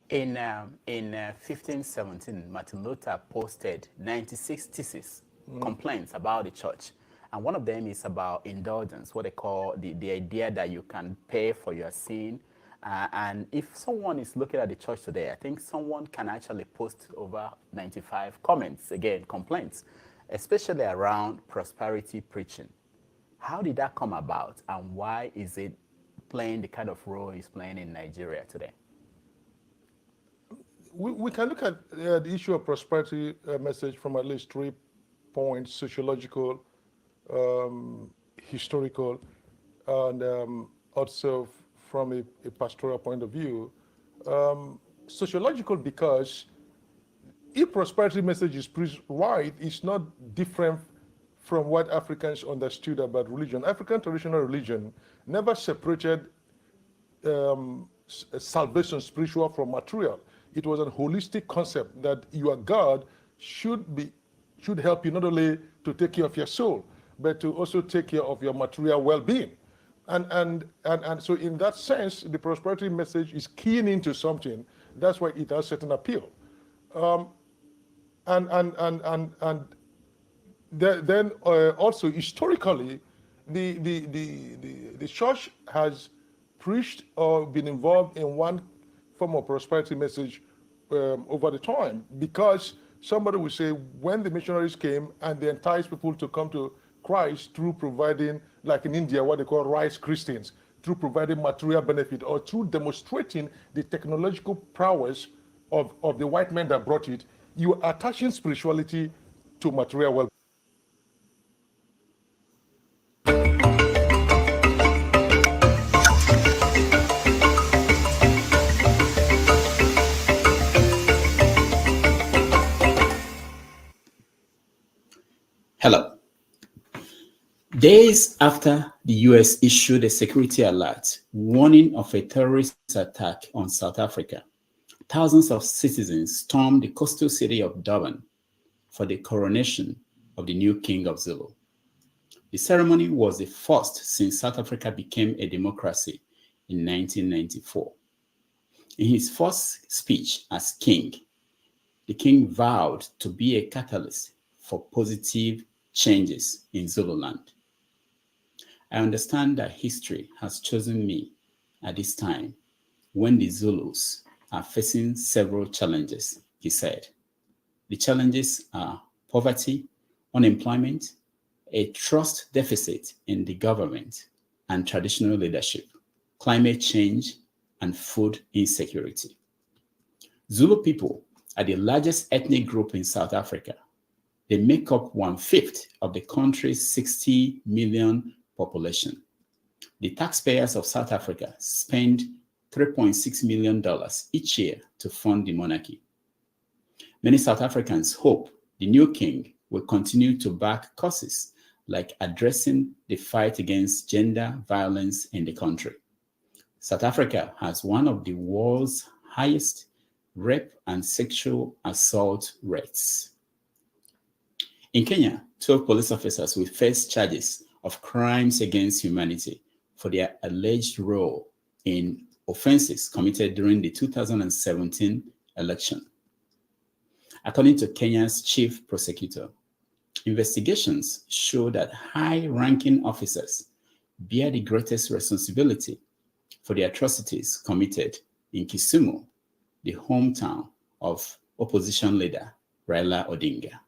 In 1517, Martin Luther posted 96 theses, complaints about the church. And one of them is about indulgence, what they call the idea that you can pay for your sin. And if someone is looking at the church today, I think someone can actually post over 95 comments, again, complaints, especially around prosperity preaching. How did that come about, and why is it playing the kind of role it's playing in Nigeria today? We can look at the issue of prosperity message from at least 3 points: sociological, historical, and also from a pastoral point of view. Sociological, because if prosperity message is preached right, it's not different from what Africans understood about religion. African traditional religion never separated salvation, spiritual, from material. It was a holistic concept that your God should help you not only to take care of your soul, but to also take care of your material well-being. And so in that sense, the prosperity message is keying into something. That's why it has certain appeal. Then also historically, the church has preached or been involved in one form of prosperity message over the time, because somebody will say when the missionaries came and they enticed people to come to Christ through providing, like in India, what they call rice Christians, through providing material benefit or through demonstrating the technological prowess of the white men that brought it, you are attaching spirituality to material well-being. Hello. Days after the US issued a security alert warning of a terrorist attack on South Africa, thousands of citizens stormed the coastal city of Durban for the coronation of the new king of Zulu. The ceremony was the first since South Africa became a democracy in 1994. In his first speech as king, the king vowed to be a catalyst for positive changes in Zululand. I understand that history has chosen me at this time when the Zulus are facing several challenges, he said. The challenges are poverty, unemployment, a trust deficit in the government and traditional leadership, climate change, and food insecurity. Zulu people are the largest ethnic group in South Africa. They make up 1/5 of the country's 60 million population. The taxpayers of South Africa spend $3.6 million each year to fund the monarchy. Many South Africans hope the new king will continue to back causes like addressing the fight against gender violence in the country. South Africa has one of the world's highest rape and sexual assault rates. In Kenya, 12 police officers will face charges of crimes against humanity for their alleged role in offenses committed during the 2017 election. According to Kenya's chief prosecutor, investigations show that high-ranking officers bear the greatest responsibility for the atrocities committed in Kisumu, the hometown of opposition leader Raila Odinga.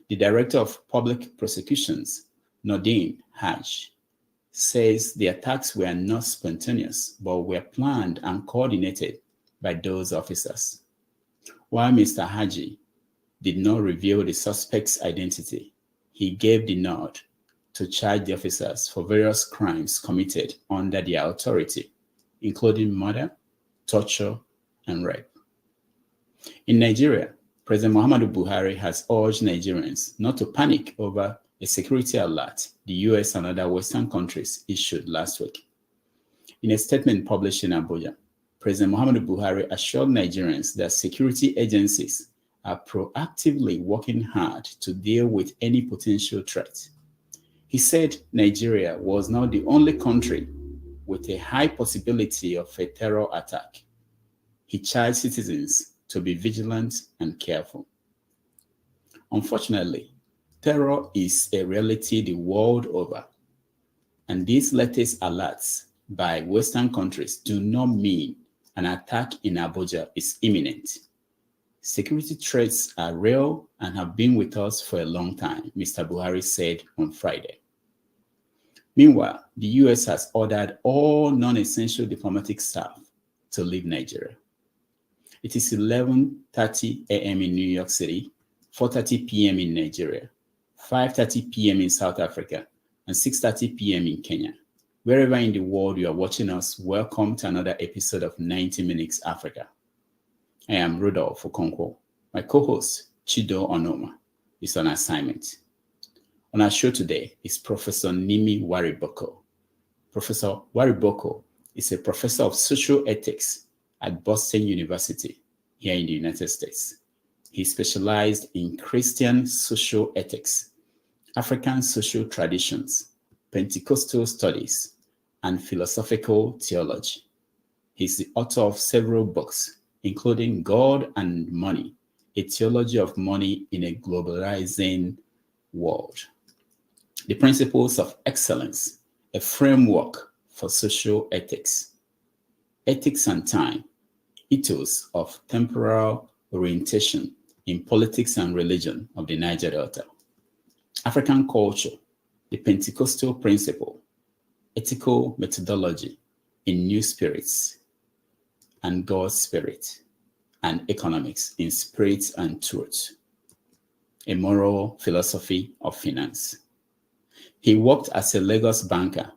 The director of public prosecutions, Nordin Haj, says the attacks were not spontaneous, but were planned and coordinated by those officers. While Mr. Haji did not reveal the suspect's identity, he gave the nod to charge the officers for various crimes committed under their authority, including murder, torture, and rape. In Nigeria, President Muhammadu Buhari has urged Nigerians not to panic over a security alert the US and other Western countries issued last week. In a statement published in Abuja, President Muhammadu Buhari assured Nigerians that security agencies are proactively working hard to deal with any potential threat. He said Nigeria was not the only country with a high possibility of a terror attack. He charged citizens to be vigilant and careful. Unfortunately, terror is a reality the world over, and these latest alerts by Western countries do not mean an attack in Abuja is imminent. Security threats are real and have been with us for a long time, Mr. Buhari said on Friday. Meanwhile, the US has ordered all non-essential diplomatic staff to leave Nigeria. It is 11:30 a.m. in New York City, 4:30 p.m. in Nigeria, 5:30 p.m. in South Africa, and 6:30 p.m. in Kenya. Wherever in the world you are watching us, welcome to another episode of 90 Minutes Africa. I am Rudolph Okonkwo. My co-host, Chido Onoma, is on assignment. On our show today is Professor Nimi Wariboko. Professor Wariboko is a professor of social ethics at Boston University here in the United States. He specialized in Christian social ethics, African social traditions, Pentecostal studies, and philosophical theology. He's the author of several books, including God and Money, A Theology of Money in a Globalizing World. The Principles of Excellence, a framework for social ethics. Ethics and Time, Ethos of Temporal Orientation in Politics and Religion of the Niger Delta. African Culture, the Pentecostal Principle, Ethical Methodology in New Spirits and God's Spirit, and Economics in Spirit and Truth, a moral philosophy of finance. He worked as a Lagos banker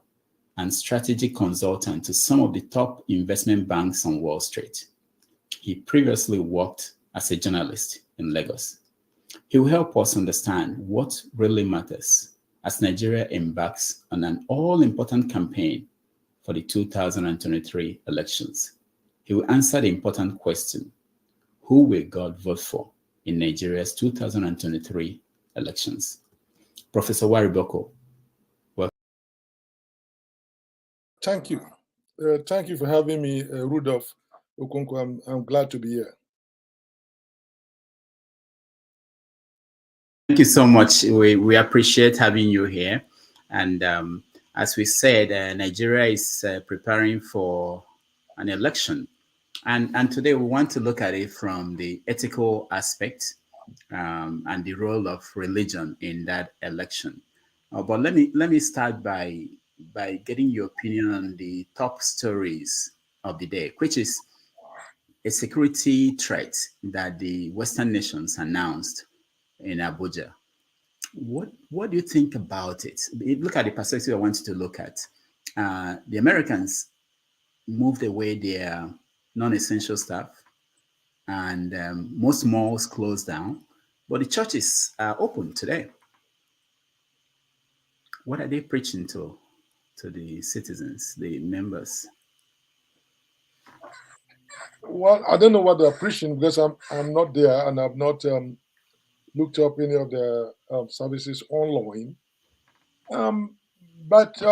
and strategic consultant to some of the top investment banks on Wall Street. He previously worked as a journalist in Lagos. He will help us understand what really matters as Nigeria embarks on an all-important campaign for the 2023 elections. He will answer the important question, who will God vote for in Nigeria's 2023 elections? Professor Wariboko, welcome. Thank you. Thank you for having me, Rudolph Okonkwo. I'm glad to be here. Thank you so much. We appreciate having you here. And as we said, Nigeria is preparing for an election. And today we want to look at it from the ethical aspect and the role of religion in that election. But let me start by getting your opinion on the top stories of the day, which is a security threat that the Western nations announced in Abuja. What do you think about it? Look at the perspective I want you to look at. The Americans moved away their non-essential staff, and most malls closed down, but the churches are open today. What are they preaching to the citizens, the members? Well, I don't know what they're preaching because I'm not there and I've not looked up any of the services online. But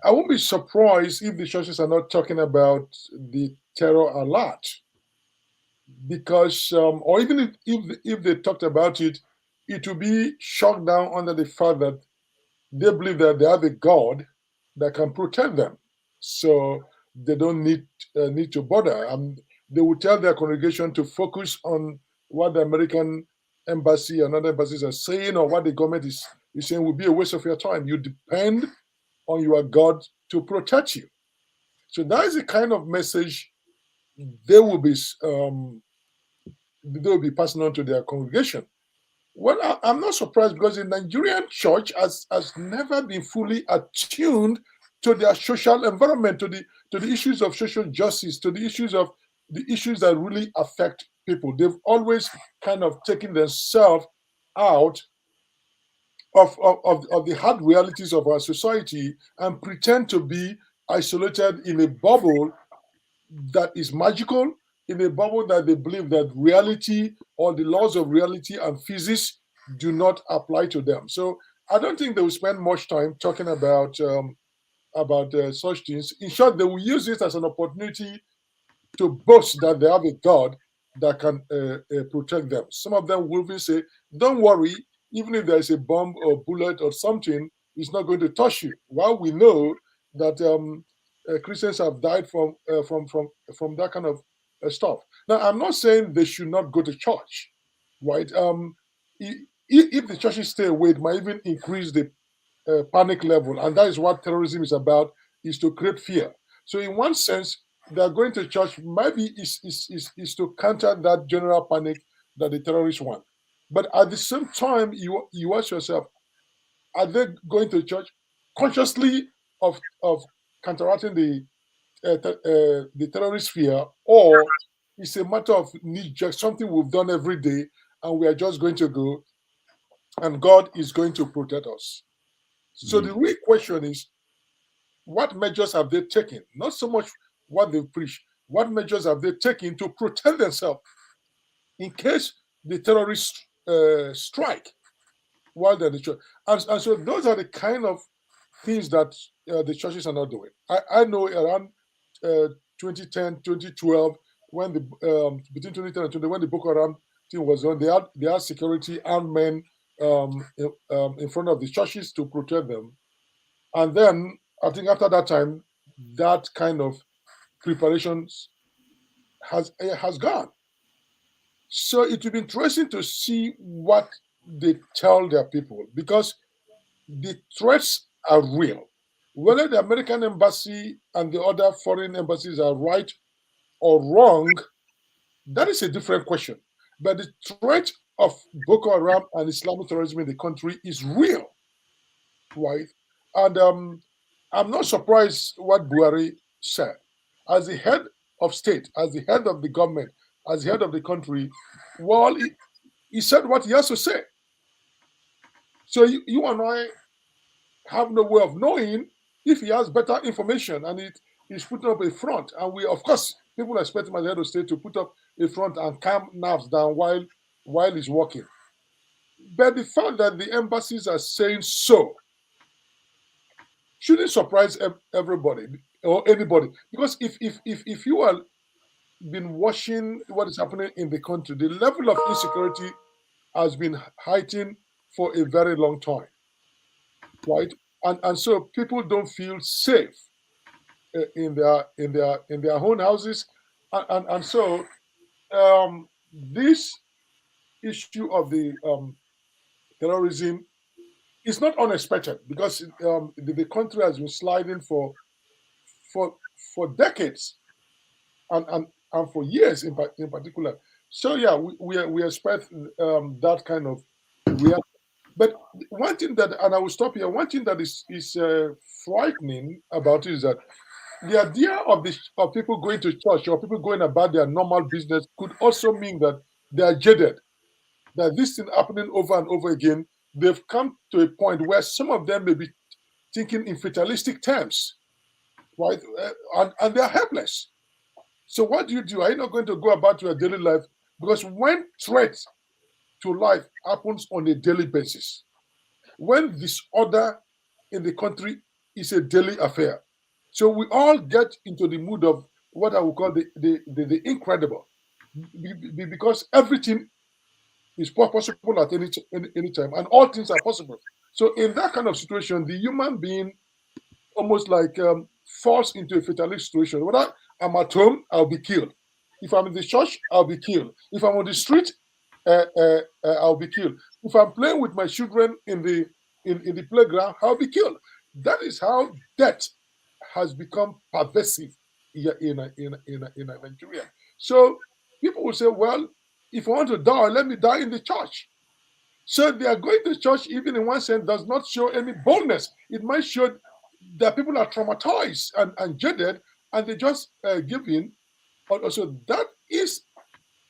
I won't be surprised if the churches are not talking about the terror alert, because or even if they talked about it, it will be shut down under the fact that they believe that they have a God that can protect them, so they don't need to bother. They will tell their congregation to focus on what the American embassy and other embassies are saying, or what the government is saying will be a waste of your time. You depend on your God to protect you. So that is the kind of message they will be passing on to their congregation. Well, I'm not surprised because the Nigerian church has never been fully attuned to their social environment, to the issues of social justice, to the issues that really affect people. They've always kind of taken themselves out of the hard realities of our society and pretend to be isolated in a bubble that is magical, in a bubble that they believe that reality or the laws of reality and physics do not apply to them. So I don't think they will spend much time talking about such things. In short, they will use it as an opportunity to boast that they have a God that can protect them. Some of them will even say, "Don't worry, even if there is a bomb or bullet or something, it's not going to touch you." While we know that Christians have died from that kind of stuff. Now, I'm not saying they should not go to church, right? If the churches stay away, it might even increase the panic level, and that is what terrorism is about: is to create fear. So, in one sense, they're going to church maybe is to counter that general panic that the terrorists want. But at the same time, you ask yourself, are they going to church consciously of counteracting the terrorist fear, or it's a matter of need, just something we've done every day, and we are just going to go, and God is going to protect us? So the real question is, what measures have they taken? Not so much what they preach. What measures have they taken to protect themselves in case the terrorists strike while they're in the church? And so those are the kind of things that the churches are not doing. I know around 2010, 2012, when the between 2010 and 20, when the Boko Haram thing was on, they had security armed men in front of the churches to protect them. And then I think after that time, that kind of preparations has gone. So it will be interesting to see what they tell their people, because the threats are real. Whether the American embassy and the other foreign embassies are right or wrong, that is a different question. But the threat of Boko Haram and Islamic terrorism in the country is real, right? And I'm not surprised what Buhari said. As the head of state, as the head of the government, as the head of the country, well, he said what he has to say. So you and I have no way of knowing if he has better information, and he's putting up a front. And we, of course, people expect him as the head of state to put up a front and calm nerves down while he's working. But the fact that the embassies are saying so shouldn't surprise everybody or anybody, because if you are been watching what is happening in the country, the level of insecurity has been heightened for a very long time, right? And so people don't feel safe in their own houses, and so this issue of the terrorism is not unexpected, because the country has been sliding for for decades, and for years in particular. So yeah, we expect that kind of reaction. But one thing that, and I will stop here. One thing that is frightening about it is that the idea of people going to church or people going about their normal business could also mean that they are jaded. That this thing happening over and over again, they've come to a point where some of them may be thinking in fatalistic terms, right? And they're helpless. So what do you do? Are you not going to go about your daily life? Because when threat to life happens on a daily basis, when disorder in the country is a daily affair, so we all get into the mood of what I would call the incredible, because everything is possible at any time, and all things are possible. So in that kind of situation, the human being almost like falls into a fatalistic situation. Whether I'm at home, I'll be killed. If I'm in the church, I'll be killed. If I'm on the street, I'll be killed. If I'm playing with my children in the playground, I'll be killed. That is how death has become pervasive here in Nigeria. So people will say, well, if I want to die, let me die in the church. So they are going to church, even in one sense, does not show any boldness. It might show that people are traumatized and jaded, and they just give in. Also, that is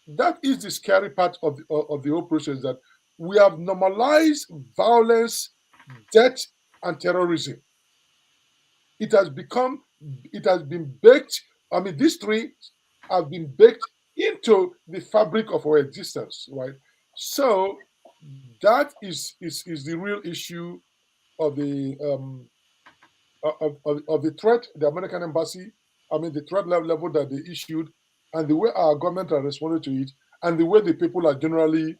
the scary part of the whole process, that we have normalized violence, death, and terrorism. It has been baked. I mean, these three have been baked into the fabric of our existence, right? So that is the real issue of the threat, the American embassy. I mean, the threat level that they issued. and the way our government are responding to it, and the way the people are generally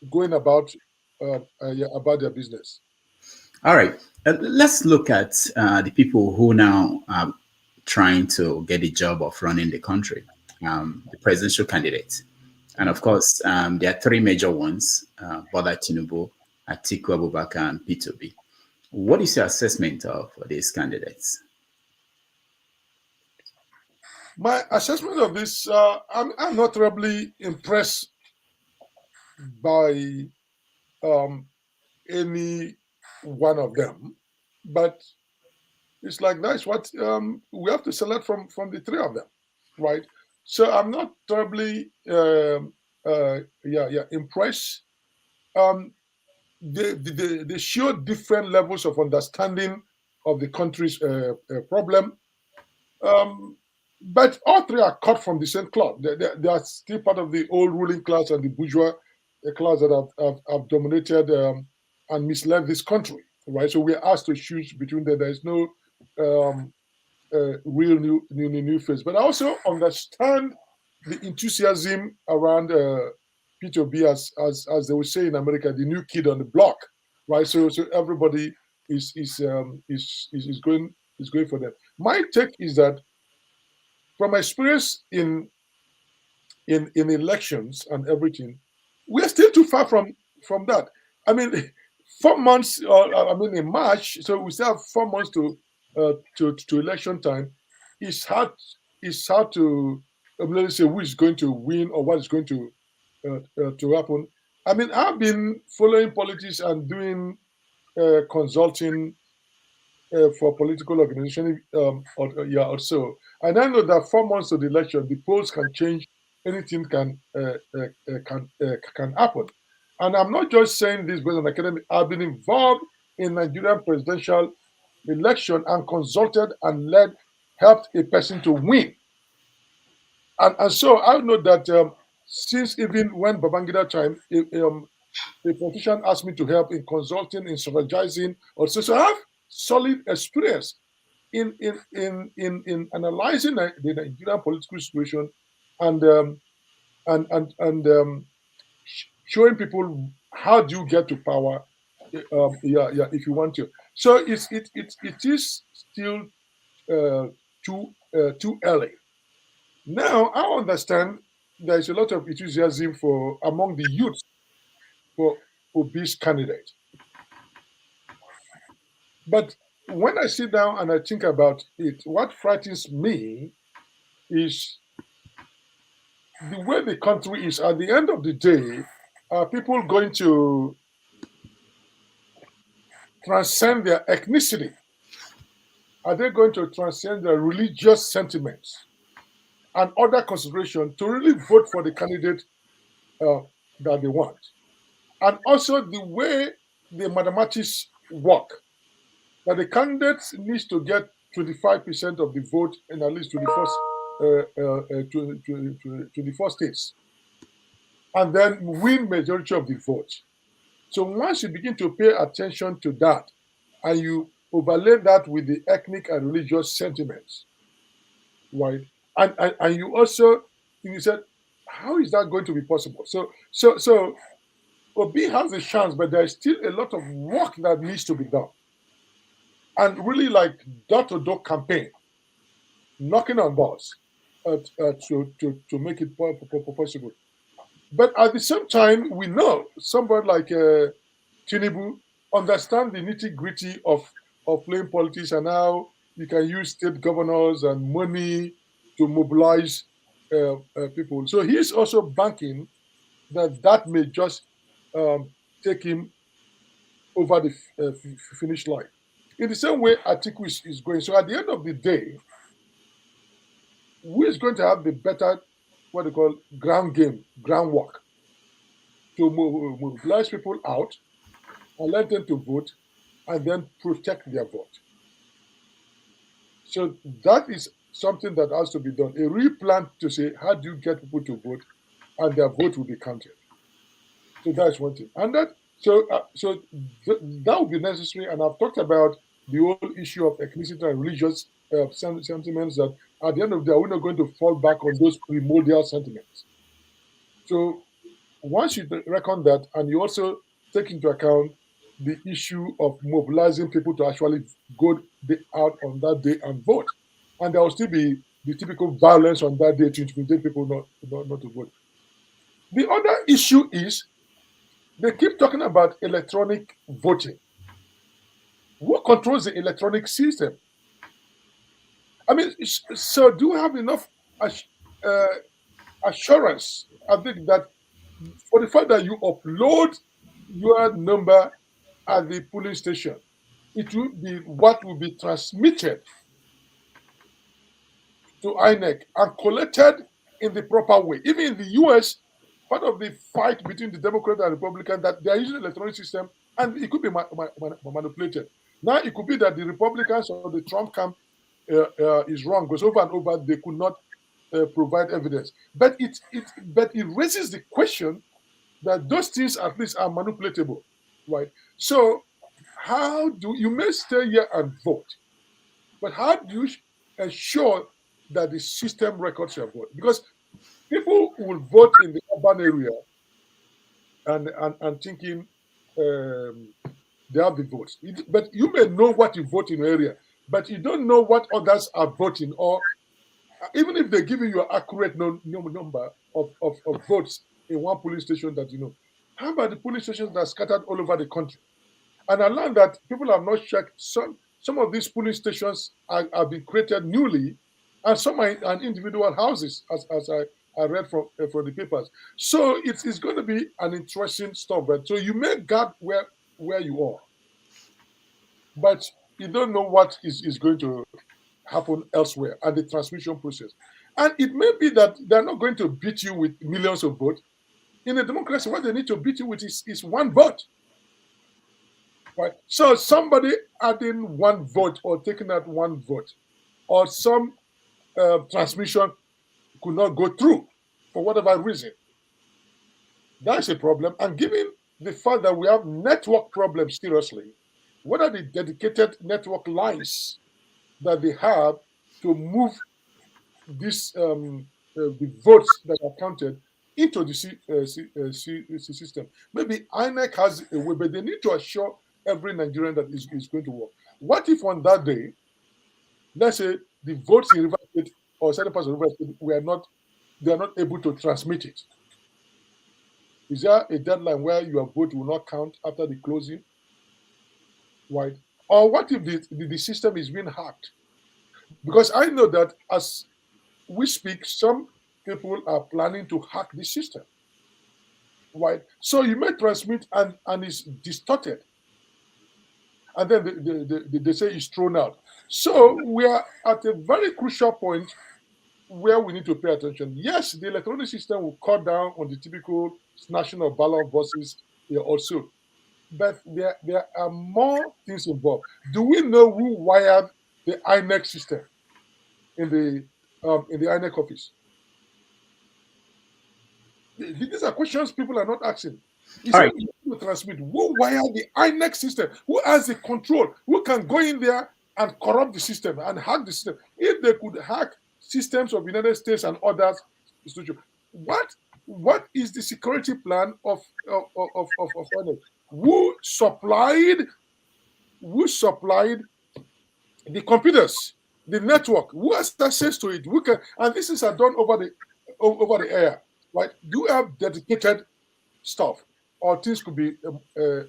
going about their business. All right. Let's look at the people who now are trying to get the job of running the country, the presidential candidates. And of course, there are three major ones, Bola Tinubu, Atiku Abubakar, and P2B. What is your assessment of these candidates? My assessment of this, I'm not terribly impressed by any one of them, but it's like that's what we have to select from the three of them, right? So I'm not terribly impressed. They show different levels of understanding of the country's problem. But all three are cut from the same cloth. They are still part of the old ruling class and the bourgeois class that have dominated and misled this country, right? So we are asked to choose between them. There is no real new face. But I also understand the enthusiasm around P2B, as they would say in America, the new kid on the block, right? So everybody is going for them. My take is that from my experience in elections and everything, we are still too far from that. I mean, 4 months, in March, so we still have 4 months to election time. It's hard to say who is going to win or what is going to happen. I mean, I've been following politics and doing consulting for political organization or so. And I know that 4 months to the election, the polls can change. Anything can happen. And I'm not just saying this based on academic. I've been involved in Nigerian presidential election and consulted and helped a person to win. And so I know that since even when Babangida time, a politician asked me to help in consulting, in strategizing, also. So I have solid experience in analyzing the Nigerian political situation and showing people how do you get to power, if you want to. So it is still too early. Now I understand there is a lot of enthusiasm among the youth for Obi's candidate. But when I sit down and I think about it, what frightens me is the way the country is. At the end of the day, are people going to transcend their ethnicity? Are they going to transcend their religious sentiments and other considerations to really vote for the candidate that they want? And also the way the mathematics work, that the candidate needs to get 25% of the vote in at least 24 states, and then win majority of the vote. So once you begin to pay attention to that, and you overlay that with the ethnic and religious sentiments, right? And you also, you said, how is that going to be possible? So Obi has a chance, but there is still a lot of work that needs to be done. And really like door-to-door campaign, knocking on doors to make it possible. But at the same time, we know somebody like Tinubu understand the nitty-gritty of playing politics and how you can use state governors and money to mobilize people. So he's also banking that may just take him over the finish line. In the same way, Atiku is going. So at the end of the day, who is going to have the better, what they call groundwork, to mobilize people out and let them to vote and then protect their vote? So that is something that has to be done. A real plan to say, how do you get people to vote and their vote will be counted? So that's one thing. And that would be necessary. And I've talked about the whole issue of ethnicity and religious sentiments, that at the end of the day, we're not going to fall back on those primordial sentiments. So once you reckon that, and you also take into account the issue of mobilizing people to actually go out on that day and vote, and there will still be the typical violence on that day to intimidate people not to vote. The other issue is they keep talking about electronic voting. Who controls the electronic system? I mean, so do you have enough assurance, I think, that for the fact that you upload your number at the polling station, it will be what will be transmitted to INEC and collected in the proper way. Even in the US, part of the fight between the Democrat and Republican, that they are using the electronic system and it could be manipulated. Now it could be that the Republicans or the Trump camp is wrong, because over and over they could not provide evidence. But it raises the question that those things at least are manipulatable, right? So how do you may stay here and vote, but how do you ensure that the system records your vote? Because people will vote in the urban area and thinking they have the votes. But you may know what you vote in your area, but you don't know what others are voting, or even if they give you your accurate number of votes in one polling station that you know. How about the polling stations that are scattered all over the country? And I learned that people have not checked some of these polling stations have been created newly, and some are in individual houses, as I read from the papers. So it's going to be an interesting stuff. But so you may guard where you are, but you don't know what is going to happen elsewhere and the transmission process. And it may be that they're not going to beat you with millions of votes. In a democracy, what they need to beat you with is one vote. Right. So somebody adding one vote or taking out one vote, or some transmission could not go through for whatever reason. That's a problem. And given the fact that we have network problems seriously, what are the dedicated network lines that they have to move this the votes that are counted into the system? Maybe INEC has a way, but they need to assure every Nigerian that is going to work. What if on that day, let's say the votes in River State or certain parts of River State they are not able to transmit it? Is there a deadline where your vote will not count after the closing? Right? Or what if the system is being hacked? Because I know that as we speak, some people are planning to hack the system. Right? So you may transmit and it's distorted. And then they say it's thrown out. So we are at a very crucial point where we need to pay attention. Yes, the electronic system will cut down on the typical snatching of ballot boxes also. But there are more things involved. Do we know who wired the INEC system in the INEC office? These are questions people are not asking. It's All right. to transmit. Who wired the INEC system? Who has the control? Who can go in there and corrupt the system and hack the system? If they could hack systems of United States and others, what is the security plan of INEC? Who supplied the computers, the network? Who has access to it? Who can? And this is done over the air, right? Do you have dedicated stuff, or things could be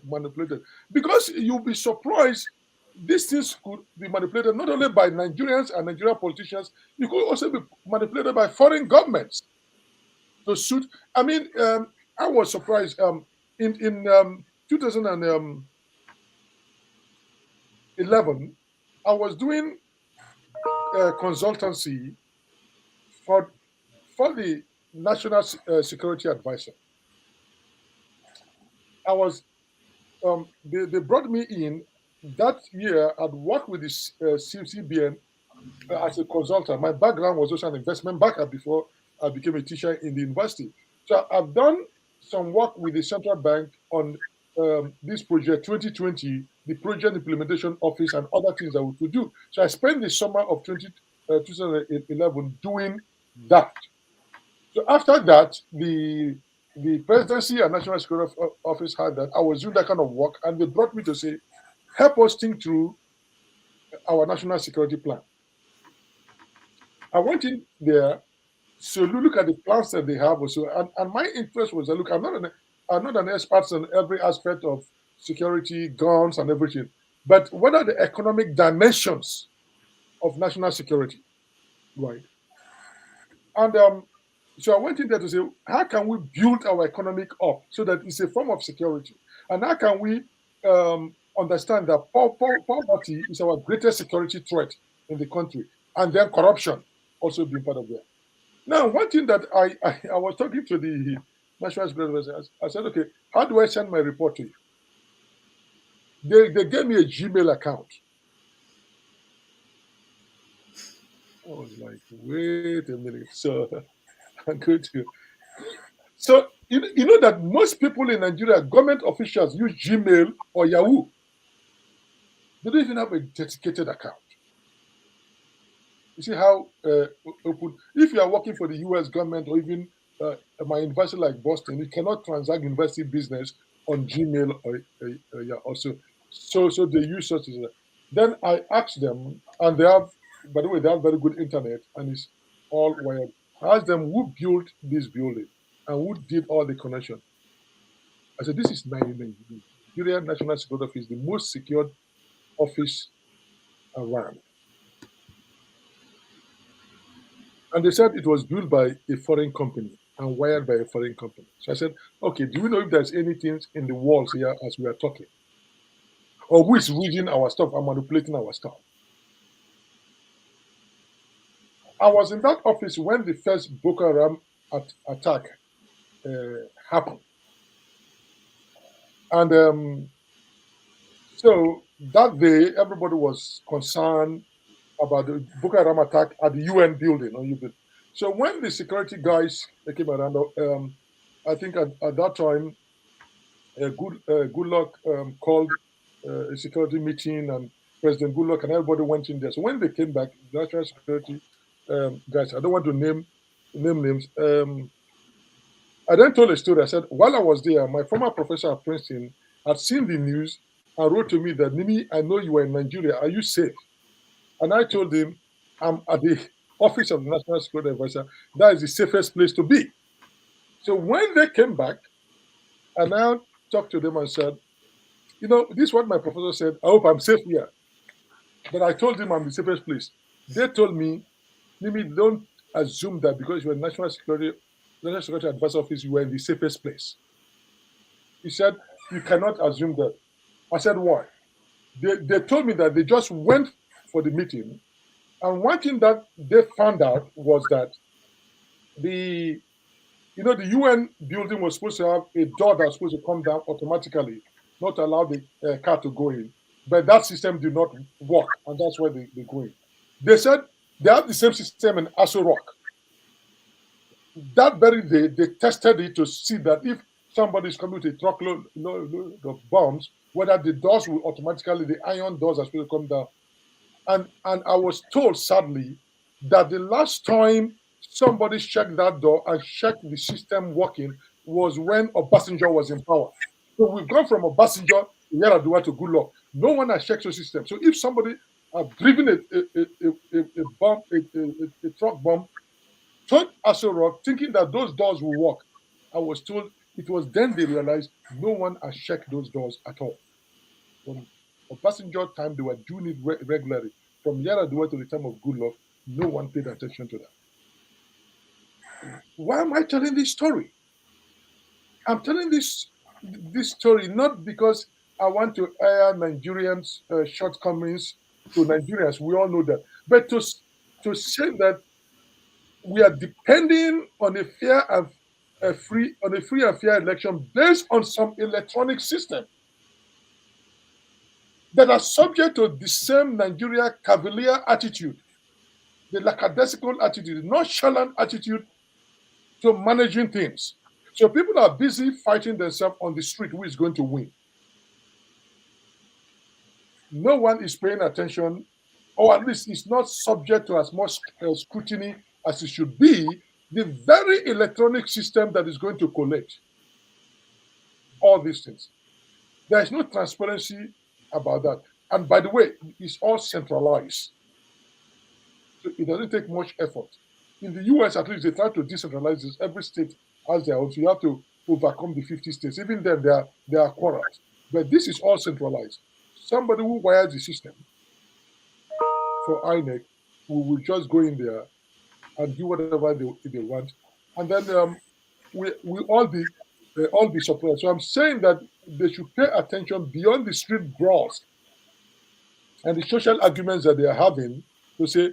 manipulated? Because you'll be surprised, these things could be manipulated not only by Nigerians and Nigerian politicians, it could also be manipulated by foreign governments to suit. I mean, I was surprised in 2011, I was doing consultancy for the National Security Advisor. I was they brought me in that year. I'd worked with the CBN as a consultant. My background was also an investment banker before I became a teacher in the university. So I've done some work with the central bank on this project 2020, the project implementation office, and other things that we could do. So I spent the summer of 2011 doing that. So after that, the presidency and national security office had that. I was doing that kind of work, and they brought me to say, help us think through our national security plan. I went in there, so look at the plans that they have also, and my interest was that look, I'm not an expert on every aspect of security, guns, and everything, but what are the economic dimensions of national security, right? And so I went in there to say, how can we build our economic up so that it's a form of security? And how can we understand that poverty is our greatest security threat in the country? And then corruption also being part of that. Now, one thing that I was talking to the National Security Advisor, I said, okay, how do I send my report to you? They gave me a Gmail account. I was like, wait a minute. So I'm going to. So you know that most people in Nigeria, government officials, use Gmail or Yahoo. They don't even have a dedicated account. You see how open. If you are working for the U.S. government or even my university like Boston, you cannot transact university business on Gmail or yeah. Also, so they use such as that. Then I asked them, and they have, by the way, they have very good internet, and it's all wired. I asked them who built this building and who did all the connection. I said, this is Nigeria National Security Office, the most secured office around. And they said it was built by a foreign company and wired by a foreign company. So I said, okay, do we know if there's anything in the walls here as we are talking? Or who is reading our stuff and manipulating our stuff? I was in that office when the first Boko Haram attack happened. And so that day, everybody was concerned about the Boko Haram attack at the UN building. So when the security guys came around, I think at that time, Goodluck called a security meeting, and President Goodluck and everybody went in there. So when they came back, the national security guys, I don't want to name names. I then told a story. I said, while I was there, my former professor at Princeton had seen the news and wrote to me that, Nimi, I know you are in Nigeria. Are you safe? And I told him, I'm at the office of the National Security Advisor. That is the safest place to be. So when they came back, I now talked to them and said, this is what my professor said. I hope I'm safe here. But I told him I'm the safest place. They told me, Nimi, don't assume that because you're a National Security Advisor office, you are in the safest place. He said, you cannot assume that. I said, why? They told me that they just went for the meeting. And one thing that they found out was that the UN building was supposed to have a door that's supposed to come down automatically, not allow the car to go in. But that system did not work, and that's why they go in. They said they have the same system in Aso Rock. That very day, they tested it to see that if somebody is coming with a truckload of bombs, whether the doors will automatically, the iron doors are supposed to come down. And I was told, sadly, that the last time somebody checked that door and checked the system working was when Obasanjo was in power. So we've gone from Obasanjo to Yaradua to Goodluck. No one has checked the system. So if somebody has driven a bomb, a truck bomb, turned Aso Rock, thinking that those doors will work, I was told it was then they realized no one has checked those doors at all. From Obasanjo time, they were doing it regularly. From Yaradua to the time of Goodluck, no one paid attention to that. Why am I telling this story? I'm telling this story not because I want to air Nigerians' shortcomings to Nigerians. We all know that, but to say that we are depending on a free and fair election based on some electronic system that are subject to the same Nigeria cavalier attitude, the lackadaisical attitude, the nonchalant attitude to managing things. So people are busy fighting themselves on the street who is going to win. No one is paying attention or at least it's not subject to as much scrutiny as it should be, the very electronic system that is going to collect all these things. There is no transparency about that. And by the way, it's all centralized. So it doesn't take much effort. In the US, at least, they try to decentralize this. Every state has their own. So you have to overcome the 50 states. Even then, there are quarrels. But this is all centralized. Somebody who wires the system for INEC will just go in there and do whatever they want. And then we all be surprised. So I'm saying that they should pay attention beyond the street brawls and the social arguments that they are having to say,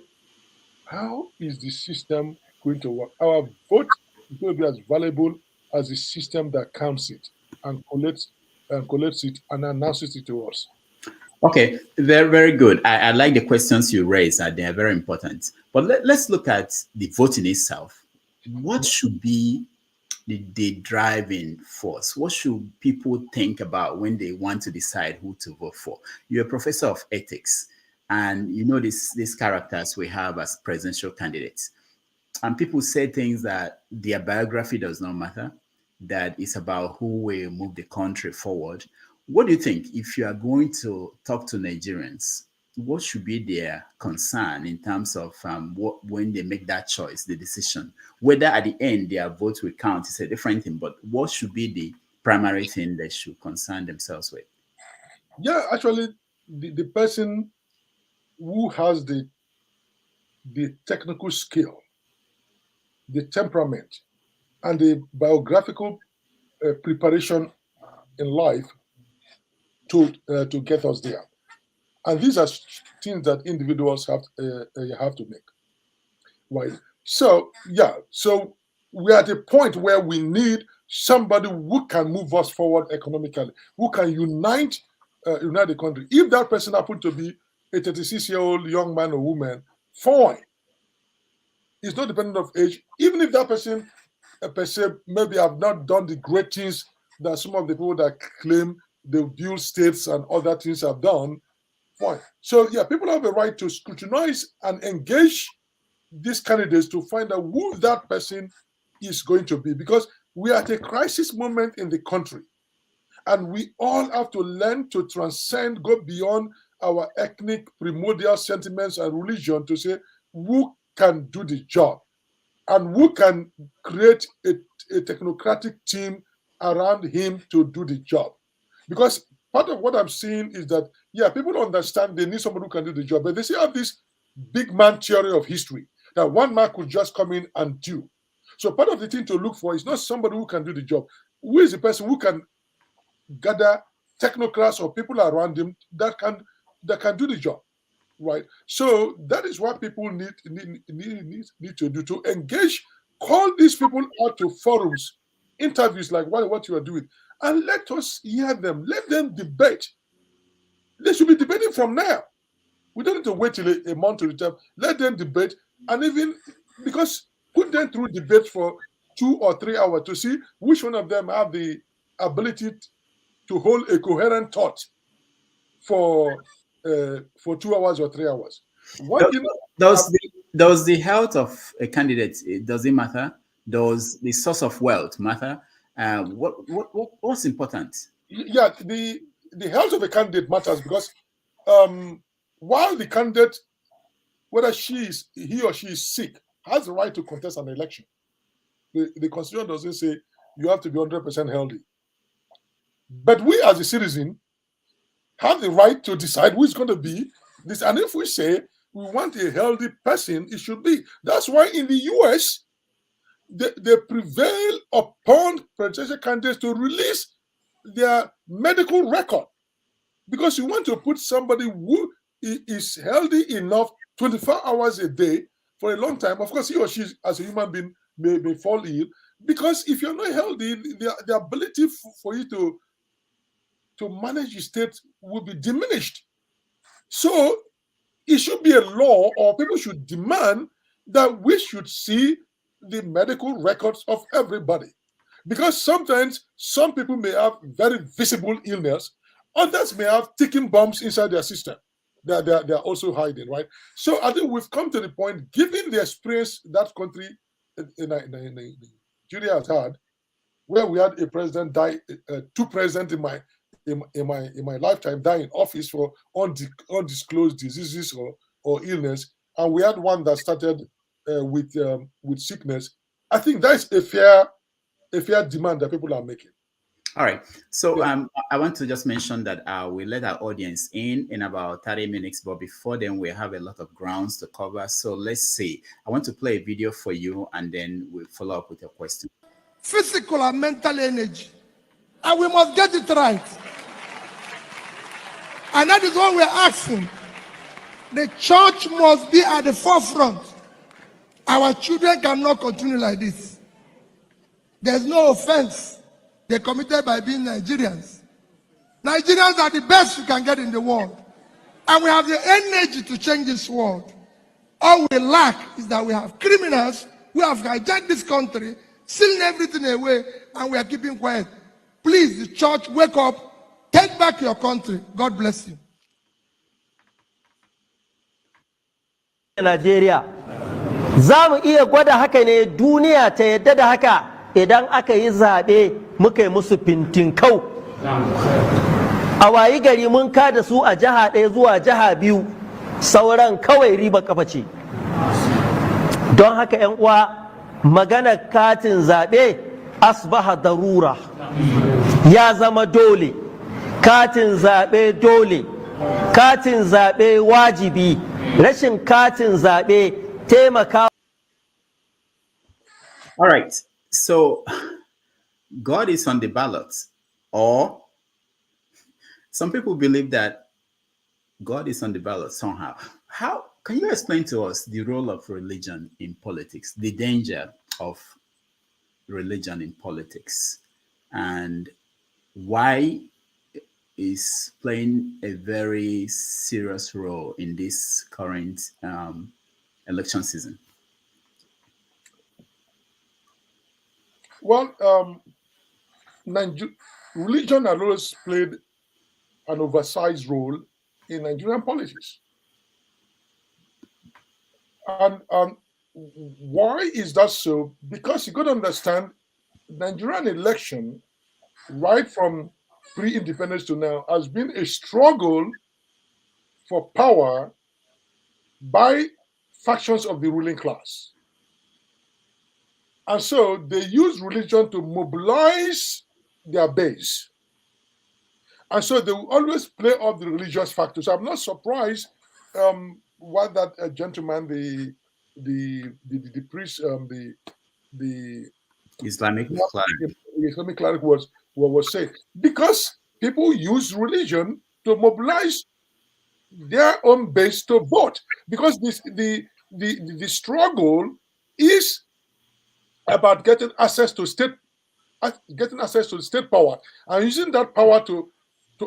how is the system going to work? Our vote is going to be as valuable as the system that counts it and collects it and announces it to us. Okay, very, very good. I like the questions you raised. They are very important. But let's look at the voting itself. What should be the driving force? What should people think about when they want to decide who to vote for? You're a professor of ethics, and you know these characters we have as presidential candidates. And people say things that their biography does not matter, that it's about who will move the country forward. What do you think, if you are going to talk to Nigerians, what should be their concern in terms of when they make that choice, the decision? Whether at the end their votes will count is a different thing, but what should be the primary thing they should concern themselves with? Yeah, actually, the person who has the technical skill, the temperament, and the biographical preparation in life to get us there. And these are things that individuals have to make. Right. So yeah. So we're at a point where we need somebody who can move us forward economically, who can unite the country. If that person happened to be a 36-year-old young man or woman, fine. It's not dependent of age. Even if that person per se maybe have not done the great things that some of the people that claim they build states and other things have done, fine. So yeah, people have a right to scrutinize and engage these candidates to find out who that person is going to be, because we are at a crisis moment in the country, and we all have to learn to transcend, go beyond our ethnic primordial sentiments and religion to say who can do the job and who can create a technocratic team around him to do the job. Because part of what I'm seeing is that, yeah, people understand they need somebody who can do the job, but they still have this big man theory of history that one man could just come in and do. So part of the thing to look for is not somebody who can do the job. Who is the person who can gather technocrats or people around him that can do the job, right? So that is what people need to do, to engage, call these people out to forums, interviews like what you are doing, and let us hear them. Let them debate. They should be debating from now. We don't need to wait till a month to return. Let them debate, and even because put them through debate for 2 or 3 hours to see which one of them have the ability to hold a coherent thought for 2 hours or 3 hours. Does the health of a candidate, does it matter? Does the source of wealth matter? What's important? Yeah, the health of a candidate matters because while the candidate, whether he or she is sick, has the right to contest an election, the Constitution doesn't say you have to be 100% healthy. But we as a citizen have the right to decide who is going to be this. And if we say we want a healthy person, it should be. That's why in the US, they prevail upon presidential candidates to release their medical record, because you want to put somebody who is healthy enough 24 hours a day for a long time. Of course, he or she as a human being may fall ill, because if you're not healthy, the ability for you to manage the state will be diminished. So it should be a law, or people should demand that we should see the medical records of everybody. Because sometimes some people may have very visible illness, others may have ticking bombs inside their system. they're also hiding, right? So I think we've come to the point, given the experience that country in Nigeria has had, where we had a president die, two presidents in my lifetime die in office for undisclosed diseases or illness, and we had one that started with sickness. I think that's a fair demand that people are making. All right. So Yeah. I want to just mention that we let our audience in about 30 minutes, but before then we have a lot of grounds to cover. So let's see. I want to play a video for you, and then we'll follow up with your question. Physical and mental energy. And we must get it right. And that is what we're asking. The church must be at the forefront. Our children cannot continue like this. There's no offense they committed by being Nigerians. Nigerians are the best you can get in the world. And we have the energy to change this world. All we lack is that we have criminals who have hijacked this country, stealing everything away, and we are keeping quiet. Please, the church, wake up, take back your country. God bless you. Nigeria. Za mu iya gwada haka ne duniya ta yadda da haka idan aka yi zaɓe muka yi musu fintinkau. A wayi gari mun kada su a jiha ɗaya zuwa jiha biyu, sauran kawai riba kafa ce. Don haka 'yan uwa, maganar katin zaɓe asbaha darura, ya zama dole. Katin zaɓe dole, katin zaɓe wajibi, rashin katin zaɓe taimaka. All right. So God is on the ballot, or some people believe that God is on the ballot somehow. How can you explain to us the role of religion in politics, the danger of religion in politics, and why is playing a very serious role in this current election season? Well, religion has always played an oversized role in Nigerian politics. And why is that so? Because you got to understand, Nigerian election, right from pre-independence to now, has been a struggle for power by factions of the ruling class. And so they use religion to mobilize their base. And so they will always play up the religious factors. I'm not surprised what that gentleman, the priest, the Islamic cleric was saying. Because people use religion to mobilize their own base to vote. Because the struggle is about getting access to state power and using that power to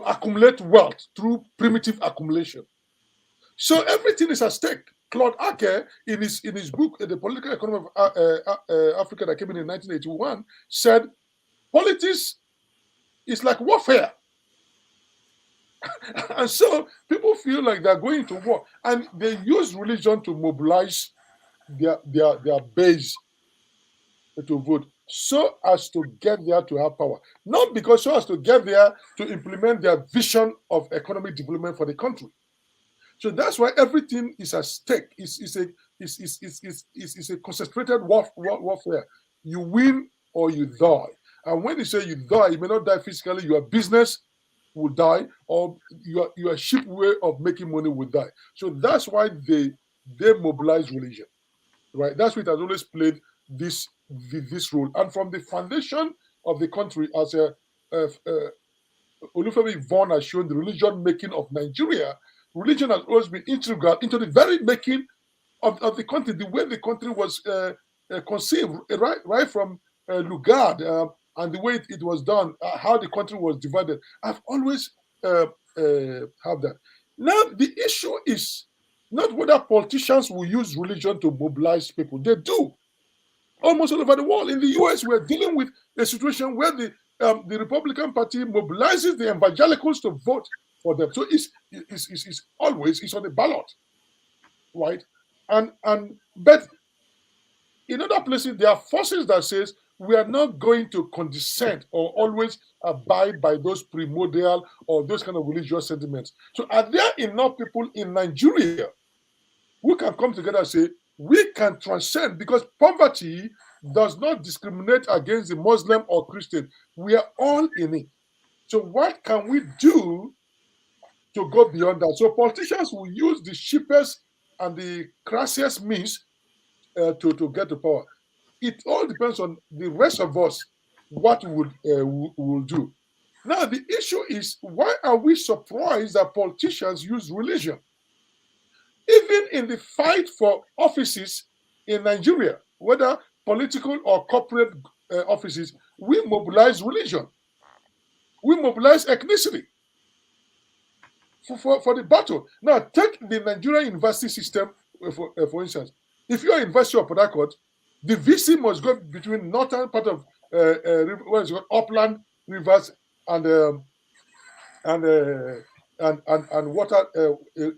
accumulate wealth through primitive accumulation. So everything is at stake. Claude Ake, in his book, The Political Economy of Africa, that came in 1981, said politics is like warfare. And so people feel like they're going to war, and they use religion to mobilize their base to vote, so as to get there to have power. Not because so as to get there to implement their vision of economic development for the country. So that's why everything is at stake. It's a concentrated warfare. You win or you die. And when you say you die, you may not die physically. Your business will die, or your cheap way of making money will die. So that's why they mobilize religion, right? That's why it has always played this role. And from the foundation of the country, as Olufemi Vaughan has shown, the religion making of Nigeria, religion has always been integral into the very making of the country, the way the country was conceived, right from Lugard, and the way it was done, how the country was divided. I've always have that. Now, the issue is not whether politicians will use religion to mobilize people. They do. Almost all over the world. In the US, we're dealing with a situation where the Republican Party mobilizes the evangelicals to vote for them. So it's always on the ballot, right? But in other places, there are forces that says we are not going to condescend or always abide by those primordial or those kind of religious sentiments. So are there enough people in Nigeria who can come together and say, we can transcend, because poverty does not discriminate against the Muslim or Christian. We are all in it. So what can we do to go beyond that? So politicians will use the cheapest and the crassiest means to get to power. It all depends on the rest of us, what we will do. Now, the issue is, why are we surprised that politicians use religion? Even in the fight for offices in Nigeria, whether political or corporate offices, we mobilize religion. We mobilize ethnicity for the battle. Now, take the Nigerian university system, for instance. If you are University of Port Harcourt, the VC must go between northern part of what is called upland rivers and water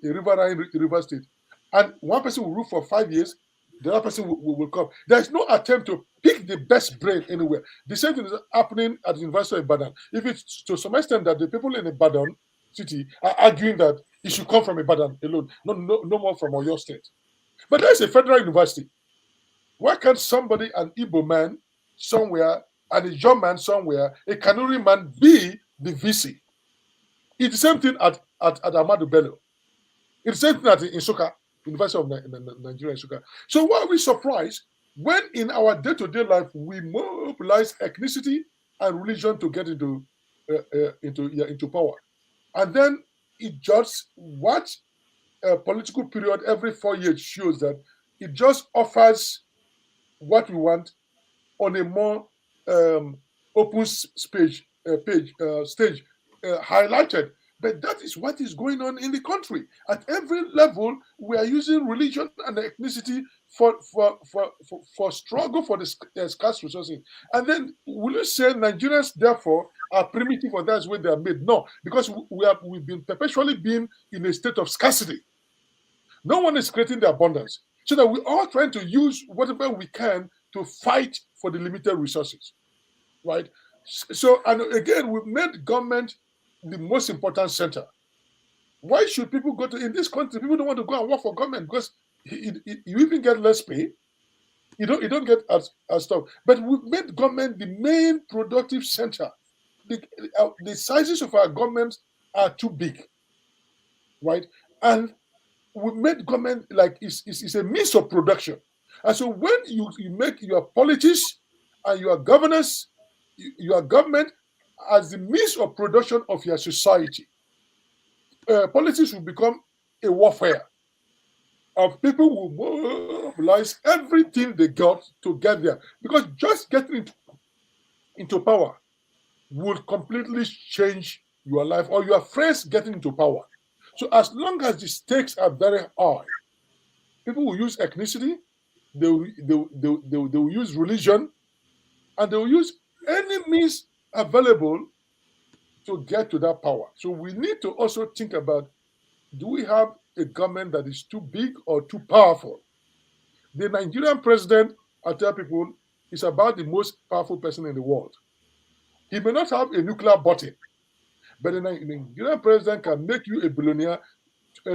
riverine river state, and one person will rule for 5 years, the other person will come. There's no attempt to pick the best brain anywhere. The same thing is happening at the University of Ibadan. If it's to some extent that the people in Ibadan city are arguing that it should come from Ibadan alone, no more from Oyo State. But there's a federal university. Why can't somebody, an Igbo man somewhere, and a John man somewhere, a Kanuri man, be the VC? It's the same thing at Ahmadu Bello. It's the same thing at Insukka, University of Nigeria, Insukka. So why are we surprised when in our day-to-day life we mobilize ethnicity and religion to get into power? And then it just, what a political period every 4 years shows that it just offers what we want on a more open stage, highlighted. But that is what is going on in the country. At every level, we are using religion and ethnicity for struggle for the scarce resources. And then will you say Nigerians, therefore, are primitive, or that's where they are made? No, because we've been perpetually been in a state of scarcity. No one is creating the abundance. So that we're all trying to use whatever we can to fight for the limited resources, right? So, and again, we've made government the most important center. Why should people go to, in this country, people don't want to go and work for government because you even get less pay. You don't get as stuff. But we've made government the main productive center. The sizes of our governments are too big, right? And we made government like it's a means of production. And so when you make your politics and your governance, your government as the means of production of your society, politics will become a warfare of people who mobilize everything they got to get there. Because just getting into power will completely change your life, or your friends getting into power. So as long as the stakes are very high, people will use ethnicity, they will use religion, and they will use any means available to get to that power. So we need to also think about, do we have a government that is too big or too powerful? The Nigerian president, I tell people, is about the most powerful person in the world. He may not have a nuclear button, but the Nigerian president can make you a billionaire.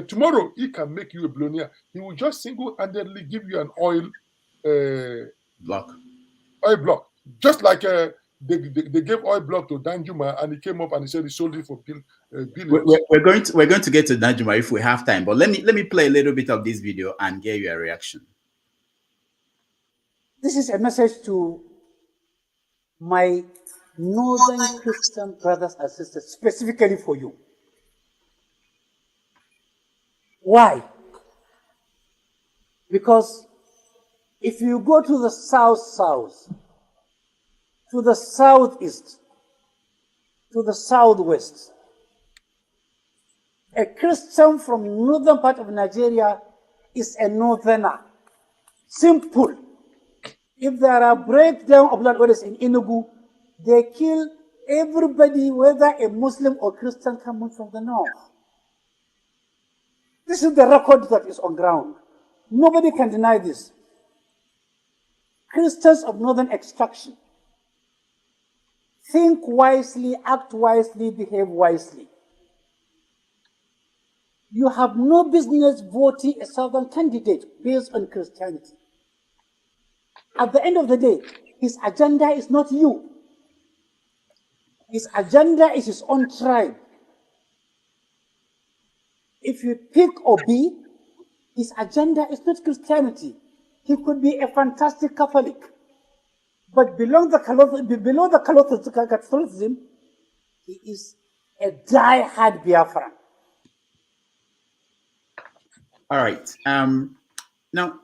Tomorrow, he can make you a billionaire. He will just single-handedly give you an oil block. Oil block. Just like they gave oil block to Danjuma, and he came up and he said he sold it for billions. We're going to get to Danjuma if we have time, but let me play a little bit of this video and get your reaction. This is a message to my northern Christian brothers and sisters, specifically for you. Why? Because if you go to the south, to the southeast, to the southwest, a Christian from northern part of Nigeria is a northerner. Simple. If there are breakdown of land orders in Enugu, they kill everybody, whether a Muslim or Christian, coming from the north. This is the record that is on ground. Nobody can deny this. Christians of northern extraction think wisely, act wisely, behave wisely. You have no business voting a southern candidate based on Christianity. At the end of the day, his agenda is not you. His agenda is his own tribe. If you pick Obi, his agenda is not Christianity. He could be a fantastic Catholic. But below the Catholicism, he is a die-hard Biafran. All right. Now,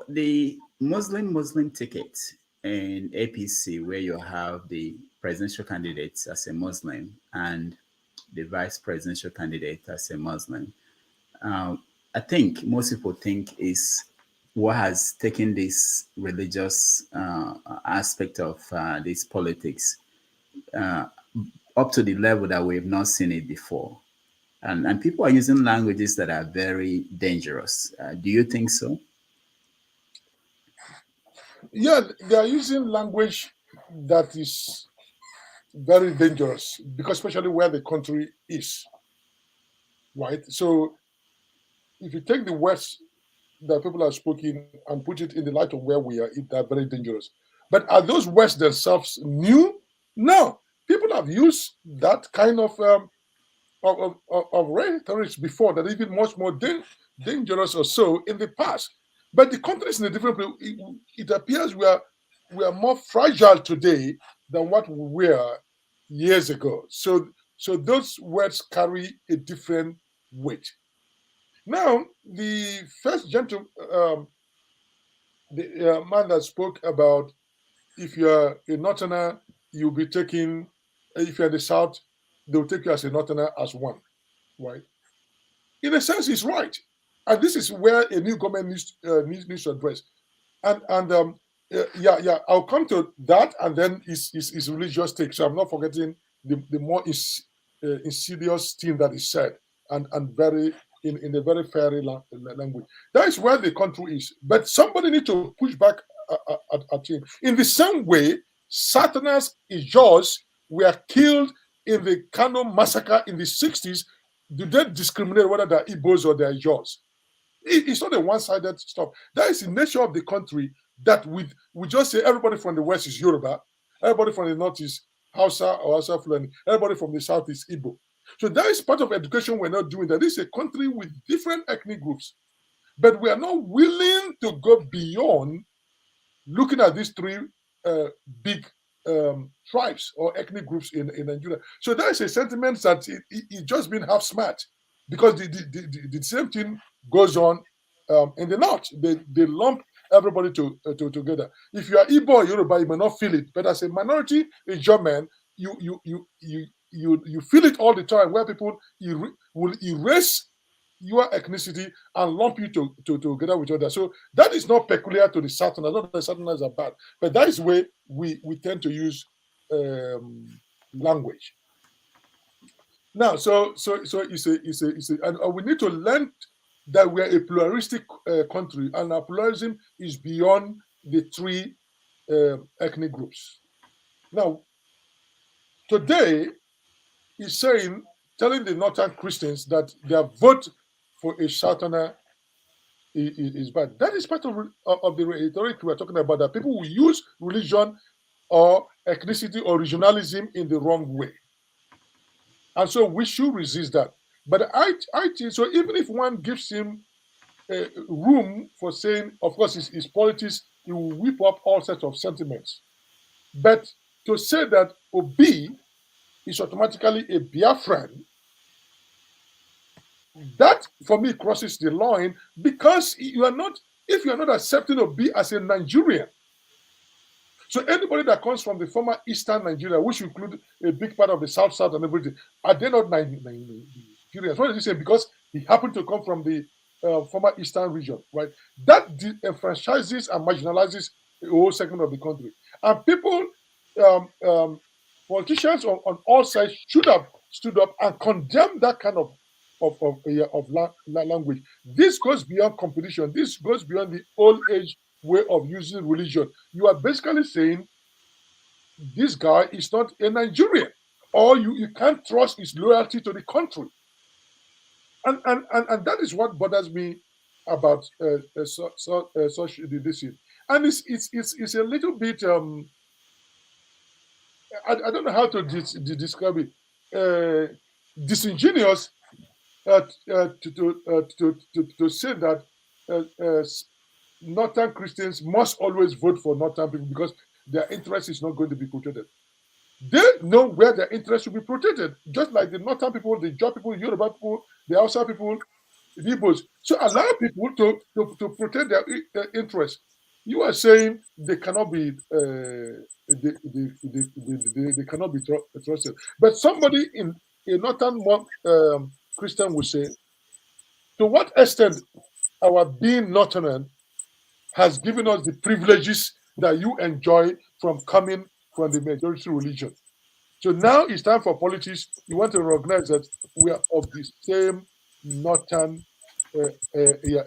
the Muslim ticket in APC, where you have the presidential candidates as a Muslim and the vice presidential candidate as a Muslim, I think most people think is what has taken this religious aspect of this politics up to the level that we have not seen it before. And people are using languages that are very dangerous. Do you think so? Yeah, they are using language that is very dangerous, because especially where the country is, right? So if you take the words that people have spoken and put it in the light of where we are, they're very dangerous. But are those words themselves new? No. People have used that kind of rhetoric before, that even much more dangerous or so in the past. But the country is in a different place. It appears we are more fragile today than what we were years ago. So those words carry a different weight. Now, the first gentleman, the man that spoke about, if you're a northerner, you'll be taken, if you're in the south, they'll take you as a northerner as one, right? In a sense, he's right. And this is where a new government needs to address. I'll come to that, and then his religious take. So I'm not forgetting the more insidious thing that is said, and very in a very fairy language. That is where the country is. But somebody needs to push back at him. In the same way, Southerners in Jaws were killed in the Kano massacre in the 60s. Do they discriminate whether they're Igbos or they're Jaws? It's not a one-sided stuff. That is the nature of the country, that we just say everybody from the west is Yoruba, everybody from the north is Hausa or Hausa Fulani, everybody from the south is Igbo. So that is part of education we're not doing. That is a country with different ethnic groups. But we are not willing to go beyond looking at these three big tribes or ethnic groups in Nigeria. So that is a sentiment that it just been half smart, because the same thing goes on in the north. They lump everybody together. If you are Igbo or Yoruba, you may not feel it, but as a minority in German, you feel it all the time, where people will erase your ethnicity and lump you together with others. So that is not peculiar to the Southerners. Not that the Southerners are bad, but that is the way we tend to use language. Now, so it's a, and we need to learn that we are a pluralistic country, and our pluralism is beyond the three ethnic groups. Now, today is telling the Northern Christians that their vote for a Southerner is bad. That is part of the rhetoric we're talking about, that people will use religion or ethnicity or regionalism in the wrong way. And so we should resist that. But I think, so even if one gives him room for saying, of course, his politics, he will whip up all sorts of sentiments. But to say that Obi is automatically a Biafran, that for me crosses the line, because if you are not accepting Obi as a Nigerian. So anybody that comes from the former Eastern Nigeria, which include a big part of the South and everything, are they not Nigerians? What did he say? Because he happened to come from the former Eastern region, right? That enfranchises and marginalizes a whole segment of the country. And people politicians on all sides should have stood up and condemned that kind of language. This goes beyond competition. This goes beyond the old age way of using religion. You are basically saying this guy is not a Nigerian, or you can't trust his loyalty to the country. And that is what bothers me about such this. And it's a little bit I don't know how to describe it. Disingenuous to say that Northern Christians must always vote for Northern people because their interest is not going to be protected. They know where their interest should be protected, just like the Northern people, the Jaw people, Yoruba people, the Hausa people, the Igbos. So allow people to protect their interests. You are saying they cannot be they cannot be trusted. But somebody in a Northern Christian will say, to what extent our being Northern has given us the privileges that you enjoy from coming from the majority religion. So now it's time for politics. You want to recognize that we are of the same Northern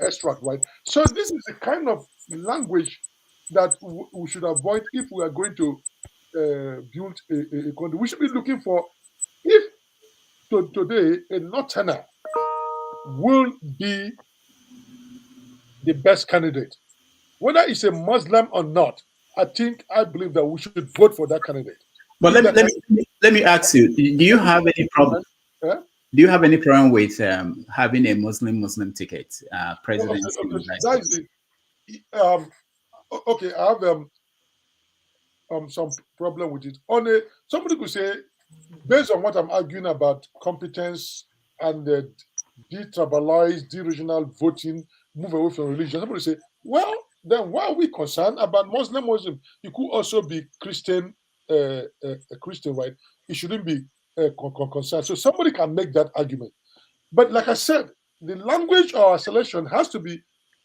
extract, right? So this is the kind of language that we should avoid if we are going to build a country. We should be looking for, if today a Northerner will be the best candidate, whether it's a Muslim or not. I believe that we should vote for that candidate. But let me ask you: do you have any problem? Yeah? Do you have any problem with having a Muslim ticket, presidency? Okay, I have some problem with it. Somebody could say, based on what I'm arguing about competence and detribalize, de-regional voting, move away from religion, somebody say, well, then why are we concerned about Muslim? It could also be Christian, Christian, right? It shouldn't be concerned. So somebody can make that argument. But like I said, the language of our selection has to be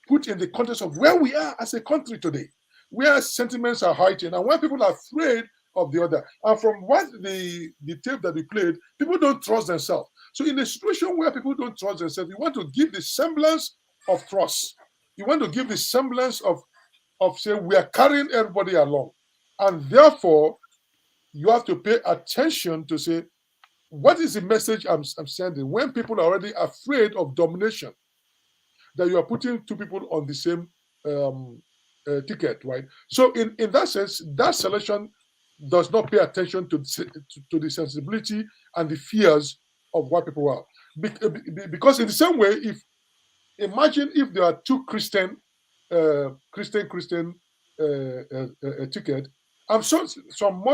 put in the context of where we are as a country today, where sentiments are heightened and where people are afraid of the other. And from what the tape that we played, people don't trust themselves. So in a situation where people don't trust themselves, you want to give the semblance of trust. You want to give the semblance of saying we are carrying everybody along. And therefore, you have to pay attention to say, what is the message I'm sending when people are already afraid of domination, that you are putting two people on the same ticket, right? So in that sense, that selection does not pay attention to the sensibility and the fears of what people are. Because in the same way, imagine if there are two Christian ticket, I'm sure some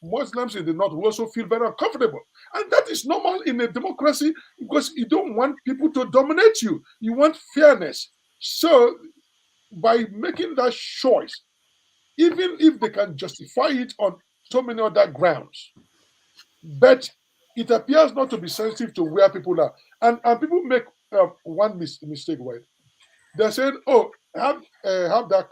Muslims in the north will also feel very uncomfortable. And that is normal in a democracy because you don't want people to dominate you. You want fairness. So by making that choice, even if they can justify it on so many other grounds, but it appears not to be sensitive to where people are. And people make one mistake, right? They're saying, oh, have that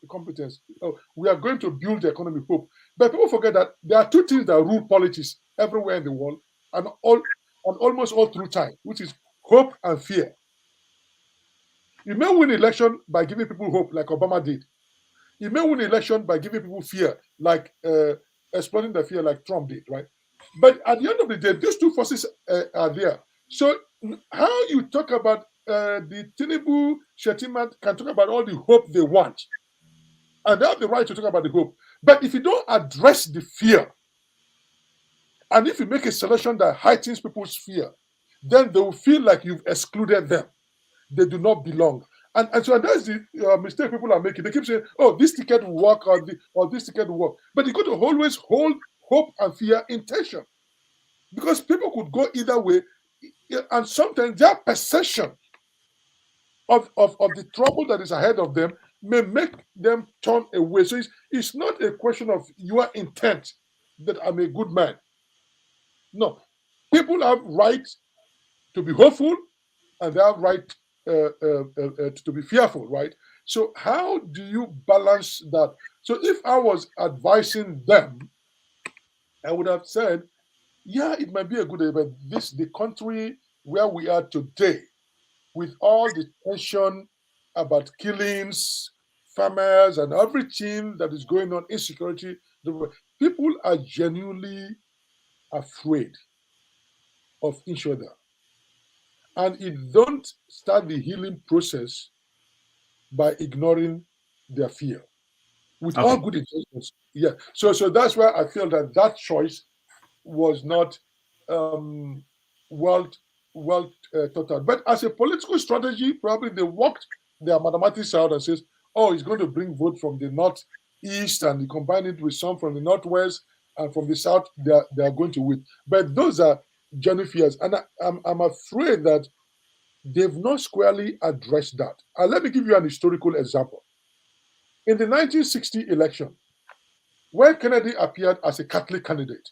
competence. Oh, we are going to build the economy, hope. But people forget that there are two things that rule politics everywhere in the world and almost all through time, which is hope and fear. You may win election by giving people hope, like Obama did. You may win election by giving people fear, like exploiting the fear, like Trump did, right? But at the end of the day, these two forces are there. So how you talk about the Tinubu, Shetima can talk about all the hope they want. And they have the right to talk about the hope. But if you don't address the fear, and if you make a selection that heightens people's fear, then they will feel like you've excluded them. They do not belong. And so that's the mistake people are making. They keep saying, oh, this ticket will work or this ticket will work. But you got to always hold hope and fear in tension. Because people could go either way. And sometimes their perception of the trouble that is ahead of them may make them turn away. So it's not a question of your intent that I'm a good man. No. People have right to be hopeful and they have right to be fearful, right? So how do you balance that? So if I was advising them, I would have said, yeah, it might be a good idea, but the country where we are today, with all the tension about killings, farmers, and everything that is going on, insecurity, people are genuinely afraid of each other. And it don't start the healing process by ignoring their fear. With all good intentions. Yeah. So that's why I feel that choice was not um, well thought out. But as a political strategy, probably they worked their mathematics out and says, oh, it's going to bring vote from the northeast and they combine it with some from the northwest and from the south. They are going to win. But those are genuine fears, and I'm afraid that they've not squarely addressed that. And let me give you an historical example. In the 1960 election, when Kennedy appeared as a Catholic candidate,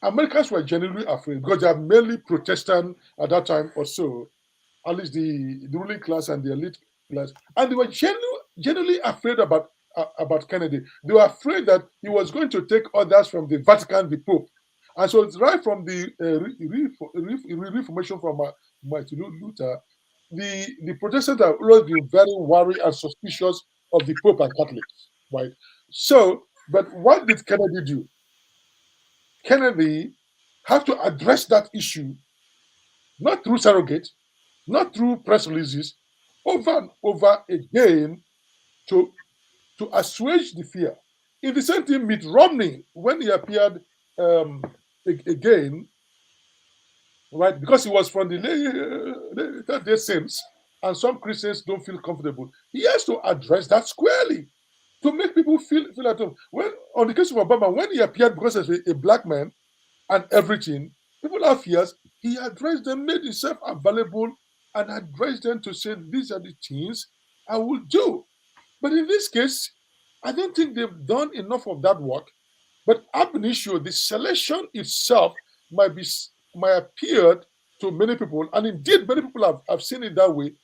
Americans were genuinely afraid because they are mainly Protestant at that time or so, at least the ruling class and the elite class. And they were genuinely afraid about Kennedy. They were afraid that he was going to take orders from the Vatican, the Pope. And so it's right from the Reformation from Martin Luther, the Protestants have always been very worried and suspicious of the Pope and Catholics, right? So, but what did Kennedy do? Kennedy had to address that issue, not through surrogate, not through press releases, over and over again to assuage the fear. In the same thing, Mitt Romney, when he appeared again, right, because he was from the Latter-day Saints, and some Christians don't feel comfortable, he has to address that squarely to make people feel at home. When on the case of Obama, when he appeared because as a black man and everything, people have fears. He addressed them, made himself available, and addressed them to say, these are the things I will do. But in this case, I don't think they've done enough of that work. But ab initio, the selection itself might appear to many people, and indeed many people have seen it that way,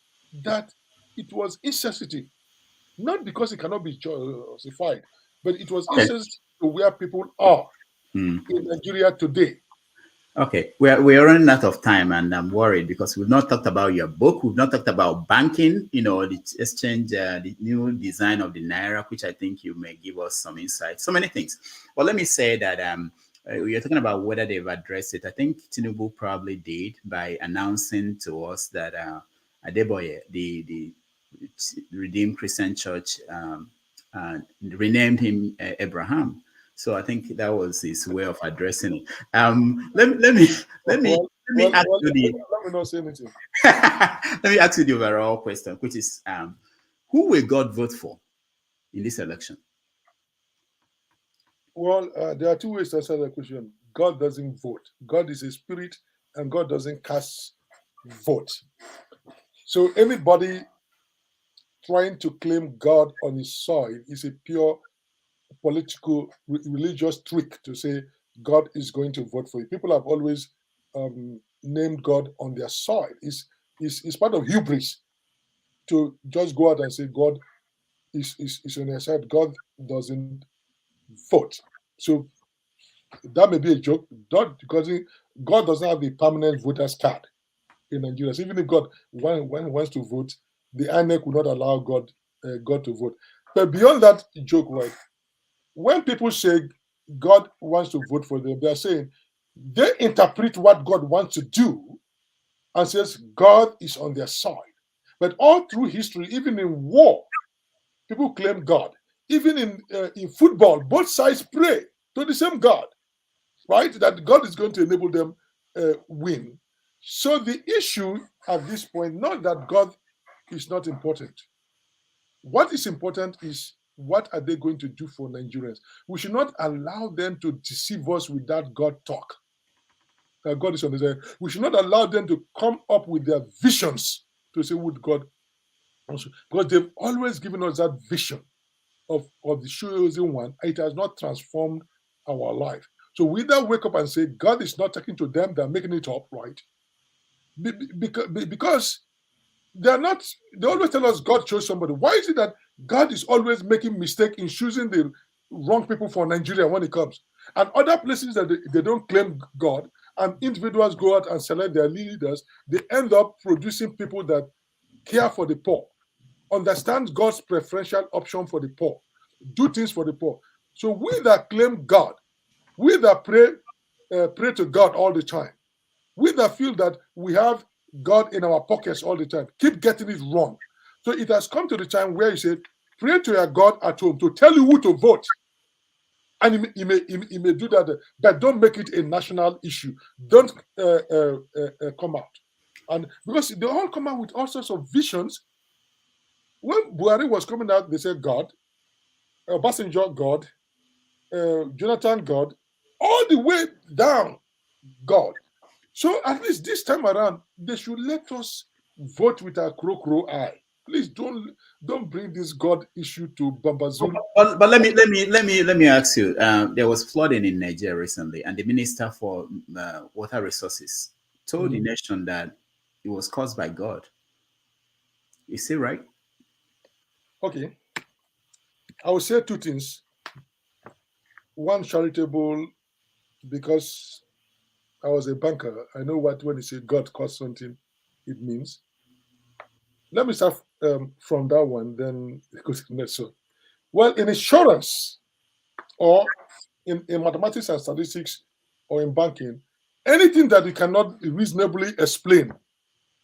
that it was insensitive. Not because it cannot be justified, but it was insensitive to where people are in Nigeria today. Okay, we're running out of time, and I'm worried because we've not talked about your book. We've not talked about banking, the exchange, the new design of the Naira, which I think you may give us some insight. So many things. Well, let me say that we are talking about whether they've addressed it. I think Tinubu probably did by announcing to us that Adeboye, the Redeemed Christian Church, renamed him Abraham. So I think that was his way of addressing it. Let me ask you the overall question, which is, who will God vote for in this election? Well, there are two ways to answer that question. God doesn't vote. God is a spirit, and God doesn't cast vote. So anybody trying to claim God on his side is a pure political, religious trick to say God is going to vote for you. People have always named God on their side. It's part of hubris to just go out and say God is on their side. God doesn't vote. So that may be a joke, not because God doesn't have a permanent voter's card in Nigeria. So even if God wants to vote, the INEC will not allow God to vote. But beyond that joke, right? When people say God wants to vote for them, they're saying they interpret what God wants to do and says God is on their side. But all through history, even in war, people claim God. Even in football, both sides pray to the same God, right? That God is going to enable them win. So the issue at this point, not that God is not important. What is important is what are they going to do for Nigerians? We should not allow them to deceive us with that God talk. That God is on the side. We should not allow them to come up with their visions to say, would God also? Because they've always given us that vision of the chosen one. It has not transformed our life. So we either wake up and say, God is not talking to them, they're making it up, right? Because they always tell us God chose somebody. Why is it that God is always making mistake in choosing the wrong people for Nigeria when it comes? And other places that they don't claim God, and individuals go out and select their leaders, they end up producing people that care for the poor, understand God's preferential option for the poor, do things for the poor. So we that claim God, we that pray to God all the time, we that feel that we have God in our pockets all the time, keep getting it wrong. So it has come to the time where you say, pray to your God at home to tell you who to vote. And he may do that, but don't make it a national issue. Don't come out. And because they all come out with all sorts of visions. When Buhari was coming out, they said God, Obasanjo God, Jonathan God, all the way down God. So at least this time around, they should let us vote with our crow eye. Please don't bring this God issue to Bambazoon. But let me ask you. There was flooding in Nigeria recently, and the Minister for Water Resources told the nation that it was caused by God. Is it right? Okay. I will say two things. One, charitable, because I was a banker. I know what when you say God caused something, it means. Let me start from that one, then go to the next one. Well, in insurance, or in mathematics and statistics, or in banking, anything that you cannot reasonably explain,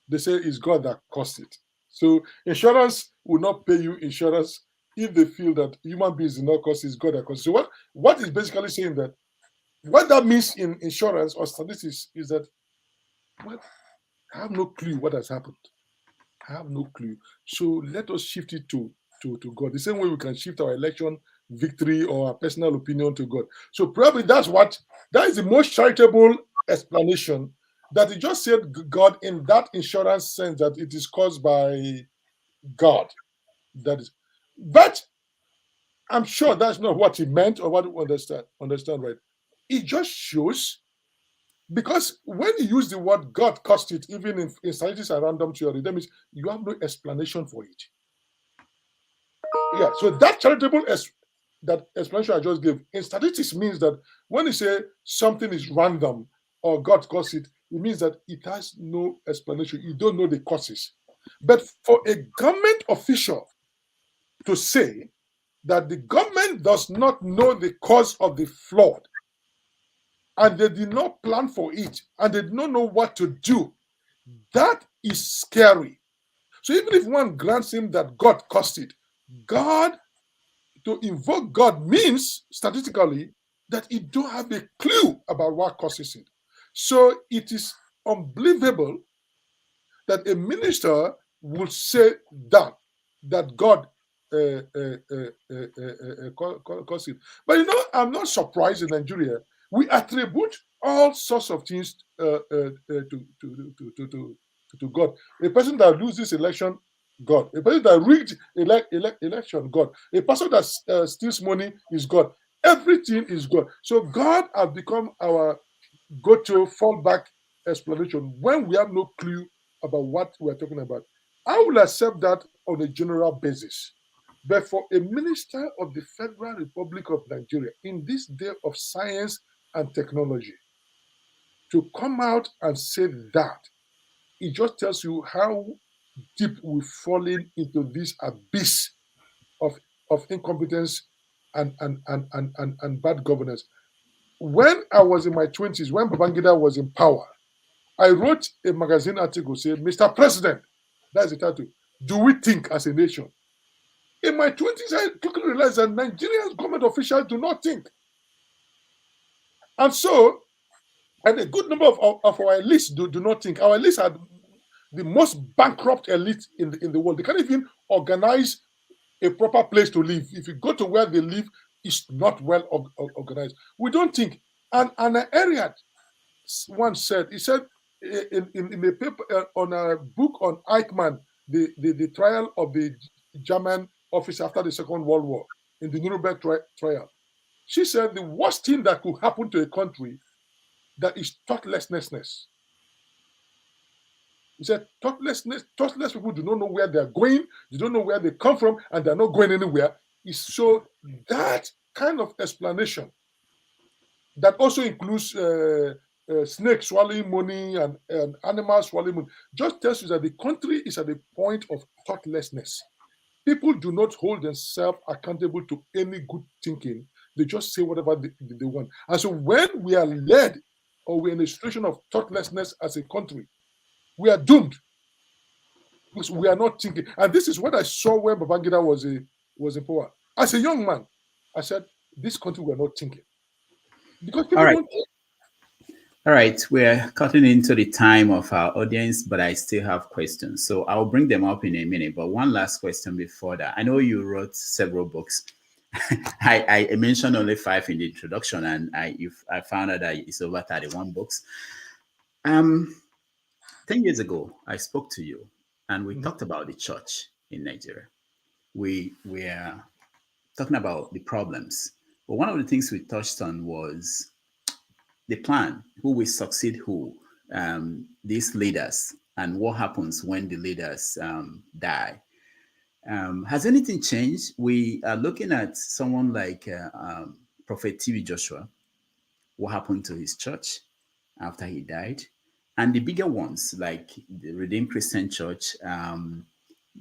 they say is God that caused it. So insurance will not pay you insurance if they feel that human beings did not cause it, it's God that caused it. So what is basically saying that what that means in insurance or statistics is that, well, I have no clue what has happened. I have no clue. So let us shift it to God. The same way we can shift our election victory or our personal opinion to God. So probably that is the most charitable explanation, that he just said God in that insurance sense, that it is caused by God. That is, but I'm sure that's not what he meant or what we understand right. It just shows, because when you use the word God caused it, even in statistics and random theory, that means you have no explanation for it. Yeah, so that charitable that explanation I just gave in statistics means that when you say something is random or God caused it, it means that it has no explanation. You don't know the causes. But for a government official to say that the government does not know the cause of the flood, and they did not plan for it, and they did not know what to do, that is scary. So even if one grants him that God caused it, to invoke God means statistically that you don't have a clue about what causes it. So it is unbelievable that a minister would say that God caused it. But I'm not surprised in Nigeria. We attribute all sorts of things to God. A person that loses election, God. A person that rigged election, God. A person that steals money is God. Everything is God. So God has become our go-to fallback explanation when we have no clue about what we're talking about. I will accept that on a general basis. But for a minister of the Federal Republic of Nigeria in this day of science and technology to come out and say that, it just tells you how deep we've fallen into this abyss of incompetence and bad governance. When I was in my 20s, when Babangida was in power, I wrote a magazine article saying, Mr. President, that's the title, do we think as a nation? In my 20s, I quickly realized that Nigerian government officials do not think. And so, and a good number of our elites do not think. Our elites are the most bankrupt elite in the world. They can't even organize a proper place to live. If you go to where they live, it's not well organized. We don't think. And an area once said, he said in a paper on a book on Eichmann, the trial of the German officer after the Second World War in the Nuremberg trial. She said the worst thing that could happen to a country that is thoughtlessness. He said thoughtless people do not know where they're going, they don't know where they come from, and they're not going anywhere. So that kind of explanation that also includes snakes swallowing money and animals swallowing money, just tells you that the country is at a point of thoughtlessness. People do not hold themselves accountable to any good thinking. They just say whatever they want. And so when we are led or we're in a situation of thoughtlessness as a country, we are doomed. Because we are not thinking. And this is what I saw when Babangida was in power. As a young man, I said, this country we are not thinking. Because people don't think. All right, we're cutting into the time of our audience, but I still have questions. So I'll bring them up in a minute. But one last question before that. I know you wrote several books. I mentioned only 5 in the introduction, and I found out that it's over 31 books. 10 years ago, I spoke to you, and we talked about the church in Nigeria. We were talking about the problems. But one of the things we touched on was the plan, who will succeed who, these leaders, and what happens when the leaders die. Has anything changed? We are looking at someone like Prophet T.B. Joshua, what happened to his church after he died, and the bigger ones like the Redeemed Christian Church,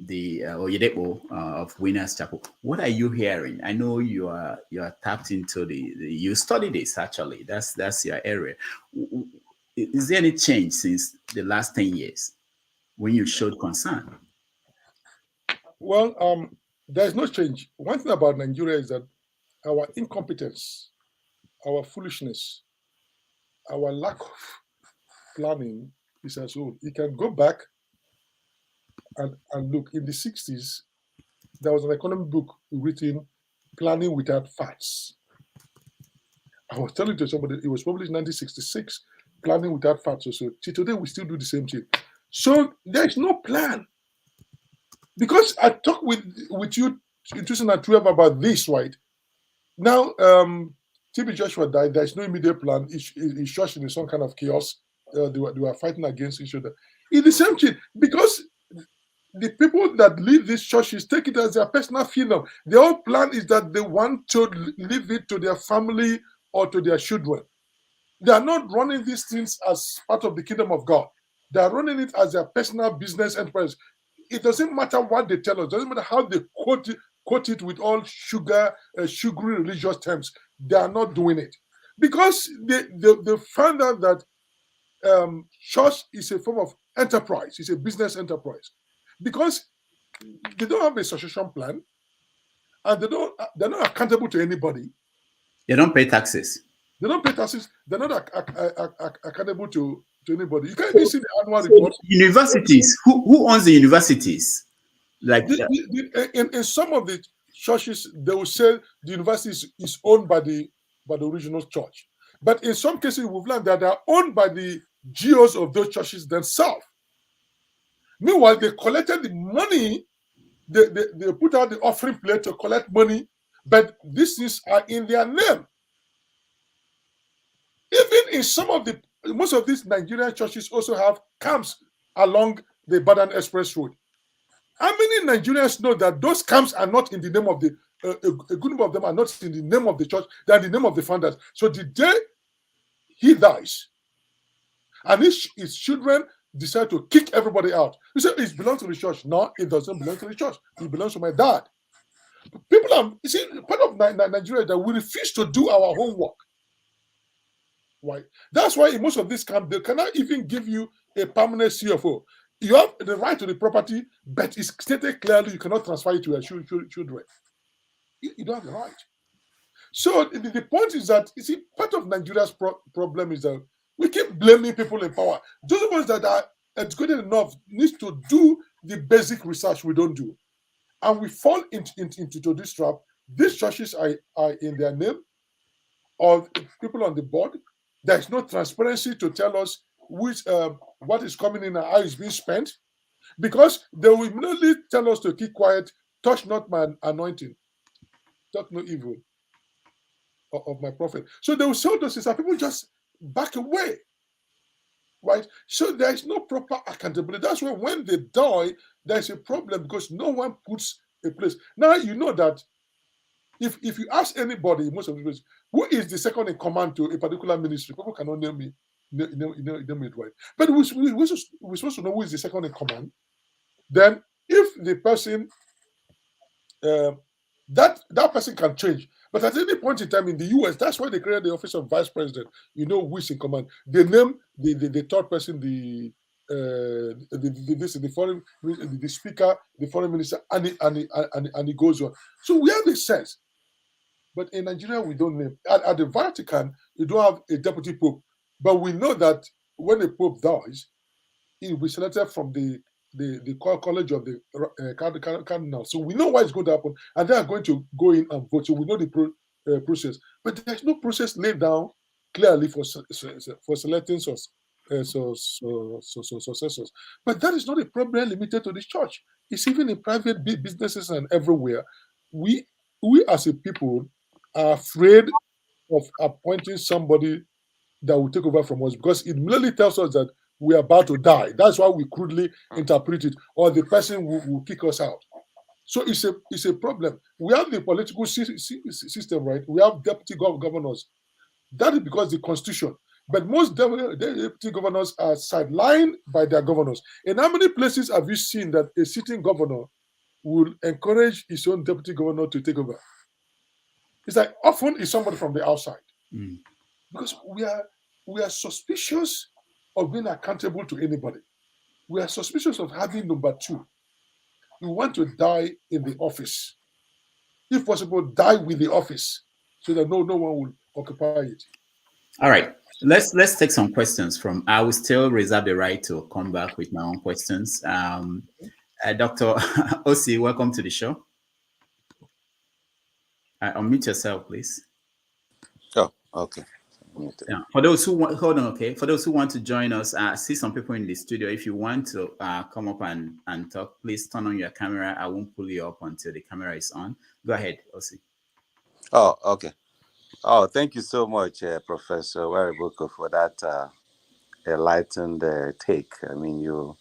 the Oyedepo of Winners Chapel. What are you hearing? I know you are tapped into you study this actually. That's your area. Is there any change since the last 10 years when you showed concern? Well, there's no change. One thing about Nigeria is that our incompetence, our foolishness, our lack of planning is as old. You can go back and look. In the 60s, there was an economic book written, Planning Without Facts. I was telling to somebody, it was published in 1966, Planning Without Facts. So today, we still do the same thing. So there's no plan. Because I talked with you in 2012 about this, right? Now, TB Joshua died. There's no immediate plan. His church in some kind of chaos. They were fighting against each other. It's the same thing. Because the people that lead these churches take it as their personal freedom. Their whole plan is that they want to leave it to their family or to their children. They are not running these things as part of the kingdom of God. They are running it as their personal business enterprise. It doesn't matter what they tell us. It doesn't matter how they quote it with all sugary religious terms. They are not doing it. Because they found out that church is a form of enterprise. It's a business enterprise. Because they don't have a succession plan, and they're not accountable to anybody. They don't pay taxes. They don't pay taxes. They're not accountable to anybody. You can't even see the annual report. Universities. Who owns the universities? Like in some of the churches, they will say the university is owned by the original church. But in some cases, we've learned that they are owned by the GOs of those churches themselves. Meanwhile, they collected the money, they put out the offering plate to collect money, but these things are in their name. Even in most of these Nigerian churches also have camps along the Ibadan Express Road. How many Nigerians know that those camps are not in the name of a good number of them are not in the name of the church, they are in the name of the founders. So the day he dies, and his children decide to kick everybody out. You say it belongs to the church. No, it doesn't belong to the church. It belongs to my dad. People you see, part of Nigeria that we refuse to do our homework. Why? That's why in most of these camps, they cannot even give you a permanent CFO. You have the right to the property, but it's stated clearly you cannot transfer it to your children. You don't have the right. So the point is that, you see, part of Nigeria's problem is that we keep blaming people in power. Those of us that are educated enough need to do the basic research we don't do. And we fall into this trap. These churches are in their name, or people on the board. There is no transparency to tell us what is coming in and how it's being spent. Because they will immediately tell us to keep quiet, touch not my anointing, talk no evil of my prophet. So they will say those things, and people just back away, right? So there is no proper accountability. That's why when they die, there's a problem because no one puts a place. Now you know that If you ask anybody, most of the people, who is the second in command to a particular ministry, people cannot name me. Name it right. But we're supposed to know who is the second in command. Then, if the person that person can change. But at any point in time in the US, that's why they created the office of vice president. You know who is in command. They name the third person the foreign the speaker, the foreign minister, and it goes on. So we have a sense. But in Nigeria, we don't name. At the Vatican, you don't have a deputy pope. But we know that when a pope dies, he will be selected from the college of the cardinal. So we know what is going to happen, and they are going to go in and vote. So we know the process, but there's no process laid down clearly for selecting successors. But that is not a problem limited to this church. It's even in private businesses and everywhere. We as a people are afraid of appointing somebody that will take over from us because it merely tells us that we are about to die. That's why we crudely interpret it, or the person will kick us out. So it's a problem. We have the political system, right? We have deputy governors. That is because the constitution. But most deputy governors are sidelined by their governors. In how many places have you seen that a sitting governor will encourage his own deputy governor to take over? It's like often it's somebody from the outside. Because we are suspicious of being accountable to anybody. We are suspicious of having number two. We want to die in the office. If possible, die with the office so that no one will occupy it. All right. Let's take some questions from. I will still reserve the right to come back with my own questions. Dr. Osi, welcome to the show. Unmute yourself, please. Oh, okay. Yeah. For those who want, hold on, okay. For those who want to join us, I see some people in the studio. If you want to come up and talk, please turn on your camera. I won't pull you up until the camera is on. Go ahead, Osi. Oh, okay. Oh, thank you so much, Professor Wariboko, for that enlightened take. I mean, you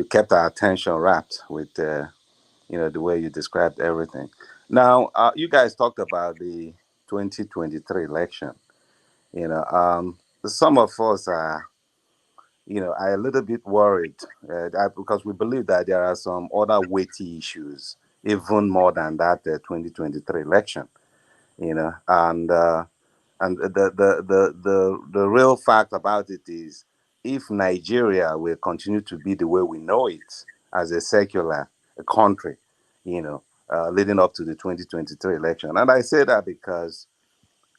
kept our attention wrapped with the way you described everything. Now, you guys talked about the 2023 election. Some of us are a little bit worried because we believe that there are some other weighty issues, even more than that 2023 election. And the real fact about it is, if Nigeria will continue to be the way we know it as a secular country, leading up to the 2023 election, and I say that because,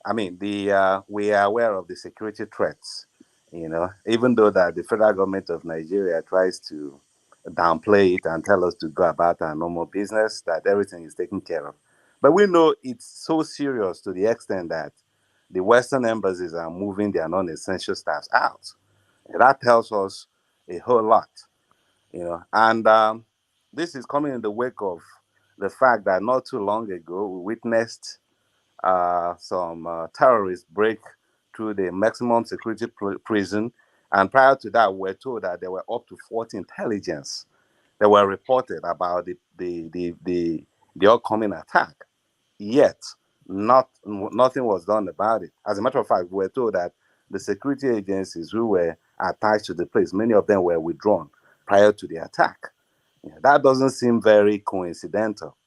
I mean, we are aware of the security threats. Even though that the federal government of Nigeria tries to downplay it and tell us to go about our normal business, that everything is taken care of. But we know it's so serious to the extent that the Western embassies are moving their non-essential staffs out. And that tells us a whole lot, And this is coming in the wake of the fact that not too long ago we witnessed some terrorists break through the maximum security prison, and prior to that, we're told that there were up to 40 intelligence that were reported about the upcoming attack. Yet, nothing was done about it. As a matter of fact, we're told that the security agencies who were attached to the place, many of them were withdrawn prior to the attack. That doesn't seem very coincidental.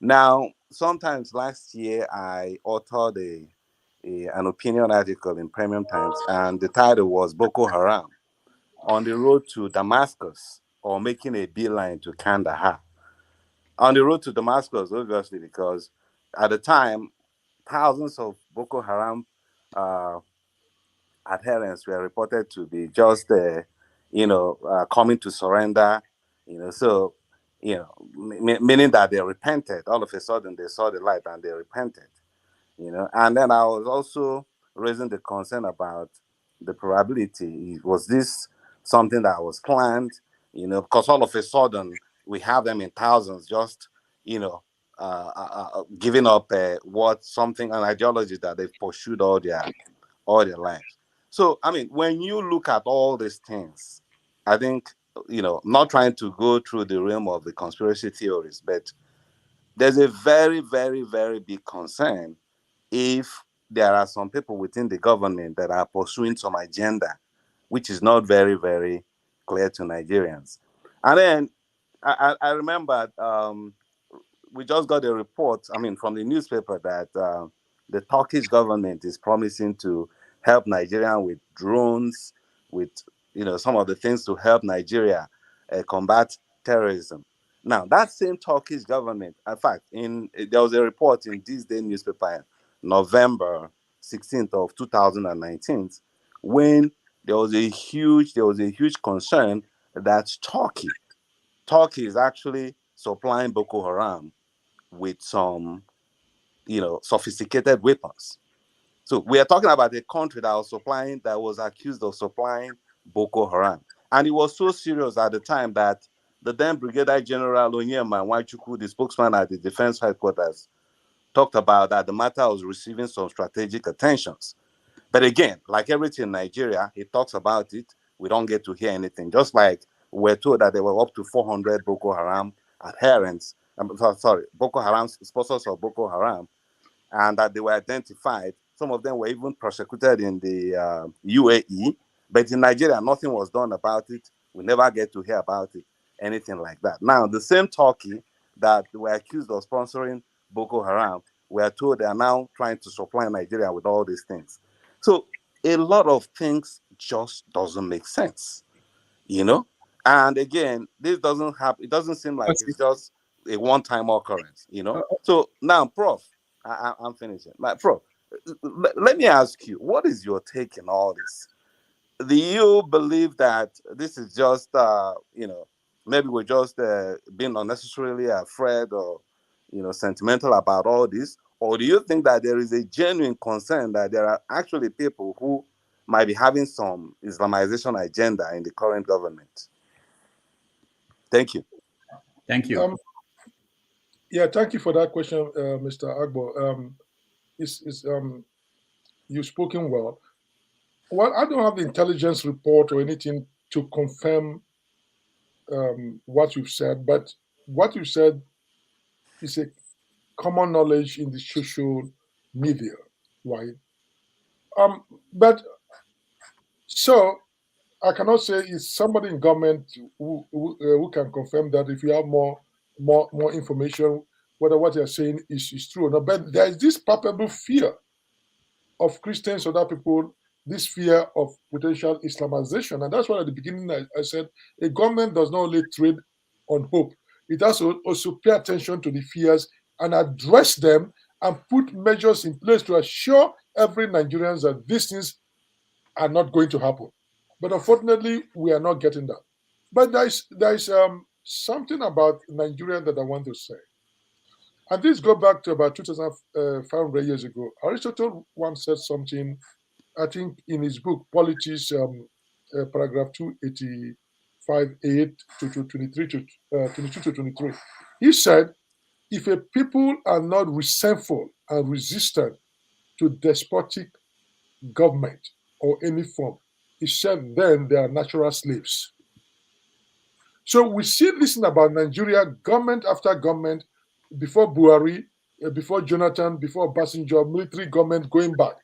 Now, sometimes last year, I authored an opinion article in Premium Times, and the title was Boko Haram on the road to Damascus, or making a beeline to Kandahar. On the road to Damascus, obviously, because at the time, thousands of Boko Haram adherents were reported to be just, coming to surrender, so, meaning that they repented. All of a sudden, they saw the light and they repented, And then I was also raising the concern about the probability. Was this something that was planned? Because all of a sudden we have them in thousands just, giving up an ideology that they've pursued all their lives. So, I mean, when you look at all these things, I think, not trying to go through the realm of the conspiracy theories, but there's a very, very, very big concern if there are some people within the government that are pursuing some agenda, which is not very, very clear to Nigerians. And then I remember we just got a report, from the newspaper that the Turkish government is promising to help Nigeria with drones, with some of the things to help Nigeria combat terrorism. Now, that same Turkish government, in fact, there was a report in this day newspaper, November 16th of 2019, when there was a huge concern that Turkey is actually supplying Boko Haram with some, sophisticated weapons. So we are talking about a country that was accused of supplying Boko Haram. And it was so serious at the time that the then Brigadier General Onyema Nwachukwu, the spokesman at the defense headquarters, talked about that the matter was receiving some strategic attentions. But again, like everything in Nigeria, he talks about it. We don't get to hear anything. Just like we're told that there were up to 400 Boko Haram adherents, Boko Haram sponsors of Boko Haram, and that they were identified. Some of them were even prosecuted in the UAE. But in Nigeria, nothing was done about it. We never get to hear about it, anything like that. Now, the same Turkey that were accused of sponsoring Boko Haram, we are told they are now trying to supply Nigeria with all these things. So a lot of things just doesn't make sense, And again, this doesn't happen. It doesn't seem like it's just a one-time occurrence, So now, Prof, I'm finishing. Prof, let me ask you, what is your take in all this? Do you believe that this is just, maybe we're just being unnecessarily afraid or, sentimental about all this? Or do you think that there is a genuine concern that there are actually people who might be having some Islamization agenda in the current government? Thank you. Thank you. Thank you for that question, Mr. Agbo. You've spoken well. Well, I don't have the intelligence report or anything to confirm what you've said, but what you said is a common knowledge in the social media, right? But so I cannot say it's somebody in government who can confirm that. If you have more information, whether what you're saying is true or not. But there is this palpable fear of Christians or other people, this fear of potential Islamization. And that's why at the beginning I said a government does not only trade on hope, it has to also pay attention to the fears and address them and put measures in place to assure every Nigerian that these things are not going to happen. But unfortunately, we are not getting that. But there is something about Nigeria that I want to say. And this goes back to about 2,500 years ago. Aristotle once said something, I think, in his book, Politics, paragraph 285.8 to 23 to 22 to 23. He said, if a people are not resentful and resistant to despotic government or any form, he said, then they are natural slaves. So we see this thing about Nigeria, government after government, before Buhari, before Jonathan, before Obasanjo, military government going back.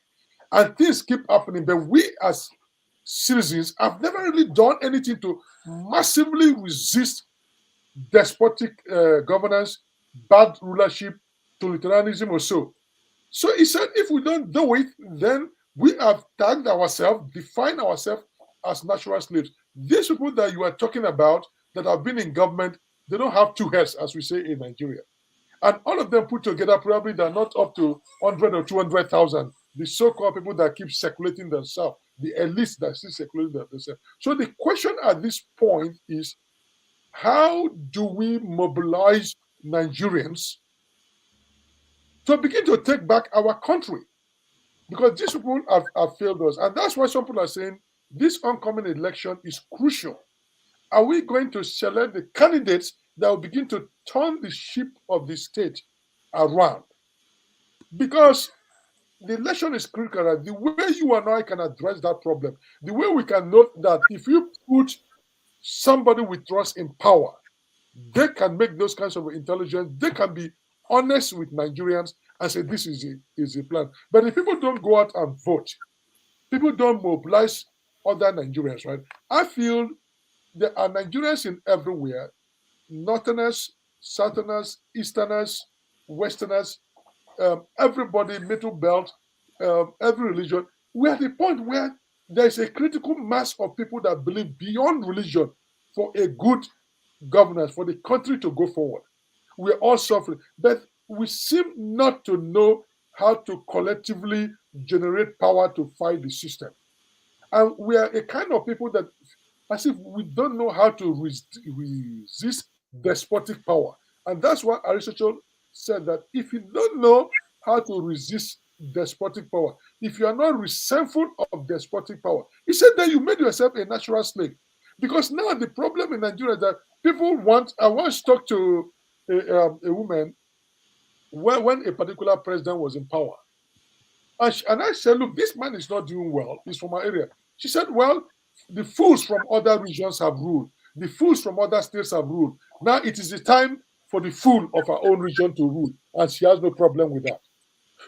And things keep happening. But we as citizens have never really done anything to massively resist despotic governance, bad rulership, totalitarianism or so. So he said, if we don't do it, then we have tagged ourselves, defined ourselves as natural slaves. These people that you are talking about that have been in government, they don't have two heads, as we say in Nigeria. And all of them put together, probably they're not up to 100 or 200,000. The so-called people that keep circulating themselves, the elites that still circulating themselves. So the question at this point is, how do we mobilize Nigerians to begin to take back our country? Because these people have failed us. And that's why some people are saying this oncoming election is crucial. Are we going to select the candidates that will begin to turn the ship of the state around? Because the election is critical. The way you and I can address that problem, the way we can note that if you put somebody with trust in power, they can make those kinds of intelligence, they can be honest with Nigerians and say this is a plan. But if people don't go out and vote, people don't mobilize other Nigerians, right? I feel there are Nigerians in everywhere, Northerners, Southerners, Easterners, Westerners, everybody, middle belt, every religion. We're at the point where there's a critical mass of people that believe beyond religion for a good governance, for the country to go forward. We're all suffering, but we seem not to know how to collectively generate power to fight the system. And we are a kind of people that, as if we don't know how to resist despotic power. And that's why Aristotle said that if you don't know how to resist despotic power, if you are not resentful of despotic power, he said that you made yourself a natural slave. Because now the problem in Nigeria is that people want, I once talked to a woman when a particular president was in power. And I said, look, this man is not doing well. He's from our area. She said, well, the fools from other regions have ruled. The fools from other states have ruled. Now it is the time for the fool of our own region to rule. And she has no problem with that.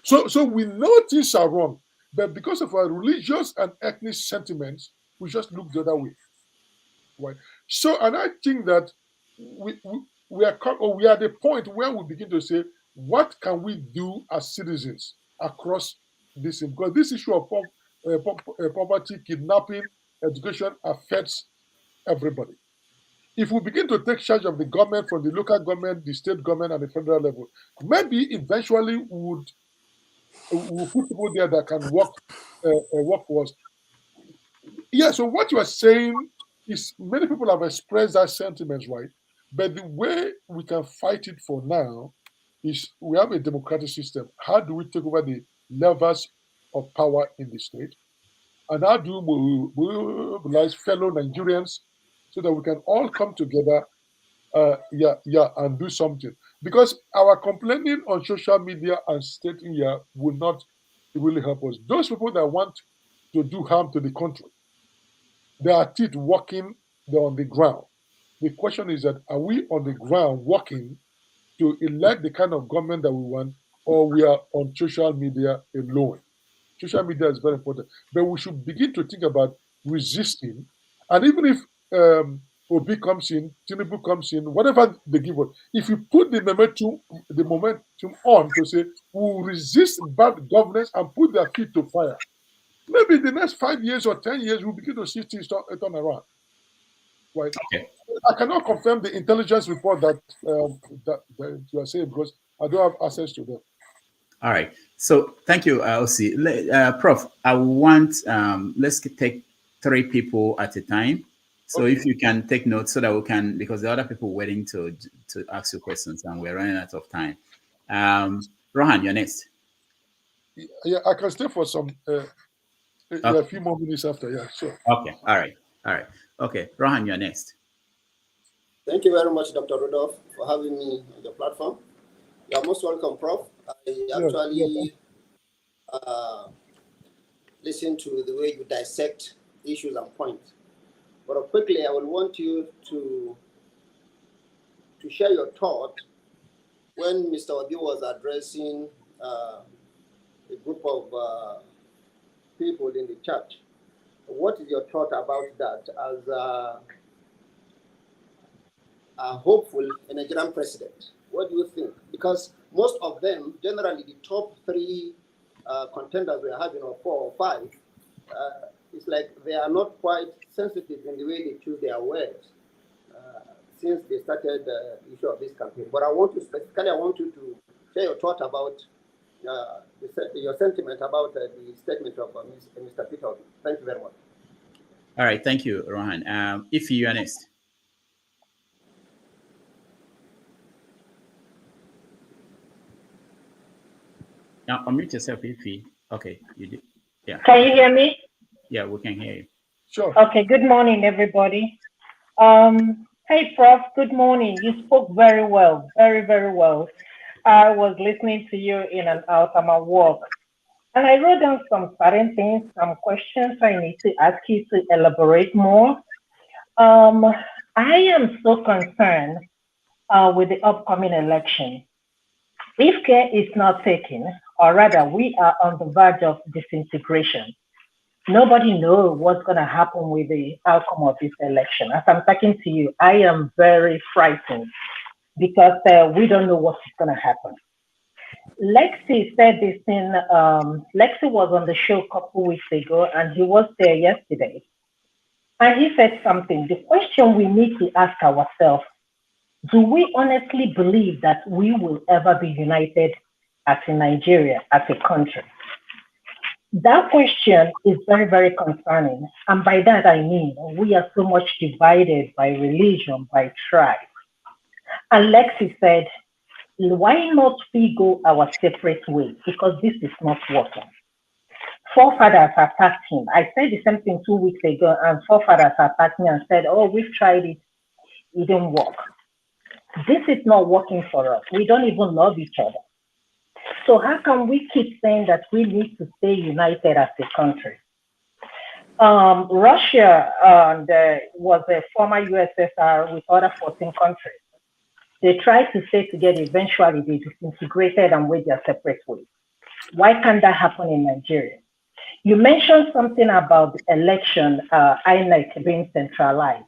So we know things are wrong. But because of our religious and ethnic sentiments, we just look the other way. Right? So, and I think that we are at the point where we begin to say, what can we do as citizens across this? Because this issue of poverty, kidnapping, education affects everybody. If we begin to take charge of the government from the local government, the state government, and the federal level, maybe eventually we'll put people there that can work for us. Yeah, so what you are saying is many people have expressed that sentiment, right? But the way we can fight it for now is we have a democratic system. How do we take over the levers of power in the state? And how do we mobilize fellow Nigerians so that we can all come together, and do something? Because our complaining on social media and stating here will not really help us. Those people that want to do harm to the country, there are teeth working, they're on the ground. The question is that, are we on the ground working to elect the kind of government that we want, or we are on social media alone? Social media is very important, but we should begin to think about resisting. And even if Obi comes in, Tinubu comes in, whatever they give us, if you put the momentum on to say, we'll resist bad governance and put their feet to fire, maybe the next 5 years or 10 years, we'll begin to see things turn around. Right? Okay. I cannot confirm the intelligence report that you are saying because I don't have access to them. All right. So thank you, OC. Prof, I want, let's take 3 people at a time. So if you can take notes so that we can, because the other people waiting to ask you questions and we're running out of time. Rohan, you're next. Yeah, I can stay for some a few more minutes after. Yeah, sure. Okay. All right. Okay. Rohan, you're next. Thank you very much, Dr. Rudolph, for having me on the platform. You're most welcome, Prof. I actually listen to the way you dissect issues and points. But quickly, I would want you to share your thought when Mr. Obi was addressing a group of people in the church. What is your thought about that as a hopeful Nigerian president? What do you think? Because most of them, generally the top 3 contenders we are having, or 4 or 5, it's like they are not quite sensitive in the way they choose their words since they started the issue of this campaign. But I want you to share your thought about your sentiment about the statement of Mr. Peter. Thank you very much. All right, thank you, Rohan. If you are next. Now unmute yourself, Ify. Okay, you did. Yeah. Can you hear me? Yeah, we can hear you. Sure. Okay. Good morning, everybody. Hey, Prof. Good morning. You spoke very well, very, very well. I was listening to you in and out of my work, and I wrote down some certain things, some questions I need to ask you to elaborate more. I am so concerned with the upcoming election. If care is not taken, or rather, we are on the verge of disintegration. Nobody knows what's going to happen with the outcome of this election. As I'm talking to you, I am very frightened because we don't know what's going to happen. Lexi said this thing. Lexi was on the show a couple weeks ago, and he was there yesterday. And he said something. The question we need to ask ourselves, do we honestly believe that we will ever be united as in Nigeria, as a country? That question is very, very concerning. And by that, I mean, we are so much divided by religion, by tribe. And Lexi said, why not we go our separate ways? Because this is not working. Forefathers attacked him. I said the same thing 2 weeks ago, and forefathers attacked me and said, oh, we've tried it. It didn't work. This is not working for us. We don't even love each other. So how can we keep saying that we need to stay united as a country? Russia was a former USSR with other 14 countries. They tried to stay together. Eventually, they disintegrated and went their separate ways. Why can't that happen in Nigeria? You mentioned something about the election, INEC being centralized.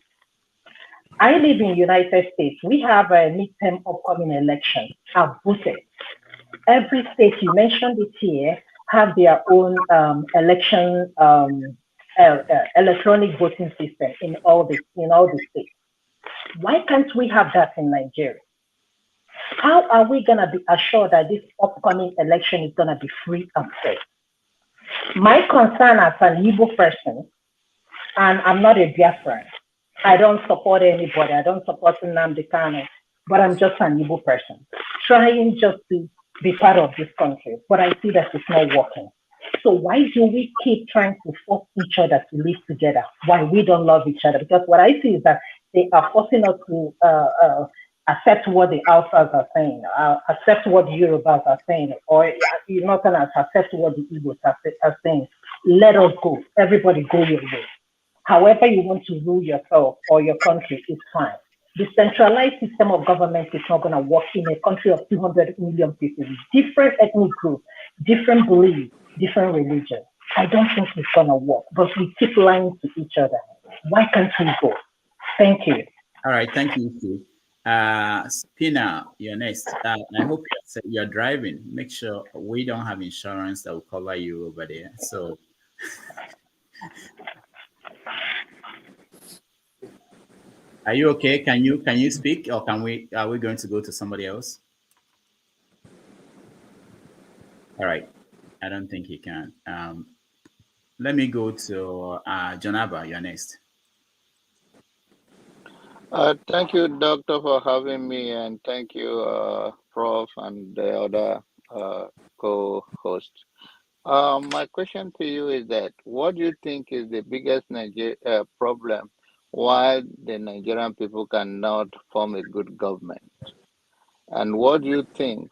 I live in the United States. We have a midterm upcoming election. I've voted. Every state, you mentioned it here, have their own election electronic voting system in all the states. Why can't we have that in Nigeria? How are we going to be assured that this upcoming election is going to be free and fair? My concern as an Igbo person, and I'm not a Biafran, I don't support anybody, I don't support Nnamdi Kanu, but I'm just an Igbo person, trying just to be part of this country, but I see that it's not working. So why do we keep trying to force each other to live together? Why we don't love each other? Because what I see is that they are forcing us to accept what the Hausas are saying, accept what the Yorubas are saying, or you're not going to accept what the Igbos are saying. Let us go. Everybody go your way. However you want to rule yourself or your country is fine. The centralized system of government is not going to work in a country of 200 million people, different ethnic groups, different beliefs, different religions. I don't think it's going to work, but we keep lying to each other. Why can't we go? Thank you. All right, thank you, Steve. Spina, you're next. I hope you're driving. Make sure we don't have insurance that will cover you over there. So, are you okay? Can you speak, or are we going to go to somebody else? All right, I don't think he can. Let me go to Janaba. You're next. Thank you, Doctor, for having me, and thank you, Prof, and the other co-hosts. My question to you is that, what do you think is the biggest problem why the Nigerian people cannot form a good government? And what do you think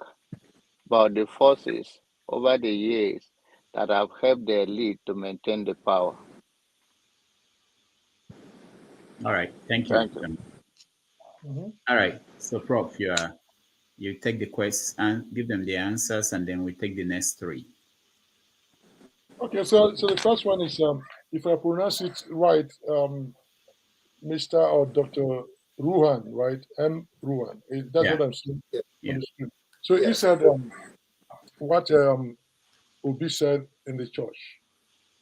about the forces over the years that have helped the elite to maintain the power? All right, thank you. All right, so Prof, you take the questions and give them the answers, and then we take the next three. Okay, so the first one is, if I pronounce it right, Mr. or Dr. Ruhan, right? M. Ruhan. That's what I'm saying. Yeah. So he said what Obi said in the church.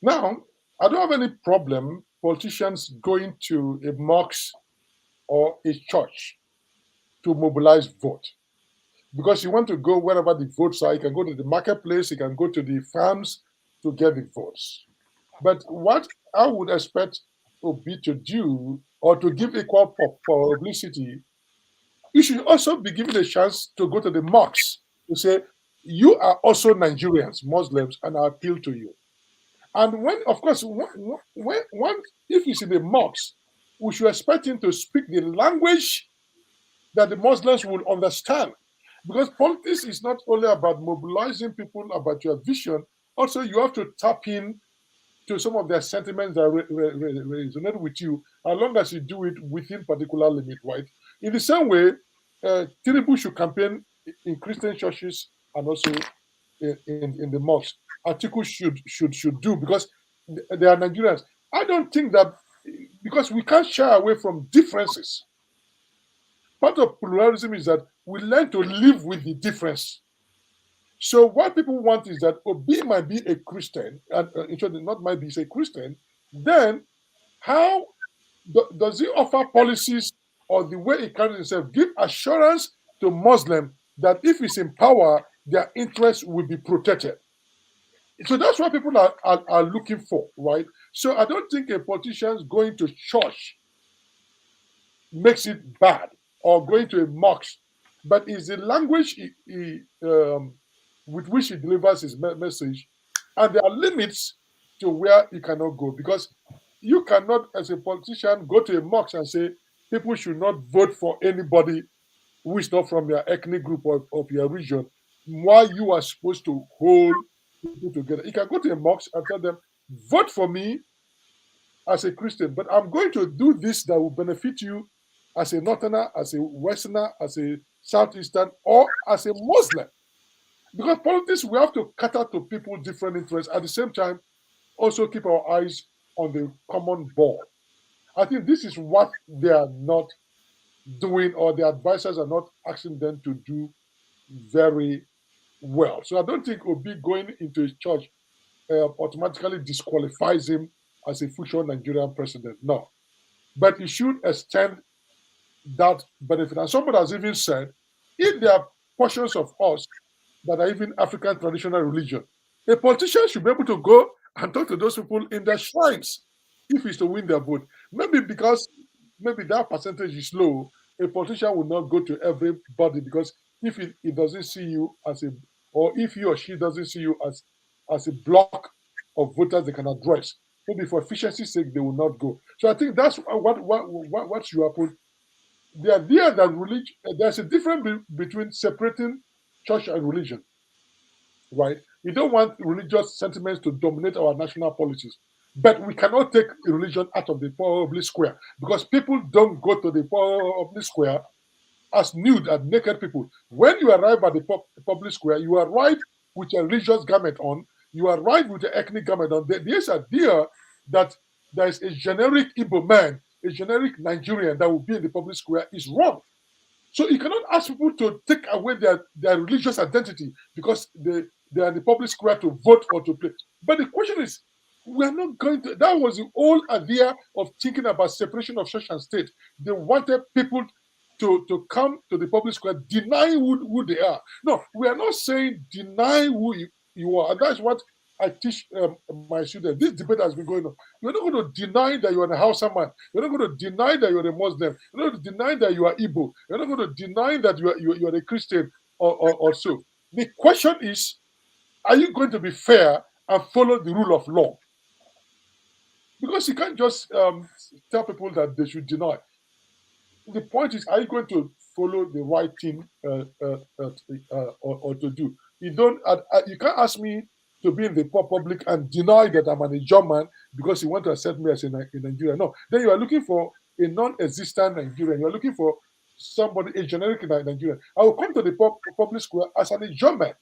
Now, I don't have any problem politicians going to a mosque or a church to mobilize vote. Because you want to go wherever the votes are, you can go to the marketplace, you can go to the farms to get the votes. But what I would expect Obi to do, or to give equal publicity, you should also be given a chance to go to the mosques to say, you are also Nigerians, Muslims, and I appeal to you. And when, of course, if he's in the mosque, we should expect him to speak the language that the Muslims will understand. Because politics is not only about mobilizing people about your vision, also you have to tap in to some of their sentiments that resonate with you, as long as you do it within particular limit, right? In the same way, Tinubu should campaign in Christian churches and also in the mosques. Atiku should do, because they are Nigerians. I don't think that, because we can't shy away from differences. Part of pluralism is that we learn to live with the difference. So what people want is that Obi might be a Christian, and not might be, he's a Christian. Then how does he offer policies, or the way he carries himself, give assurance to Muslims that if he's in power, their interests will be protected? So that's what people are looking for, right? So I don't think a politician going to church makes it bad, or going to a mosque, but it's the language with which he delivers his message, and there are limits to where he cannot go, because you cannot, as a politician, go to a mosque and say people should not vote for anybody who is not from your ethnic group of your region, while you are supposed to hold people together. You can go to a mosque and tell them, vote for me as a Christian, but I'm going to do this that will benefit you as a Northerner, as a Westerner, as a Southeastern, or as a Muslim. Because politics, we have to cater to people's different interests. At the same time, also keep our eyes on the common board. I think this is what they are not doing, or the advisors are not asking them to do very well. So I don't think Obi going into his church automatically disqualifies him as a future Nigerian president. No. But he should extend that benefit. And somebody has even said, if there are portions of us that are even African traditional religion, a politician should be able to go and talk to those people in their shrines if he's to win their vote. Maybe because maybe that percentage is low, a politician will not go to everybody, because if he doesn't see you as a, or if he or she doesn't see you as a block of voters they can address, maybe for efficiency's sake they will not go. So I think that's what should happen. The idea that religion, there's a difference between separating church and religion, right? We don't want religious sentiments to dominate our national policies, but we cannot take religion out of the public square, because people don't go to the public square as nude and naked people. When you arrive at the public square, you arrive with a religious garment on, you arrive with an ethnic garment on. There's an idea that there is a generic Igbo man, a generic Nigerian that will be in the public square is wrong. So you cannot ask people to take away their religious identity because they are in the public square to vote or to play. But the question is, we are not going to, that was the whole idea of thinking about separation of church and state. They wanted people to come to the public square, deny who they are. No, we are not saying deny who you are. And that's what I teach my students. This debate has been going on. You're not going to deny that you're a Hausa man. You're not going to deny that you're a Muslim. You're not going to deny that you are Igbo. You're not going to deny that you're a Christian or so. The question is, are you going to be fair and follow the rule of law? Because you can't just tell people that they should deny. The point is, are you going to follow the right thing or to do? You don't. You can't ask me to be in the public and deny that I'm an German because you want to accept me as a Nigerian. No, then you are looking for a non-existent Nigerian. You are looking for somebody, a generic Nigerian. I will come to the public square as an German,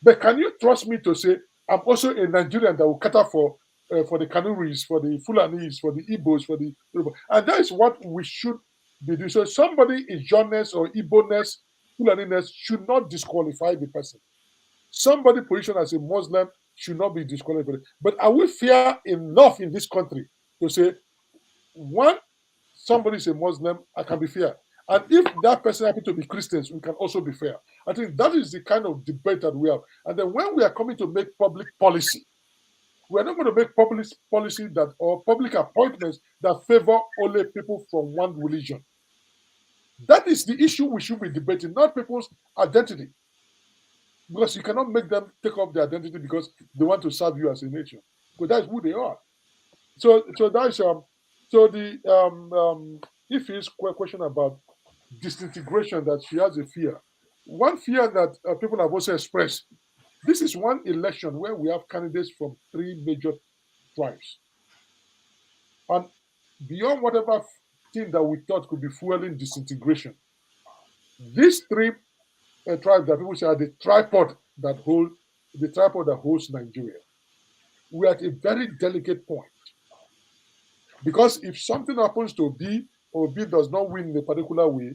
but can you trust me to say I'm also a Nigerian that will cater for the Kanuris, for the Fulanis, for the Igbos, for the, and that is what we should be doing. So somebody in Johnness or Igbo-ness, Fulaniness should not disqualify the person. Somebody positioned as a Muslim should not be disqualified. But are we fair enough in this country to say, one, somebody is a Muslim, I can be fair. And if that person happens to be Christians, we can also be fair. I think that is the kind of debate that we have. And then when we are coming to make public policy, we are not going to make public policy that, or public appointments that favor only people from one religion. That is the issue we should be debating, not people's identity. Because you cannot make them take off their identity because they want to serve you as a nation. Because that's who they are. So that's so the if his question about disintegration, that she has a fear. One fear that people have also expressed. This is one election where we have candidates from 3 major tribes. And beyond whatever thing that we thought could be fueling disintegration, these 3 tribes that people say are the tripod that holds Nigeria. We're at a very delicate point. Because if something happens to Obi, or Obi does not win in a particular way,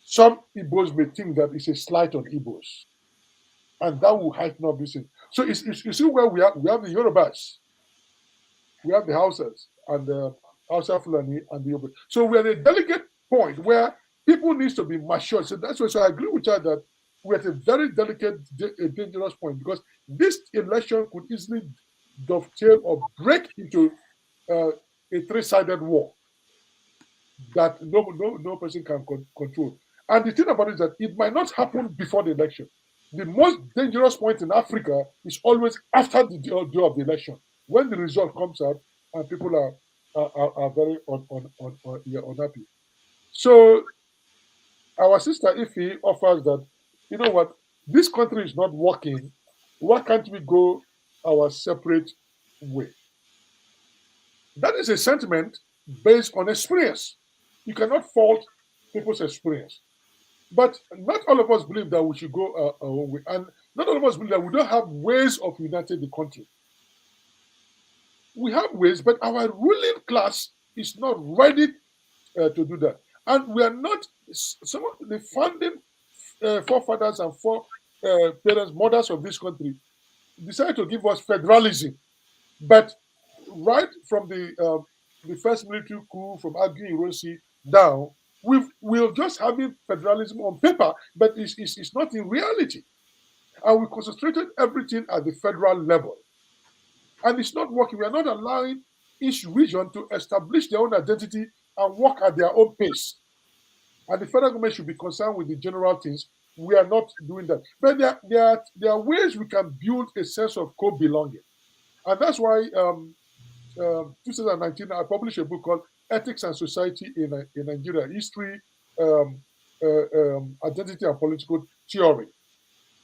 some Igbos may think that it's a slight on Igbos. And that will heighten up this thing. So you see where we have the Yorubas, we have the Hausas, and the Hausa Fulani, and the Yoruba. So we're at a delicate point where people need to be matured. So that's why I agree with her that we're at a very delicate, dangerous point, because this election could easily dovetail or break into a three-sided war that no person can control. And the thing about it is that it might not happen before the election. The most dangerous point in Africa is always after the day of the election, when the result comes out and people are very unhappy. So our sister Ife offers that, you know what, this country is not working. Why can't we go our separate way? That is a sentiment based on experience. You cannot fault people's experience. But not all of us believe that we should go our own way. And not all of us believe that we don't have ways of uniting the country. We have ways, but our ruling class is not ready to do that. And we are not, some of the founding forefathers and parents, mothers of this country decided to give us federalism. But right from the first military coup, from Agui Ironsi down, we're just having federalism on paper, but it's not in reality. And we concentrated everything at the federal level. And it's not working. We are not allowing each region to establish their own identity and work at their own pace. And the federal government should be concerned with the general things. We are not doing that. But there are ways we can build a sense of co-belonging. And that's why 2019, I published a book called Ethics and Society in Nigeria, History, Identity and Political Theory.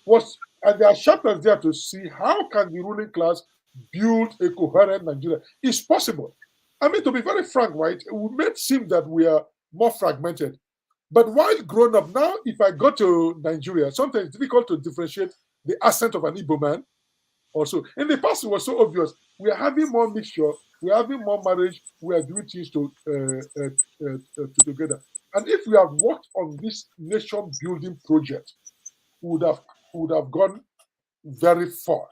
And there are chapters there to see how can the ruling class build a coherent Nigeria. It's possible. I mean, to be very frank, right, it may seem that we are more fragmented. But while grown up, now if I go to Nigeria, sometimes it's difficult to differentiate the accent of an Igbo man. Also, in the past, it was so obvious. We are having more mixture, we are having more marriage, we are doing things together. And if we have worked on this nation building project, we would have gone very far.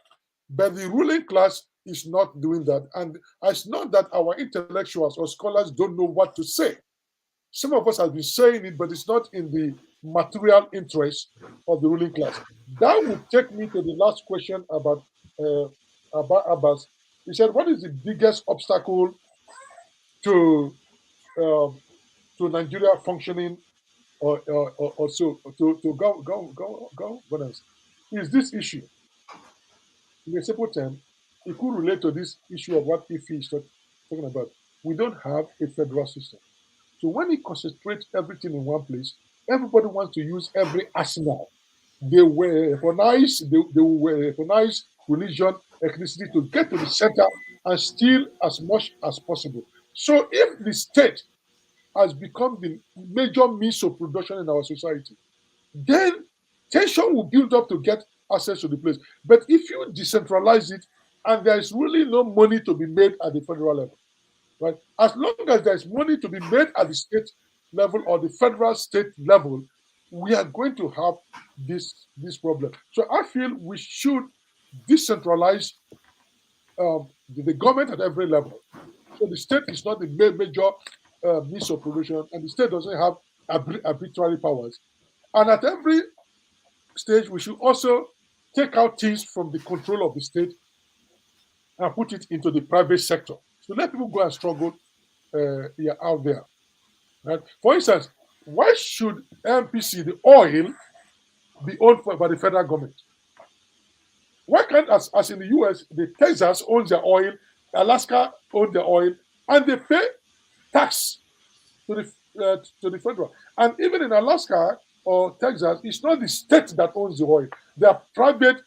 But the ruling class is not doing that. And it's not that our intellectuals or scholars don't know what to say. Some of us have been saying it, but it's not in the material interest of the ruling class. That would take me to the last question about Abbas. He said, "What is the biggest obstacle to Nigeria functioning or so to governance? Is this issue?" In a simple term, it could relate to this issue of what Ife is talking about. We don't have a federal system. So when you concentrate everything in one place, everybody wants to use every arsenal. They will weaponize religion, ethnicity to get to the center and steal as much as possible. So if the state has become the major means of production in our society, then tension will build up to get access to the place. But if you decentralize it and there is really no money to be made at the federal level, right? As long as there is money to be made at the state level or the federal state level, we are going to have this problem. So I feel we should decentralize the government at every level. So the state is not the major means of production, and the state doesn't have arbitrary powers. And at every stage, we should also take out things from the control of the state and put it into the private sector. So let people go and struggle out there. Right? For instance, why should MPC, the oil, be owned by the federal government? Why can't, as in the US, the Texas owns their oil, Alaska owns their oil, and they pay tax to the federal? And even in Alaska or Texas, it's not the state that owns the oil. There are private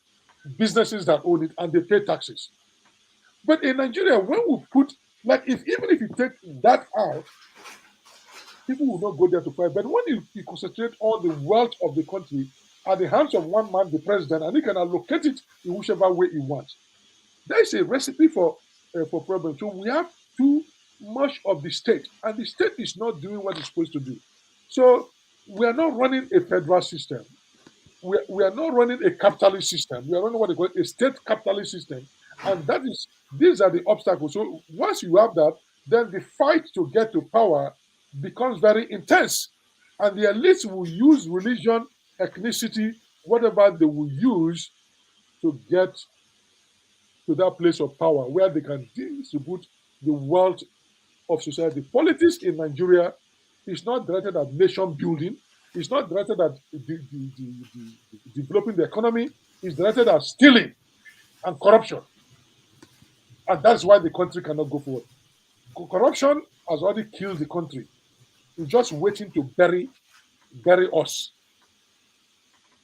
businesses that own it, and they pay taxes. But in Nigeria, when we put, even if you take that out, people will not go there to fight. But when you concentrate all the wealth of the country at the hands of one man, the president, and he can allocate it in whichever way he wants. There is a recipe for problems. So we have too much of the state, and the state is not doing what it's supposed to do. So we are not running a federal system. We are not running a capitalist system. We are running what they call a state capitalist system. And these are the obstacles. So once you have that, then the fight to get to power becomes very intense. And the elites will use religion, ethnicity, whatever they will use to get to that place of power where they can distribute the wealth of society. Politics in Nigeria is not directed at nation building. It's not directed at developing the economy. It's directed at stealing and corruption. And that's why the country cannot go forward. Corruption has already killed the country. It's just waiting to bury us.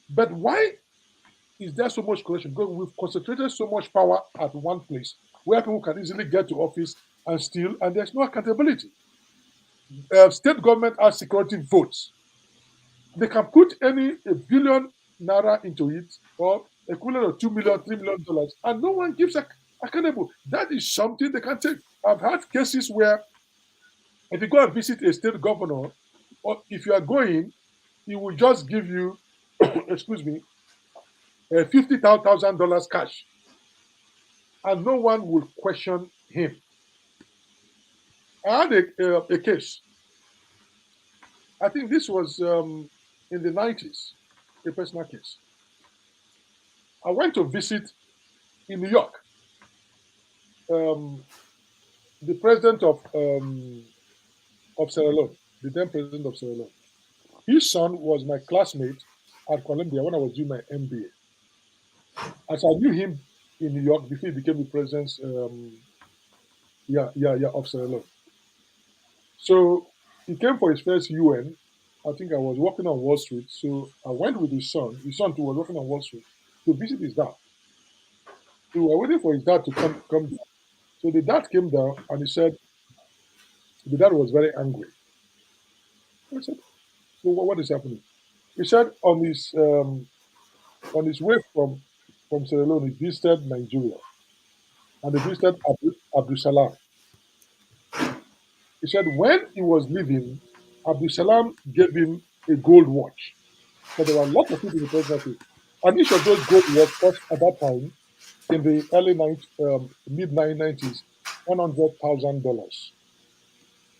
But why is there so much corruption? Because we've concentrated so much power at one place where people can easily get to office and steal, and there's no accountability. State government has security votes. They can put $1 billion into it, or equivalent of $2 million, $3 million, and no one gives accountable. That is something they can take. I've had cases where if you go and visit a state governor, or if you are going, he will just give you, excuse me, $50,000 cash, and no one will question him. I had a case. I think this was in the 90s, a personal case. I went to visit in New York the president of Sierra Leone, the then president of Sierra Leone. His son was my classmate at Columbia when I was doing my MBA. As I knew him in New York before he became the president of Sierra Leone. So he came for his first UN. I think I was working on Wall Street. So I went with his son. His son too was working on Wall Street to visit his dad. So we were waiting for his dad to come down. So the dad came down and he said, the dad was very angry. I said, so what is happening? He said on his way from Sierra Leone, he visited Nigeria. And he visited Abdul Salam. He said when he was leaving, Abdul Salam gave him a gold watch. So there were a lot of people in the presidency. And each of those gold watches cost at that time, in the early mid-90s, $100,000.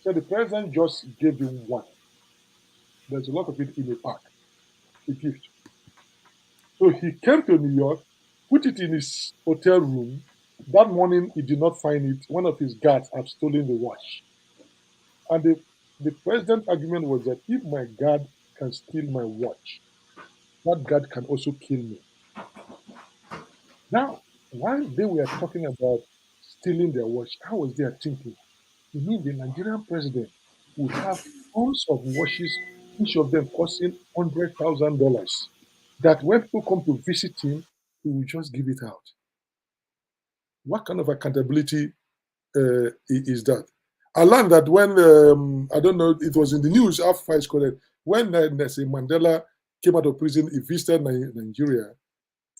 So the president just gave him one. There's a lot of it in a pack, a gift. So he came to New York, put it in his hotel room. That morning, he did not find it. One of his guards had stolen the watch. And the president's argument was that if my guard can steal my watch, that guard can also kill me. Now, while they were talking about stealing their watch, how was they thinking? You mean the Nigerian president would have tons of watches, each of them costing $100,000, that when people come to visit him, he will just give it out. What kind of accountability is that? I learned that when, I don't know, it was in the news after it's correct, when Nelson Mandela came out of prison, he visited Nigeria,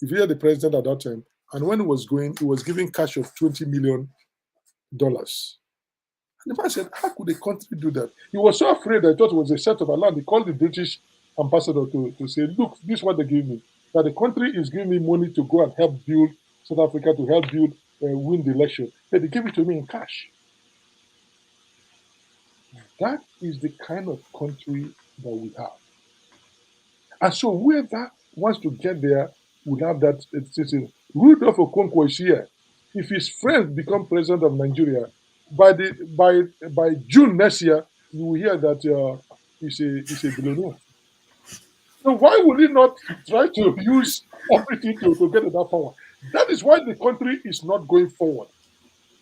he visited the president at that time, and when he was going, he was giving cash of $20 million. And the man said, how could a country do that? He was so afraid, I thought it was a set of alarm. He called the British ambassador to say, look, this is what they give me. That the country is giving me money to go and help build South Africa, to help build, win the election. But they gave it to me in cash. That is the kind of country that we have. And so whoever wants to get there would have that system. Rudolph Okonkwo is here. If his friends become president of Nigeria, by June next year, you will hear that he's a billionaire. So why would he not try to use everything to get to that power? That is why the country is not going forward.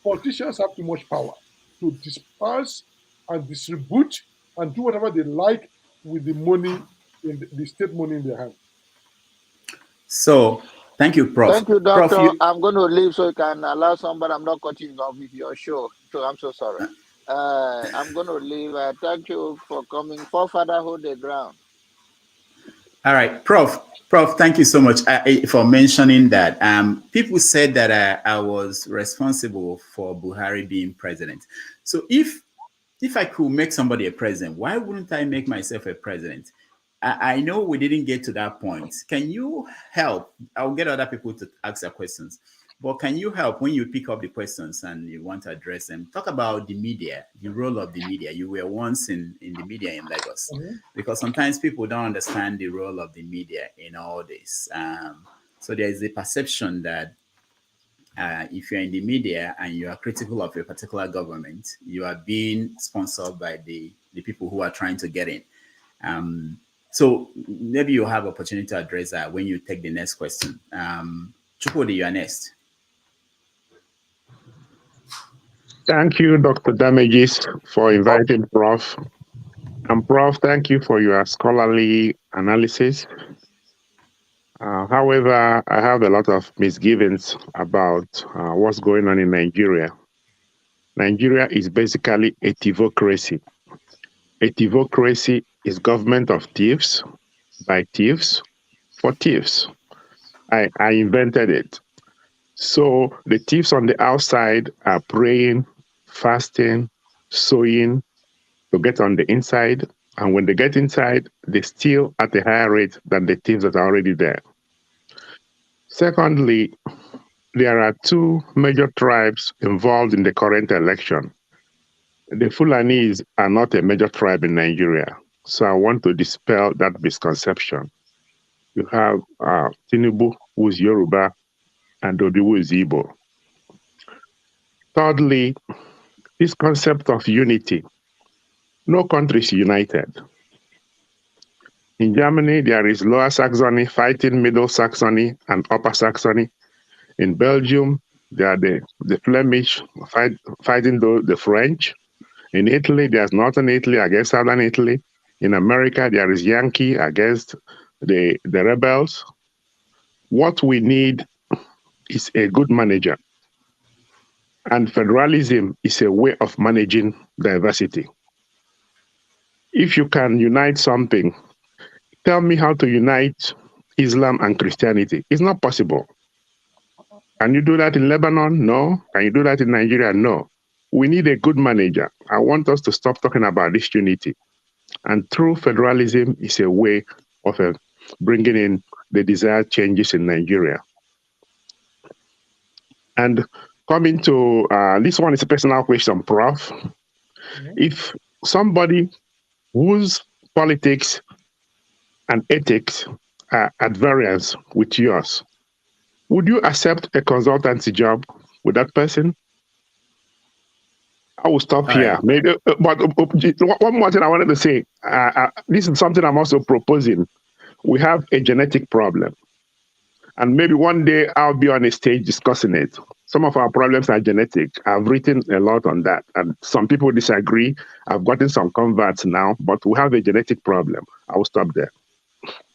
Politicians have too much power to disperse and distribute and do whatever they like with the money, in the state money in their hand. So, thank you, Prof. Thank you, Doctor. Prof, I'm going to leave so you can allow somebody. I'm not cutting off with your show, so I'm so sorry. I'm going to leave. Thank you for coming. Forefather, hold the ground. All right, Prof. Thank you so much for mentioning that. People said that I was responsible for Buhari being president. So if I could make somebody a president, why wouldn't I make myself a president? I know we didn't get to that point. Can you help? I'll get other people to ask their questions. But can you help when you pick up the questions and you want to address them? Talk about the media, the role of the media. You were once in the media in Lagos, because sometimes people don't understand the role of the media in all this. So there is a perception that if you're in the media and you are critical of a particular government, you are being sponsored by the people who are trying to get in. So maybe you'll have opportunity to address that when you take the next question. Chukwudi, you are next. Thank you, Dr. Damages, for inviting Prof. And Prof, thank you for your scholarly analysis. However, I have a lot of misgivings about what's going on in Nigeria. Nigeria is basically a theocracy. A theocracy is government of thieves, by thieves, for thieves. I invented it. So the thieves on the outside are praying, fasting, sowing to get on the inside. And when they get inside, they steal at a higher rate than the thieves that are already there. Secondly, there are two major tribes involved in the current election. The Fulanis are not a major tribe in Nigeria. So I want to dispel that misconception. You have Tinubu, who is Yoruba, and Obi, who is Igbo. Thirdly, this concept of unity. No country is united. In Germany, there is Lower Saxony fighting Middle Saxony and Upper Saxony. In Belgium, there are the Flemish fighting the French. In Italy, there's Northern Italy against Southern Italy. In America, there is Yankee against the rebels. What we need is a good manager. And federalism is a way of managing diversity. If you can unite something, tell me how to unite Islam and Christianity. It's not possible. Can you do that in Lebanon? No. Can you do that in Nigeria? No. We need a good manager. I want us to stop talking about this unity. And true federalism is a way of bringing in the desired changes in Nigeria. And coming to, this one is a personal question, Prof. If somebody whose politics and ethics are at variance with yours, would you accept a consultancy job with that person? I will stop here. Right. Maybe, but one more thing I wanted to say. This is something I'm also proposing. We have a genetic problem. And maybe one day I'll be on a stage discussing it. Some of our problems are genetic. I've written a lot on that. And some people disagree. I've gotten some converts now, but we have a genetic problem. I will stop there.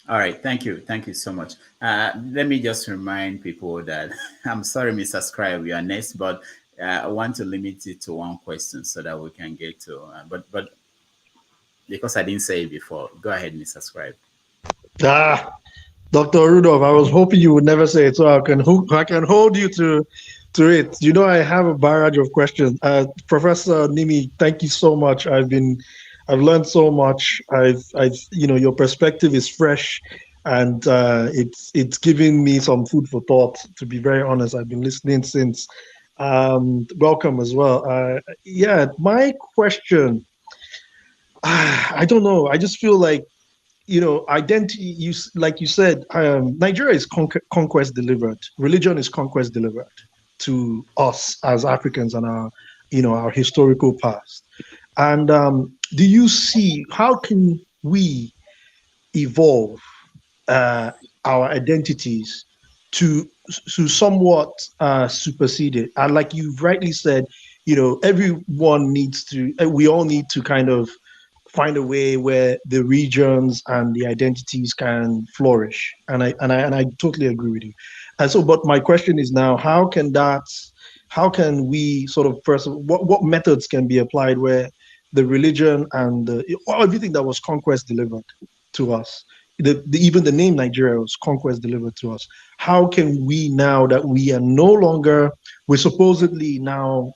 All right, thank you. Thank you so much. Let me just remind people that I'm sorry, Mr. Scribe, we are next, but I want to limit it to one question so that we can get to, but because I didn't say it before, go ahead, Mr. Scribe. Dr. Rudolph, I was hoping you would never say it, so I can hold you to it. You know, I have a barrage of questions. Professor Nimi, thank you so much. I've learned so much. Your perspective is fresh, and it's giving me some food for thought. To be very honest, I've been listening since. Welcome as well. My question. I don't know. I just feel like, identity. Like you said, Nigeria is conquest delivered. Religion is conquest delivered to us as Africans and our historical past. And do you see, how can we evolve our identities to somewhat supersede it? And like you've rightly said, everyone needs to, we all need to kind of find a way where the regions and the identities can flourish. And I totally agree with you. And so, but my question is now, how can we sort of, what methods can be applied where the religion and everything that was conquest delivered to us even the name Nigeria was conquest delivered to us. How can we, now that we are no longer, we're supposedly now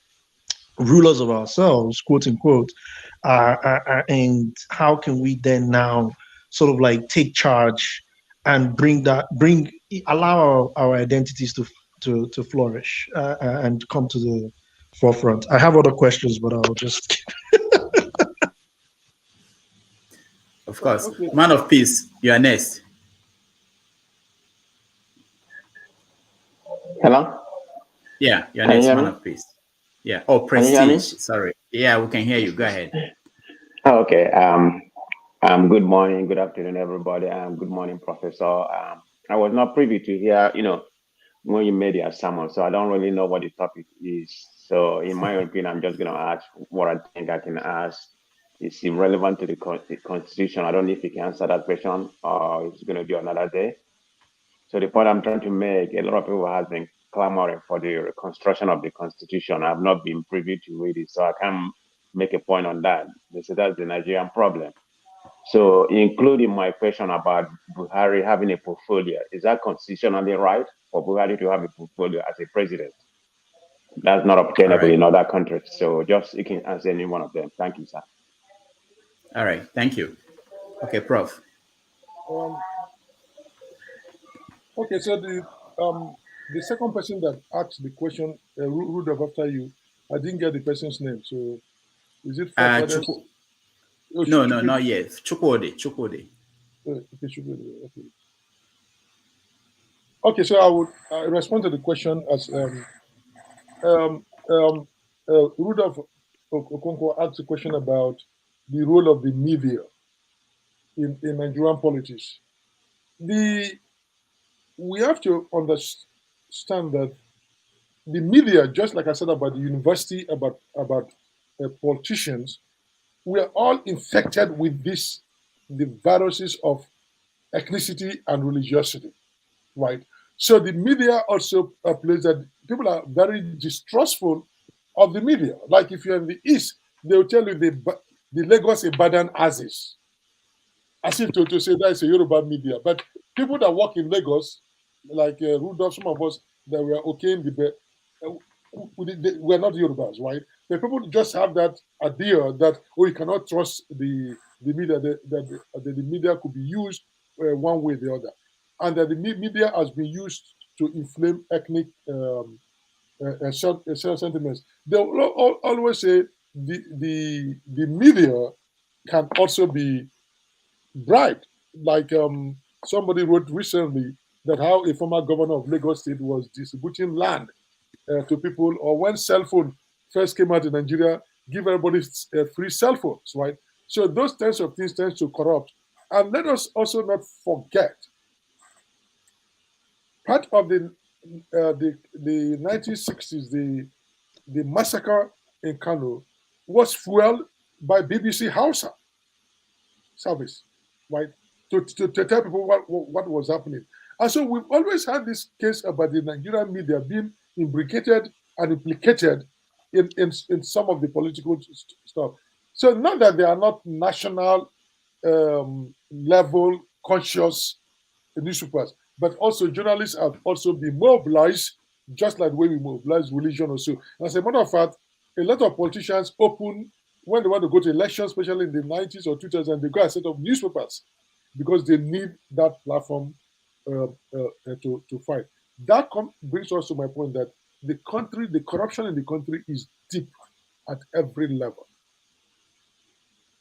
rulers of ourselves, quote unquote, and how can we then now sort of like take charge and allow our identities to flourish and come to the forefront? I have other questions, but I'll just. Of course. Okay. Man of peace, you are next. Hello? Yeah, you're Can you next, hear man me? of peace. Yeah. Oh, Can you hear me? prestige. Sorry. Yeah, we can hear you. Go ahead. Oh, okay. Good morning, good afternoon, everybody. Good morning, Professor. I was not privy to hear, when you made your sermon, so I don't really know what the topic is. So, in my opinion, I'm just going to ask what I think I can ask. It's irrelevant to the Constitution. I don't know if you can answer that question, or it's going to be another day. So the point I'm trying to make, a lot of people have been clamoring for the reconstruction of the Constitution. I've not been privy to read it, so I can't make a point on that. They say that's the Nigerian problem. So including my question about Buhari having a portfolio, is that constitutionally right for Buhari to have a portfolio as a president? That's not obtainable in other countries. So just you can answer any one of them. Thank you, sir. All right. Thank you. Okay, Prof. Okay, so the second person that asked the question, Rudolph, after you, I didn't get the person's name. So is it Fathers? No, not yet. Chukwode. Okay. Okay, so I would respond to the question as Rudolph Okonkwo asked a question about the role of the media in Nigerian politics. We have to understand that the media, just like I said about the university, about politicians, we are all infected with the viruses of ethnicity and religiosity, right? So the media also plays that. People are very distrustful of the media. Like if you're in the East, they'll tell you the Lagos Ibadan Aziz, as if to say that is a Yoruba media. But people that work in Lagos, like Rudolph, some of us that were okay in the bed, we're not Yorubas, right? But people just have that idea that, oh, you cannot trust the media, that the media could be used one way or the other. And that the media has been used to inflame ethnic sentiments. They will always say the media can also be bribed. Like somebody wrote recently that how a former governor of Lagos State was distributing land to people, or when cell phone first came out in Nigeria, give everybody free cell phones, right? So those kinds of things tend to corrupt. And let us also not forget, part of the 1960s, the massacre in Kano was fueled by BBC Hausa service, right? To tell people what was happening. And so we've always had this case about the Nigerian media being imbricated and implicated in some of the political stuff. So not that they are not national level conscious newspapers, but also journalists have also been mobilized, just like the way we mobilize religion also. As a matter of fact, a lot of politicians open, when they want to go to elections, especially in the 90s or 2000s, they go and set up newspapers because they need that platform to fight. That brings us to my point that the corruption in the country is deep at every level.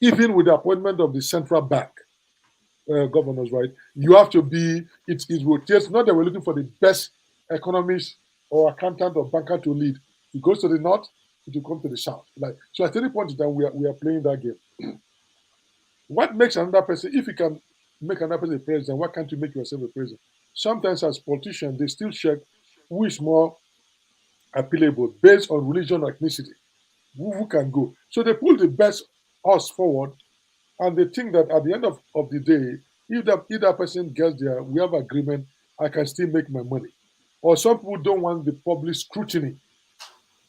Even with the appointment of the central bank governors, right? You have to be, it rotates, not that we're looking for the best economist or accountant or banker to lead. It goes to the north, it will come to the south. Like, so at any point in time, we are playing that game. What makes another person, if you can make another person a president, why can't you make yourself a president? Sometimes as politicians, they still check who is more appealable based on religion or ethnicity. Who can go? So they pull the best horse forward, and they think that at the end of the day, if that person gets there, we have agreement, I can still make my money. Or some people don't want the public scrutiny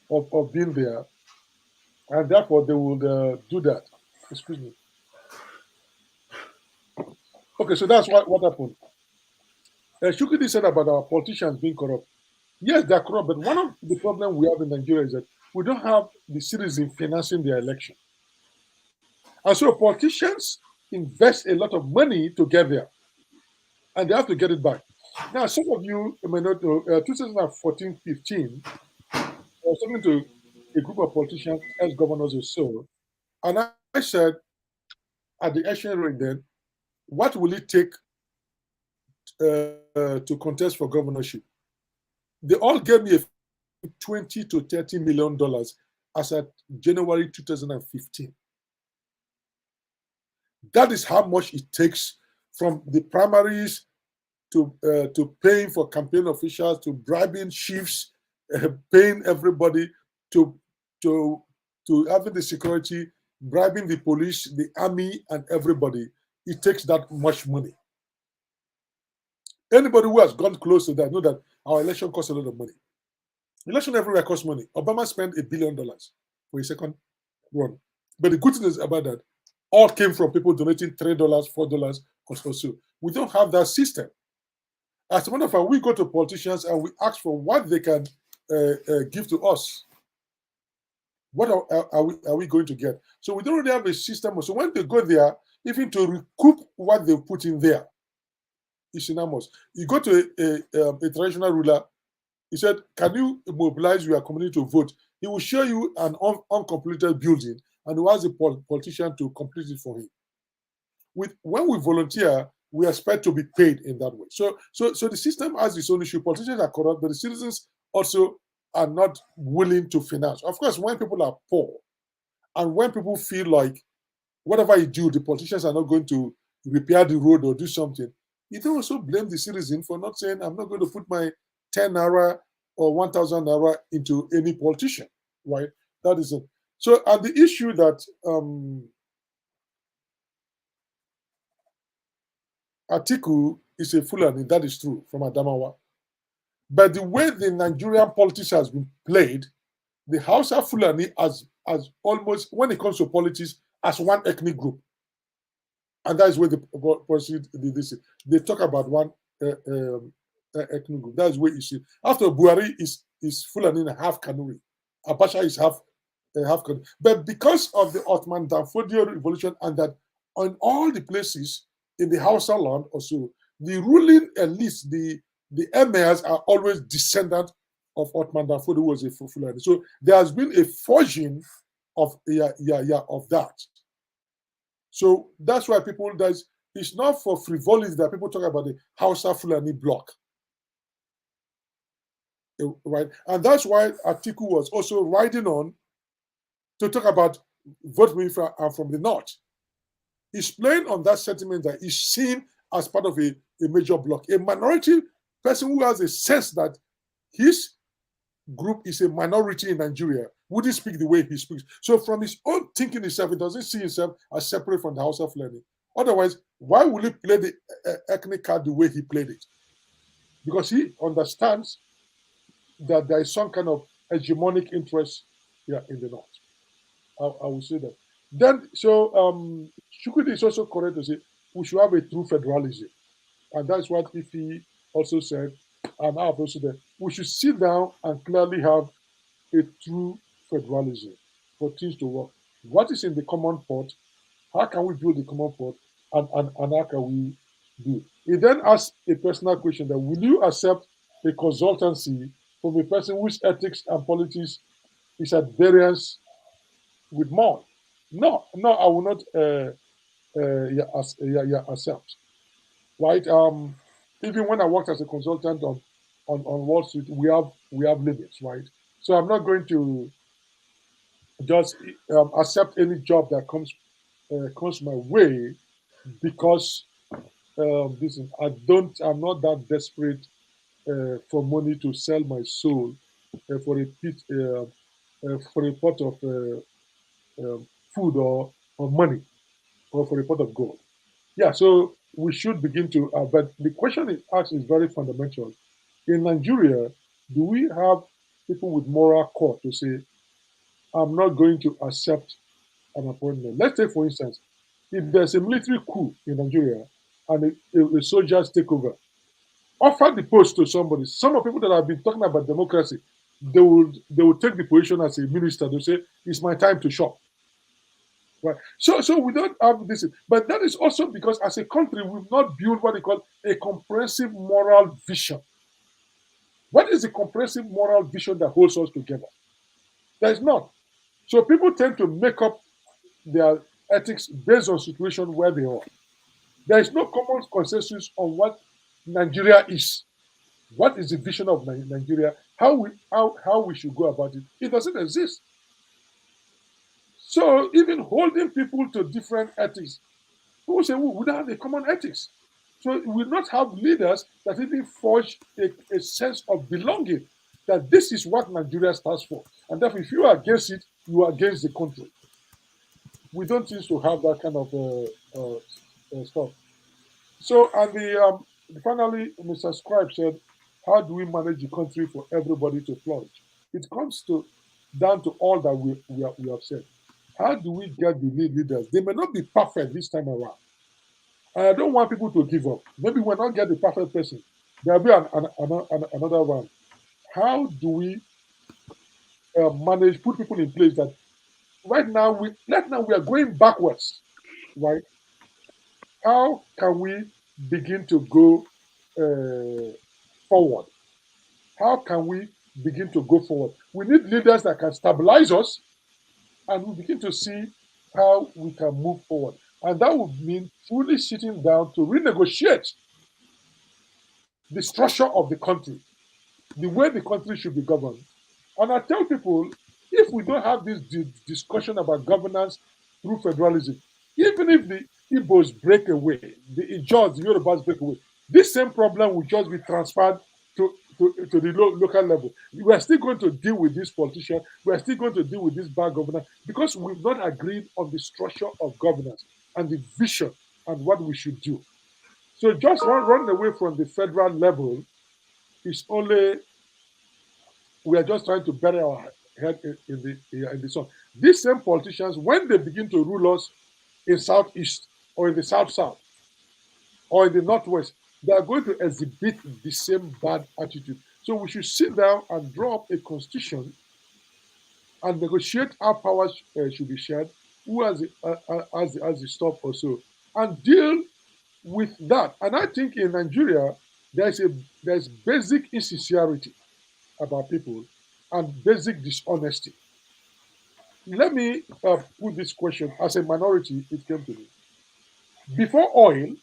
of being there, and therefore they will do that. Excuse me. Okay, so that's what happened. Shukidi said about our politicians being corrupt. Yes, they're corrupt, but one of the problems we have in Nigeria is that we don't have the citizens financing their election. And so politicians invest a lot of money to get there, and they have to get it back. Now, some of you may not know, 2014-15, I was talking to a group of politicians, ex-governors or so, and I said, at the election rate then, what will it take to contest for governorship? They all gave me a $20 to $30 million as at January 2015. That is how much it takes, from the primaries to paying for campaign officials, to bribing chiefs, paying everybody, to having the security, bribing the police, the army, and everybody. It takes that much money. Anybody who has gone close to that know that our election costs a lot of money. Election everywhere costs money. Obama spent $1 billion for his second run. But the good thing is about that, all came from people donating $3, $4 or so. We don't have that system. As a matter of fact, we go to politicians and we ask for what they can give to us. What are we going to get? So we don't really have a system. So when they go there, even to recoup what they put in there, it's enormous. You go to a traditional ruler, he said, can you mobilize your community to vote? He will show you an uncompleted building and he ask the politician to complete it for him. When we volunteer, we expect to be paid in that way. So the system has its own issue. Politicians are corrupt, but the citizens also are not willing to finance. Of course, when people are poor and when people feel like whatever you do, the politicians are not going to repair the road or do something, you can also blame the citizen for not saying, I'm not going to put my 10 naira or 1,000 naira into any politician, right? That is it. So, and the issue that Atiku is a Fulani, that is true, from Adamawa. But the way the Nigerian politics has been played, the Hausa Fulani as almost, when it comes to politics, as one ethnic group. And that is where they talk about one ethnic group. That is where you see. After Buhari is Fulani and half Kanuri. Abacha is half Kanuri. But because of the Ottoman Danfodio revolution and that on all the places in the Hausa land also, the ruling elites, the emirs are always descendants of Ottoman Danfodio, who was a Fulani. So there has been a forging of that. So that's why it's not for frivolity that people talk about the Hausa Fulani bloc. Right? And that's why Atiku was also riding on to talk about vote me from the north. He's playing on that sentiment that he's seen as part of a major bloc. A minority person who has a sense that his group is a minority in Nigeria wouldn't speak the way he speaks. So from his own thinking himself, he doesn't see himself as separate from the House of Fulani. Otherwise, why would he play the ethnic card the way he played it? Because he understands that there is some kind of hegemonic interest here in the north. I will say that. Then, so Shukudi is also correct to say we should have a true federalism. And that's what Ifi also said, and I have also said, we should sit down and clearly have a true federalism for things to work. What is in the common pot? How can we build the common pot? And how can we do? He then asked a personal question that will you accept a consultancy from a person whose ethics and politics is at variance with mine? No, I will not accept. Right? Even when I worked as a consultant on Wall Street, we have limits, right? So I'm not going to just accept any job that comes my way because I'm not that desperate for money to sell my soul for a pot of food or money or for a pot of gold. Yeah, so we should begin to, but the question it asks is very fundamental. In Nigeria, do we have people with moral core to say, I'm not going to accept an appointment? Let's take, for instance, if there's a military coup in Nigeria and the soldiers take over. Offer the post to somebody. Some of the people that have been talking about democracy, they will take the position as a minister. They'll say, it's my time to shop. Right. So we don't have this, but that is also because as a country we've not built what they call a comprehensive moral vision. What is the comprehensive moral vision that holds us together? There is not. So people tend to make up their ethics based on situation where they are. There is no common consensus on what Nigeria is. What is the vision of Nigeria? How we should go about it? It doesn't exist. So even holding people to different ethics, people say we don't have a common ethics. So we not have leaders that even forge a sense of belonging, that this is what Nigeria stands for. And therefore, if you are against it, you are against the country. We don't seem to have that kind of stuff. So, and finally, Mr. Scribe said, how do we manage the country for everybody to flourish? It comes down to all that we have said. How do we get the leaders? They may not be perfect this time around. And I don't want people to give up. Maybe we'll not get the perfect person. There'll be another one. How do we manage, put people in place that right now we are going backwards, right? How can we begin to go forward? How can we begin to go forward? We need leaders that can stabilize us, and we begin to see how we can move forward. And that would mean truly sitting down to renegotiate the structure of the country, the way the country should be governed. And I tell people, if we don't have this discussion about governance through federalism, even if the Igbos break away, the Ijaws, the Yorubas break away, this same problem will just be transferred to the local level. We are still going to deal with this politician. We are still going to deal with this bad governor because we've not agreed on the structure of governance and the vision and what we should do. So just run away from the federal level is only, we are just trying to bury our head in the sun. These same politicians, when they begin to rule us in Southeast or in the South or in the Northwest, they are going to exhibit the same bad attitude. So we should sit down and draw up a constitution and negotiate how powers should be shared, who has the stuff or so, and deal with that. And I think in Nigeria, there's basic insincerity about people and basic dishonesty. Let me put this question. As a minority, it came to me. Before oil,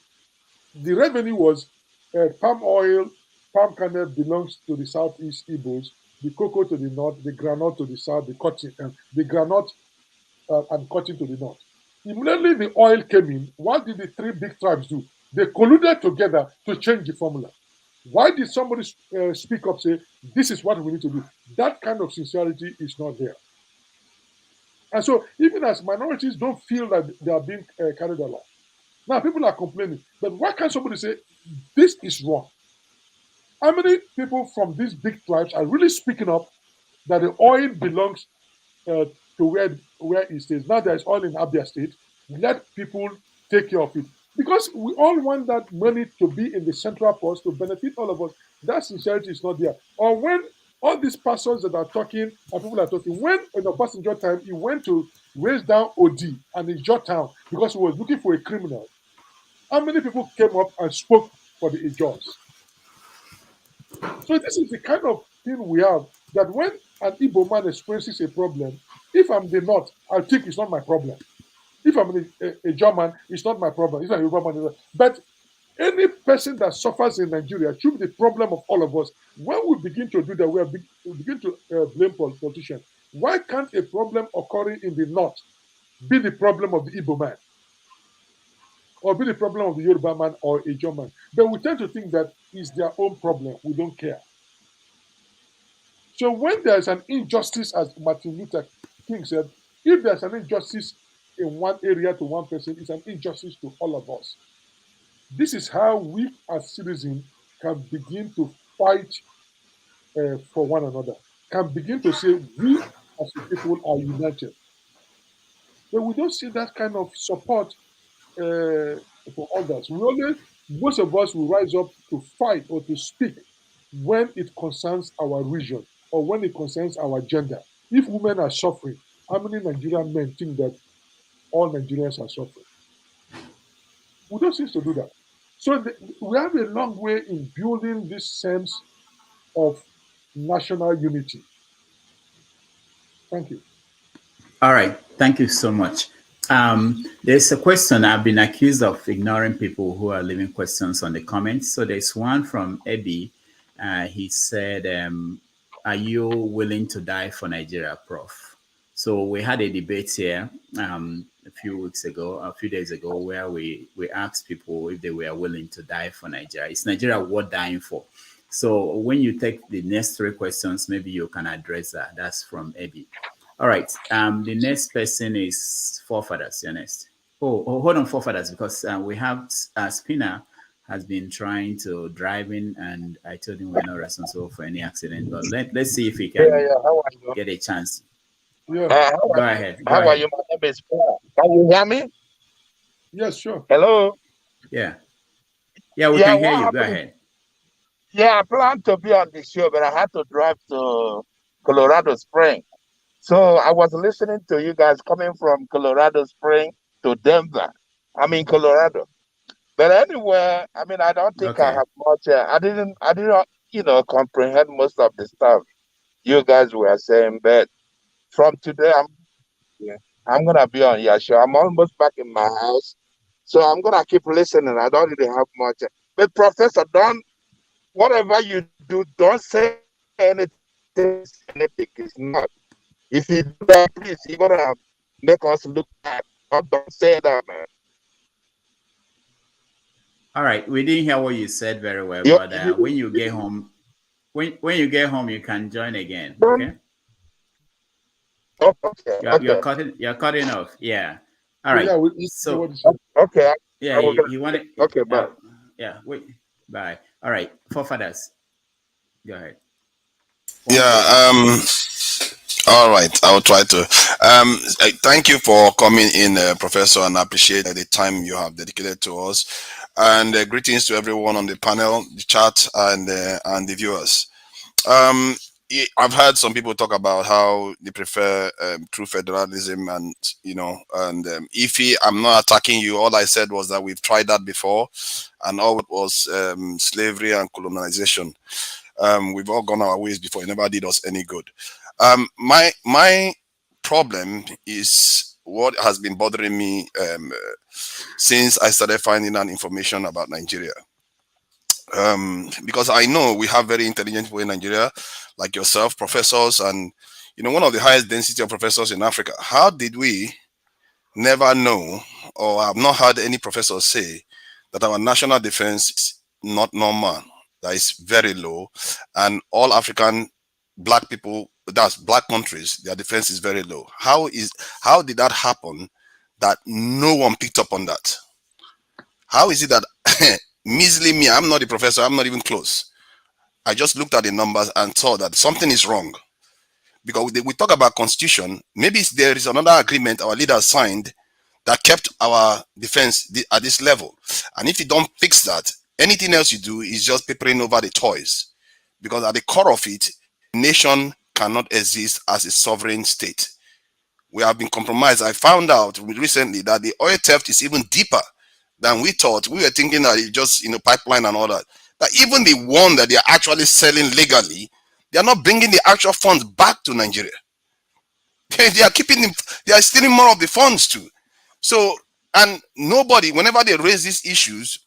the revenue was palm oil, palm kernel belongs to the Southeast Igbos, the cocoa to the north, the granite to the south, the cotton, the granite and cotton to the north. Immediately the oil came in, what did the three big tribes do? They colluded together to change the formula. Why did somebody speak up, say, this is what we need to do? That kind of sincerity is not there. And so even as minorities don't feel that they are being carried along. Now people are complaining, but why can't somebody say, this is wrong? How many people from these big tribes are really speaking up that the oil belongs to where it stays? Now there is oil in Abia State. Let people take care of it. Because we all want that money to be in the central purse to benefit all of us. That sincerity is not there. Or when all these pastors that are talking and people are talking, when in the passenger time, he went to raise down OD and in Town because he was looking for a criminal. How many people came up and spoke for the Ijaws? So this is the kind of thing we have, that when an Igbo man experiences a problem, if I'm the North, I think it's not my problem. If I'm a German, it's not my problem. If I'm a Yoruba man, but any person that suffers in Nigeria should be the problem of all of us. When we begin to do that, we begin to blame politicians. Why can't a problem occurring in the North be the problem of the Igbo man? Or be the problem of the Yoruba man or a German? But we tend to think that it's their own problem. We don't care. So when there's an injustice, as Martin Luther King said, if there's an injustice in one area to one person, it's an injustice to all of us. This is how we as citizens can begin to fight for one another, can begin to say we as a people are united. But we don't see that kind of support for others. We only most of us will rise up to fight or to speak when it concerns our region or when it concerns our gender. If women are suffering, how many Nigerian men think that all Nigerians are suffering? We don't seem to do that. So we have a long way in building this sense of national unity. Thank you. All right. Thank you so much. There's a question. I've been accused of ignoring people who are leaving questions on the comments. So there's one from Ebi. He said, are you willing to die for Nigeria, Prof? So we had a debate here a few days ago, where we asked people if they were willing to die for Nigeria. Is Nigeria worth dying for? So when you take the next three questions, maybe you can address that. That's from Ebi. All right. The next person is Forefathers. You're next. Oh, hold on, Forefathers, because we have Spinner has been trying to drive in, and I told him we're not responsible for any accident. But let's see if he can How are you? get a chance. Yeah. Go ahead. How are you? My name is Paul. Can you hear me? Yes, sure. Hello. Yeah, we can hear you. Go ahead. Yeah, I planned to be on the show, but I had to drive to Colorado Springs. So I was listening to you guys coming from Colorado Springs to Denver. I'm in Colorado. But anyway, I mean, I don't think I have much. I didn't, comprehend most of the stuff you guys were saying. But from today, I'm gonna be on your show. I'm almost back in my house, so I'm gonna keep listening. I don't really have much. But Professor, whatever you do, don't say anything. It's not. If you do that, please, you're gonna make us look bad. Don't say that, man. All right, we didn't hear what you said very well, but when you get home, when you get home, you can join again. Okay. Okay. You're cutting off. Yeah. All right. Okay. Yeah, you want it. Okay, bye. Wait. Bye. All right. Forefathers. Go ahead. All right, I'll try to. Thank you for coming in, Professor, and I appreciate the time you have dedicated to us. And greetings to everyone on the panel, the chat, and the viewers. I've heard some people talk about how they prefer true federalism, and if I'm not attacking you, all I said was that we've tried that before, and all it was slavery and colonization. We've all gone our ways before. It never did us any good. My problem is what has been bothering me since I started finding out information about Nigeria. Because I know we have very intelligent people in Nigeria, like yourself, professors, and one of the highest density of professors in Africa. How did we never know, or have not heard any professor say that our national defense is not normal, that is very low, and all African black people, that's black countries, their defense is very low? How did that happen that no one picked up on that? How is it that measly me, I'm not a professor, I'm not even close, I just looked at the numbers and saw that something is wrong? Because we talk about constitution, maybe there is another agreement our leaders signed that kept our defense at this level, and if you don't fix that, anything else you do is just papering over the toys. Because at the core of it, nation cannot exist as a sovereign state. We have been compromised. I found out recently that the oil theft is even deeper than we thought. We were thinking that it's just pipeline and all that. That even the one that they are actually selling legally, they are not bringing the actual funds back to Nigeria. They are keeping them. They are stealing more of the funds too. So, and nobody, whenever they raise these issues,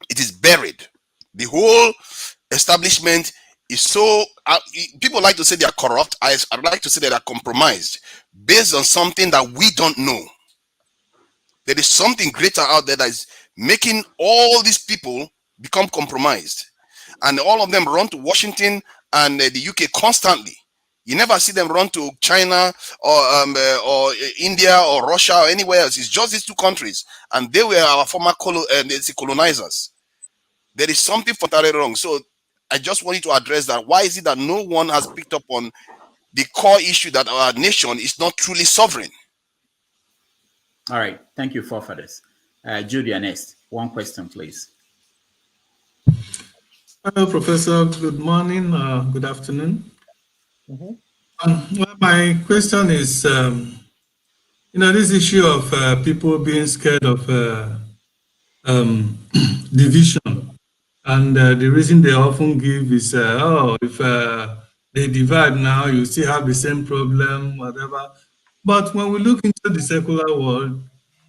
it is buried. The whole establishment is so, people like to say they are corrupt. I'd like to say they are compromised based on something that we don't know. There is something greater out there that is making all these people become compromised, and all of them run to Washington and the UK constantly. You never see them run to China or India or Russia or anywhere else. It's just these two countries, and they were our former colonizers. There is something fundamentally wrong. So I just want you to address that. Why is it that no one has picked up on the core issue that our nation is not truly sovereign? All right. Thank you, Forefathers. Julia, next. One question, please. Hello, Professor. Good morning. Good afternoon. Mhm. Well, my question is, this issue of people being scared of division, and the reason they often give is, if they divide now, you still have the same problem, whatever. But when we look into the secular world,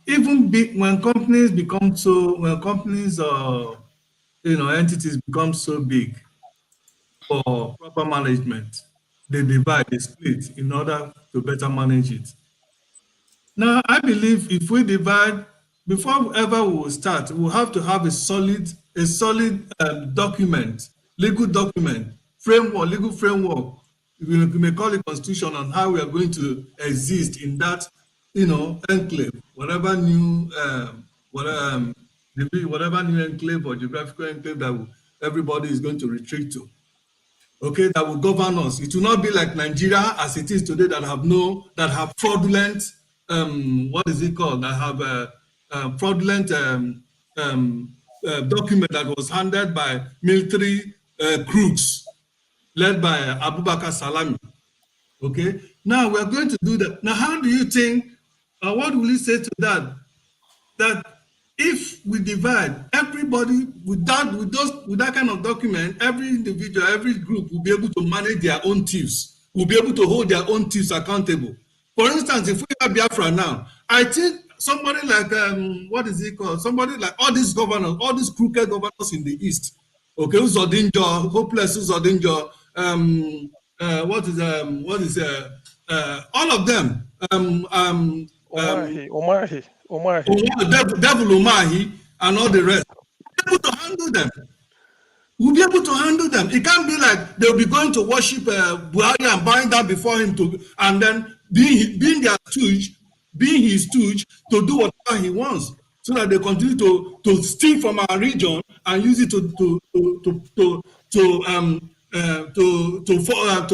even when companies or entities become so big, for proper management, they divide, they split in order to better manage it. Now, I believe if we divide, before ever we will start, we'll have to have a solid document, legal document, framework, legal framework. We may call it constitution on how we are going to exist in that, enclave, whatever new, whatever new enclave or geographical enclave that everybody is going to retreat to, okay, that will govern us. It will not be like Nigeria as it is today that have fraudulent, what is it called? That have fraudulent document that was handed by military crooks led by Abubakar Salami. Okay, now we're going to do that. Now, how do you think, what will you say to that? That if we divide everybody with that kind of document, every individual, every group will be able to manage their own thieves, will be able to hold their own thieves accountable. For instance, if we have Biafra now, I think somebody like what is it called? Somebody like all these governors, all these crooked governors in the east, okay, Uzodinjo, hopeless Uzodinjo, all of them, Omahi. Devil Umahi, and all the rest. We'll be able to handle them. We'll be able to handle them. It can't be like they'll be going to worship Buhari and bowing down before him and then being their stooge, being his stooge to do whatever he wants, so that they continue to steal from our region and use it to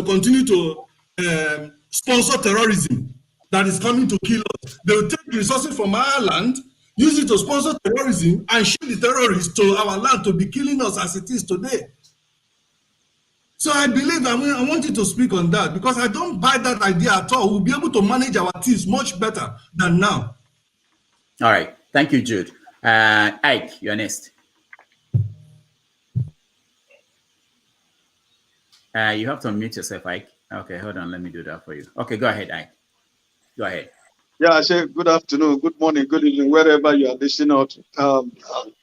continue to sponsor terrorism that is coming to kill us. They will take the resources from our land, use it to sponsor terrorism, and ship the terrorists to our land to be killing us as it is today. So I believe, I want you to speak on that, because I don't buy that idea at all. We'll be able to manage our things much better than now. All right. Thank you, Jude. Ike, you're next. You have to unmute yourself, Ike. Okay, hold on. Let me do that for you. Okay, go ahead, Ike. Go ahead. Yeah, I say good afternoon, good morning, good evening, wherever you are listening out.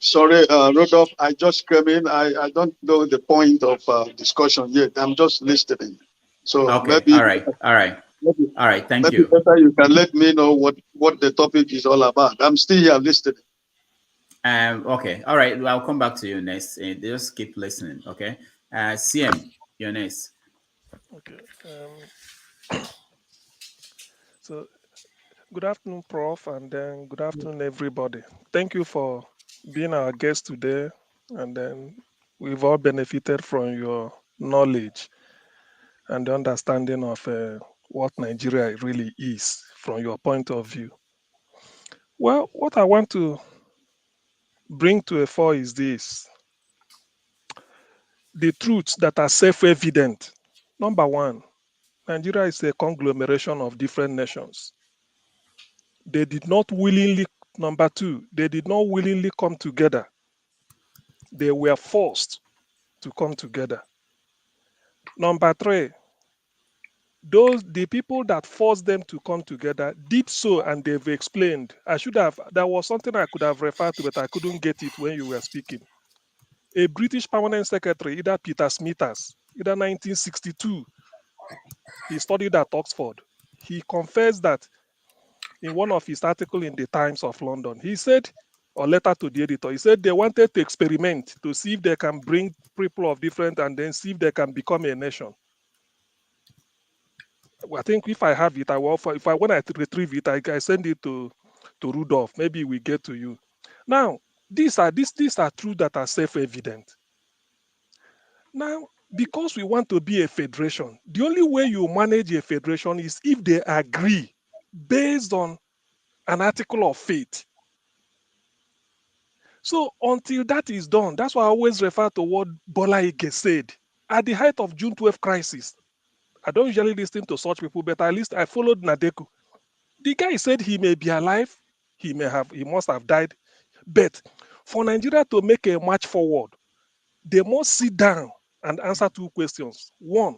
Sorry, Rodolphe, I just came in. I don't know the point of discussion yet. I'm just listening. So okay, maybe all right. Thank you. Better you can let me know what the topic is all about. I'm still here listening. Okay, all right. Well, I'll come back to you next. Just keep listening. Okay. CM, you're next. Okay. So, good afternoon, Prof, and then good afternoon, everybody. Thank you for being our guest today, and then we've all benefited from your knowledge and the understanding of what Nigeria really is from your point of view. Well, what I want to bring to a fore is this: the truths that are self-evident. Number one, Nigeria is a conglomeration of different nations. They did not willingly, number two, they did not willingly come together. They were forced to come together. Number three, the people that forced them to come together did so, and they've explained. There was something I could have referred to, but I couldn't get it when you were speaking. A British permanent secretary, either Peter Smithers, either 1962, he studied at Oxford. He confessed that in one of his articles in the Times of London, he said, or letter to the editor, he said they wanted to experiment to see if they can bring people of different and then see if they can become a nation. I think if I have it, I will offer. When I retrieve it, I send it to Rudolph. Maybe we get to you. Now, these are truths that are self-evident. Now, because we want to be a federation, the only way you manage a federation is if they agree based on an article of faith. So until that is done, that's why I always refer to what Bola Ige said. At the height of June 12 crisis, I don't usually listen to such people, but at least I followed Nadeku. The guy said he may be alive, he must have died, but for Nigeria to make a march forward, they must sit down and answer two questions. One,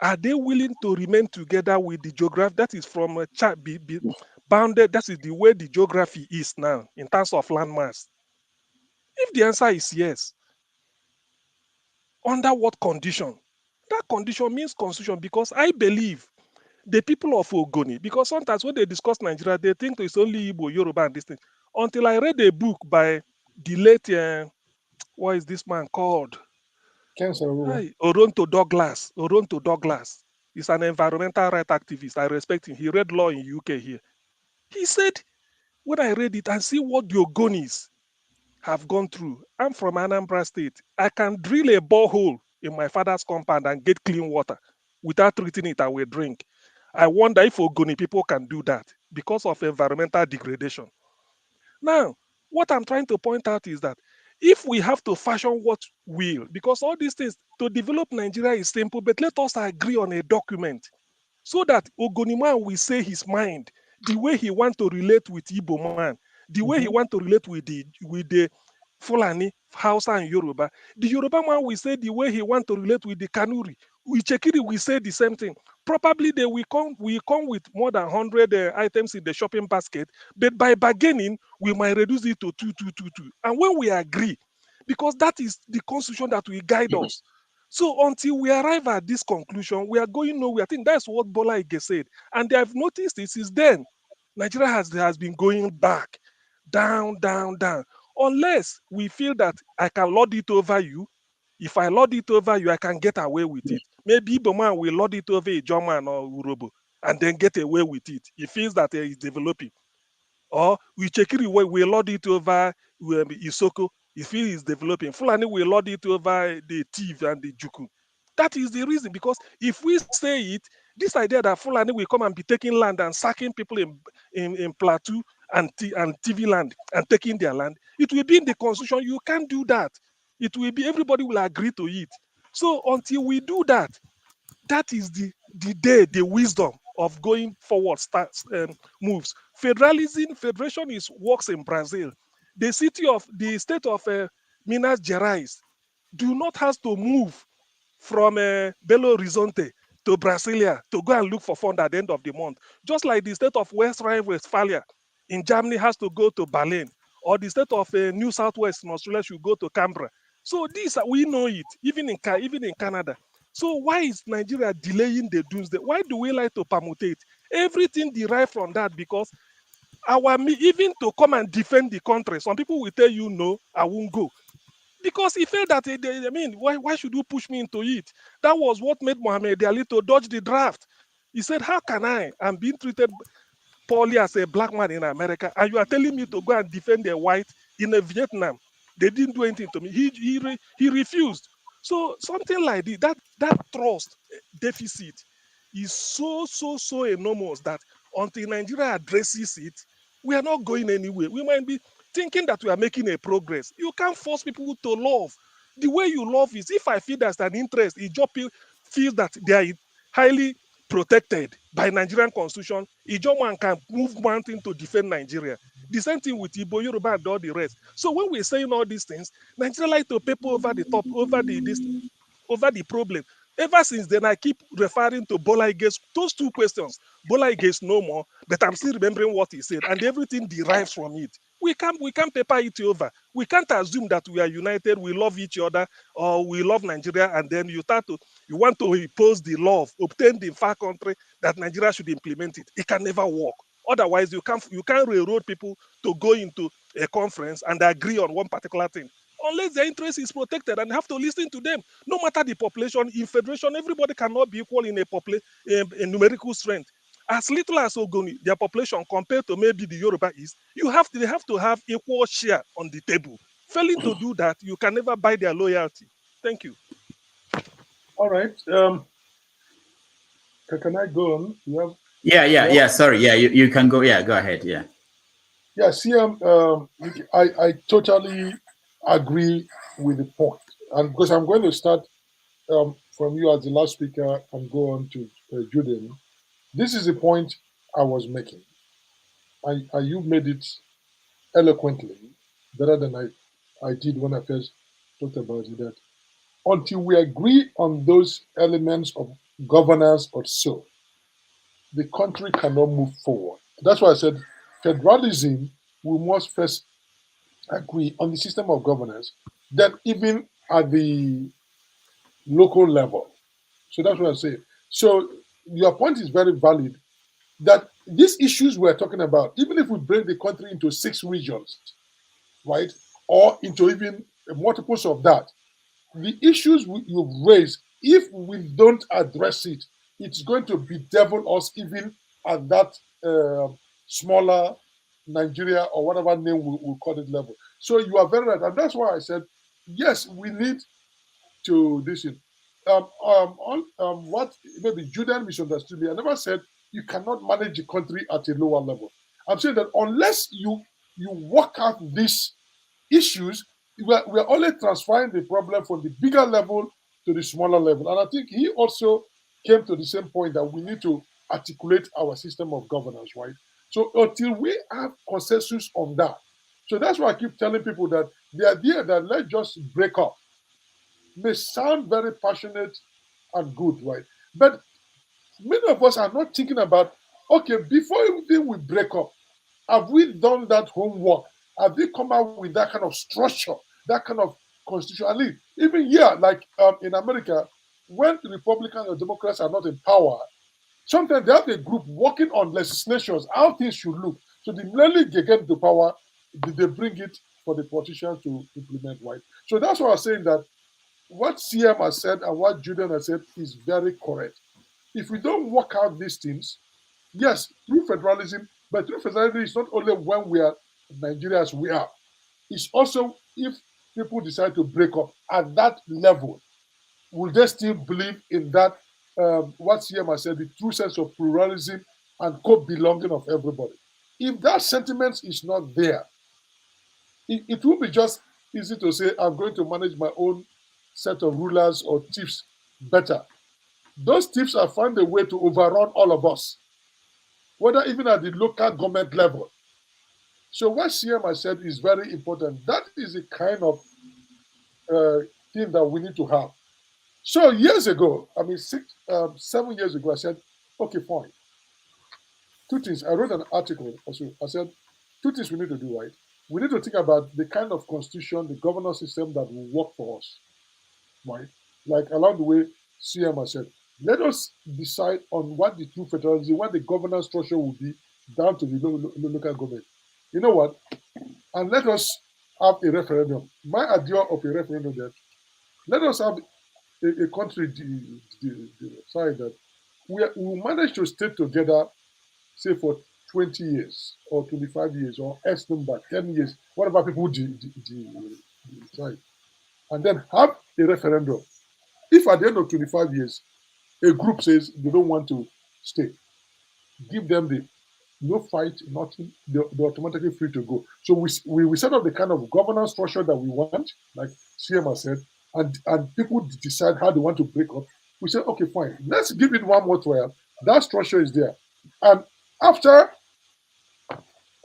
are they willing to remain together with the geography that is from a chart be bounded? That is the way the geography is now in terms of landmass. If the answer is yes, under what condition? That condition means constitution, because I believe the people of Ogoni, because sometimes when they discuss Nigeria, they think it's only Igbo, Yoruba, and this thing. Until I read a book by the late, what is this man called? Hi, Oronto Douglas. Oronto Douglas. He's an environmental rights activist. I respect him. He read law in UK here. He said, when I read it and see what the Ogonis have gone through, I'm from Anambra State. I can drill a borehole in my father's compound and get clean water without treating it away drink. I wonder if Ogoni people can do that because of environmental degradation. Now, what I'm trying to point out is that if we have to fashion what will, because all these things to develop Nigeria is simple, but let us agree on a document so that Ogoniman will say his mind, the way he want to relate with Igbo man, the way he want to relate with the Fulani, Hausa, and Yoruba. The Yoruba man will say the way he want to relate with the Kanuri. Ichekiri will say the same thing. Probably they will come with more than 100 items in the shopping basket, but by bargaining, we might reduce it to 2. And when we agree, because that is the constitution that will guide us. So until we arrive at this conclusion, we are going nowhere. I think that's what Bola Ige said. And they have noticed it since then. Nigeria has been going back, down, down, down. Unless we feel that I can lord it over you. If I lord it over you, I can get away with it. Maybe Igbo man will lord it over a German or Urobo and then get away with it. He feels that he is developing. Or we check it, we lord it over Isoko. He feels he's developing. Fulani will lord it over the Tiv and the Juku. That is the reason, because if we say it, this idea that Fulani will come and be taking land and sacking people in Plateau and TV land and taking their land, it will be in the constitution. You can't do that. It will be, everybody will agree to it. So until we do that, that is the day the wisdom of going forward starts moves. Federation works in Brazil. The state of Minas Gerais do not have to move from Belo Horizonte to Brasilia to go and look for fund at the end of the month. Just like the state of West Rhine-Westphalia in Germany has to go to Berlin, or the state of New South Wales in Australia should go to Canberra. So we know it, even in Canada. So why is Nigeria delaying the doomsday? Why do we like to permutate? Everything derived from that, because even to come and defend the country, some people will tell you, no, I won't go. Because he felt that, why should you push me into it? That was what made Mohammed Ali to dodge the draft. He said, how can I'm being treated poorly as a black man in America, and you are telling me to go and defend a white in Vietnam? They didn't do anything to me. He refused. So something like this, that trust deficit is so enormous that until Nigeria addresses it, we are not going anywhere. We might be thinking that we are making a progress. You can't force people to love. The way you love is, if I feel there's an interest, if Ijo feels that they are highly protected by Nigerian constitution, Ijo man can move mountain to defend Nigeria. The same thing with Igbo, Yoruba, and all the rest. So when we're saying all these things, Nigeria like to paper over the top, over the problem. Ever since then, I keep referring to Bola Ige's those two questions. Bola Ige's no more, but I'm still remembering what he said, and everything derives from it. We can't paper it over. We can't assume that we are united, we love each other, or we love Nigeria, and then you want to impose the law, obtain the far country that Nigeria should implement it. It can never work. Otherwise, you can't railroad people to go into a conference and agree on one particular thing, unless their interest is protected, and have to listen to them. No matter the population, in federation, everybody cannot be equal in a numerical strength. As little as Ogoni, their population compared to maybe the Yoruba is, they have to have equal share on the table. Failing to do that, you can never buy their loyalty. Thank you. All right. Can I go on? Yeah. Sorry. Yeah, you can go. Yeah, go ahead. Yeah. Yeah, CM, I totally agree with the point. And because I'm going to start from you as the last speaker and go on to Juden. This is the point I was making. And you made it eloquently, better than I did when I first talked about it, that until we agree on those elements of governance or so, the country cannot move forward. That's why I said federalism, we must first agree on the system of governance, then even at the local level. So that's what I say. So your point is very valid that these issues we're talking about, even if we break the country into 6 regions, right, or into even multiples of that, the issues you've raised, if we don't address it, it's going to bedevil us even at that smaller Nigeria or whatever name we'll call it level. So you are very right. And that's why I said, yes, we need to this thing. What maybe Julian misunderstood me. I never said you cannot manage the country at a lower level. I'm saying that unless you work out these issues, we're only transferring the problem from the bigger level to the smaller level. And I think he also came to the same point that we need to articulate our system of governance, right? So until we have consensus on that, so that's why I keep telling people that the idea that let's just break up may sound very passionate and good, right? But many of us are not thinking about, okay, before even we break up, have we done that homework? Have we come out with that kind of structure, that kind of constitution? At least, even here, like in America, when the Republicans or Democrats are not in power, sometimes they have a group working on legislations, how things should look. So the minute they get to power, they bring it for the politicians to implement, right? So that's why I'm saying that what CM has said and what Julian has said is very correct. If we don't work out these things, yes, through federalism, but through federalism is not only when we are Nigeria as we are, it's also if people decide to break up at that level, will they still believe in that, what CM has said, the true sense of pluralism and co-belonging of everybody? If that sentiment is not there, it will be just easy to say, I'm going to manage my own set of rulers or chiefs better. Those chiefs have found a way to overrun all of us, whether even at the local government level. So what CM has said is very important. That is the kind of thing that we need to have. So years ago, I mean 7 years ago, I said, okay, fine. 2 things. I wrote an article also. I said, 2 things we need to do, right? We need to think about the kind of constitution, the governance system that will work for us, right? Like along the way, CM has said, let us decide on what the true federalism, what the governance structure will be down to the local government. You know what? And let us have a referendum. My idea of a referendum that let us have a country decide that we will manage to stay together, say for 20 years or 25 years or X number, 10 years, whatever people decide, and then have a referendum. If at the end of 25 years, a group says they don't want to stay, give them the no fight, nothing, they're automatically free to go. So we set up the kind of governance structure that we want, like CM has said, and people decide how they want to break up. We say, okay, fine, let's give it one more trial. That structure is there. And after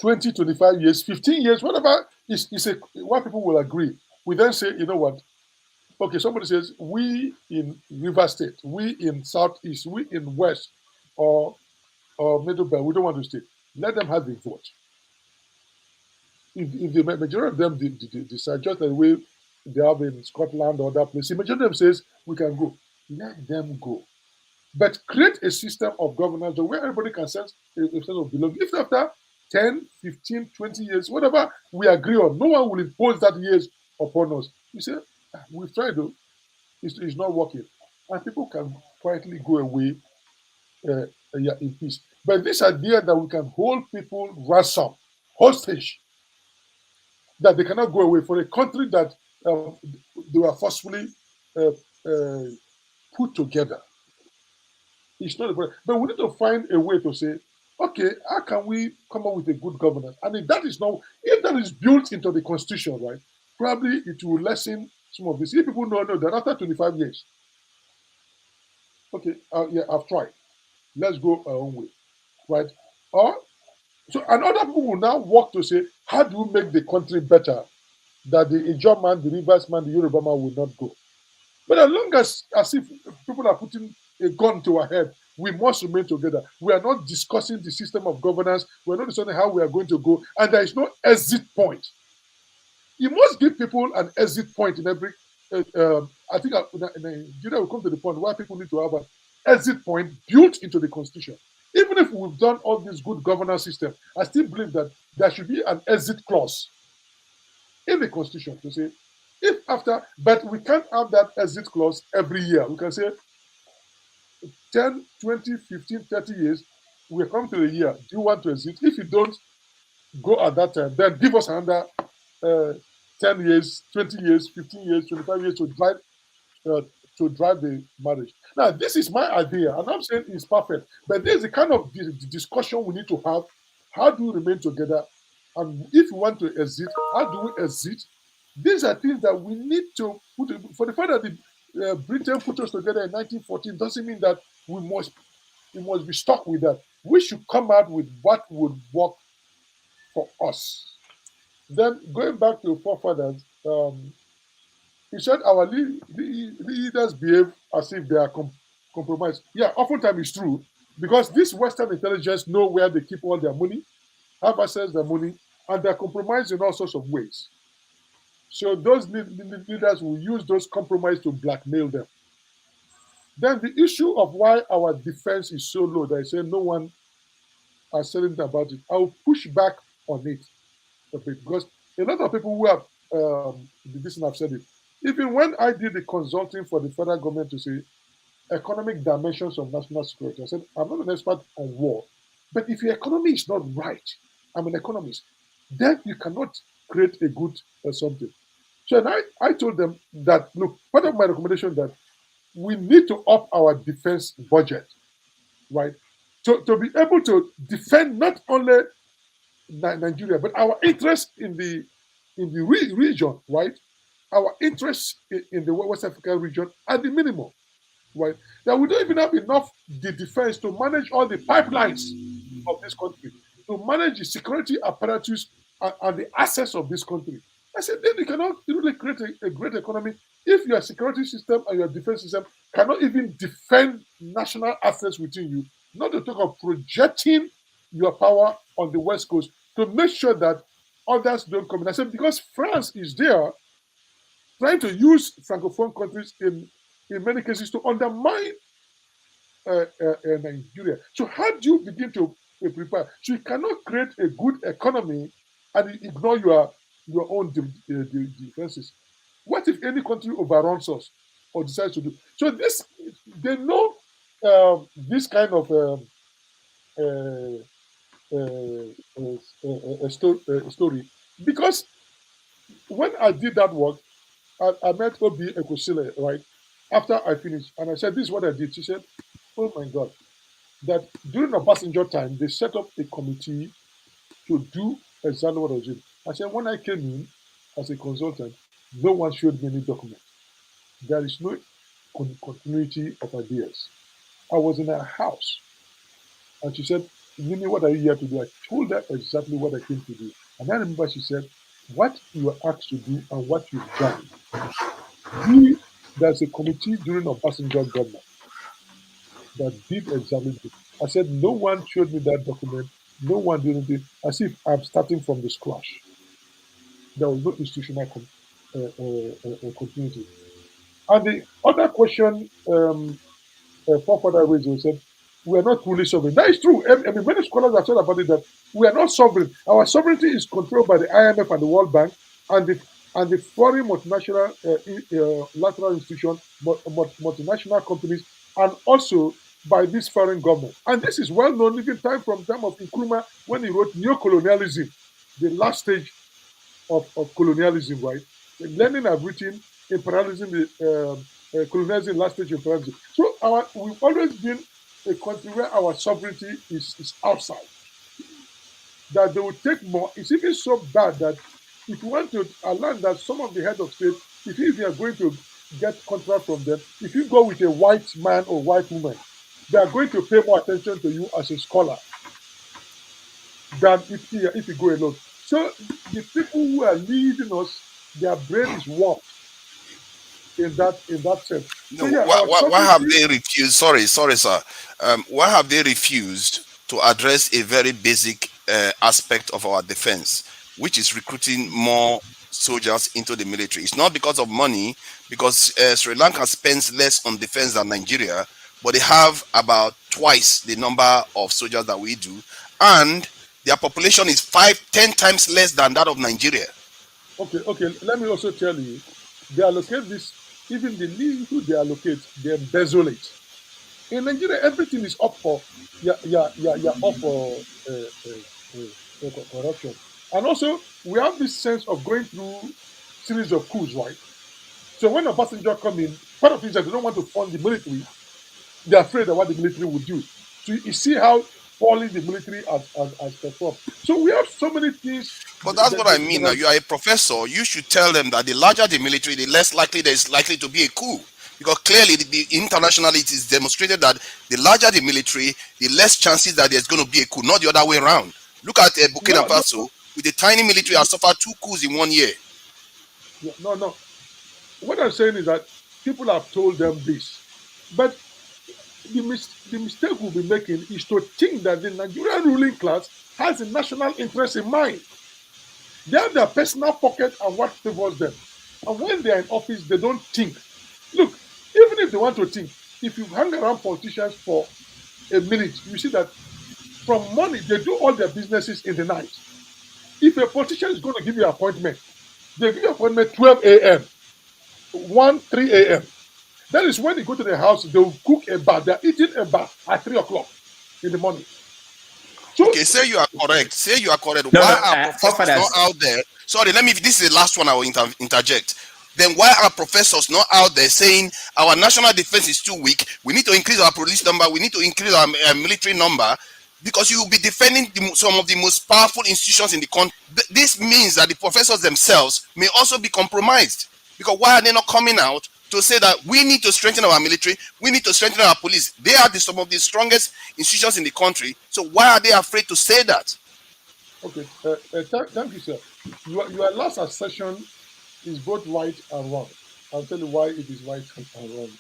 20, 25 years, 15 years, whatever is what people will agree, we then say, you know what? Okay, somebody says, we in River State, we in Southeast, we in West, or Middle Belt, we don't want to stay. Let them have a vote. If the majority of them decide, just the way they have in Scotland or other places, the majority of them says, we can go. Let them go. But create a system of governance where everybody can sense a sense of belonging. If after 10, 15, 20 years, whatever we agree on, no one will impose that years upon us. You say, we've tried though, it's not working. And people can quietly go away in peace. But this idea that we can hold people ransom, hostage, that they cannot go away for a country that they were forcefully put together. It's not a problem. But we need to find a way to say, okay, how can we come up with a good governance? And if that is built into the constitution, right, probably it will lessen some of this. If people know that after 25 years, okay, yeah, I've tried. Let's go our own way, right? And other people will now work to say, how do we make the country better that the Ijaw man, the Rivers man, the Yoruba man will not go? But as long as if people are putting a gun to our head, we must remain together. We are not discussing the system of governance. We're not discussing how we are going to go. And there is no exit point. You must give people an exit point in every. I think in Nigeria will come to the point where people need to have an exit point built into the constitution. Even if we've done all this good governance system, I still believe that there should be an exit clause in the constitution to say, but we can't have that exit clause every year. We can say 10, 20, 15, 30 years, we're coming to the year. Do you want to exit? If you don't go at that time, then give us another 10 years, 20 years, 15 years, 25 years to drive the marriage. Now, this is my idea, and I'm saying it's perfect. But there's a kind of discussion we need to have. How do we remain together? And if we want to exit, how do we exit? These are things that we need to put. For the fact that Britain put us together in 1914 doesn't mean that we must be stuck with that. We should come out with what would work for us. Then going back to forefathers, he said our leaders behave as if they are compromised. Yeah, oftentimes it's true, because this Western intelligence know where they keep all their money, have access to their money, and they're compromised in all sorts of ways. So those leaders will use those compromises to blackmail them. Then the issue of why our defense is so low, that I say no one has said anything about it. I will push back on it a bit, because a lot of people who have this and have said it. Even when I did the consulting for the federal government to say economic dimensions of national security, I said, I'm not an expert on war, but if your economy is not right, I'm an economist, then you cannot create a good something. So I told them that, look, part of my recommendation is that we need to up our defense budget, right? To be able to defend not only Nigeria, but our interest in the region, right? Our interests in the West African region at the minimum, right? That we don't even have enough the defense to manage all the pipelines of this country, to manage the security apparatus and the assets of this country. I said, then you cannot really create a great economy if your security system and your defense system cannot even defend national assets within you, not to talk of projecting your power on the West Coast to make sure that others don't come in. I said, because France is there trying to use Francophone countries in many cases to undermine Nigeria. So how do you begin to prepare? So you cannot create a good economy and ignore your own defenses. What if any country overruns us or decides to do? So they know this kind of story, because when I did that work, I met Obi Ekosile, right, after I finished, and I said, this is what I did. She said, oh my God, that during the passenger time, they set up a committee to do exactly what I did. I said, when I came in as a consultant, no one showed me any document. There is no continuity of ideas. I was in her house, and she said, Mimi, what are you here to do? I told her exactly what I came to do. And I remember she said, what you were asked to do and what you've done. There's a committee during our passenger government that did exactly this. I said, no one showed me that document. No one did anything, as if I'm starting from the scratch. There was no institutional continuity. And the other question Father raised said, we are not truly sovereign. That is true. I mean, many scholars have said about it that we are not sovereign. Our sovereignty is controlled by the IMF and the World Bank and the foreign multinational lateral institutions, multinational companies, and also by this foreign government. And this is well known even time of Nkrumah when he wrote Neo-colonialism, the last stage of colonialism, right? Lenin have written imperialism, colonialism, last stage of imperialism. So we've always been a country where our sovereignty is outside, that they will take more. It's even so bad that if you want to learn that some of the head of state, if you are going to get contract from them, if you go with a white man or white woman, they are going to pay more attention to you as a scholar than if you go alone. So the people who are leading us, their brain is warped in that sense. No, So yeah, why have they refused? Sorry, sir. Why have they refused to address a very basic aspect of our defense, which is recruiting more soldiers into the military? It's not because of money, because Sri Lanka spends less on defense than Nigeria, but they have about twice the number of soldiers that we do, and their population is 5-10 times less than that of Nigeria. Okay. Let me also tell you, they allocate this, even the little they allocate, they embezzle it. In Nigeria, everything is up for corruption. And also, we have this sense of going through series of coups, right? So when a passenger come in, part of it is that they don't want to fund the military. They're afraid of what the military will do. So you see how poorly the military has performed. So we have so many things. But that's what I mean. Now, you are a professor. You should tell them that the larger the military, the less likely there is likely to be a coup. Because clearly, internationally, it is demonstrated that the larger the military, the less chances that there's going to be a coup, not the other way around. Look at Burkina Faso. With the tiny military, has suffered 2 coups in 1 year. No. What I'm saying is that people have told them this. But the mistake we'll be making is to think that the Nigerian ruling class has a national interest in mind. They have their personal pocket and what favors them. And when they are in office, they don't think. Look, even if they want to think, if you hang around politicians for a minute, you see that from morning, they do all their businesses in the night. If a politician is going to give you an appointment, they give you an appointment 12 a.m., 3 a.m. That is when they go to the house, they will cook a bar. They're eating a bar at 3 o'clock in the morning. So, okay, say you are correct. Why are professors not out there? Sorry, this is the last one I will interject. Then why are professors not out there saying our national defense is too weak? We need to increase our police number. We need to increase our military number, because you will be defending some of the most powerful institutions in the country. This means that the professors themselves may also be compromised. Because why are they not coming out to say that we need to strengthen our military, we need to strengthen our police? They are some of the strongest institutions in the country. So why are they afraid to say that? Okay, thank you, sir. Your last assertion is both right and wrong. I'll tell you why it is right and wrong.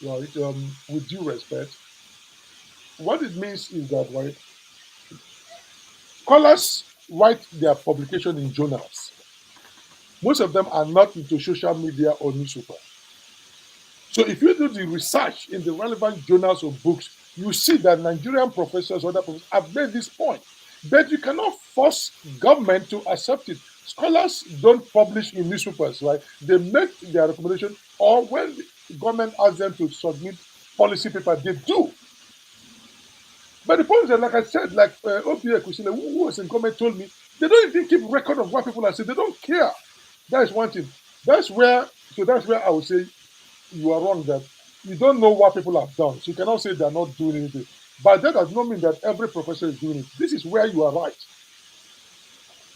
Right, with due respect, what it means is that, right, scholars write their publication in journals. Most of them are not into social media or newspaper. So if you do the research in the relevant journals or books, you see that Nigerian professors or other professors have made this point. But you cannot force government to accept it. Scholars don't publish in newspapers, right? They make their recommendation, or when the government asks them to submit policy paper, they do. But the point is that, like I said, like OPA Kusile, who was in government, told me, they don't even keep record of what people are saying. They don't care. That is one thing. That's where I would say you are wrong, that you don't know what people have done. So you cannot say they're not doing anything. But that does not mean that every professor is doing it. This is where you are right.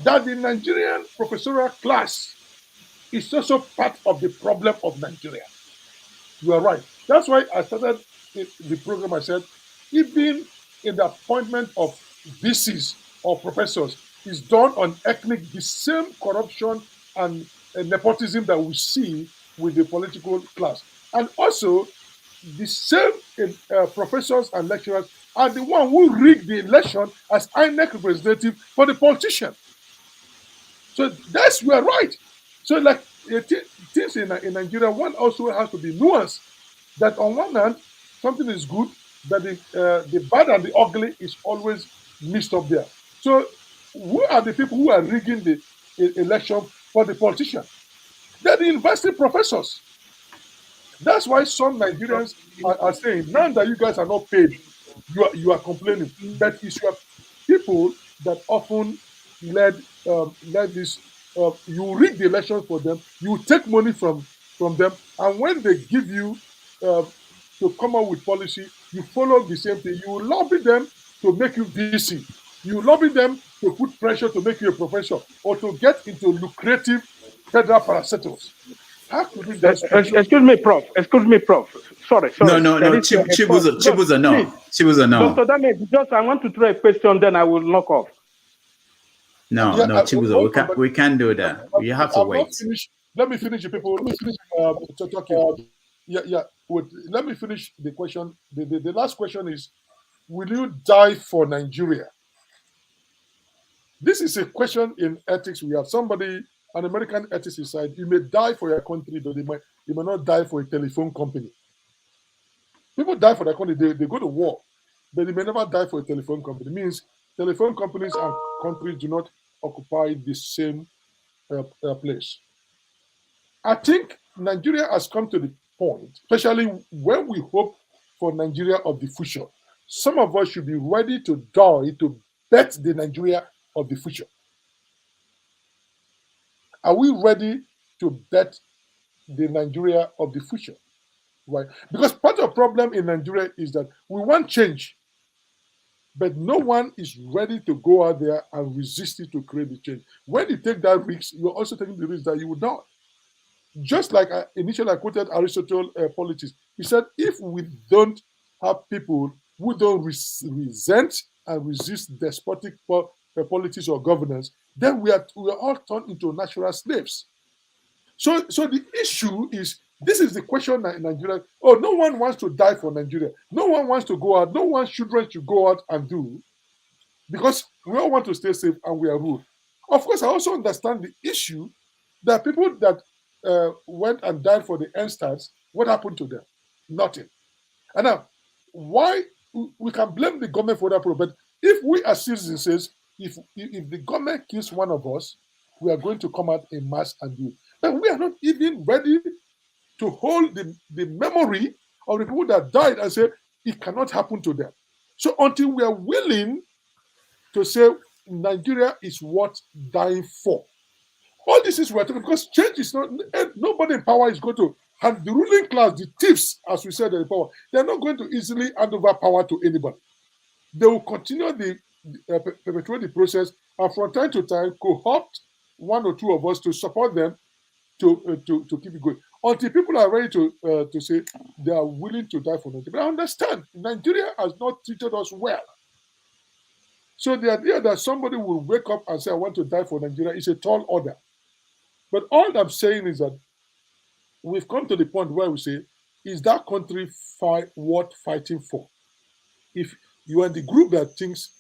That the Nigerian professorial class is also part of the problem of Nigeria. You are right. That's why I started the program. I said, even in the appointment of VCs or professors is done on ethnic, the same corruption and nepotism that we see with the political class. And also, the same professors and lecturers are the one who rigged the election as INEC representative for the politician. So that's we are right. So like things in Nigeria, one also has to be nuanced. That on one hand, something is good, but the bad and the ugly is always mixed up there. So who are the people who are rigging the election for the politician? They're the university professors. That's why some Nigerians are saying, now that you guys are not paid, you are complaining. But it's your people that often led this. You rig the election for them. You take money from them, and when they give you to come up with policy, you follow the same thing. You lobby them to make you VC. You lobby them to put pressure to make you a professor or to get into lucrative federal parastatals. How could we just excuse me, Prof. Sorry. No. There is a Chibuzo, no. Please. Chibuzo, no. Dr. Damage, just I want to throw a question, then I will knock off. No, Chibuzo, we can't do that. You have to wait. Let me finish, people. Talking. Yeah. Let me finish the question. The last question is, will you die for Nigeria? This is a question in ethics. We have somebody, an American ethicist said, you may die for your country, but you may not die for a telephone company. People die for their country, they go to war, but they may never die for a telephone company. It means telephone companies and countries do not occupy the same place. I think Nigeria has come to the point, especially when we hope for Nigeria of the future. Some of us should be ready to die to bet the Nigeria of the future. Are we ready to bet the Nigeria of the future? Right? Because part of the problem in Nigeria is that we want change, but no one is ready to go out there and resist it to create the change. When you take that risk, you're also taking the risk that you will die. Just like initially I quoted Aristotle politics. He said, if we don't have people who don't resent and resist despotic politics or governance, then we are all turned into natural slaves. So the issue is, this is the question in Nigeria. Oh, no one wants to die for Nigeria. No one wants to go out. No one's children should go out and do, because we all want to stay safe and we are ruled. Of course, I also understand the issue that people that went and died for the EndSTARS, what happened to them? Nothing. And now, why we can blame the government for that problem, but if we as citizens says, if the government kills one of us, we are going to come out in mass and do it. But we are not even ready to hold the memory of the people that died and say it cannot happen to them. So until we are willing to say Nigeria is worth dying for, all this is we're talking, because change is not, nobody in power is going to, and the ruling class, the thieves, as we said, in power, they're not going to easily hand over power to anybody. They will continue perpetuate the process, and from time to time, co-opt one or two of us to support them to keep it going. Until people are ready to say they are willing to die for Nigeria. But I understand, Nigeria has not treated us well. So the idea that somebody will wake up and say, I want to die for Nigeria is a tall order. But all I'm saying is that we've come to the point where we say, is that country worth fighting for? If you are in the group that thinks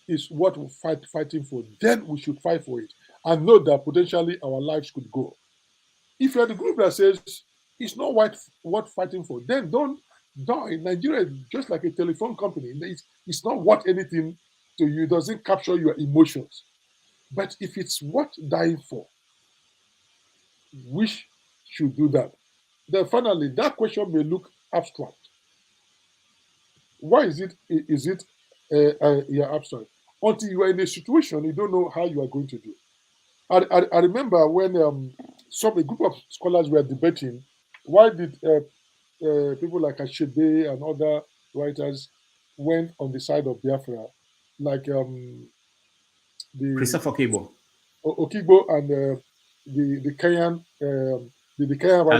is what we're fighting for, then we should fight for it and know that potentially our lives could go. If you're the group that says it's not worth fighting for, then don't die. Nigeria is just like a telephone company. It's not worth anything to you. It doesn't capture your emotions. But if it's worth dying for, we should do that. Then finally, that question may look abstract. Why is it abstract? Until you are in a situation, you don't know how you are going to do. I remember when a group of scholars were debating, why did people like Achebe and other writers went on the side of Biafra, like Christopher Okigbo and the Kenyan writer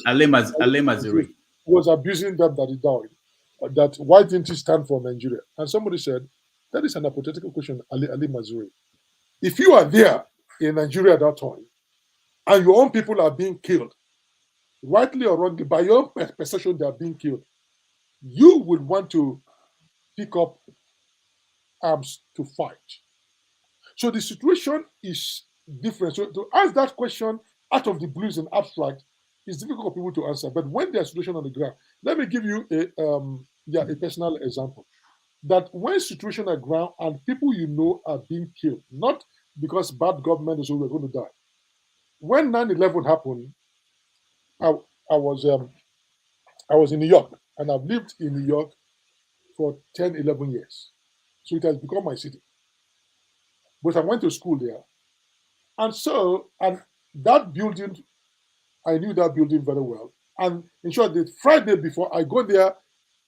Ale Mazuri was abusing them that he died. That why didn't he stand for Nigeria? And somebody said, that is an hypothetical question, Ali Mazuri. If you are there in Nigeria at that time, and your own people are being killed, rightly or wrongly, by your own perception they are being killed, you would want to pick up arms to fight. So the situation is different. So to ask that question out of the blues and abstract is difficult for people to answer. But when there's a situation on the ground, let me give you a personal example. That when situation on the ground and people you know are being killed, not because bad government is we're going to die. When 9/11 happened, I was in New York, and I've lived in New York for 10, 11 years. So it has become my city. But I went to school there. And that building, I knew that building very well. And in short, the Friday before, I go there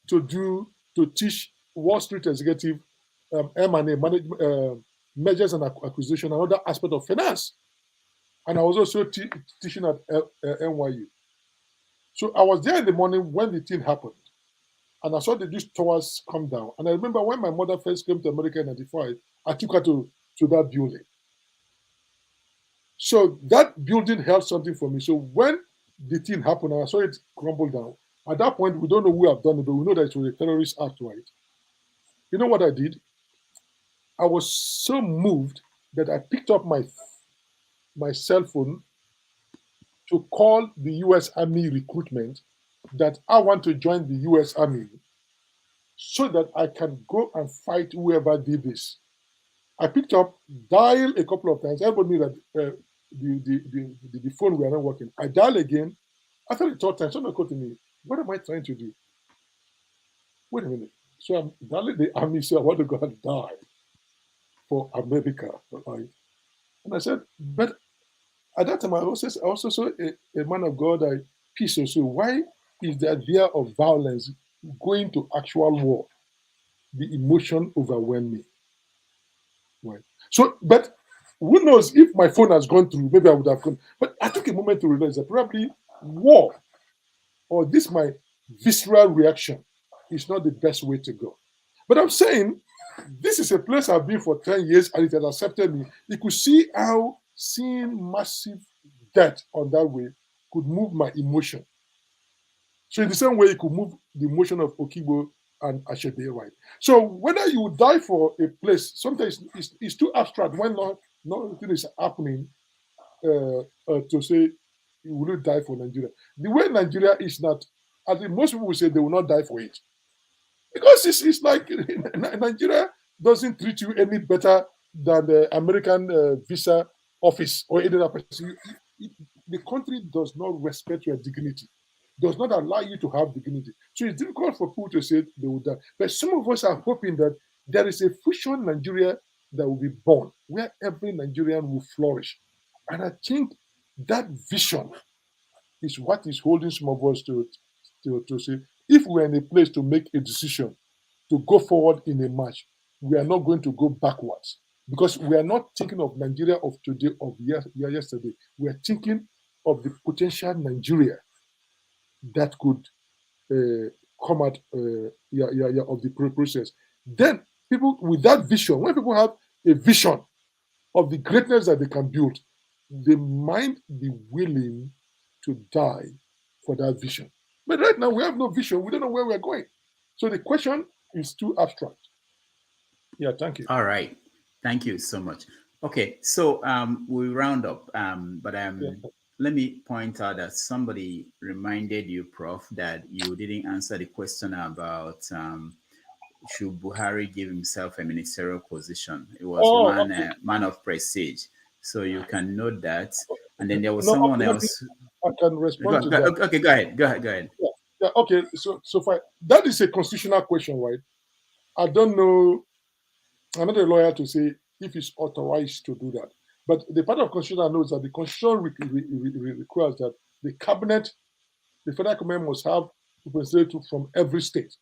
to teach Wall Street executive M&A, mergers and acquisition, another aspect of finance. And I was also teaching at NYU. So I was there in the morning when the thing happened. And I saw these towers come down. And I remember when my mother first came to America in 95, I took her to that building. So that building held something for me. So when the thing happened and I saw it crumble down, at that point, we don't know who have done it, but we know that it was a terrorist act, right? You know what I did? I was so moved that I picked up my cell phone to call the U.S. Army recruitment that I want to join the U.S. Army so that I can go and fight whoever did this. I picked up, dialed a couple of times. Everybody knew that the phone were not working. I dialed again. After the third time, someone called to me, what am I trying to do? Wait a minute. So I'm dialing the army, so I want to go and die for America, right? And I said, but at that time, I also saw a man of God, peace also. Why is the idea of violence going to actual war? The emotion overwhelmed me. Right. So, but who knows if my phone has gone through, maybe I would have gone. But I took a moment to realize that probably war or this my visceral reaction is not the best way to go. But I'm saying this is a place I've been for 10 years and it has accepted me. You could see how seeing massive death on that way could move my emotion. So in the same way, it could move the emotion of Okigbo and Ashebe, right? So whether you die for a place, sometimes it's too abstract when nothing is happening to say you will not die for Nigeria. The way Nigeria is not, I think most people will say they will not die for it. Because it's like Nigeria doesn't treat you any better than the American visa office or any other person. The country does not respect your dignity, does not allow you to have dignity. So it's difficult for people to say they will die. But some of us are hoping that there is a future Nigeria that will be born, where every Nigerian will flourish. And I think that vision is what is holding some of us to say, if we're in a place to make a decision to go forward in a march, we are not going to go backwards. Because we are not thinking of Nigeria of today, of yesterday. We are thinking of the potential Nigeria that could come out of the process. Then people with that vision, when people have a vision of the greatness that they can build, they might be willing to die for that vision. But right now we have no vision. We don't know where we're going. So the question is too abstract. Yeah, thank you. All right. Thank you so much. Okay, so we round up, but let me point out that somebody reminded you, Prof, that you didn't answer the question about should Buhari give himself a ministerial position. It was one man of prestige. So you can note that. And then there was someone else. I can respond to that. Okay, go ahead. Yeah, okay, so far, that is a constitutional question, right? I don't know. I'm not a lawyer to say if it's authorized to do that. But the part of constitution I know is that the constitution requires that the cabinet, the federal government must have representative from every state.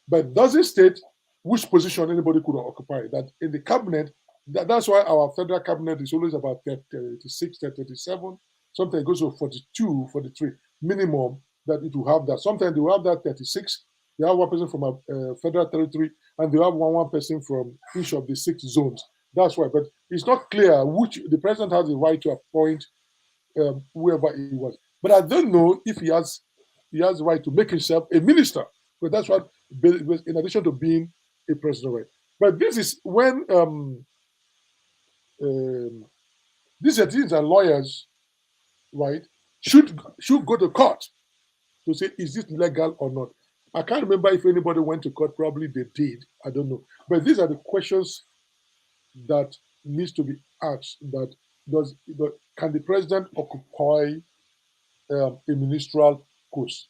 But doesn't state which position anybody could occupy. That in the cabinet, that's why our federal cabinet is always about 36, 37. Sometimes it goes to 42, 43 minimum that it will have that. Sometimes they will have that 36. They have one person from a federal territory, and they have one person from each of the 6 zones. That's why. But it's not clear which the president has the right to appoint whoever he was. But I don't know if he has the right to make himself a minister. But that's what, in addition to being a president, right? But this is when these attorneys and lawyers, right, should go to court to say, is this legal or not? I can't remember if anybody went to court. Probably they did. I don't know. But these are the questions that needs to be asked. That can the president occupy a ministerial post?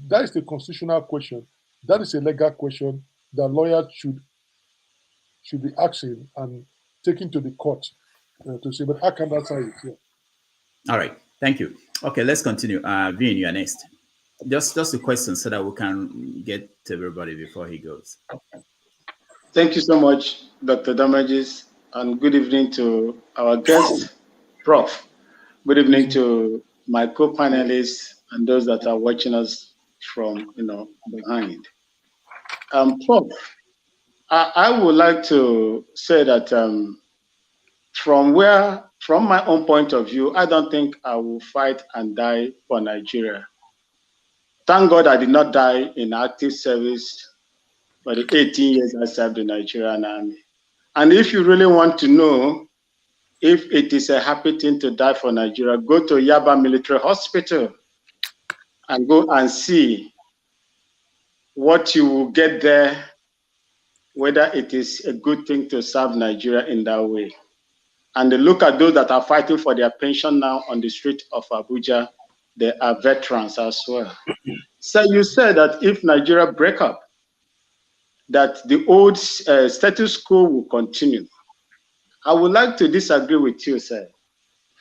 That is the constitutional question. That is a legal question that lawyers should be asking and taking to the court to say. But I can't answer it. Yeah. All right. Thank you. Okay, let's continue. Vin, you are next. Just a question so that we can get to everybody before he goes. Thank you so much, Dr. Damages, and good evening to our guest, Prof. Good evening to my co-panelists and those that are watching us from behind. Prof, I would like to say that from my own point of view, I don't think I will fight and die for Nigeria. Thank God I did not die in active service for the 18 years I served in the Nigerian Army. And if you really want to know if it is a happy thing to die for Nigeria, go to Yaba Military Hospital and go and see what you will get there, whether it is a good thing to serve Nigeria in that way. And look at those that are fighting for their pension now on the street of Abuja. They are veterans as well. So you said that if Nigeria break up, that the old status quo will continue. I would like to disagree with you, sir,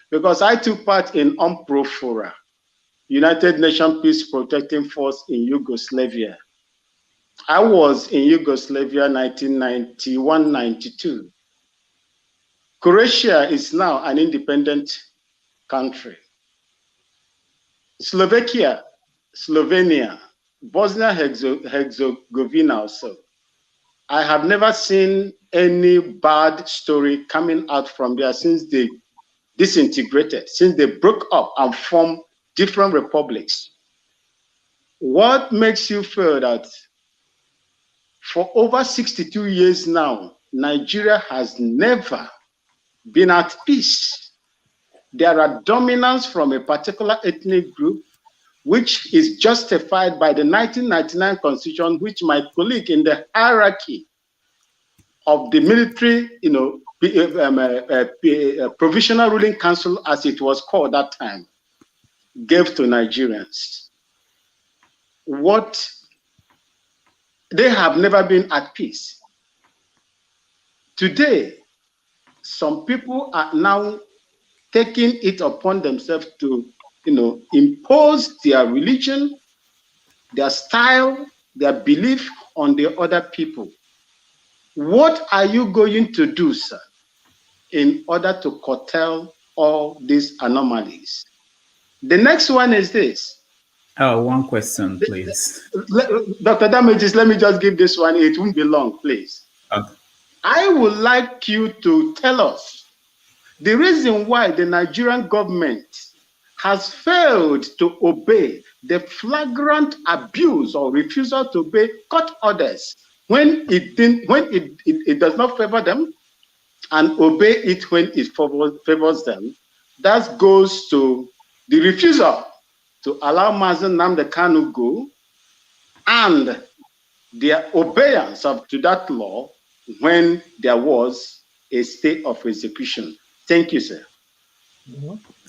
because I took part in UNPROFORA, United Nations Peace Protecting Force in Yugoslavia. I was in Yugoslavia 1991-92. Croatia is now an independent country. Slovakia, Slovenia, Bosnia-Herzegovina also. I have never seen any bad story coming out from there since they disintegrated, since they broke up and formed different republics. What makes you feel that for over 62 years now, Nigeria has never been at peace? There are dominance from a particular ethnic group, which is justified by the 1999 Constitution, which my colleague in the hierarchy of the military, Provisional Ruling Council, as it was called that time, gave to Nigerians. They have never been at peace. Today, some people are now taking it upon themselves to, impose their religion, their style, their belief on the other people. What are you going to do, sir, in order to curtail all these anomalies? The next one is this. Oh, one question, please. Dr. Damages, let me just give this one. It won't be long, please. Okay. I would like you to tell us the reason why the Nigerian government has failed to obey the flagrant abuse or refusal to obey court orders when it does not favor them, and obey it when it favors them. That goes to the refusal to allow Mazen Nnamdi Kanu go, and their obedience to that law when there was a state of execution. Thank you, sir.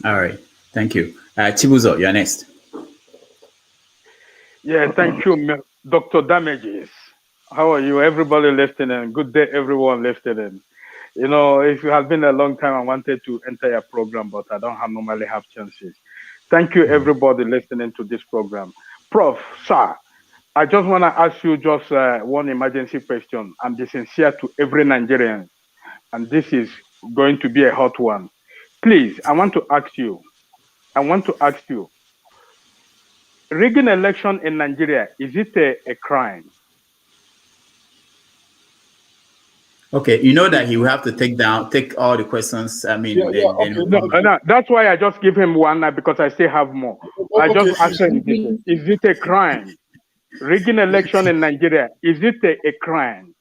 All right. Thank you. Chibuzo, you're next. Yeah, thank you, Dr. Damages. How are you? Everybody listening. Good day, everyone listening. If you have been a long time, I wanted to enter your program, but I don't normally have chances. Thank you, everybody listening to this program. Prof, sir, I just want to ask you just one emergency question, and be sincere to every Nigerian, and this is going to be a hot one. Please, I want to ask you, rigging election in Nigeria, is it a crime? Okay, you know that he will have to take all the questions. I mean, No, that's why I just give him one because I still have more. I just asked him, is it a crime? Rigging election in Nigeria, is it a crime?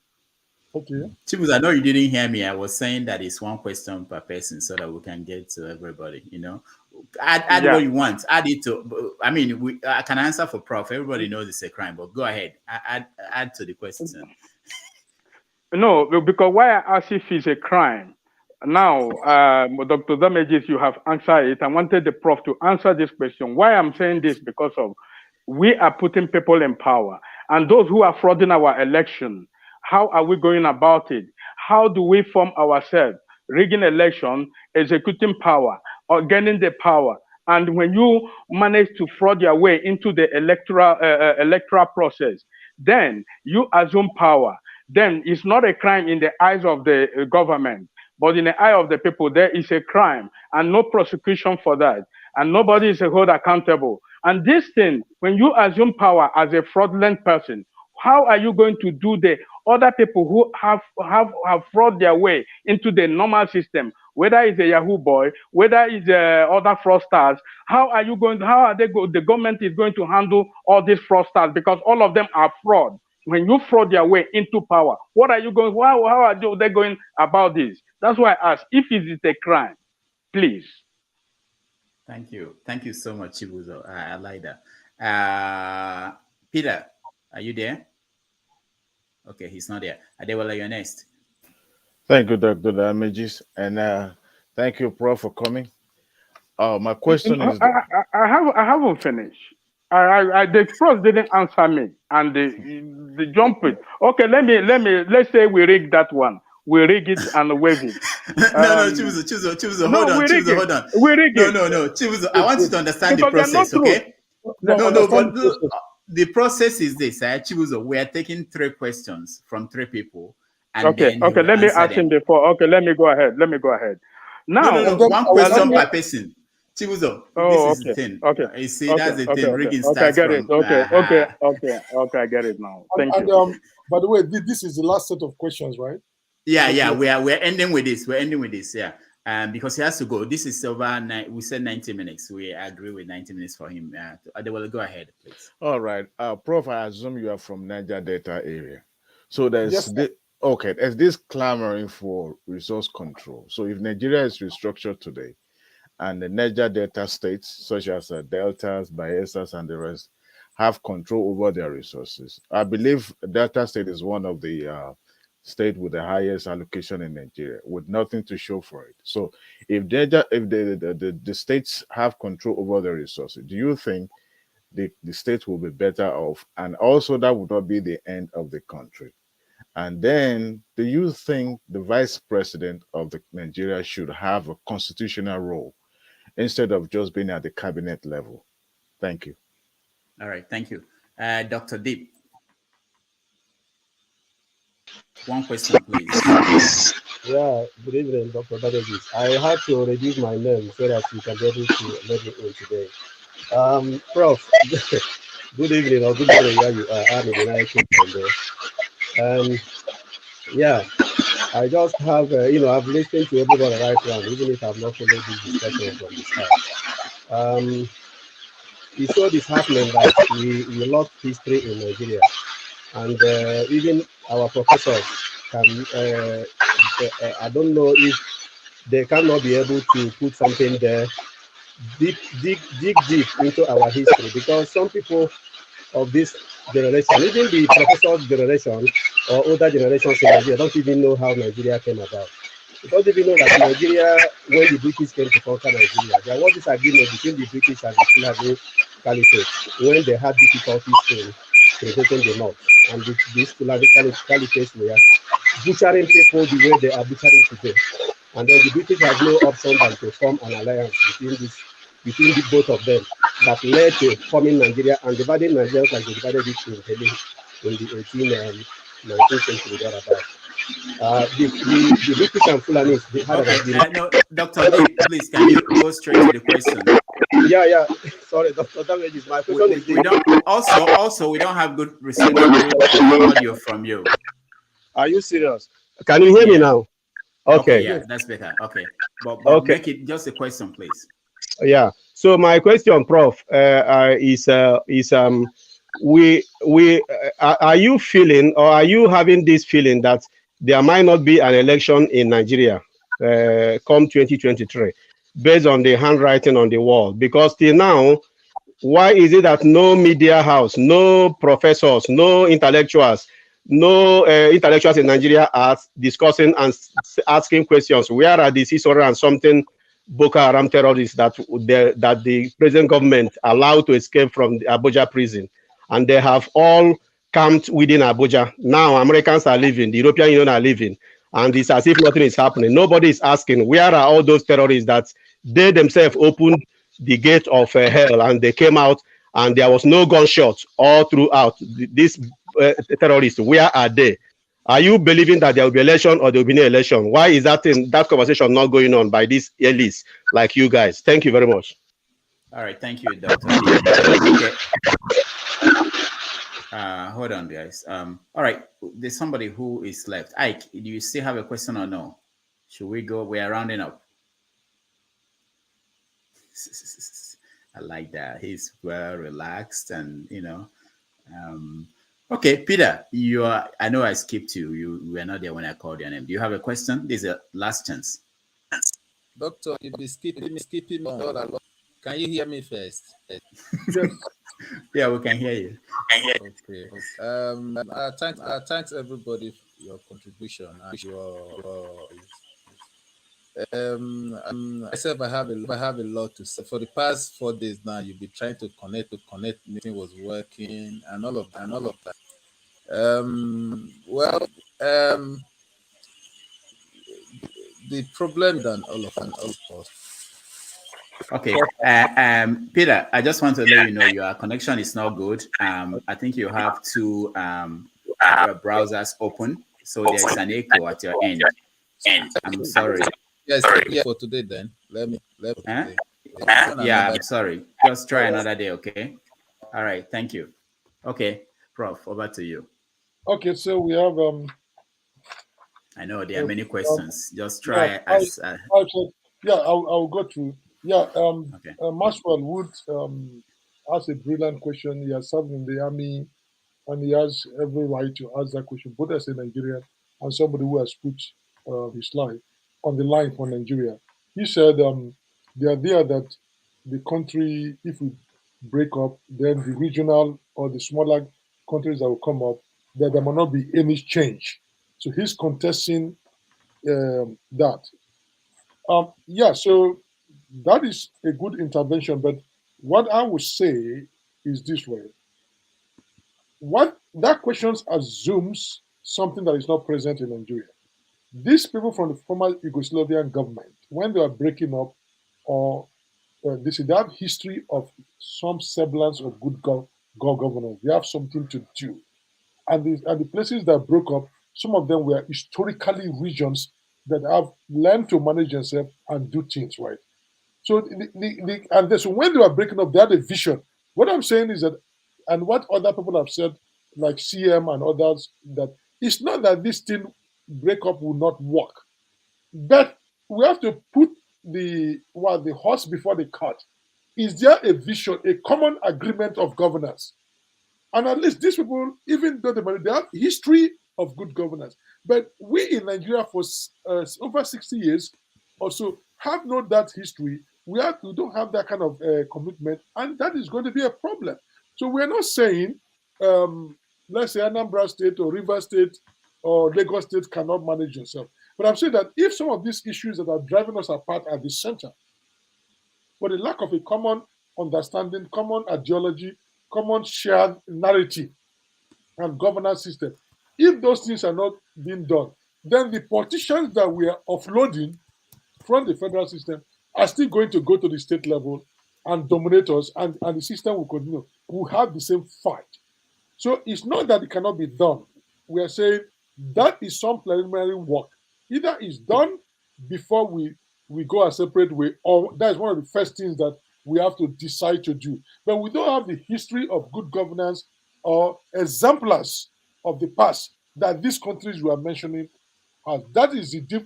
Okay. Chibus, I know you didn't hear me. I was saying that it's one question per person so that we can get to everybody, Add what you want. Add it to, I mean, I can answer for Prof. Everybody knows it's a crime, but go ahead. Add to the question. No, because why I ask if it's a crime. Now, Dr. Damages, you have answered it. I wanted the Prof to answer this question. Why I'm saying this, because of we are putting people in power, and those who are frauding our election, how are we going about it? How do we form ourselves? Rigging election, executing power, or gaining the power, And when you manage to fraud your way into the electoral process, then you assume power. Then it's not a crime in the eyes of the government, but in the eye of the people, there is a crime and no prosecution for that. And nobody is held accountable. And this thing, when you assume power as a fraudulent person, how are you going to do the other people who have fraud their way into the normal system, whether it's a Yahoo boy, whether it's other fraudsters? How are the government is going to handle all these fraudsters, because all of them are fraud? When you fraud your way into power, what are you going? How are they going about this? That's why I ask if it is a crime, please. Thank you so much, Chibuzo. I like that. Peter, are you there? Okay, he's not there. Adewale, you're next. Thank you, Dr. Damages, and thank you, Prof, for coming. My question is, I haven't finished. The Prof didn't answer me, and the jump it. Okay, let's say we rig that one. We rig it and wave it. No, Chibuzo, hold on. We rig it. No, Chibuzo, I want you to understand the process, okay? No, but the process is this, Chibuzo. We are taking 3 questions from 3 people. And okay, let me ask him before. Okay, let me go ahead. Now, no, 1 question per person. Chibuzo, this is the thing. Okay. You see, that's the thing. Rigging starts I get it. Okay, I get it now. Thank you. By the way, this is the last set of questions, right? Yeah. We're ending with this. Yeah. Because he has to go. This is over. We said 90 minutes. We agree with 90 minutes for him. Adewale, go ahead, please. all right, Prof, I assume you are from Niger Delta area. So there's Yes, there's this clamoring for resource control. So if Nigeria is restructured today, and the Niger Delta states, such as Deltas, Bayelsas, and the rest, have control over their resources. I believe Delta State is one of the state with the highest allocation in Nigeria, with nothing to show for it. So if the states have control over their resources, do you think the state will be better off? And also that would not be the end of the country. And then, do you think the vice president of Nigeria should have a constitutional role instead of just being at the cabinet level? Thank you. All right, thank you. Dr. Deep. 1 question, please. Yeah, good evening, Dr. Badegis. I had to reduce my name so that you can be able to let me in today. Prof, good evening or good morning where you are. I'm in the United Kingdom. Yeah, I just have, I've listened to everybody right now, even if I've not followed this discussion from the start. We saw this happening that we lost history in Nigeria, and even our professors can, I don't know if they cannot be able to put something there, dig deep into our history, because some people of this generation, even the professors' generation or older generations in Nigeria, don't even know how Nigeria came about. They don't even know that Nigeria, when the British came to conquer Nigeria, there was this agreement between the British and the Fulani Caliphate when they had difficulties in protecting the north. And these Fulani Caliphates were butchering people the way they are butchering today. And then the British had no option than to form an alliance between the both of them that led to forming Nigeria and dividing Nigeria like they divided it in the 19th century thereabout. The British and Fulani had an agreement. No, Dr. Lee, please, can you go straight to the question? Yeah. Sorry, Dr. Damages. My question is we don't also we don't have good reception audio from you. Are you serious? Can you hear me now? Okay. Yeah, that's better. Okay. But make it just a question, please. Yeah. So my question, Prof, is are you feeling, or are you having this feeling that there might not be an election in Nigeria come 2023 based on the handwriting on the wall? Because till now, why is it that no media house, no professors, no intellectuals in Nigeria are discussing and asking questions? Where are the 600 and something Boko Haram terrorists that the present government allowed to escape from the Abuja prison? And they have all camped within Abuja. Now Americans are leaving, the European Union are leaving, and it's as if nothing is happening. Nobody is asking, where are all those terrorists that they themselves opened the gate of hell, and they came out, and there was no gunshot all throughout. These terrorists, where are they? Are you believing that there will be election or there will be no election? Why is that conversation not going on by these elites like you guys? Thank you very much. All right, thank you, Dr. Okay. Hold on, guys. All right, there's somebody who is left. Ike, do you still have a question or no? Should we go? We are rounding up. I like that. He's well relaxed, and okay, Peter, you are. I know I skipped you. You were not there when I called your name. Do you have a question? This is a last chance. Doctor, you be skipping me all along. Can you hear me first? Yeah, we can hear you. Okay. Thanks everybody for your contribution and myself, I have a lot to say. For the past 4 days now, you've been trying to connect. Nothing was working, and all of that. The problem than all of us. Okay, Peter, I just want to let you know your connection is not good. I think you have two browsers open, so there's an echo at your end. I'm sorry. Yes, for today then. Let me. Yeah, I'm sorry. Just try another day, okay? All right, thank you. Okay, Prof, over to you. Okay, so we have I know there are many questions. Just try I'll go through. Okay. Maxwell Wood has a brilliant question. He has served in the army, and he has every right to ask that question, both as a Nigerian and somebody who has put his life on the line for Nigeria. He said the idea that the country, if we break up, then the regional or the smaller countries that will come up, that there might not be any change. So he's contesting that. So that is a good intervention. But what I would say is this way. What that question assumes something that is not present in Nigeria. These people from the former Yugoslavian government, when they are breaking up, or they have history of some semblance of good governance. They have something to do. And the places that broke up, some of them were historically regions that have learned to manage themselves and do things right. So, so when they were breaking up, they had a vision. What I'm saying is that, and what other people have said, like CM and others, that it's not that this thing breakup will not work, but we have to put the horse before the cart. Is there a vision, a common agreement of governance? And at least these people, even though they have history of good governance, but we in Nigeria for over 60 years or so have not that history. We don't have that kind of commitment, and that is going to be a problem. So we're not saying, let's say Anambra State or Rivers State or Lagos State cannot manage themselves. But I'm saying that if some of these issues that are driving us apart at the center, for the lack of a common understanding, common ideology, common shared narrative and governance system, if those things are not being done, then the politicians that we are offloading from the federal system are still going to go to the state level and dominate us, and the system will continue. We'll have the same fight. So it's not that it cannot be done. We are saying that is some preliminary work. Either it's done before we go a separate way, or that is one of the first things that we have to decide to do. But we don't have the history of good governance or exemplars of the past that these countries you are mentioning have. That is the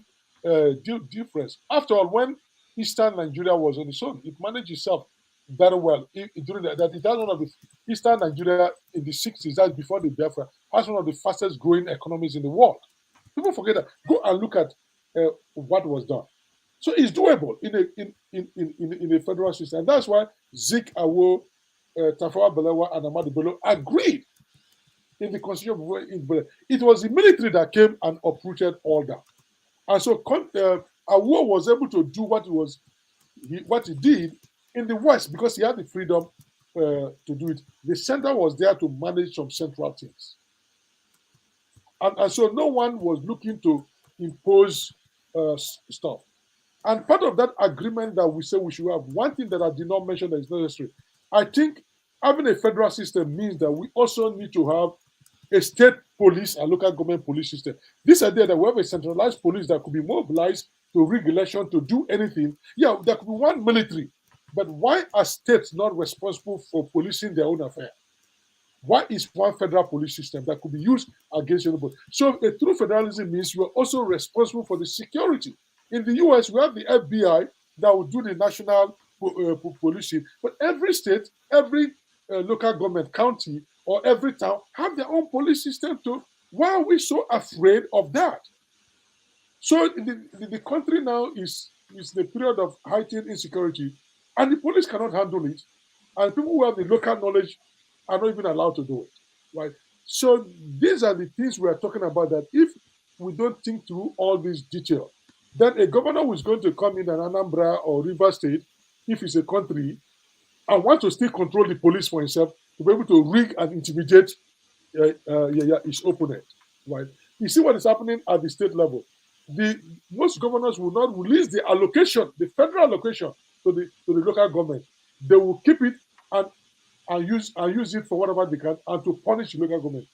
difference. After all, when Eastern Nigeria was on its own, it managed itself very well. During that, it has one of the Eastern Nigeria in the 60s, that's before the Biafra, has one of the fastest growing economies in the world. People forget that. Go and look at what was done. So it's doable in a federal system. And that's why Zik, Awo, Tafawa Balewa, and Ahmadu Bello agreed in the constitution. It was the military that came and uprooted all that. And so Awo was able to do what he did in the West because he had the freedom to do it. The center was there to manage some central things. And so no one was looking to impose stuff. And part of that agreement that we say we should have, one thing that I did not mention that is necessary, I think having a federal system means that we also need to have a state police and local government police system. This idea that we have a centralized police that could be mobilized to rig election, to do anything, yeah, there could be one military. But why are states not responsible for policing their own affairs? Why is one federal police system that could be used against anybody? So a true federalism means you are also responsible for the security. In the US, we have the FBI that will do the national policing, but every state, every local government, county, or every town have their own police system too. Why are we so afraid of that? So the country now is the period of heightened insecurity, and the police cannot handle it, and people who have the local knowledge are not even allowed to do it, right? So these are the things we are talking about, that if we don't think through all these details, then a governor who is going to come in an Anambra or River State, if it's a country, and want to still control the police for himself, to be able to rig and intimidate his opponent, right? You see what is happening at the state level. Most governors will not release the allocation, the federal allocation, to the local government. They will keep it and use it for whatever they can, and to punish the local government.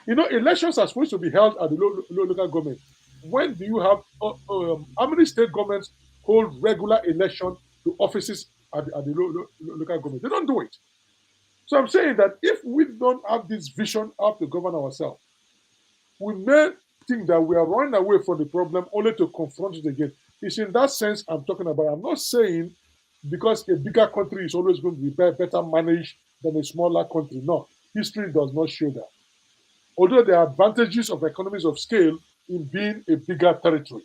You know, elections are supposed to be held at the local government. When do you have, how many state governments hold regular election to offices at the local government? They don't do it. So I'm saying that if we don't have this vision of to govern ourselves, we may think that we are running away from the problem only to confront it again. It's in that sense I'm talking about. I'm not saying because a bigger country is always going to be better managed than a smaller country. No, history does not show that. Although there are advantages of economies of scale in being a bigger territory.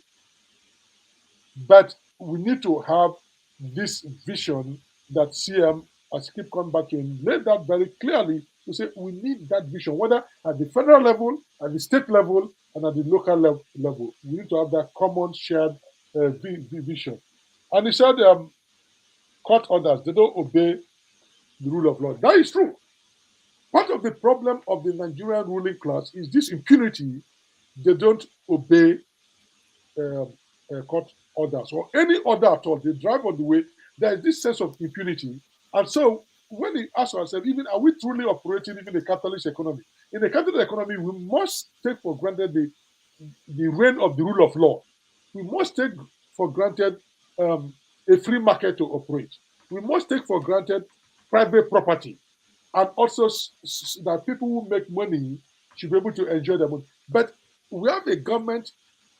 But we need to have this vision that CM, as I keep coming back to, and lay that very clearly to say we need that vision, whether at the federal level, at the state level, and at the local level. We need to have that common shared vision. And he said, court orders, they don't obey the rule of law. That is true. Part of the problem of the Nigerian ruling class is this impunity. They don't obey court orders or any order at all. They drive on the way. There is this sense of impunity. And so when we ask ourselves, even are we truly operating even a capitalist economy? In a capitalist economy, we must take for granted the reign of the rule of law. We must take for granted a free market to operate. We must take for granted private property, and also that people who make money should be able to enjoy their money. But we have a government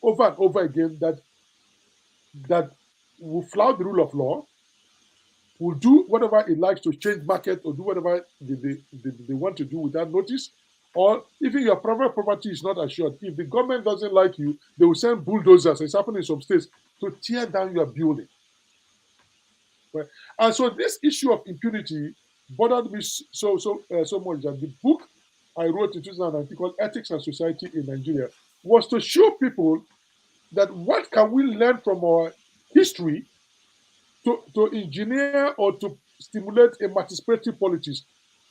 over and over again that will flout the rule of law, will do whatever it likes to change market or do whatever they want to do without notice. Or even your private property is not assured. If the government doesn't like you, they will send bulldozers, it's happening in some states, to tear down your building. Right? And so this issue of impunity bothered me so much that the book I wrote in 2019 called Ethics and Society in Nigeria was to show people that what can we learn from our history to engineer or to stimulate emancipatory politics.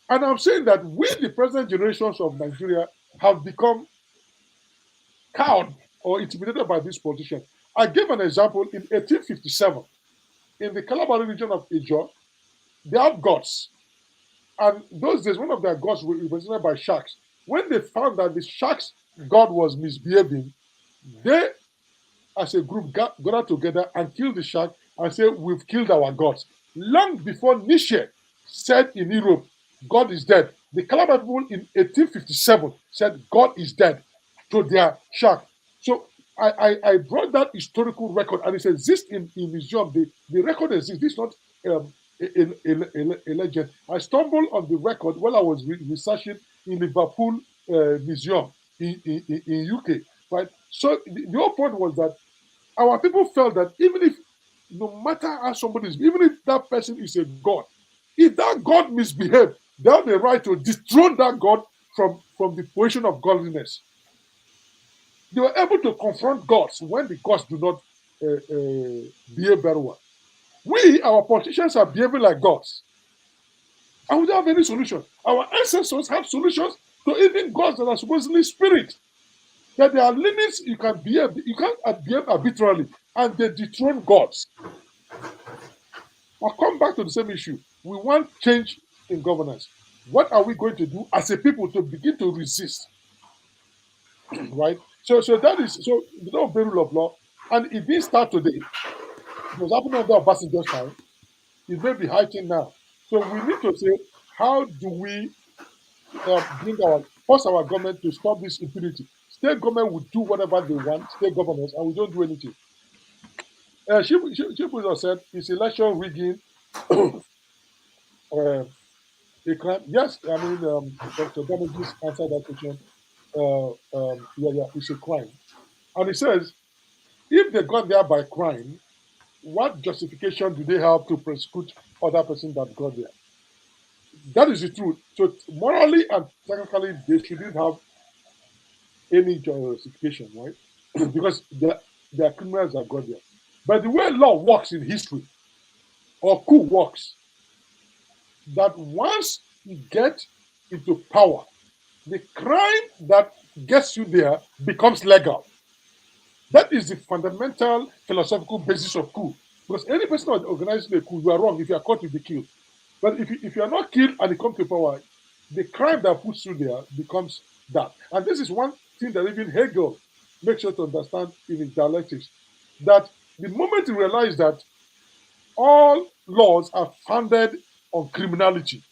And I'm saying that we, the present generations of Nigeria, have become cowed or intimidated by these politicians. I gave an example in 1857. In the Calabar region of Ijo, they have gods. And those days, one of their gods was represented by sharks. When they found that the sharks' god was misbehaving, they, as a group, got together and killed the shark and said, we've killed our gods. Long before Nietzsche said in Europe, God is dead, the Calabar people in 1857 said, God is dead to their shark. So I brought that historical record, and it exists in museum. The record exists. This is not a legend. I stumbled on the record while I was researching in Liverpool Museum in UK. Right. So the whole point was that our people felt that even if, no matter how somebody is, even if that person is a god, if that god misbehaves, they have the right to dethrone that god from the position of godliness. They were able to confront gods when the gods do not behave very well. We, our politicians, are behaving like gods, and we don't have any solution. Our ancestors have solutions to even gods that are supposedly spirit. that there are limits you can't behave arbitrarily, and they dethrone gods. I'll come back to the same issue. We want change in governance. What are we going to do as a people to begin to resist? Right? So that is so the rule of law, and it didn't start today. It was happening under Obasanjo's time. It may be heightened now. So we need to say, how do we force our government to stop this impunity? State government will do whatever they want, state governors, and we don't do anything. Shibuzo said, is election rigging a crime? Yes, I mean, Dr. Damages answered that question. It's a crime. And he says, if they got there by crime, what justification do they have to prosecute other person that got there? That is the truth. So morally and technically, they shouldn't have any justification, right? Because they are criminals that got there. But the way law works in history, or coup works, that once you get into power, the crime that gets you there becomes legal. That is the fundamental philosophical basis of coup. Because any person that organizes a coup, you are wrong. If you are caught, you'll be killed. But if you are not killed and you come to power, the crime that puts you there becomes that. And this is one thing that even Hegel makes sure to understand in his dialectics, that the moment you realize that all laws are founded on criminality.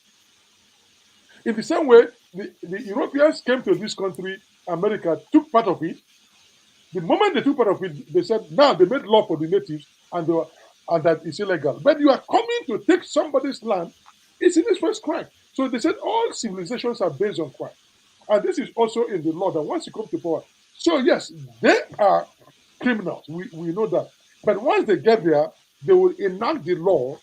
In the same way, the Europeans came to this country, America took part of it. The moment they took part of it, they said, now they made law for the natives and that it's illegal. But you are coming to take somebody's land, it's in its first crime. So they said all civilizations are based on crime. And this is also in the law that once you come to power. So yes, they are criminals. We know that. But once they get there, they will enact the law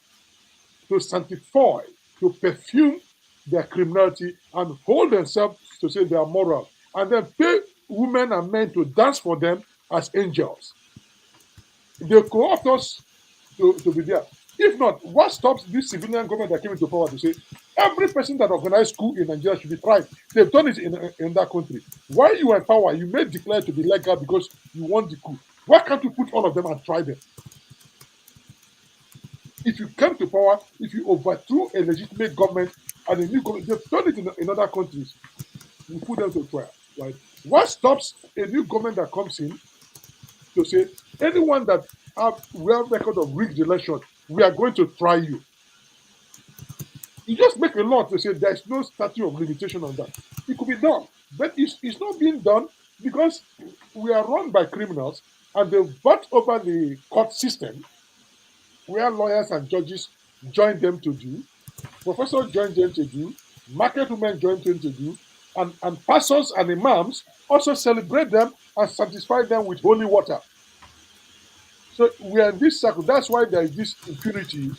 to sanctify, to perfume their criminality and hold themselves to say they are moral. And then pay women and men to dance for them as angels. They co-opt us to be there. If not, what stops this civilian government that came into power to say every person that organized coup in Nigeria should be tried? They've done it in that country. While you are in power, you may declare to be legal because you want the coup. Why can't you put all of them and try them? If you come to power, if you overthrew a legitimate government and a new government, they've done it in other countries, you put them to trial, right? What stops a new government that comes in to say anyone that we have record of rigged election, we are going to try you? You just make a law to say there's no statute of limitation on that. It could be done, but it's not being done because we are run by criminals and they've bought over the court system where lawyers and judges join them to do, professors join them to do, market women join them to do, and pastors and imams also celebrate them and satisfy them with holy water. So we are in this circle. That's why there is this impunity.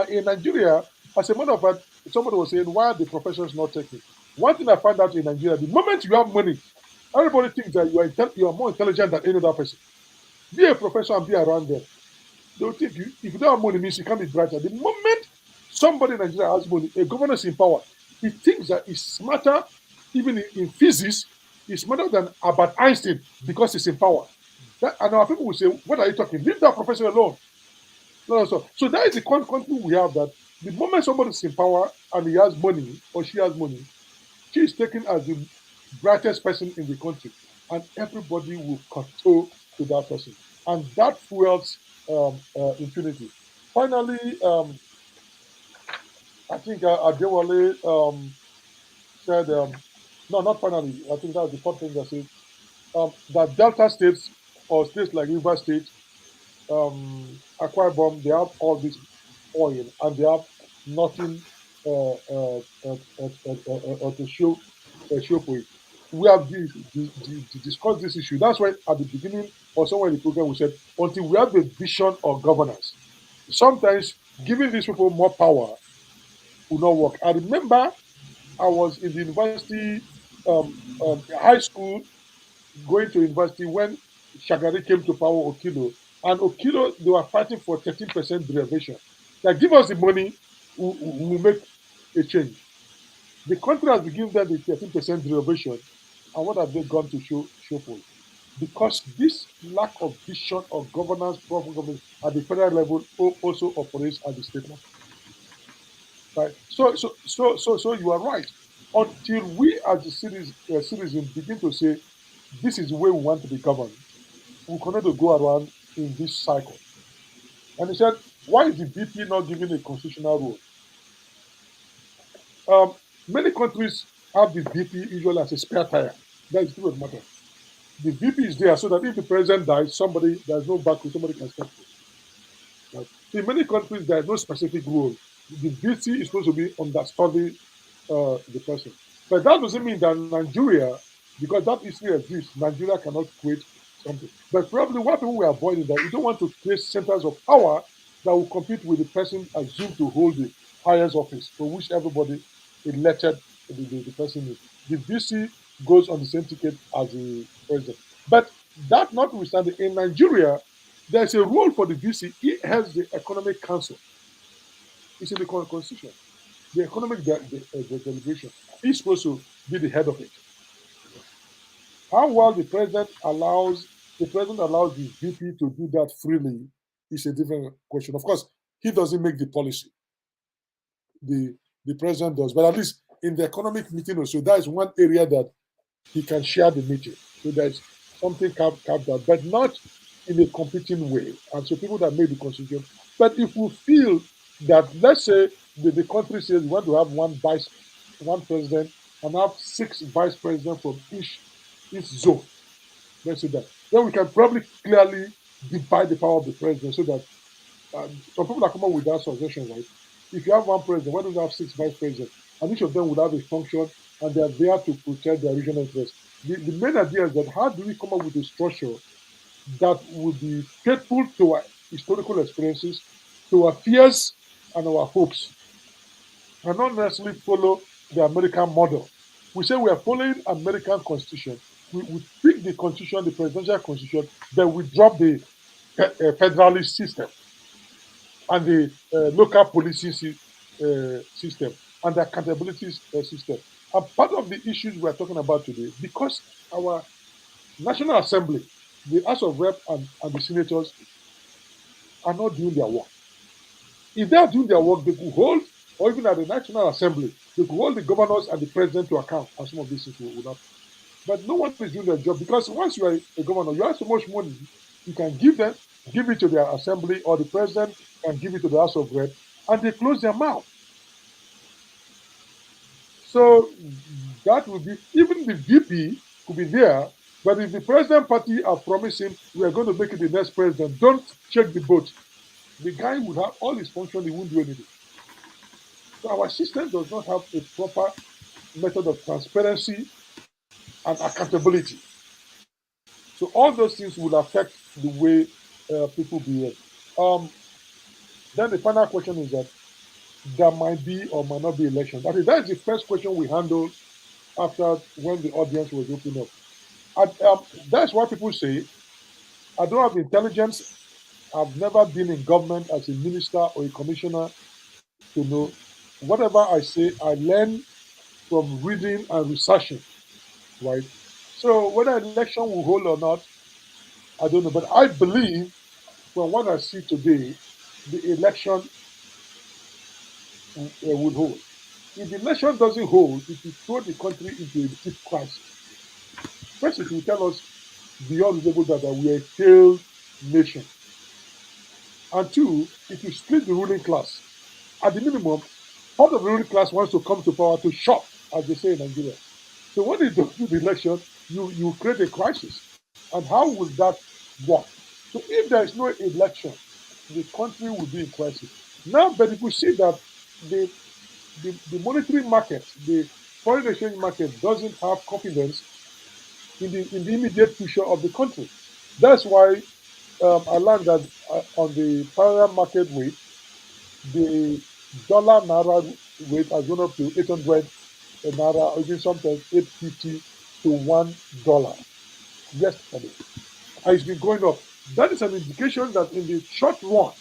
In Nigeria, as a matter of fact, somebody was saying, why are the professors not taking? One thing I found out in Nigeria, the moment you have money, everybody thinks that you are more intelligent than any other person. Be a professor and be around them. They'll take you. If you don't have money, means you can't be brighter. The moment somebody in Nigeria has money, a governor is in power, he thinks that he's smarter, even in physics, he's smarter than Albert Einstein because he's in power. And our people will say, what are you talking? Leave that professor alone. No. So that is the country we have, that the moment somebody is in power and he has money or she has money, she is taken as the brightest person in the country. And everybody will control to that person. And that fuels impunity. Finally, I think Adewale said, no, not finally, I think that was the fourth thing that said, that Delta states or states like River State, Akwa Ibom, they have all this oil and they have nothing to show for it. We have discussed this issue. That's why at the beginning or somewhere in the program we said, until we have a vision of governance, sometimes giving these people more power will not work. I remember I was in the university, high school, going to university when Shagari came to power, Okilo. And Okilo, they were fighting for 13% derivation. Like, give us the money, we'll make a change. The country has been given them the 13% derivation, and what have they gone to show for? because this lack of vision or governance from government at the federal level also operates at the state level. Right. So you are right. Until we as the citizens begin to say, this is the way we want to be governed, we cannot go around in this cycle. And he said, why is the VP not given a constitutional role? Many countries have the VP usually as a spare tire. That is the matter. The VP is there so that if the president dies, there's no backup, somebody can step in. Right? In many countries, there is no specific role. The VP is supposed to be understudy the person. But that doesn't mean that Nigeria, because that issue exists, Nigeria cannot create something. But probably what people were avoiding that you don't want to create centers of power that will compete with the person assumed to hold the highest office, for which everybody elected the person is. The VC goes on the same ticket as the president. But that notwithstanding, in Nigeria, there's a role for the VC. It has the Economic Council. It's in the constitution. The economic deliberation. He's supposed to be the head of it. How well the president allows the VP to do that freely is a different question. Of course, he doesn't make the policy. The president does, but at least in the economic meeting or so, that is one area that he can share the meeting. So there's something carved out, but not in a competing way. And so people that made the constitution. But if we feel that, let's say the country says we want to have one president and have 6 vice presidents from each zone. Let's say that. Then we can probably clearly divide the power of the president so that some people that come up with that suggestion, right? If you have one president, why don't you have 6 vice presidents? And each of them would have a function and they are there to protect their regional interests. The main idea is that how do we come up with a structure that would be faithful to our historical experiences, to our fears and our hopes, and not necessarily follow the American model. We say we are following American constitution. We pick the constitution, the presidential constitution, then we drop the federalist system and the local policing system and the accountability system. And part of the issues we are talking about today, because our National Assembly, the House of Rep and the senators are not doing their work. If they are doing their work, they could hold, or even at the National Assembly, they could hold the governors and the president to account, and some of these things will not. But no one is doing their job, because once you are a governor, you have so much money, you can give it to their assembly, or the president can give it to the House of Rep, and they close their mouth. So that would be, even the VP could be there, but if the president party are promising we are going to make it the next president, don't check the vote. The guy would have all his function, he won't do anything. So our system does not have a proper method of transparency and accountability. So all those things will affect the way people behave. Then the final question is that there might be or might not be elections. I think that is the first question we handled after when the audience was opening up. And, that's why people say, I don't have intelligence. I've never been in government as a minister or a commissioner to know. Whatever I say, I learn from reading and researching, right? So whether election will hold or not, I don't know. But I believe from what I see today, the election would hold. If the election doesn't hold, it will throw the country into a deep crisis. First, it will tell us beyond reasonable doubt that we are a failed nation. And 2, it will split the ruling class. At the minimum, part of the ruling class wants to come to power to shop, as they say in Nigeria. So when they do the election, you create a crisis. And how will that work? So if there is no election, the country will be in crisis. Now, but if we see that the monetary market, the foreign exchange market doesn't have confidence in the immediate future of the country. That's why I learned that on the parallel market rate, the dollar naira rate has gone up to 800 naira, or even sometimes 850 to $1 yesterday. And it's been going up. That is an indication that in the short run,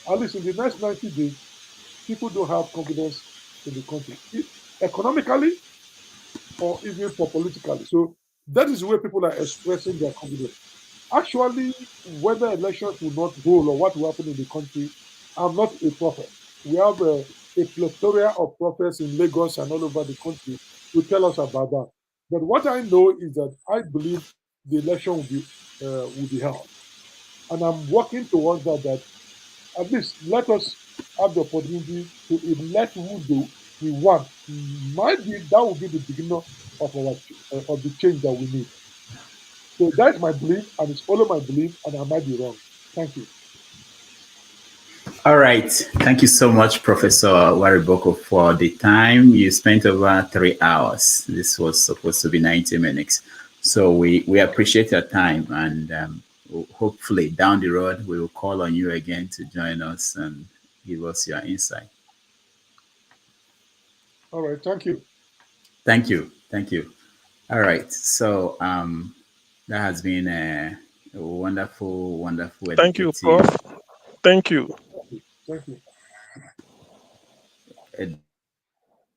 at least in the next 90 days, people don't have confidence in the country, economically or even for politically. So That is the way people are expressing their confidence. Actually, whether elections will not hold or what will happen in the country, I'm not a prophet. We have a plethora of prophets in Lagos and all over the country to tell us about that. But what I know is that I believe the election will be held. And I'm working towards that at least let us have the opportunity to elect who we want. Might be that will be the beginning of the change that we need. So that's my belief, and it's follow my belief, and I might be wrong. Thank you. All right. Thank you so much, Professor Wariboko, for the time. You spent over 3 hours. This was supposed to be 90 minutes. So we appreciate your time, and hopefully down the road, we will call on you again to join us and give us your insight. All right. Thank you. Thank you. Thank you. All right. So that has been a wonderful, wonderful. Thank you, Prof. Thank you. Thank you.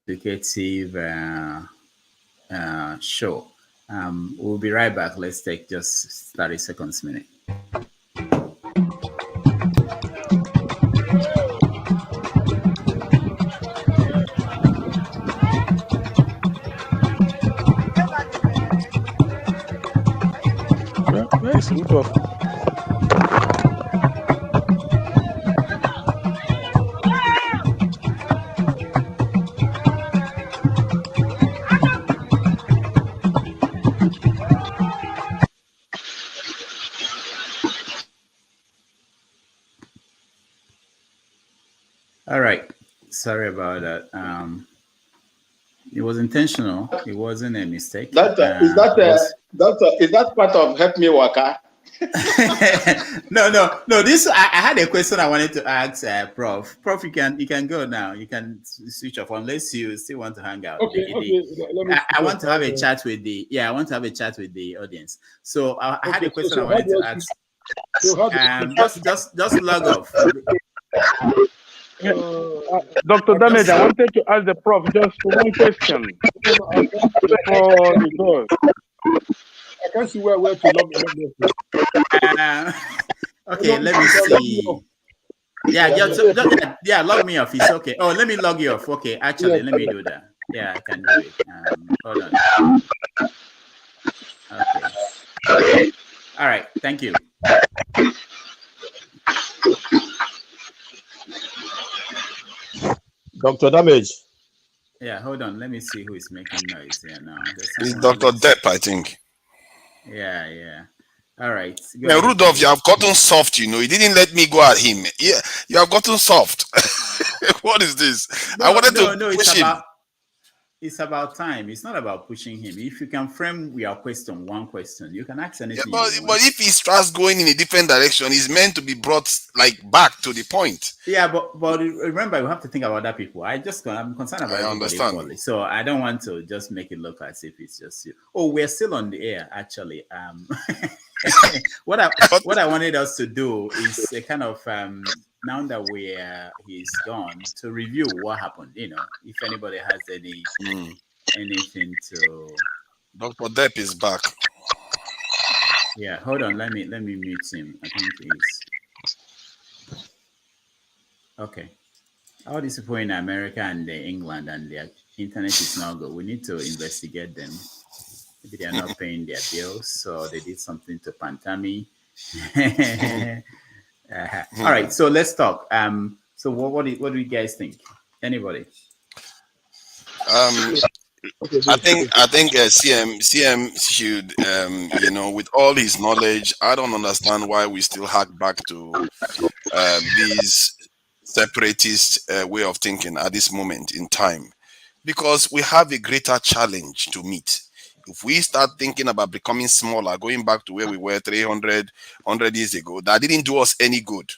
Educative show. We'll be right back. Let's take just 30 seconds minute. Where is Rudolph? All right. Sorry about that. It was intentional. It wasn't a mistake. Is that part of Help Me Waka? No. This I had a question I wanted to ask Prof. Prof, you can go now. You can switch off unless you still want to hang out. Okay. I want to have a chat with the I want to have a chat with the audience. So I had a question I wanted to ask. Just log off. Dr. Damage, I wanted to ask the Prof just one question before he goes. I can't see where to log in. Okay, let me see. Yeah, log me off. It's okay. Oh, let me log you off. Okay, actually, let me do that. Yeah, I can do it. Hold on. Okay. All right. Thank you. Dr. Damage. Yeah, hold on. Let me see who is making noise here now. It's Dr. Depp, I think. Yeah. All right. Yeah, Rudolph, you have gotten soft, you didn't let me go at him. Yeah, you have gotten soft. What is this? I wanted to push him. It's about time. It's not about pushing him. If you can frame your question, one question, you can ask anything. Yeah, but if he starts going in a different direction, he's meant to be brought back to the point. Yeah, but remember, you have to think about other people. I'm concerned about everybody equally. So I don't want to just make it look as if it's just you. Oh, we're still on the air, actually. What I wanted us to do is a kind of now that he's gone, to review what happened. If anybody has anything to. Dr. Depp is back. Yeah, hold on. Let me mute him. I think he's okay. All these people in America and England and their internet is not good. We need to investigate them. Maybe they are not paying their bills, so they did something to Pantami. All right, so let's talk. So what do you guys think? Anybody? I think CM should with all his knowledge, I don't understand why we still hack back to these separatist way of thinking at this moment in time, because we have a greater challenge to meet. If we start thinking about becoming smaller, going back to where we were 100 years ago, that didn't do us any good.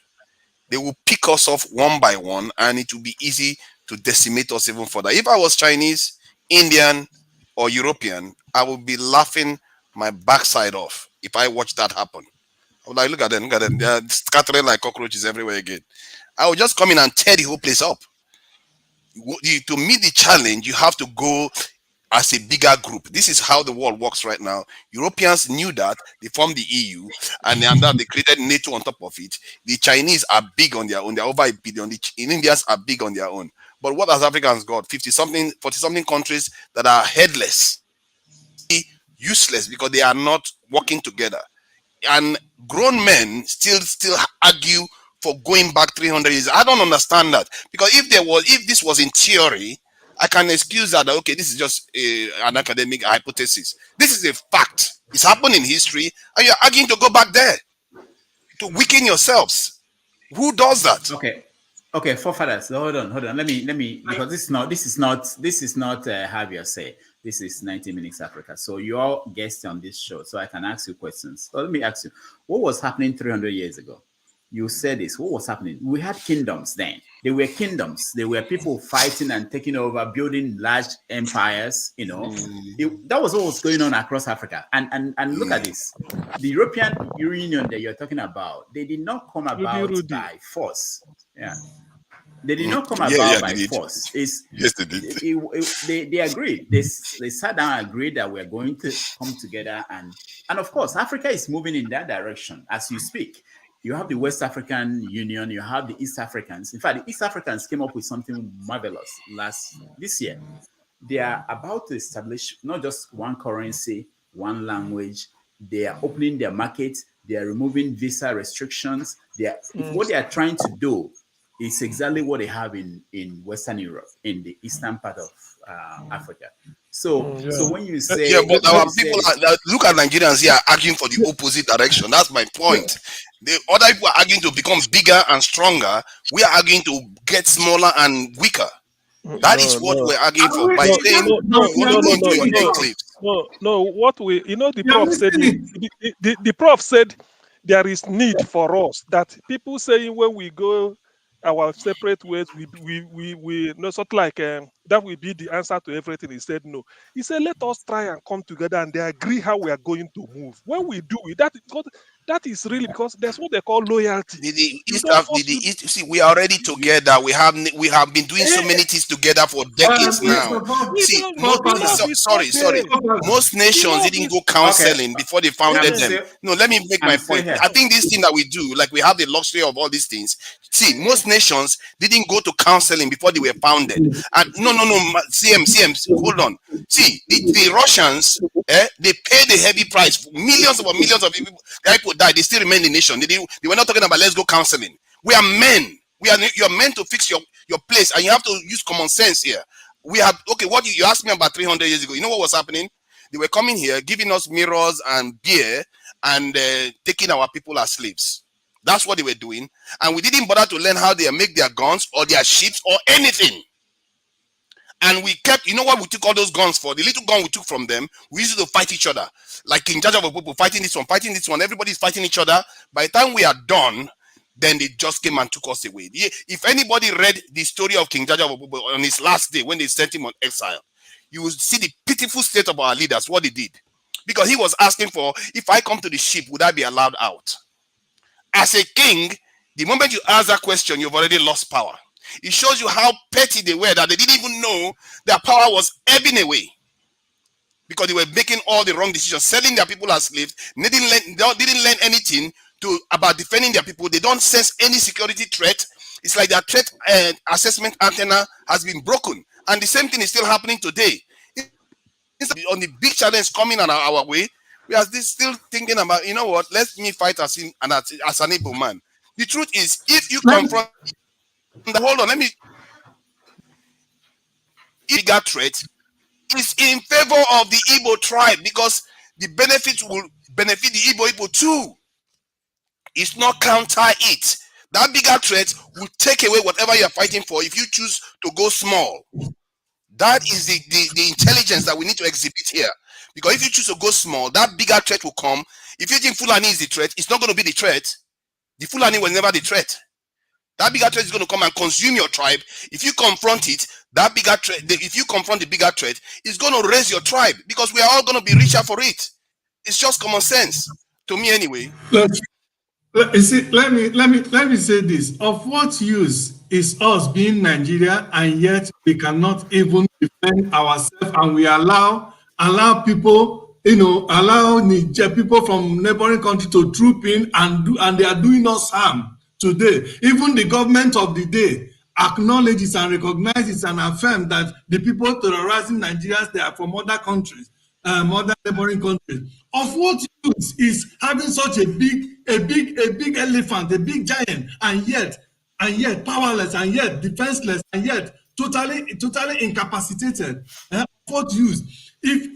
They will pick us off one by one, and it will be easy to decimate us even further. If I was Chinese, Indian, or European, I would be laughing my backside off if I watched that happen. I would like, look at them. They're scattering like cockroaches everywhere again. I would just come in and tear the whole place up. To meet the challenge, you have to go as a bigger group. This is how the world works right now. Europeans knew that. They formed the EU, and now they created NATO on top of it. The Chinese are big on their own. They're over 1 billion. The Indians are big on their own. But what has Africans got? 40 something countries that are headless, useless, because they are not working together. And grown men still argue for going back 300 years. I don't understand that, because if this was in theory, I can excuse that. Okay, this is just an academic hypothesis. This is a fact. It's happened in history, and you're arguing to go back there to weaken yourselves. Who does that? Okay, forefathers. Hold on. Let me, because this is not have your say. This is 90 Minutes Africa. So you're guests on this show, so I can ask you questions. So let me ask you, what was happening 300 years ago? You said this. What was happening? We had kingdoms then. There were kingdoms. There were people fighting and taking over, building large empires. You know, that was what was going on across Africa. And look at this. The European Union that you're talking about, they did not come about by force. Yeah. They did not come about by force. Yes, they did. They agreed. They sat down and agreed that we're going to come together. And of course, Africa is moving in that direction as you speak. You have the West African Union, you have the East Africans. In fact, the East Africans came up with something marvelous this year. They are about to establish not just one currency, one language. They are opening their markets. They are removing visa restrictions. What they are trying to do is exactly what they have in Western Europe, in the eastern part of Africa. So when you say, but our people look at Nigerians here arguing for the opposite direction. That's my point. The other people are arguing to become bigger and stronger. We are arguing to get smaller and weaker. That is what we're arguing for by saying what we, the Prof said, the Prof said there is need for us, that people saying when we go our separate ways, we no, sort of like that will be the answer to everything. He said no. He said let us try and come together and they agree how we are going to move. When we do it, that is really, because that's what they call loyalty. See, we are already together. We have been doing so many things together for decades now. See, most nations didn't go counseling before they founded them. No, let me make my point. I think this thing that we do, like we have the luxury of all these things. See, most nations didn't go to counseling before they were founded. And no, CM, hold on. See, the Russians, they paid a heavy price. Millions of people died. They still remain the nation. They were not talking about let's go counseling. We are men. You're meant to fix your place, and you have to use common sense here. We have what you asked me about 300 years ago. You know what was happening? They were coming here, giving us mirrors and beer, and taking our people as slaves. That's what they were doing, and we didn't bother to learn how they make their guns or their ships or anything. And we kept, you know what we took all those guns for? The little gun we took from them, we used it to fight each other. Like King Jaja of people fighting this one, everybody's fighting each other. By the time we are done, then they just came and took us away. If anybody read the story of King Jaja of people on his last day when they sent him on exile, you will see the pitiful state of our leaders, what they did. Because he was asking for, if I come to the ship, would I be allowed out? As a king, the moment you ask that question, you've already lost power. It shows you how petty they were, that they didn't even know their power was ebbing away because they were making all the wrong decisions, selling their people as slaves. They didn't learn anything about defending their people. They don't sense any security threat. It's like their threat assessment antenna has been broken, and the same thing is still happening today. On the big challenge coming on our way, we are still thinking about, you know what? Let me fight as an able man. The truth is, if you confront hold on, let me. Bigger threat is in favor of the Igbo tribe because the benefits will benefit the Igbo too. It's not counter it. That bigger threat will take away whatever you're fighting for if you choose to go small. That is the intelligence that we need to exhibit here. Because if you choose to go small, that bigger threat will come. If you think Fulani is the threat, it's not going to be the threat. The Fulani was never the threat. That bigger threat is going to come and consume your tribe. If you confront it, that bigger threat, if you confront the bigger threat, it's going to raise your tribe because we are all going to be richer for it. It's just common sense to me, anyway. Let me say this: of what use is us being Nigeria and yet we cannot even defend ourselves, and we allow people, allow Niger people from neighboring country to troop in and they are doing us harm today. Even the government of the day acknowledges and recognizes and affirms that the people terrorizing Nigerians, they are from other countries, other neighboring countries. Of what use is having such a big elephant, a big giant, and yet powerless, and yet defenseless, and yet totally incapacitated? What use? If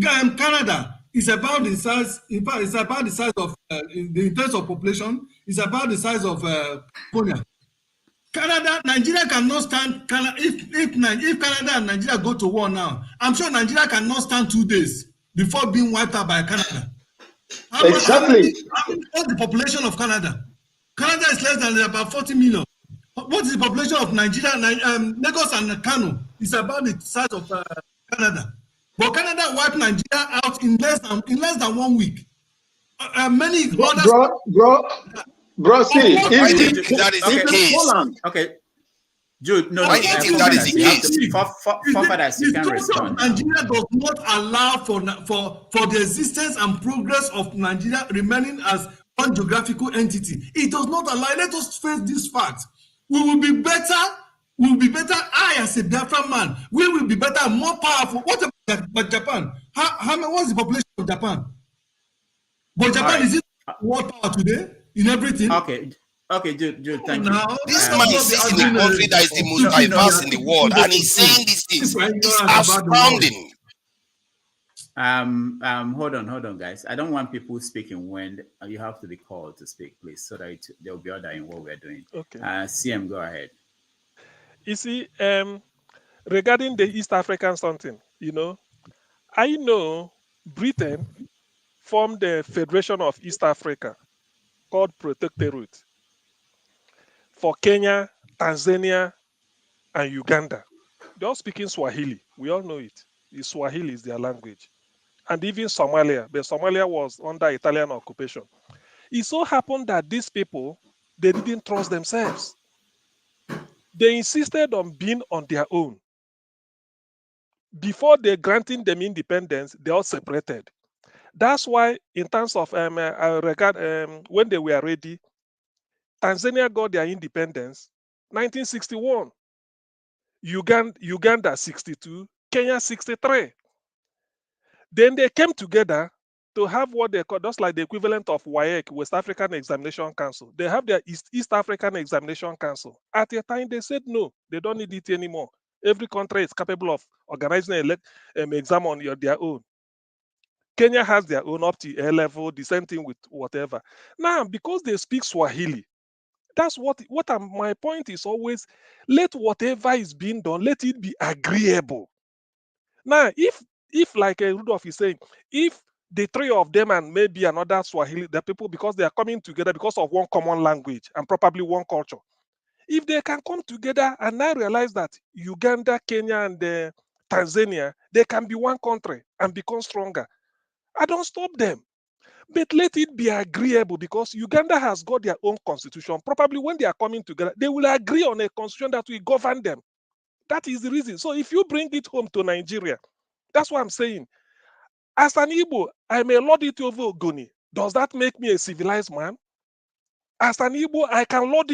Canada is about the size, in fact, it's about the size of in terms of population, it's about the size of California. Nigeria cannot stand. If Canada and Nigeria go to war now, I'm sure Nigeria cannot stand 2 days before being wiped out by Canada. Exactly. What's the population of Canada? Canada is less than about 40 million. What is the population of Nigeria? Lagos and Kano is about the size of Canada. But Canada wiped Nigeria out in less than 1 week. Many others. Bro, see, if that is the case. Poland. Okay. Jude, no, why do you think that is the case? You can respond. Nigeria does not allow for the existence and progress of Nigeria remaining as one geographical entity. It does not allow. Let us face this fact. We will be better. We will be better. I, as a Biafran man, we will be better, more powerful. What about Japan? What's the population of Japan? But Japan is it world power today in everything? Okay, Jude, thank you. This man is in a country that is the most diverse in the world, and he's saying these things. It's astounding. Hold on, guys. I don't want people speaking when you have to be called to speak, please, so that there will be order in what we're doing. Okay. CM, go ahead. You see, regarding the East African something, I know Britain formed the Federation of East Africa called Protectorate for Kenya, Tanzania, and Uganda. They're all speaking Swahili. We all know it. Swahili is their language. And even Somalia, but Somalia was under Italian occupation. It so happened that these people, they didn't trust themselves. They insisted on being on their own. Before they granting them independence, they all separated. That's why, in terms of when they were ready, Tanzania got their independence 1961, Uganda 62, Kenya 63. Then they came together to have what they call, just like the equivalent of WAEC, West African Examination Council. They have their East African Examination Council. At a time, they said no, they don't need it anymore. Every country is capable of organizing an exam on their own. Kenya has their own up to A level, the same thing with whatever. Now, because they speak Swahili, that's my point is always, let whatever is being done, let it be agreeable. Now, if like Rudolph is saying, if the three of them and maybe another Swahili, the people, because they are coming together because of one common language and probably one culture, if they can come together and now realize that Uganda, Kenya, and Tanzania, they can be one country and become stronger, I don't stop them. But let it be agreeable, because Uganda has got their own constitution. Probably when they are coming together, they will agree on a constitution that will govern them. That is the reason. So if you bring it home to Nigeria, that's what I'm saying. As an Igbo, I may lord it over Ogoni. Does that make me a civilized man? As an Igbo, I can lord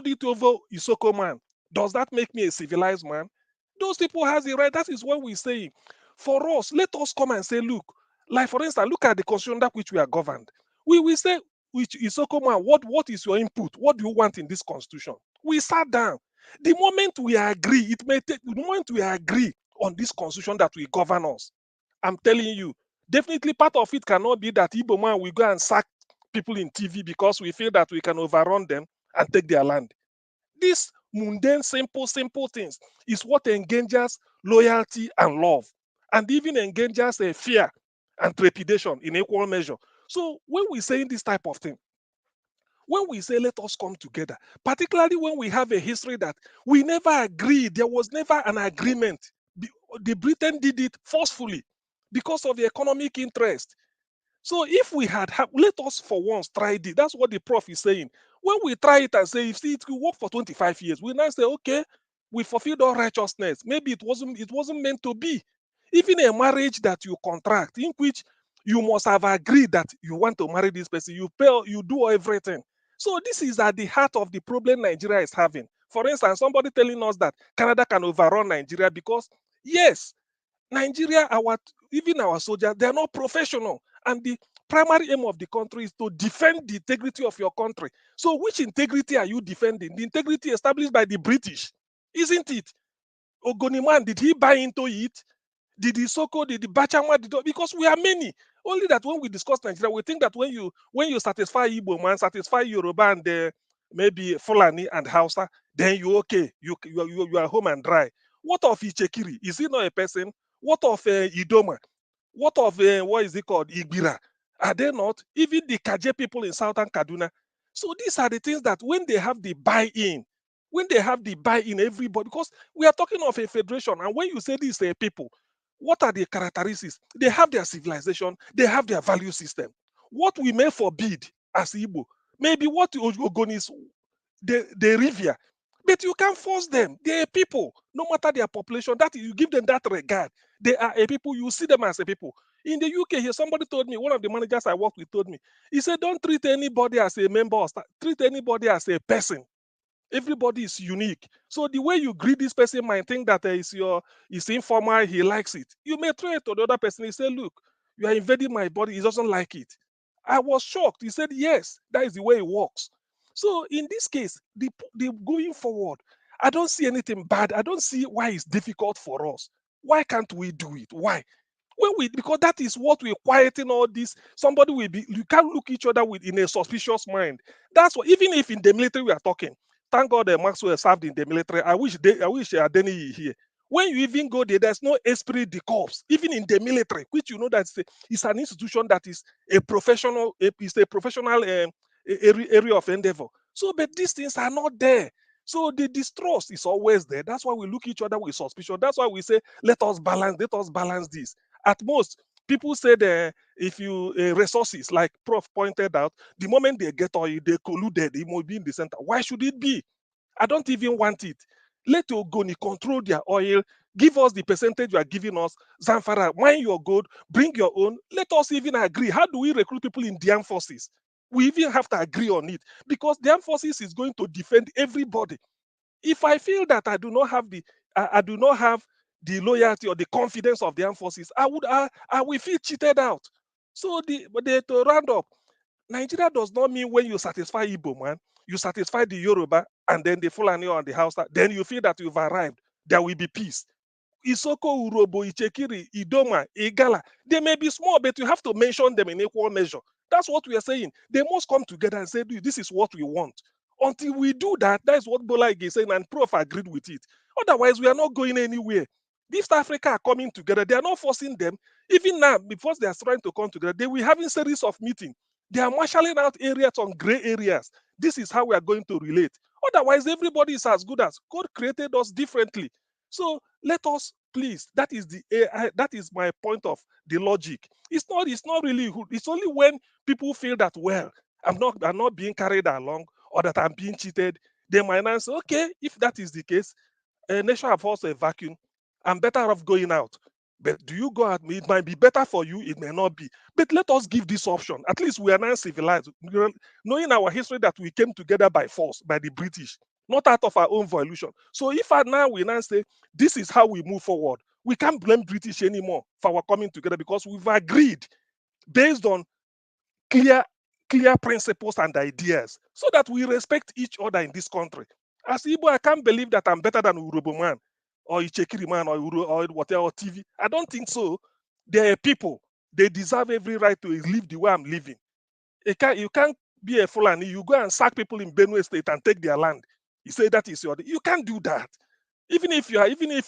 it over Isoko man. Does that make me a civilized man? Those people has the right. That is what we're saying. For us, let us come and say, look, like for instance, look at the constitution that which we are governed. We will say, which Isoko man, what is your input? What do you want in this constitution? We sat down. The moment we agree, the moment we agree on this constitution that will govern us, I'm telling you, definitely part of it cannot be that Igbo man will go and sack people in TV because we feel that we can overrun them and take their land. These mundane, simple things is what engages loyalty and love, and even engages fear and trepidation in equal measure. So when we say this type of thing, when we say let us come together, particularly when we have a history that we never agreed, there was never an agreement. The Britain did it forcefully because of the economic interest. So if we had, let us for once try it. That's what the Prof is saying. When we try it and say, if it will work for 25 years, we now say, okay, we fulfilled all righteousness. Maybe it wasn't meant to be. Even a marriage that you contract, in which you must have agreed that you want to marry this person, you pay, you do everything. So this is at the heart of the problem Nigeria is having. For instance, somebody telling us that Canada can overrun Nigeria because, yes, Nigeria, even our soldiers, they are not professional. And the primary aim of the country is to defend the integrity of your country. So which integrity are you defending? The integrity established by the British, isn't it? Ogoniman, did he buy into it? Did the Soko, did the Bachama, because we are many. Only that when we discuss Nigeria, we think that when you satisfy Igbo man, satisfy Yoruba and maybe Fulani and Hausa, then you okay, you are home and dry. What of Ichekiri? Is he not a person? What of Idoma? What of what is it called? Igbira? Are they not? Even the Kaje people in southern Kaduna. So these are the things that when they have the buy-in, everybody, because we are talking of a federation, and when you say these people, what are the characteristics? They have their civilization, they have their value system. What we may forbid as Igbo, maybe what Ogonis, they revere, but you can't force them. They are people, no matter their population. That you give them that regard. They are a people. You see them as a people. In the UK, here somebody told me, one of the managers I worked with told me, he said, "Don't treat anybody as a member or staff. Treat anybody as a person. Everybody is unique. So the way you greet this person might think that is informal, he likes it. You may throw it to the other person. He said, look, you are invading my body. He doesn't like it. I was shocked. He said, yes, that is the way it works. So in this case, the going forward, I don't see anything bad. I don't see why it's difficult for us. Why can't we do it? Why? Because that is what we're quieting all this. Somebody will be, you can't look each other with in a suspicious mind. That's what, even if in the military we are talking, thank God Maxwell served in the military. I wish Adeni here. When you even go there, there's no esprit de corps, even in the military, which you know that it's an institution that is a professional, area of endeavor. So, but these things are not there. So the distrust is always there. That's why we look each other with suspicion. That's why we say, let us balance this. At most, people say that if you resources, like Prof pointed out, the moment they get oil, they colluded, it will be in the center. Why should it be? I don't even want it. Let Ogoni control their oil. Give us the percentage you are giving us. Zamfara, mine your gold, bring your own. Let us even agree. How do we recruit people in the armed forces? We even have to agree on it because the armed forces is going to defend everybody. If I feel that I do not have the loyalty or the confidence of the armed forces, I will feel cheated out. So to round up, Nigeria does not mean when you satisfy Igbo man, you satisfy the Yoruba and then the Fulani or the Hausa, then you feel that you've arrived. There will be peace. Isoko, Urobo, Ichekiri, Idoma, Igala, they may be small, but you have to mention them in equal measure. That's what we are saying. They must come together and say, this is what we want. Until we do that, that is what Bola is saying, and Prof agreed with it. Otherwise, we are not going anywhere. East Africa are coming together. They are not forcing them. Even now, because they are trying to come together, they will having series of meetings. They are marshalling out areas on gray areas. This is how we are going to relate. Otherwise, everybody is as good as God created us differently. So let us please. That is my point of the logic. It's not really. It's only when people feel that, well, I'm not being carried along or that I'm being cheated, they might not say, okay, if that is the case, a nation have also a vacuum. I'm better off going out. But do you go out? It might be better for you, it may not be. But let us give this option. At least we are now civilized, knowing our history that we came together by force, by the British, not out of our own volition. So if we now say, this is how we move forward, we can't blame British anymore for our coming together because we've agreed based on clear principles and ideas so that we respect each other in this country. As Igbo, I can't believe that I'm better than Urobo man or Ichekiri man or whatever, or TV. I don't think so. They are people. They deserve every right to live the way I'm living. You can't be a Fulani. You go and sack people in Benue State and take their land. You say that is your. You can't do that. Even if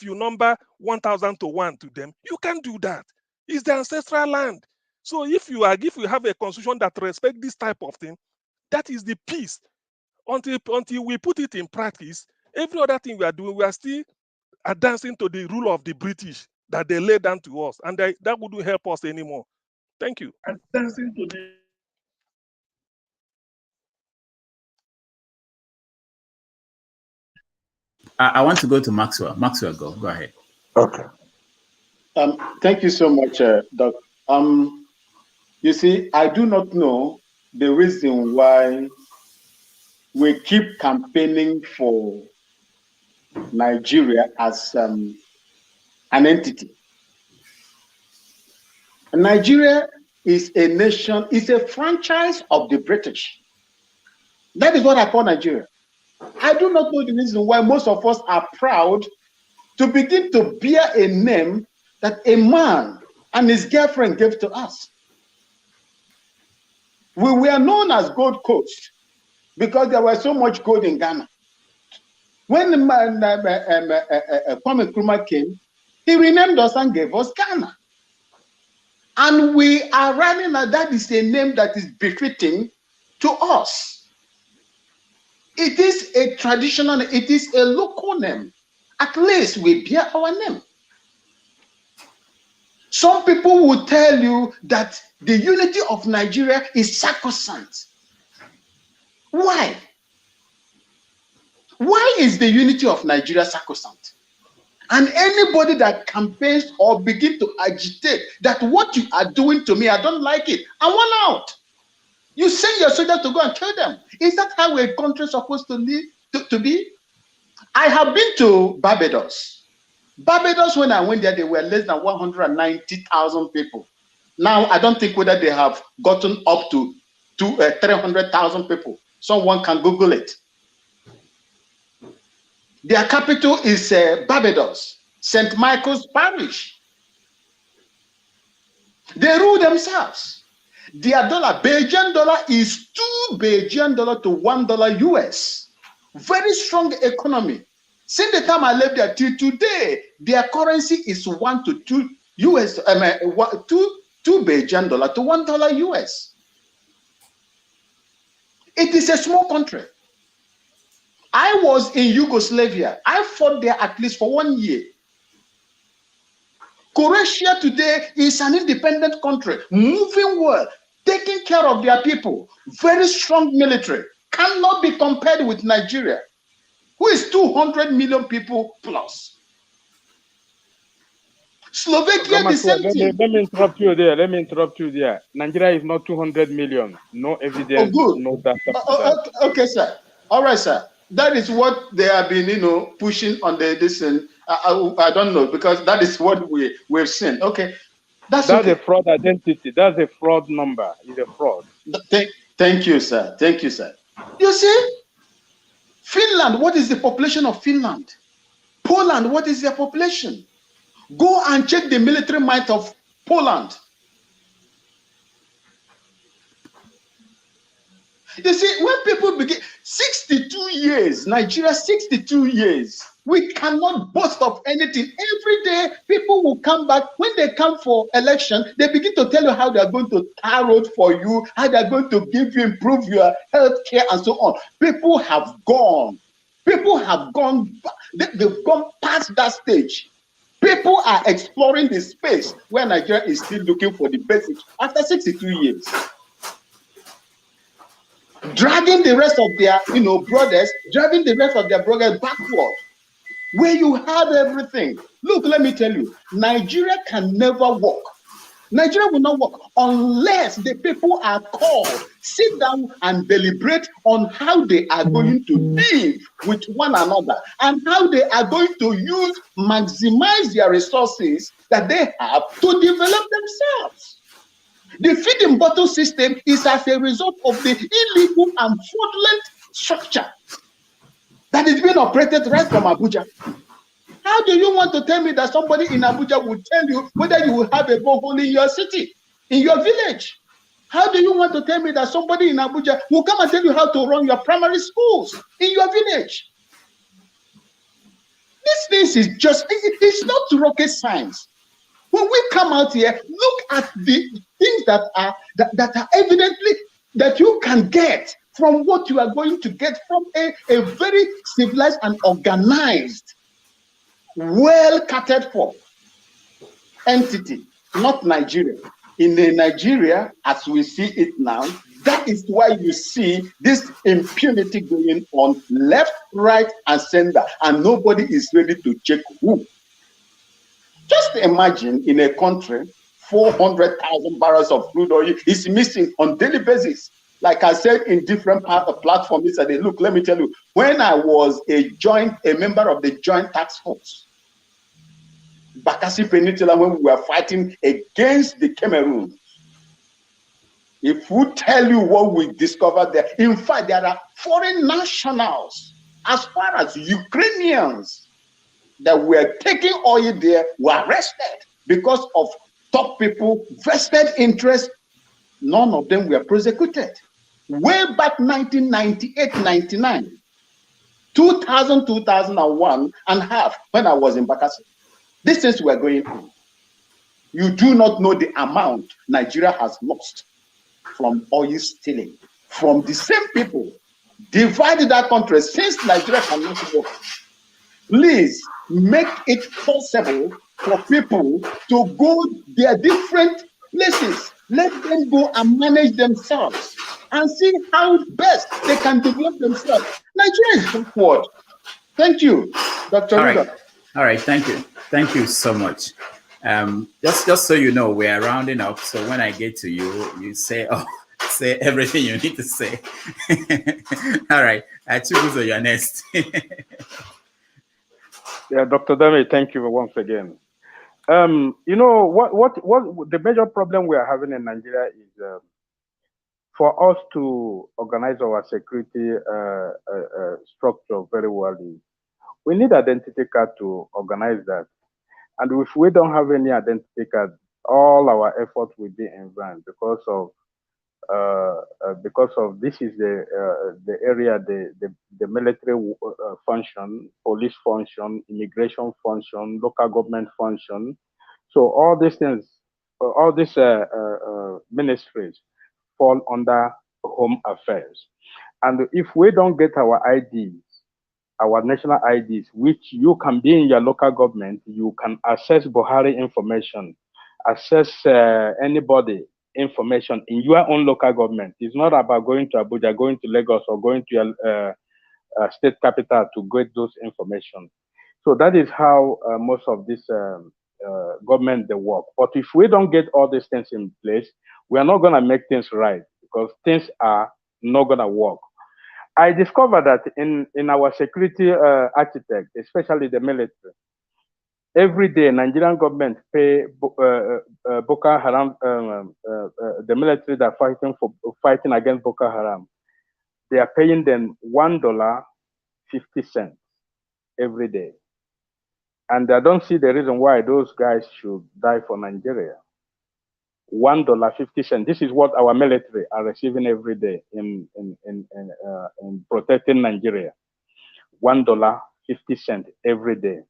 you number 1,000 to 1 to them, you can't do that. It's the ancestral land. So if you have a constitution that respects this type of thing, that is the peace. Until we put it in practice, every other thing we are doing, we are still advancing to the rule of the British that they laid down to us, and that wouldn't help us anymore. Thank you. Advancing to the I want to go to Maxwell. Maxwell, go ahead. Okay. Thank you so much, Doc. You see, I do not know the reason why we keep campaigning for Nigeria as an entity. Nigeria is a nation, is a franchise of the British. That is what I call Nigeria. I do not know the reason why most of us are proud to begin to bear a name that a man and his girlfriend gave to us. We were known as Gold Coast because there was so much gold in Ghana. When Kwame Nkrumah came, he renamed us and gave us Ghana. And we are running, that is a name that is befitting to us. It is a traditional, it is a local name. At least we bear our name. Some people will tell you that the unity of Nigeria is sacrosanct. Why? Why is the unity of Nigeria sacrosanct? And anybody that campaigns or begin to agitate that what you are doing to me, I don't like it, I want out. You send your soldiers to go and kill them. Is that how a country is supposed to live, to be? I have been to Barbados. Barbados, when I went there, they were less than 190,000 people. Now, I don't think whether they have gotten up to 300,000 people. Someone can Google it. Their capital is Barbados, St. Michael's Parish. They rule themselves. Their dollar, Belgian dollar, is $2 Belgian to $1 US. Very strong economy. Since the time I left there till today, their currency is 1 to 2 US, 2 Belgian dollar to $1 US. It is a small country. I was in Yugoslavia. I fought there at least for 1 year. Croatia today is an independent country, moving well, taking care of their people, very strong military, cannot be compared with Nigeria, who is 200 million people plus. Slovakia, the same thing. Let me interrupt you there. Nigeria is not 200 million. No evidence, no data. Okay, sir. All right, sir. That is what they have been, pushing on this. I don't know, because that is what we've seen. Okay. That's okay. A fraud identity. That's a fraud number. It's a fraud. Thank you, sir. Thank you, sir. You see, Finland, what is the population of Finland? Poland, what is their population? Go and check the military might of Poland. You see, when people begin, 62 years, Nigeria, 62 years, we cannot boast of anything. Every day, people will come back. When they come for election, they begin to tell you how they are going to tar road for you, how they are going to give you, improve your health care, and so on. People have gone. People have gone. They've gone past that stage. People are exploring the space where Nigeria is still looking for the basics after 62 years. Dragging the rest of their, brothers, dragging the rest of their brothers backward, where you have everything. Look, let me tell you, Nigeria can never work. Nigeria will not work unless the people are called, sit down and deliberate on how they are going to live with one another and how they are going to maximize their resources that they have to develop themselves. The feeding bottle system is as a result of the illegal and fraudulent structure that is being operated right from Abuja. How do you want to tell me that somebody in Abuja will tell you whether you will have a borehole in your city, in your village? How do you want to tell me that somebody in Abuja will come and tell you how to run your primary schools in your village? This thing is just, it's not rocket science. When we come out here, look at the things that are evidently that you can get from what you are going to get from a very civilized and organized, well catered for entity, not Nigeria. In Nigeria, as we see it now, That is why you see this impunity going on left, right, and center, and nobody is ready to check who. Just imagine in a country, 400,000 barrels of crude oil is missing on daily basis. Like I said in different platforms yesterday, look, let me tell you, when I was a member of the Joint Task Force, Bakassi Peninsula, when we were fighting against the Cameroon, if we tell you what we discovered there, in fact, there are foreign nationals, as far as Ukrainians, that were taking oil there were arrested because of top people, vested interest. None of them were prosecuted. Way back 1998, 99, 2000, 2001 and half, when I was in Bakassi. These things were going on. You do not know the amount Nigeria has lost from oil stealing, from the same people divided that country since Nigeria cannot work. Please make it possible for people to go their different places. Let them go and manage themselves and see how best they can develop themselves. Nigeria is backward. Thank you, Dr. Rudolph. All right, thank you. Thank you so much. Just so you know, we are rounding up. So when I get to you, you say, oh, say everything you need to say. All right, Atiku, you're next. Yeah, Dr. Dame, thank you once again. You know, what the major problem we are having in Nigeria is for us to organize our security structure very well. We need identity card to organize that. And if we don't have any identity card, all our efforts will be in vain because of this is the area the military function, police function, immigration function, local government function. So all these things, all these ministries fall under home affairs. And if we don't get our IDs, our national IDs, which you can be in your local government, you can access Buhari information, access anybody information in your own local government. It's not about going to Abuja, going to Lagos, or going to your state capital to get those information. So that is how most of this government they work. But if we don't get all these things in place, we are not going to make things right because things are not going to work. I discovered that in our security architect, especially the military, every day Nigerian government pay Boko Haram, the military that are fighting against Boko Haram. They are paying them $1.50 every day. And I don't see the reason why those guys should die for Nigeria. $1.50. This is what our military are receiving every day in protecting Nigeria. $1.50 every day.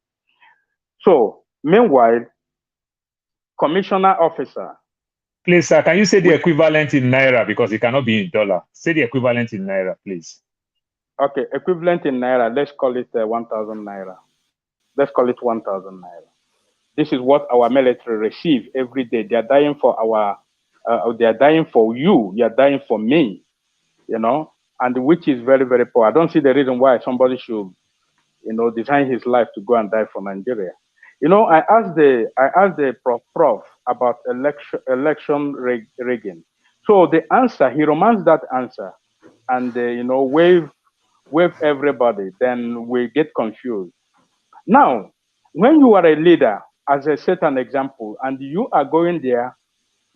So meanwhile, commissioner officer. Please, sir, can you say the equivalent in naira because it cannot be in dollar? Say the equivalent in naira, please. Okay, equivalent in naira. Let's call it 1,000 naira. Let's call it 1,000 naira. This is what our military receive every day. They are dying for our, they are dying for you. You are dying for me, you know, and which is very, very poor. I don't see the reason why somebody should, you know, design his life to go and die for Nigeria. You know, I asked the prof about election rigging. So the answer, he romanced that answer, and you know, wave everybody. Then we get confused. Now, when you are a leader, as I set an example, and you are going there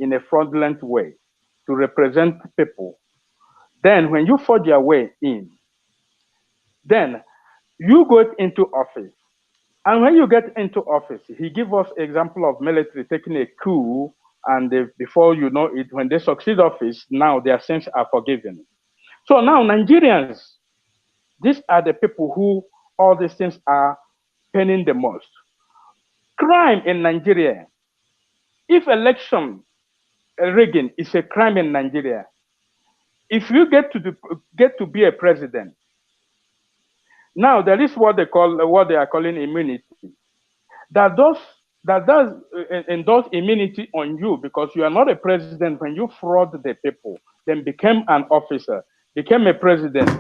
in a fraudulent way to represent people, then when you forge your way in, then you go into office. And when you get into office, he gives us example of military taking a coup, and before you know it, when they succeed office, now their sins are forgiven. So now Nigerians, these are the people who all these things are paining the most. Crime in Nigeria. If election rigging is a crime in Nigeria, if you get to be a president, now there is what they are calling immunity. That does endorse immunity on you because you are not a president when you fraud the people. then became an officer, became a president,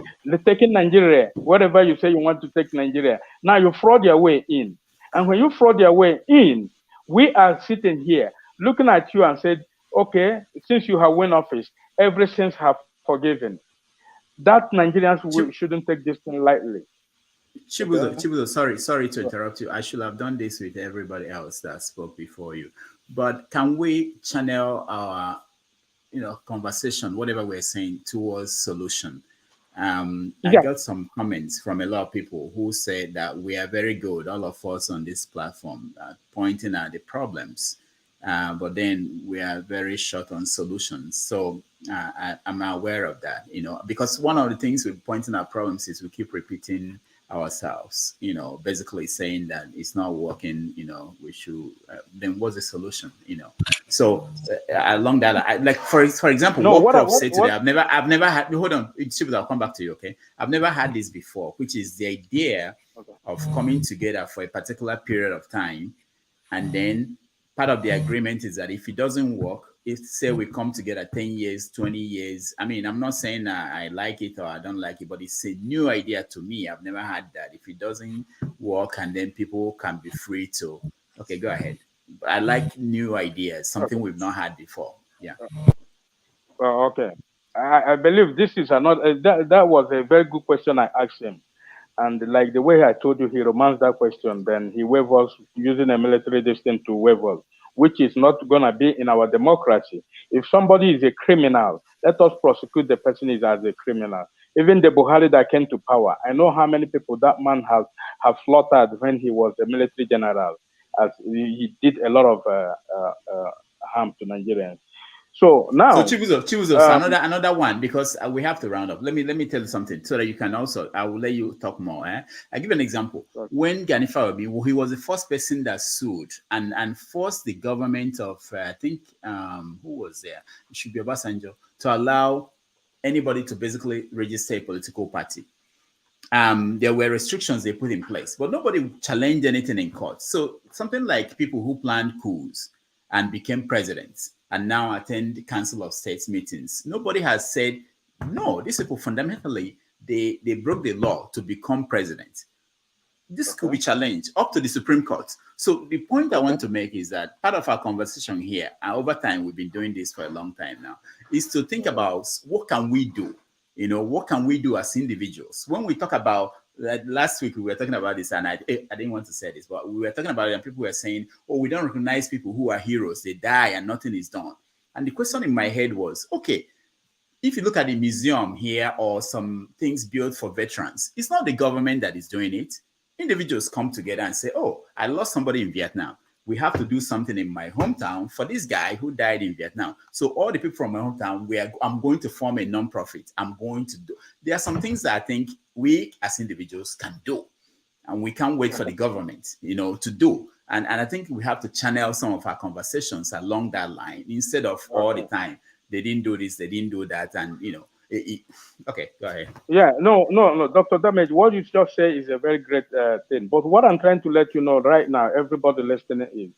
taking Nigeria, wherever you say you want to take Nigeria. Now you fraud your way in. And when you fraud your way in, we are sitting here looking at you and said, okay, since you have won office, every sins have forgiven. That Nigerians shouldn't take this thing lightly. Chibuzo, Chibuzo, sorry to interrupt you. I should have done this with everybody else that spoke before you. But can we channel our, conversation, whatever we're saying, towards solution? I got some comments from a lot of people who said that we are very good, all of us on this platform, pointing at the problems, but then we are very short on solutions. So I'm aware of that, because one of the things we're pointing at problems is we keep repeating ourselves, basically saying that it's not working, we should, then what's the solution, So along that, like for example, what Prof said today, I've never had, hold on, I'll come back to you, okay? I've never had this before, which is the idea of coming together for a particular period of time, and then part of the agreement is that if it doesn't work, if say we come together 10 years, 20 years, I mean, I'm not saying I like it or I don't like it, but it's a new idea to me. I've never had that. If it doesn't work, and then people can be free to, okay, go ahead. But I like new ideas, something we've not had before. Yeah. Well, okay. I believe this is another, that was a very good question I asked him. And like the way I told you, he romanced that question, then he waved us using a military distance to wave us, which is not going to be in our democracy. If somebody is a criminal, let us prosecute the person as a criminal. Even the Buhari that came to power, I know how many people that man have slaughtered when he was a military general, as he did a lot of harm to Nigerians. So now, Chibuzo, another one, because we have to round up. Let me tell you something so that you can also, I will let you talk more. I give an example. When Gani Fawebi, he was the first person that sued and forced the government of, I think, who was there? It should be Obasanjo, to allow anybody to basically register a political party. There were restrictions they put in place, but nobody challenged anything in court. So something like people who planned coups and became presidents and now attend the Council of States meetings, nobody has said, no, these people fundamentally, they broke the law to become president. This could be challenged up to the Supreme Court. So the point I want to make is that part of our conversation here, and over time, we've been doing this for a long time now, is to think about what can we do? What can we do as individuals? When we talk about, last week we were talking about this, and I didn't want to say this, but we were talking about it and people were saying, oh, we don't recognize people who are heroes. They die and nothing is done. And the question in my head was, okay, if you look at the museum here or some things built for veterans, it's not the government that is doing it. Individuals come together and say, oh, I lost somebody in Vietnam. We have to do something in my hometown for this guy who died in Vietnam. So all the people from my hometown, I'm going to form a non-profit. I'm going to do. There are some things that I think we as individuals can do. And we can't wait for the government, to do. And I think we have to channel some of our conversations along that line instead of all the time, they didn't do this, they didn't do that. And, okay, go ahead. Yeah, no, Dr. Damage, what you just say is a very great thing. But what I'm trying to let you know right now, everybody listening is,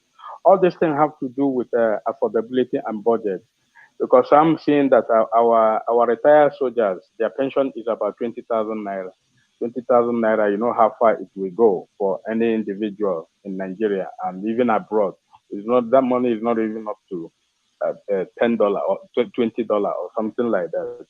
all these things have to do with affordability and budget. Because I'm seeing that our retired soldiers, their pension is about 20,000 naira. 20,000 naira, you know how far it will go for any individual in Nigeria and even abroad. That money is not even up to $10 or $20 or something like that.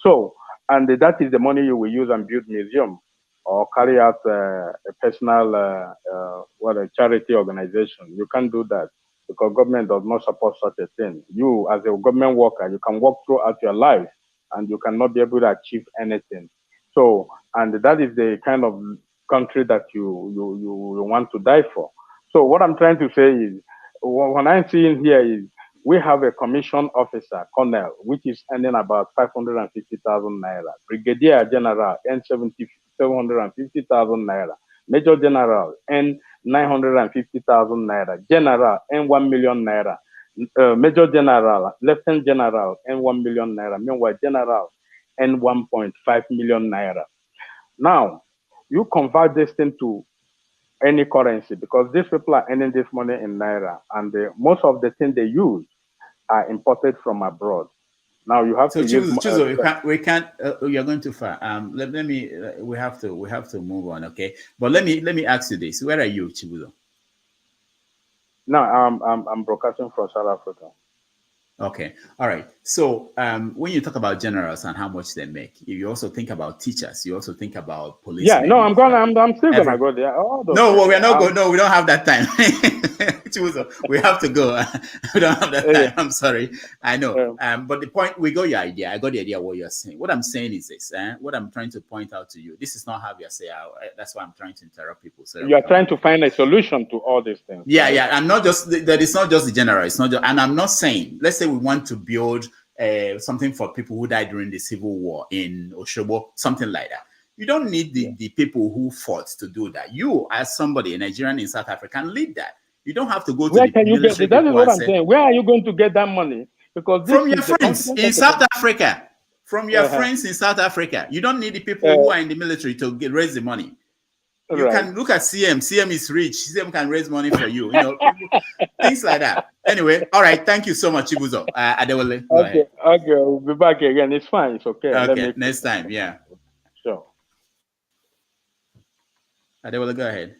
So, and that is the money you will use and build museum or carry out a personal, a charity organization. You can't do that because government does not support such a thing. You, as a government worker, you can work throughout your life and you cannot be able to achieve anything. So, and that is the kind of country that you want to die for. So what I'm trying to say is, what I'm seeing here is, we have a commission officer, colonel, which is earning about 550,000 naira. Brigadier general earns 750,000 naira. Major general earns 950,000 naira. General earns 1 million naira. Major general, lieutenant general earns 1 million naira. Meanwhile, general earns 1.5 million naira. Now, you convert this thing to any currency because these people are earning this money in naira, and most of the things they use are imported from abroad. Now you have So to use. Chibuzo, we can't. You're going too far. Let me. We have to move on. Okay, but let me ask you this: where are you, Chibuzo? No, I'm broadcasting from South Africa. Okay, all right. So when you talk about generals and how much they make, you also think about teachers. You also think about policemen. Yeah, no, I'm still gonna go there. No, well, we're not going. No, we don't have that time. We have to go. We don't have that time. I'm sorry. I know. But the point, we got your idea. I got the idea of what you're saying. What I'm saying is this. What I'm trying to point out to you. This is not how you say. That's why I'm trying to interrupt people. So you are trying to find a solution to all these things. Yeah, right? Yeah. I'm not just that. It's not just the general. It's not. And I'm not saying. Let's say we want to build something for people who died during the Civil War in Oshobo, something like that. You don't need the people who fought to do that. You, as somebody, a Nigerian in South Africa, can lead that. You don't have to go to Where the can you get military. That is what I'm saying. Where are you going to get that money? Because this from your friends in South Africa. From your friends in South Africa. You don't need the people who are in the military to raise the money. You can look at CM. CM is rich. CM can raise money for you. You know, things like that. Anyway, all right. Thank you so much, Chibuzo. Adewale, go ahead. Okay, we'll be back again. It's fine. It's okay. Okay, next time. Yeah. Sure. Adewale, go ahead.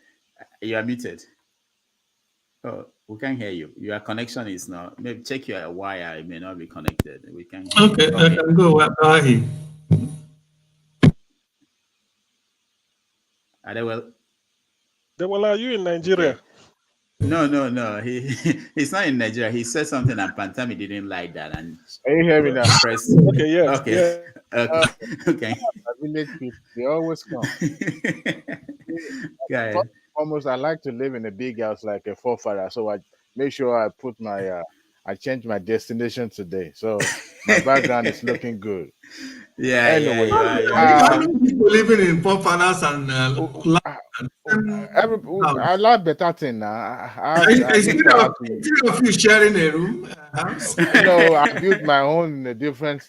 You are muted. Oh, we can't hear you. Your connection is not. Maybe check your wire. It may not be connected. We can't hear you. Okay, I can go. Adewale. Are you in Nigeria? Okay. No. He's not in Nigeria. He said something and Pantami didn't like that. And can you hear me now? Okay, yes. Okay. Yeah. Okay. Village people, they always come. Almost, I like to live in a big house like a forefather, so I make sure I put my I change my destination today. So my background is looking good. Yeah. Anyway, how many people living in forefathers and I like better thing now. Instead of you sharing a room, house. No, I built my own in a different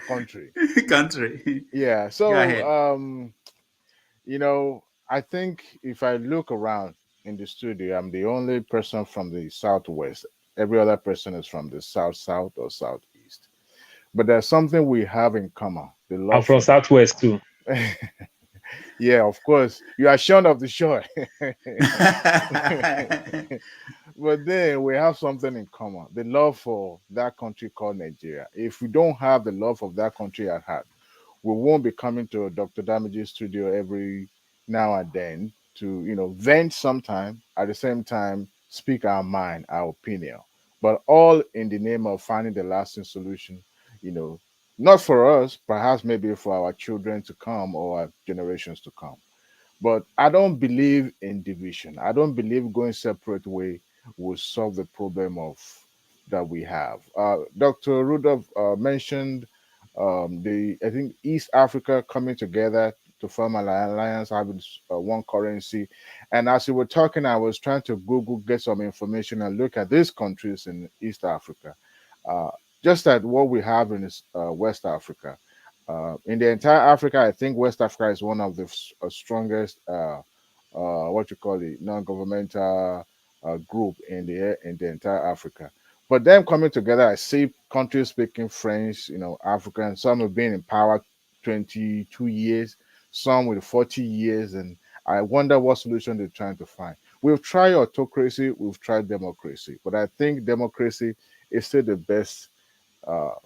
country. Yeah. So you know, I think if I look around in the studio, I'm the only person from the Southwest. Every other person is from the South or Southeast. But there's something we have in common. I'm from Southwest too. Yeah, of course. You are short of the shore. But then we have something in common. The love for that country called Nigeria. If we don't have the love of that country at heart, we won't be coming to Dr. Damage's studio every now and then to, vent sometime, at the same time, speak our mind, our opinion, but all in the name of finding the lasting solution, not for us, perhaps maybe for our children to come or our generations to come. But I don't believe in division. I don't believe going separate way will solve the problem that we have. Dr. Rudolph mentioned I think East Africa coming together to form an alliance, having one currency. And as we were talking, I was trying to Google, get some information and look at these countries in East Africa. Just at what we have in West Africa. In the entire Africa, I think West Africa is one of the strongest, non-governmental group in the entire Africa. But them coming together, I see countries speaking French, African. Some have been in power 22 years, some with 40 years, and I wonder what solution they're trying to find. We've tried autocracy, we've tried democracy, but I think democracy is still the best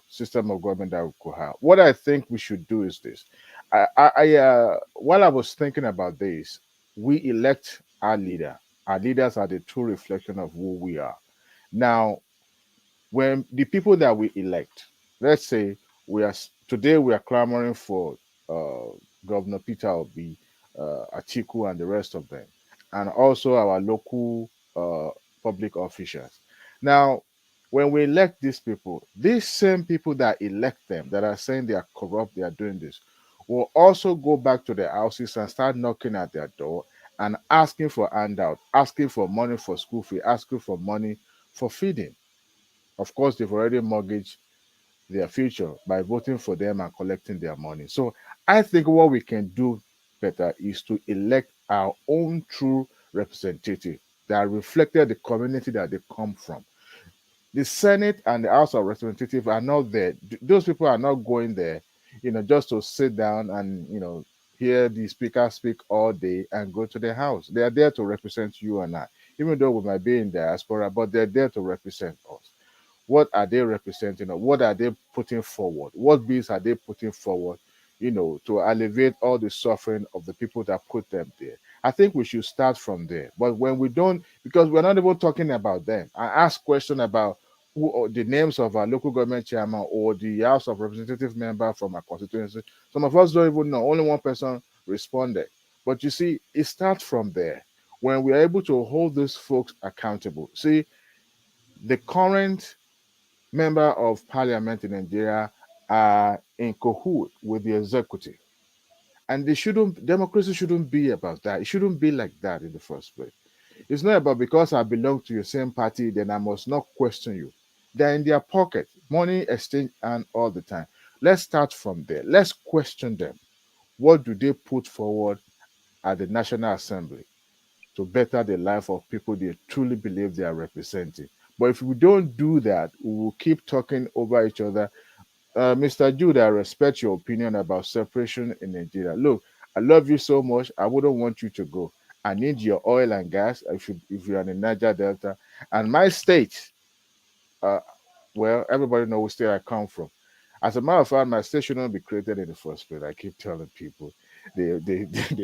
system of government that we could have. What I think we should do is this. While I was thinking about this, we elect our leader. Our leaders are the true reflection of who we are. Now, when the people that we elect, let's say today we are clamoring for Governor Peter Obi, Atiku, and the rest of them, and also our local public officials. Now, when we elect these people, these same people that elect them, that are saying they are corrupt, they are doing this, will also go back to their houses and start knocking at their door and asking for handout, asking for money for school fee, asking for money for feeding. Of course, they've already mortgaged their future by voting for them and collecting their money. So I think what we can do better is to elect our own true representative that reflected the community that they come from. The Senate and the House of Representatives are not there. Those people are not going there, just to sit down and hear the speaker speak all day and go to the house. They are there to represent you and I, even though we might be in diaspora, but they're there to represent us. What are they representing? Or what are they putting forward? What bills are they putting forward, to alleviate all the suffering of the people that put them there? I think we should start from there. But when we don't, because we're not even talking about them, I ask question about who the names of our local government chairman or the House of Representative member from our constituency. Some of us don't even know. Only one person responded. But you see, it starts from there. When we are able to hold these folks accountable. See, the current member of parliament in Nigeria are in cahoot with the executive. And democracy shouldn't be about that. It shouldn't be like that in the first place. It's not about because I belong to your same party, then I must not question you. They're in their pocket, money exchange and all the time. Let's start from there. Let's question them. What do they put forward at the National Assembly to better the life of people they truly believe they are representing? But if we don't do that, we will keep talking over each other. Mr. Jude, I respect your opinion about separation in Nigeria. Look, I love you so much. I wouldn't want you to go. I need your oil and gas if you're in the Niger Delta. And my state, uh, well, everybody knows which state I come from. As a matter of fact, my state shouldn't be created in the first place. I keep telling people they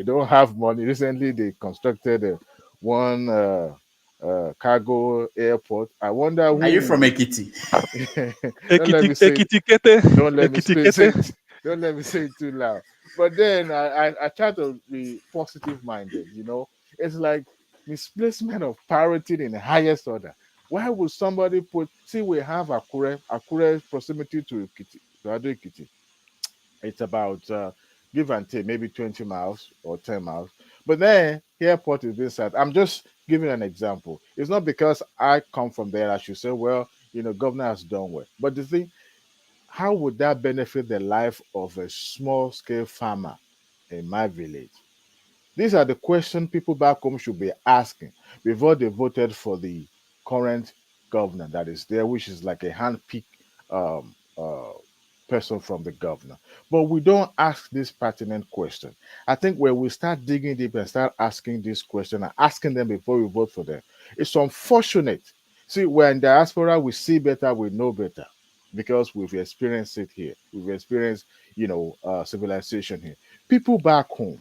don't have money. Recently, they constructed one cargo airport. I wonder Are you who from will. Ekiti? Don't let me say. Ekitikete, Don't let me say Ekitikete. it. Don't let me say it too loud. But then I try to be positive minded. It's like misplacement of priority in the highest order. Why would somebody put? See, we have Akure proximity to Ekiti, to Ado Ekiti. It's about give and take maybe 20 miles or 10 miles. But then airport is this side. I'm just giving an example. It's not because I come from there I should say, well, governor has done well. But the thing, how would that benefit the life of a small scale farmer in my village? These are the questions people back home should be asking before they voted for the current governor that is there, which is like a hand-picked person from the governor. But we don't ask this pertinent question. I think when we start digging deep and start asking this question and asking them before we vote for them, it's unfortunate. See, we're in diaspora, we see better, we know better because we've experienced it here. We've experienced, civilization here. People back home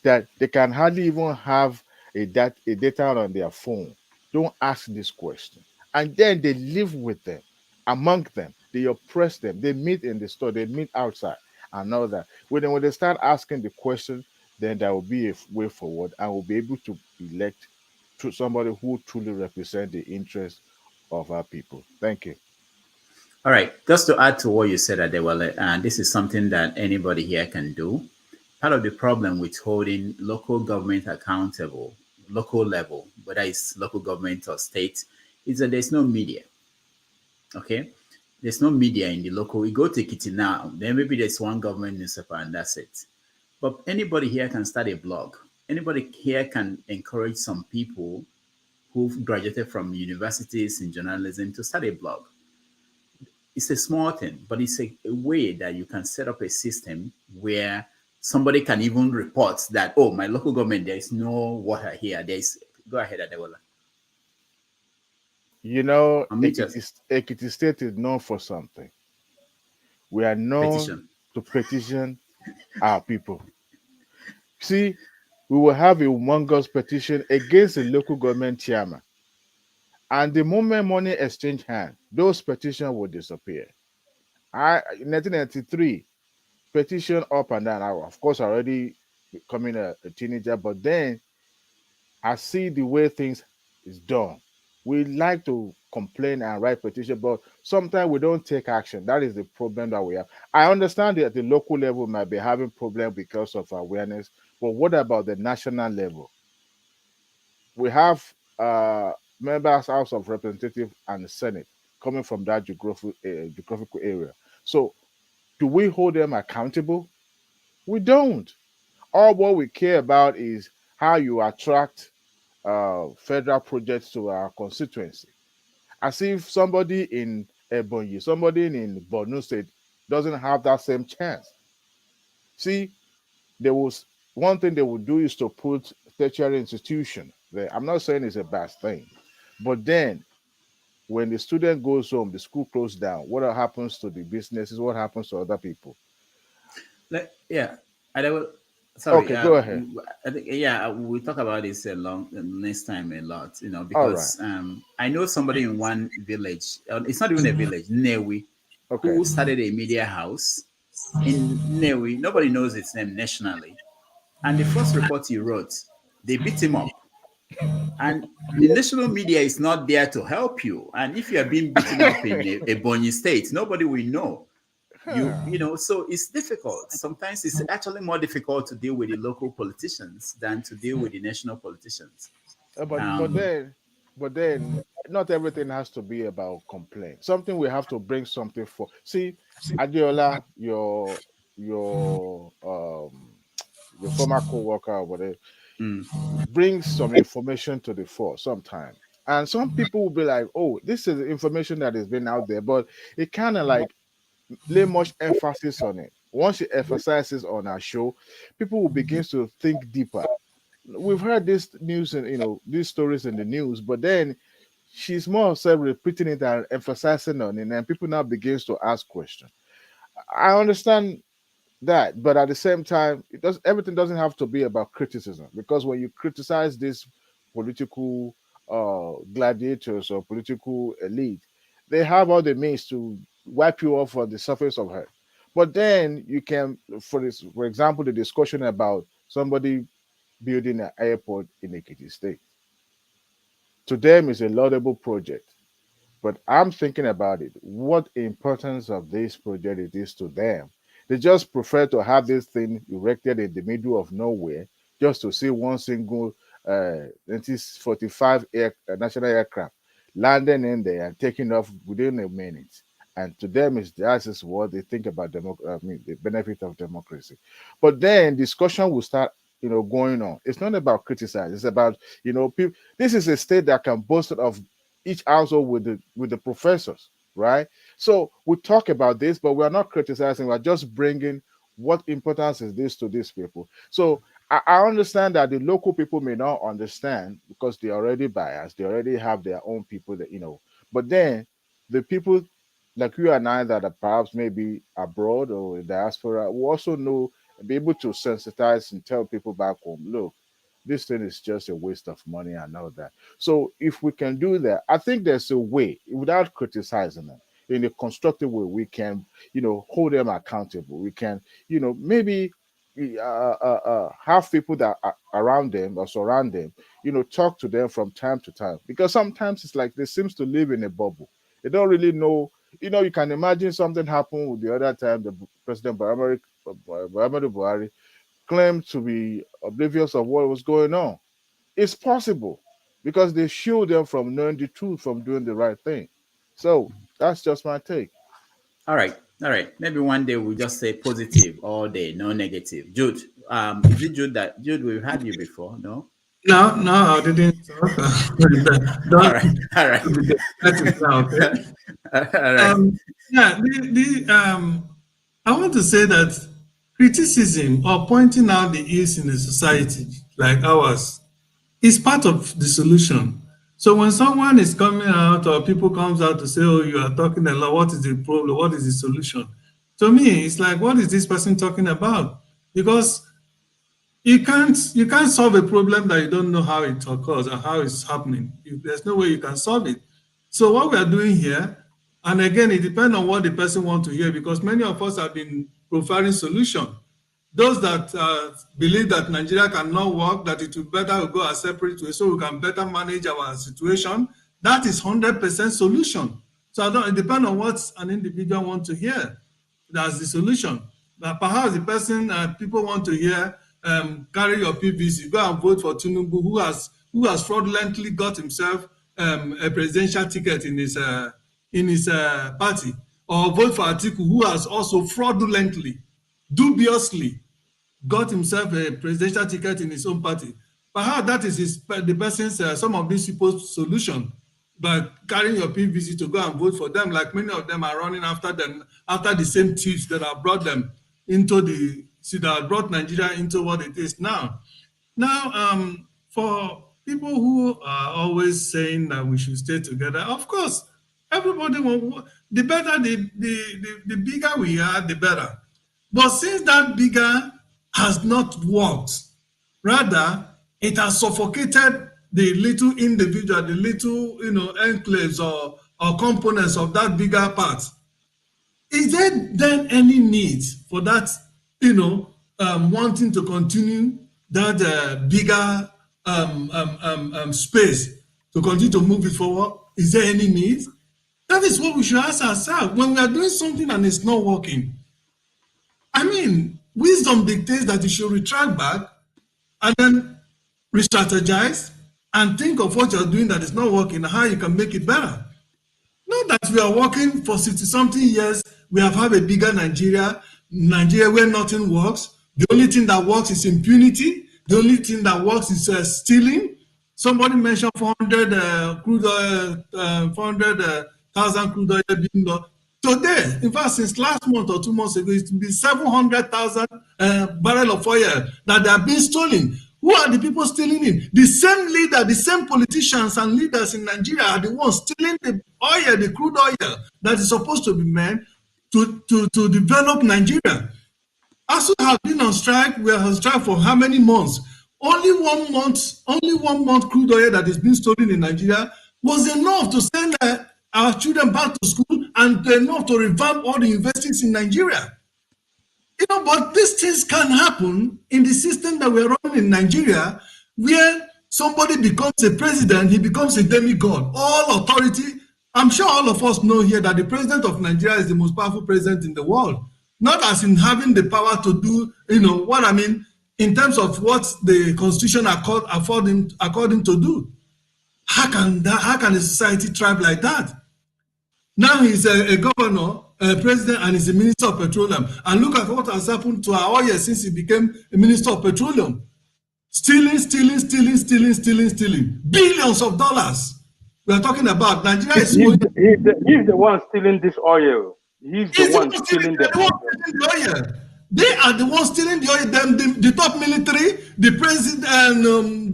that they can hardly even have a data on their phone. Don't ask this question. And then they live with them, among them. They oppress them. They meet in the store, they meet outside, and all that. When they start asking the question, then there will be a way forward and we'll be able to elect to somebody who truly represents the interests of our people. Thank you. All right, just to add to what you said, Adewale, and this is something that anybody here can do. Part of the problem with holding local government accountable, local level, whether it's local government or state, is that there's no media. Okay, there's no media in the local. We go to Kitty now, then maybe there's one government newspaper and that's it. But anybody here can start a blog. Anybody here can encourage some people who've graduated from universities in journalism to start a blog. It's a small thing, but it's a way that you can set up a system where somebody can even report that, oh, my local government, there is no water here. Go ahead, Adewola. Ekiti State is known for something. We are known to petition our people. See, we will have a humongous petition against the local government chairman. And the moment money exchange hands, those petitions will disappear. In 1993, petition up and down. I, of course, already becoming a teenager, but then I see the way things is done. We like to complain and write petition, but sometimes we don't take action. That is the problem that we have. I understand that at the local level we might be having problem because of awareness, but what about the national level? We have members House of Representatives and the Senate coming from that geographical area. So do we hold them accountable? We don't. All what we care about is how you attract federal projects to our constituency. as if somebody in Ebonyi, somebody in Borno State doesn't have that same chance. See, there was one thing they would do is to put tertiary institution there. I'm not saying it's a bad thing, but then when the student goes home, the school closed down. What happens to the businesses? What happens to other people? Yeah, I will. Sorry. Okay, go ahead. I think we talk about this next time a lot. You know, All because I know somebody in one village. It's not even a village, Newi, who started a media house in Newi. Nobody knows its name nationally, and the first report he wrote, they beat him up. And the national media is not there to help you. And if you are being beaten up in a Bonny state, nobody will know. You know, so it's difficult. Sometimes it's actually more difficult to deal with the local politicians than to deal with the national politicians. But then not everything has to be about complaint. Something we have to bring something for. See, Adiola, your former co-worker or whatever, brings some information to the fore sometime. And some people will be like, oh, this is information that has been out there, but it kind of like lay much emphasis on it. Once it emphasizes on our show, people will begin to think deeper. We've heard this news and these stories in the news, but then she's more so repeating it and emphasizing on it, and people now begins to ask questions. I understand that, but at the same time, everything doesn't have to be about criticism, because when you criticize these political gladiators or political elite, they have all the means to wipe you off on the surface of earth. But then you can, for example, the discussion about somebody building an airport in Ekiti State. To them, it's a laudable project. But I'm thinking about it. What importance of this project it is to them? They just prefer to have this thing erected in the middle of nowhere just to see one single 1945 national aircraft landing in there and taking off within a minute. And to them, that is what they think about the benefit of democracy. But then discussion will start, going on. It's not about criticizing. It's about, people. This is a state that can boast of each household with the professors, right? So we talk about this, but we're not criticizing. We're just bringing what importance is this to these people. So I understand that the local people may not understand because they're already biased. They already have their own people that, but then the people like you and I that are perhaps maybe abroad or in diaspora will also know and be able to sensitize and tell people back home, look, this thing is just a waste of money and all that. So if we can do that, I think there's a way without criticizing them in a constructive way. We can, hold them accountable. We can, maybe have people that are around them or surround them, talk to them from time to time, because sometimes it's like they seems to live in a bubble. They don't really know. You can imagine something happened with the other time the President Muhammadu Buhari claimed to be oblivious of what was going on. It's possible because they shield them from knowing the truth, from doing the right thing. So that's just my take. All right. Maybe one day we'll just say positive all day, no negative. Jude, is it Jude? We've had you before, no? No, I didn't talk. All right. That is now, okay. All right. I want to say that criticism or pointing out the ills in a society like ours is part of the solution. So when someone is coming out or people comes out to say, oh, you are talking a lot, what is the problem? What is the solution? To me, it's like, what is this person talking about? Because you can't solve a problem that you don't know how it occurs or how it's happening. There's no way you can solve it. So what we are doing here, and again, it depends on what the person wants to hear, because many of us have been profiling solution. Those that believe that Nigeria cannot work, that it will better go a separate way so we can better manage our situation, that is 100% solution. So it depends on what an individual wants to hear. That's the solution. But perhaps the person people want to hear, carry your PVC, go and vote for Tinubu, who has fraudulently got himself a presidential ticket in his party, or vote for Atiku, who has also fraudulently, dubiously got himself a presidential ticket in his own party. Perhaps that is the person's, some of these people's solution. by carrying your PVC to go and vote for them, like many of them are running after them, after the same thieves that have brought them into that brought Nigeria into what it is now. Now, for people who are always saying that we should stay together, of course, everybody the better, the bigger we are, the better. But since that bigger has not worked, rather, it has suffocated the little individual, the little, enclaves or components of that bigger part. Is there then any need for that, wanting to continue that bigger space to continue to move it forward? Is there any need? That is what we should ask ourselves. When we are doing something and it's not working, I mean, wisdom dictates that you should retract back and then re-strategize and think of what you're doing that is not working and how you can make it better. Not that we are working for 60-something years, we have had a bigger Nigeria where nothing works. The only thing that works is impunity. The only thing that works is stealing. Somebody mentioned 400,000 crude oil being lost. Today, in fact, since last month or 2 months ago, it's been 700,000 barrels of oil that are being stolen. Who are the people stealing it? The same leader, the same politicians and leaders in Nigeria are the ones stealing the oil, the crude oil that is supposed to be meant to develop Nigeria. ASU have been on strike. We are on strike for how many months? Only 1 month crude oil that is being stolen in Nigeria was enough to send our children back to school and enough to revamp all the universities in Nigeria. But these things can happen in the system that we're running in Nigeria, where somebody becomes a president, he becomes a demigod. All authority, I'm sure all of us know here that the president of Nigeria is the most powerful president in the world. Not as in having the power to do, what I mean, in terms of what the Constitution according to do. How can a society thrive like that? Now he's a governor, a president, and he's a minister of petroleum. And look at what has happened to our oil since he became a minister of petroleum. Stealing. Billions of dollars. We are talking about Nigeria. He's the one stealing this oil. He's the one stealing the oil. They are the ones stealing the oil. The top military, the president,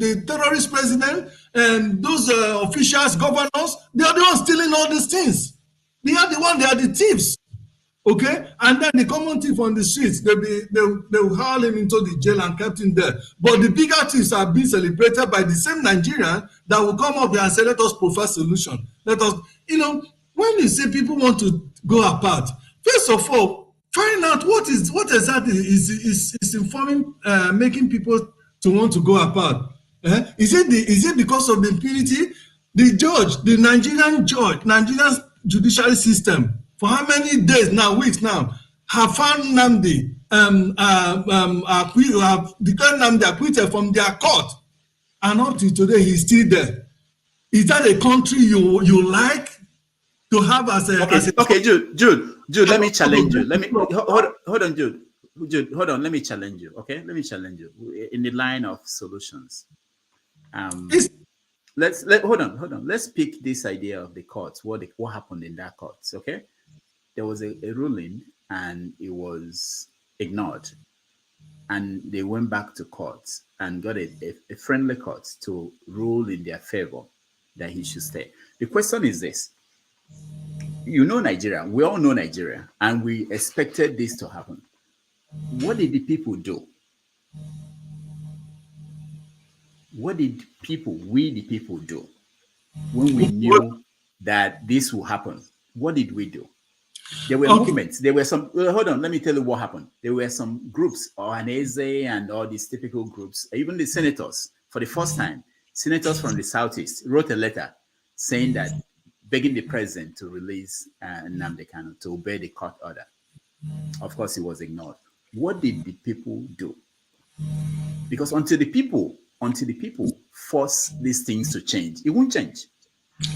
the terrorist president, and those officials, governors, they are the ones stealing all these things. They are the thieves. Okay? And then the common thief on the streets, they will haul him into the jail and kept him there. But the bigger thieves are being celebrated by the same Nigerian that will come up there and say, let us provide solution. Let us, when you say people want to go apart, first of all, find out what exactly is informing, making people to want to go apart. Is it because of the impunity? The Nigerian judiciary system, for how many days now, weeks now, have found Nnamdi, have declared Nnamdi acquitted from their court, and up to today he's still there. Is that a country you like to have as a? Okay, Jude, let me challenge you. Let me hold on, Jude, hold on. Let me challenge you. Okay, let me challenge you in the line of solutions. Hold on. Let's pick this idea of the courts. What happened in that courts? Okay, there was a ruling and it was ignored, and they went back to courts and got a friendly court to rule in their favor that he should stay. The question is this: Nigeria. We all know Nigeria, and we expected this to happen. What did the people do? What did we the people do when we knew that this will happen? What did we do? There were movements. There were some. Hold on. Let me tell you what happened. There were some groups, Ohaneze and all these typical groups. Even the senators, for the first time, senators from the Southeast wrote a letter saying that, begging the president to release Nnamdi Kanu, to obey the court order. Of course, it was ignored. What did the people do? Because until the people force these things to change, it won't change.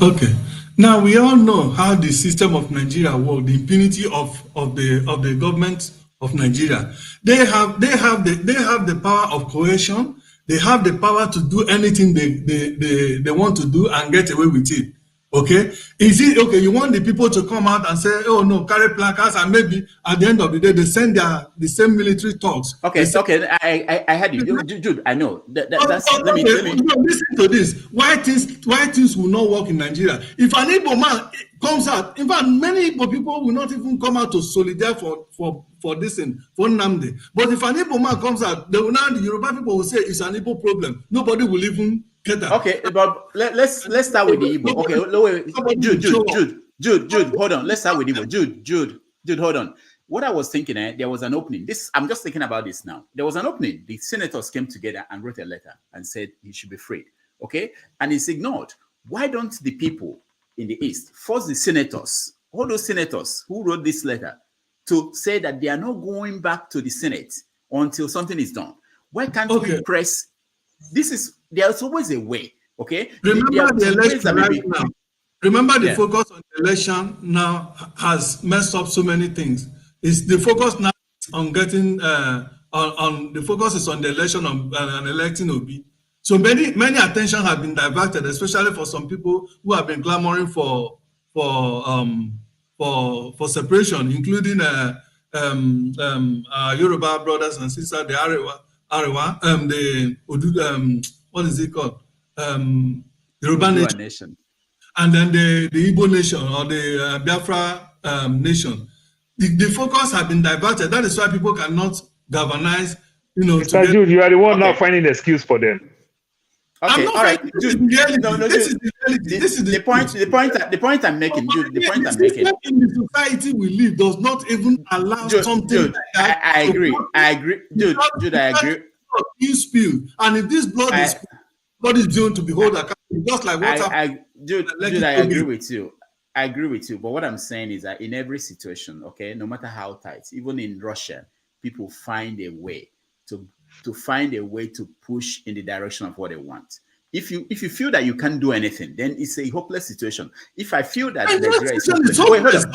Okay. Now we all know how the system of Nigeria works, the impunity of the government of Nigeria. They have the power of coercion. They have the power to do anything they want to do and get away with it. Okay, is it okay? You want the people to come out and say, "Oh no, carry placards," and maybe at the end of the day, they send the same military talks. Okay, I had you, Jude. I know that's. Let me listen to this. Why things will not work in Nigeria? If an Igbo man comes out, in fact, many Igbo people will not even come out to solidarity for this thing, for Nnamdi. But if an Igbo man comes out, the Yoruba people will say it's an Igbo problem. Nobody will even. Okay, but let's start with the Igbo. Okay, Jude, hold on. Let's start with Igbo. Jude, hold on. What I was thinking, there was an opening. I'm just thinking about this now. There was an opening. The senators came together and wrote a letter and said he should be freed. Okay, and it's ignored. Why don't the people in the East force the senators, all those senators who wrote this letter, to say that they are not going back to the Senate until something is done? Why can't we press? There's always a way, okay? Remember the election right now. Remember the focus on the election now has messed up so many things. It's the focus now on getting on the focus is on the election of and electing Obi. So many attention have been diverted, especially for some people who have been clamoring for separation, including Yoruba brothers and sisters, the Arewa, the Odu, what is it called? Yoruba nation. And then the Igbo nation or the Biafra nation. The focus has been diverted. That is why people cannot galvanize, Mr. Jude, you are the one now finding the excuse for them. Okay, all right. Jude, this is the point. The point I'm making, Jude. The point I'm making. In the society we live does not even allow something. Jude, like that. I agree. Jude, I agree. You spill, and if this blood is, what is going to be held accountable? Just like what happened. Jude, I agree with you. I agree with you. But what I'm saying is that in every situation, okay, no matter how tight, even in Russia, people find a way to push in the direction of what they want. If you feel that you can't do anything, then it's a hopeless situation. If I feel that Nigeria is hopeless,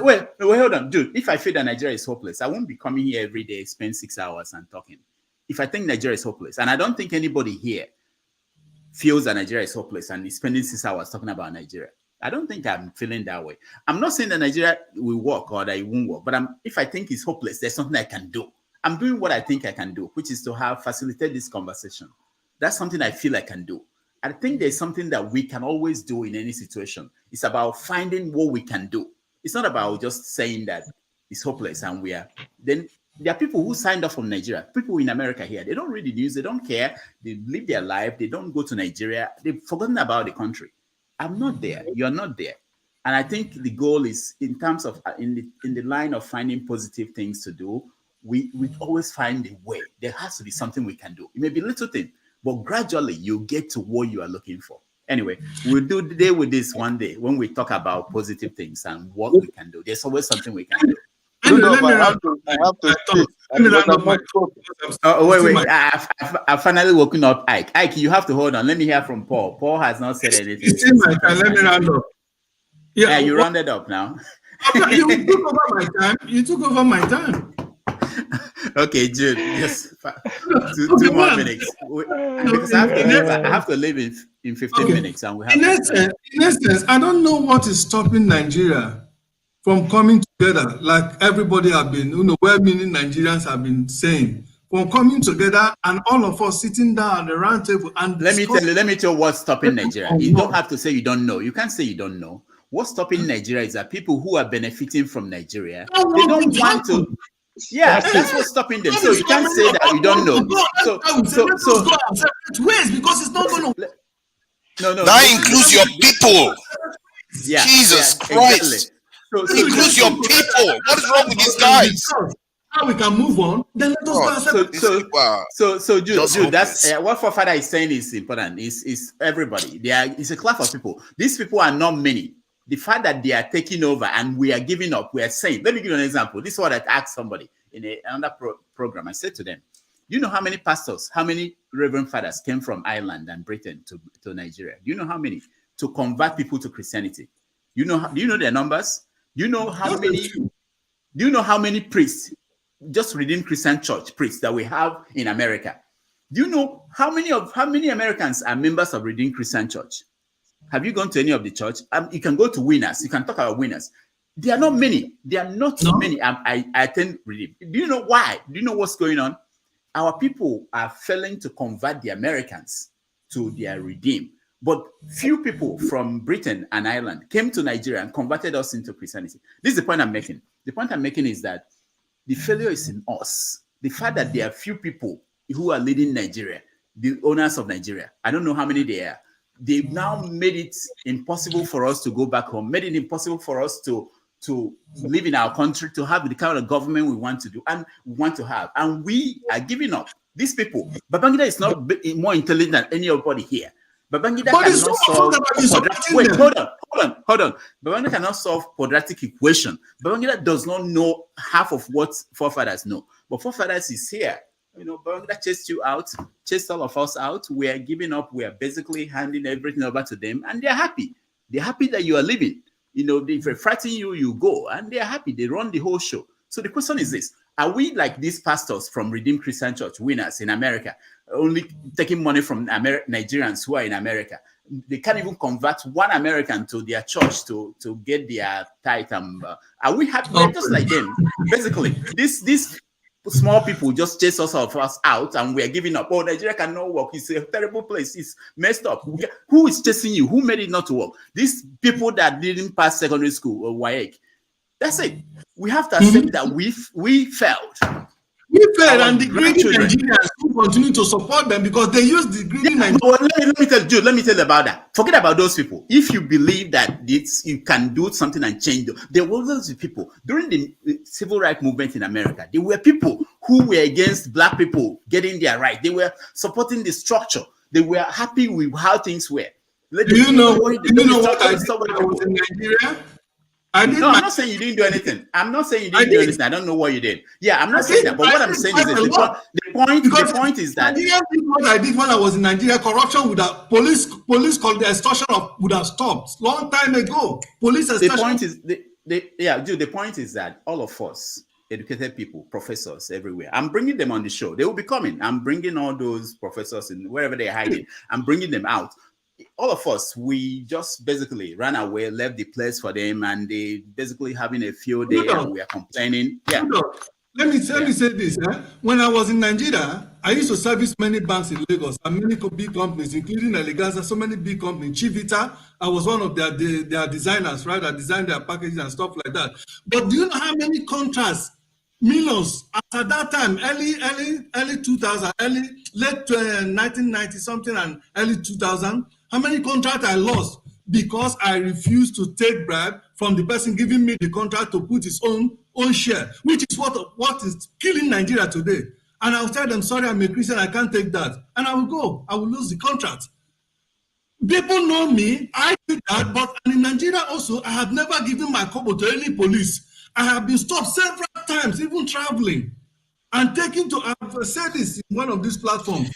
wait, hold on, dude. If I feel that Nigeria is hopeless, I won't be coming here every day, spend 6 hours and talking. If I think Nigeria is hopeless, and I don't think anybody here feels that Nigeria is hopeless and is spending 6 hours talking about Nigeria, I don't think I'm feeling that way. I'm not saying that Nigeria will work or that it won't work, but if I think it's hopeless, there's something I can do. I'm doing what I think I can do, which is to facilitate this conversation. That's something I feel I can do. I think there's something that we can always do in any situation. It's about finding what we can do. It's not about just saying that it's hopeless and then there are people who signed up from Nigeria, people in America here. They don't read the news. They don't care. They live their life. They don't go to Nigeria. They've forgotten about the country. I'm not there. You're not there. And I think the goal is in terms of in the line of finding positive things to do, we always find a way. There has to be something we can do. It may be a little thing, but gradually you get to what you are looking for. Anyway, we'll do the day with this one day when we talk about positive things and what we can do. There's always something we can do. I have to speak. Wait. I've finally woken up Ike. Ike, you have to hold on. Let me hear from Paul. Paul has not said anything. Let me round up. Yeah, you rounded up now. You took over my time. You took over my time. Okay, Jude, just 2 more minutes. Because I have to leave in 15 minutes. And we have in essence, I don't know what is stopping Nigeria from coming together, like everybody have been, well-meaning Nigerians have been saying, from coming together and all of us sitting down at the round table and let me tell you what's stopping Nigeria. You don't have to say you don't know. You can't say you don't know. What's stopping Nigeria is that people who are benefiting from Nigeria, they don't want to. Yeah, that's what's stopping them. So you can't say that you don't know. So ways because it's not going to. No. That includes your people. Yeah, Jesus Christ. Exactly. So includes your people. What is wrong with these guys? How we can move on? Then let us go. So Jude, that's what Forefather is saying is important. Is everybody? It's a class of people. These people are not many. The fact that they are taking over and we are giving up, we are saying. Let me give you an example. This is what I asked somebody in another program. I said to them, "Do you know how many pastors, how many reverend fathers came from Ireland and Britain to Nigeria? Do you know how many to convert people to Christianity? Do you know their numbers? Do you know how many? Do you know how many priests, just Redeemed Christian Church priests that we have in America? Do you know how many Americans are members of Redeemed Christian Church? Have you gone to any of the church? You can go to Winners. You can talk about Winners. There are not many. There are not many. I attend Redeem. Do you know why? Do you know what's going on? Our people are failing to convert the Americans to their Redeem. But few people from Britain and Ireland came to Nigeria and converted us into Christianity. This is the point I'm making. The point I'm making is that the failure is in us. The fact that there are few people who are leading Nigeria, the owners of Nigeria, I don't know how many they are. They've now made it impossible for us to go back home, made it impossible for us to live in our country, to have the kind of government we want to do and we want to have. And we are giving up. These people, Babangida is not more intelligent than anybody here. Babangida cannot solve wait, hold on. Babangida cannot solve quadratic equation. Babangida does not know half of what forefathers know. But forefathers is here. You know, Babangida chased you out, chased all of us out. We are giving up. We are basically handing everything over to them, and they're happy. They're happy that you are living. You know, if they frighten you, you go, and they're happy. They run the whole show. So the question is this: are we like these pastors from Redeemed Christian Church, Winners in America, only taking money from Nigerians who are in America? They can't even convert one American to their church to get their tithe. Are we happy? We're just like them. Basically, these small people just chase us out, and we're giving up. Oh, Nigeria cannot work. It's a terrible place. It's messed up. Who is chasing you? Who made it not to work? These people that didn't pass secondary school or WAEC. That's it. We have to accept that we failed. We failed, and the greedy Nigerians who continue to support them because they use the greedy Nigerians. Well, let me tell you about that. Forget about those people. If you believe that you can do something and change them, there were those people during the civil rights movement in America. There were people who were against black people getting their right. They were supporting the structure. They were happy with how things were. Do you know what I did when I was in Nigeria? I'm not saying you didn't do anything. I'm not saying you didn't do anything. I don't know what you did. Yeah, I'm not saying that. But what I'm saying is this. The point is that what I did when I was in Nigeria, corruption would have police called the extortion would have stopped long time ago. Police extortion. The point is that all of us, educated people, professors everywhere, I'm bringing them on the show. They will be coming. I'm bringing all those professors in wherever they're hiding. I'm bringing them out. All of us, we just basically ran away, left the place for them, and they basically having a field day, and we are complaining. Yeah. Let me say this. When I was in Nigeria, I used to service many banks in Lagos and many big companies, including Eleganza, so many big companies. Chivita, I was one of their designers, right? I designed their packages and stuff like that. But do you know how many contracts, millions, at that time, early 2000, late 1990 something and early 2000, how many contracts I lost because I refused to take bribe from the person giving me the contract to put his own share, which is what is killing Nigeria today. And I'll tell them, sorry, I'm a Christian, I can't take that. And I will go, I will lose the contract. People know me, I did that, but in Nigeria also, I have never given my kobo to any police. I have been stopped several times, even traveling, and taken to, I've said this in one of these platforms.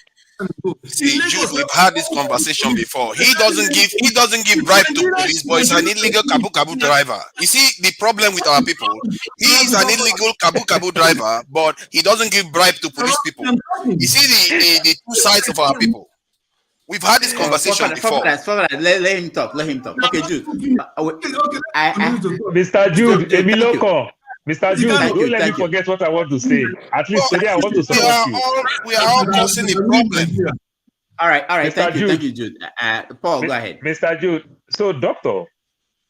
See, Jude, we've had this conversation before. He doesn't give bribe to police, but he's an illegal kabu driver. You see the problem with our people. He is an illegal kabu driver, but he doesn't give bribe to police people. You see the two sides of our people. We've had this conversation before. Let him talk. Okay, Jude. Mr. Jude, Emiloko. Mr. Jude, don't let me forget what I want to say. At least today I want to support you. We are all causing a problem. All right. Thank you, Jude. Paul, go ahead. Mr. Jude, so doctor,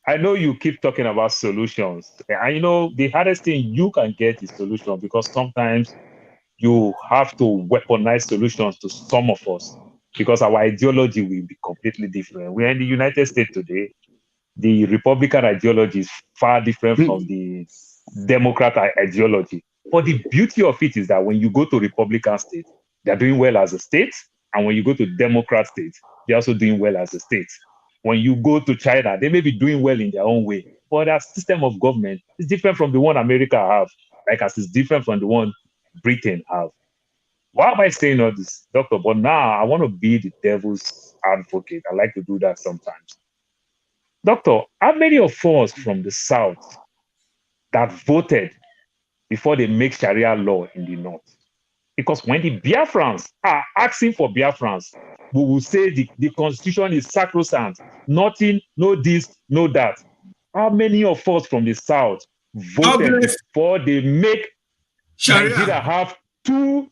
I know you keep talking about solutions. And you know, the hardest thing you can get is solution, because sometimes you have to weaponize solutions to some of us because our ideology will be completely different. We're in the United States today. The Republican ideology is far different from the Democrat ideology. But the beauty of it is that when you go to Republican states, they're doing well as a state. And when you go to Democrat states, they're also doing well as a state. When you go to China, they may be doing well in their own way, but their system of government is different from the one America have, like as it's different from the one Britain have. Why am I saying all this, doctor? But now I want to be the devil's advocate. I like to do that sometimes. Doctor, how many of us from the South that voted before they make Sharia law in the North? Because when the Biafrans are asking for Biafrans, we will say the constitution is sacrosanct. Nothing, no this, no that. How many of us from the South voted before they make Nigeria have two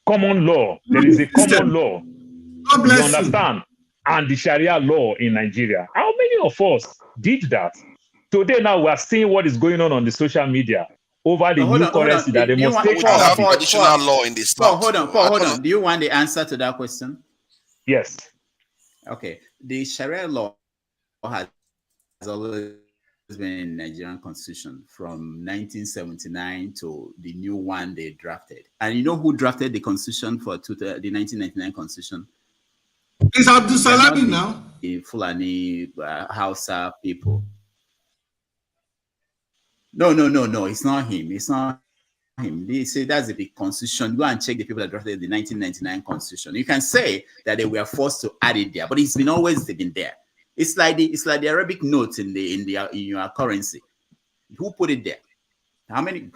common law? There is a common law. You understand? And the Sharia law in Nigeria. How many of us did that? Today now we are seeing what is going on the social media over the new currency that they must take out. Traditional law in this South. Hold on. Do you want the answer to that question? Yes. Okay. The Sharia law has always been in Nigerian constitution from 1979 to the new one they drafted. And you know who drafted the constitution for the 1999 constitution? It's Abdul Salami now. The Fulani Hausa people. No. It's not him. It's not him. They say that's the constitution. Go and check the people that drafted the 1999 constitution. You can say that they were forced to add it there, but it's been always been there. It's like the Arabic notes in your currency. Who put it there? How many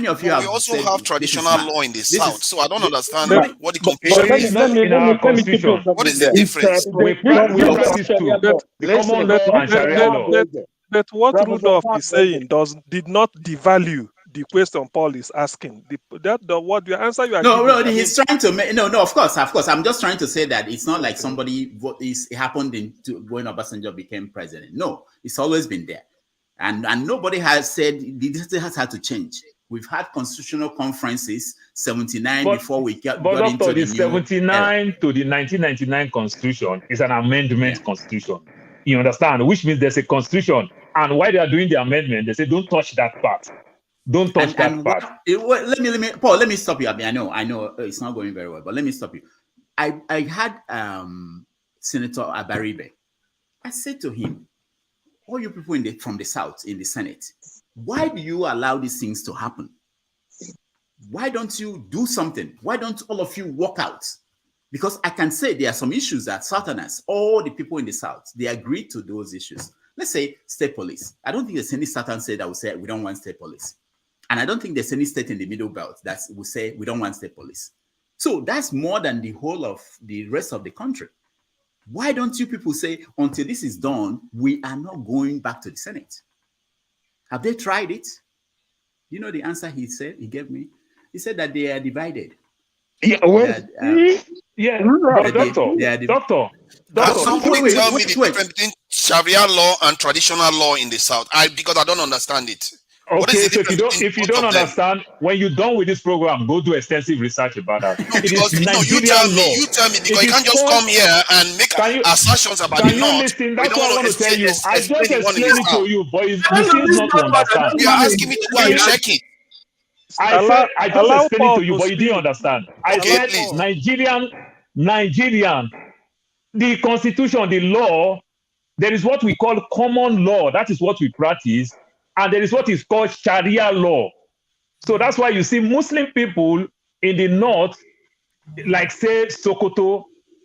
of you have? We also have traditional law in the South, so I don't understand what the confusion is. Not in our constitution. What is the difference? We practice the common law and Sharia law. But what Rudolph is saying did not devalue the question Paul is asking. What the answer you are giving? No, he's trying to make of course. I'm just trying to say that it's not like it happened when Obasanjo became president. No, it's always been there. And nobody has said this has had to change. We've had constitutional conferences, 79 before we got into the 79 to the 1999 constitution is an amendment constitution. You understand? Which means there's a constitution. And while they are doing the amendment, they say, don't touch that part. Don't touch that part. Paul, let me stop you. I mean, I know it's not going very well, but let me stop you. I had Senator Abaribe. I said to him, all you people from the South in the Senate, why do you allow these things to happen? Why don't you do something? Why don't all of you walk out? Because I can say there are some issues that Southerners, all the people in the South, they agreed to those issues. Let's say state police. I don't think there's any Southern state that will say we don't want state police. And I don't think there's any state in the Middle Belt that will say we don't want state police. So that's more than the whole of the rest of the country. Why don't you people say, until this is done, we are not going back to the Senate? Have they tried it? You know the answer he gave me? He said that they are divided. Yeah, Doctor. Somebody tell me the difference between Sharia law and traditional law in the South. Because I don't understand it. Okay, so if you don't understand, when you're done with this program, go do extensive research about that. You tell me, because you can't just come here and make assertions about the North. That's what I want to tell you. I just explained it to you, but you seem not to understand. You are asking me to go and check it. I just explained it to you, but you didn't understand. I said Nigerian, the constitution, the law, there is what we call common law. That is what we practice. And there is what is called Sharia law. So that's why you see Muslim people in the North, like say Sokoto,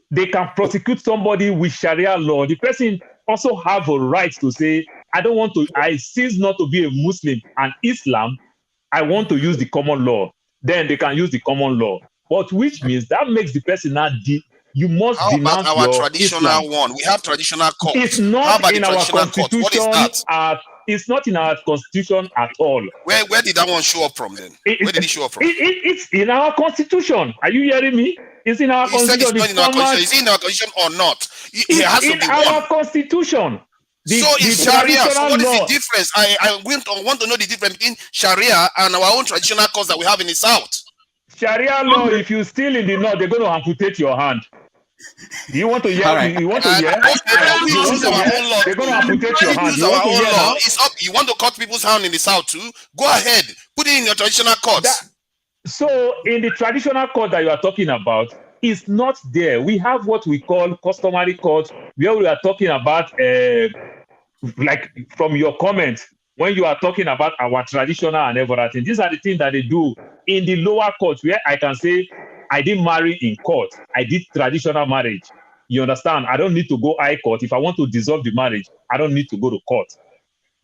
they can prosecute somebody with Sharia law. The person also have a right to say, I cease not to be a Muslim and Islam. I want to use the common law. Then they can use the common law. But which means that makes the person not you must denounce our traditional Islam. One. We have traditional court. It's not in our constitution. What is that? It's not in our constitution at all. Where did that one show up from then? Where did it show up from? It's in our constitution. Are you hearing me? It's in our constitution. It's not in our constitution. Is it in our constitution or not? It has to be in our constitution. So it's Sharia. So what is the difference? I want to know the difference between Sharia and our own traditional courts that we have in the South. Sharia law, if you steal in the North, they're going to amputate your hand. Do you want to hear? Right. You want to hear? They're going to amputate your hand. You want to cut people's hand in the South too? Go ahead. Put it in your traditional courts. So in the traditional court that you are talking about, it's not there. We have what we call customary courts, where we are talking about, like from your comments, when you are talking about our traditional and everything. These are the things that they do in the lower courts, where I can say, I didn't marry in court. I did traditional marriage. You understand? I don't need to go high court. If I want to dissolve the marriage, I don't need to go to court.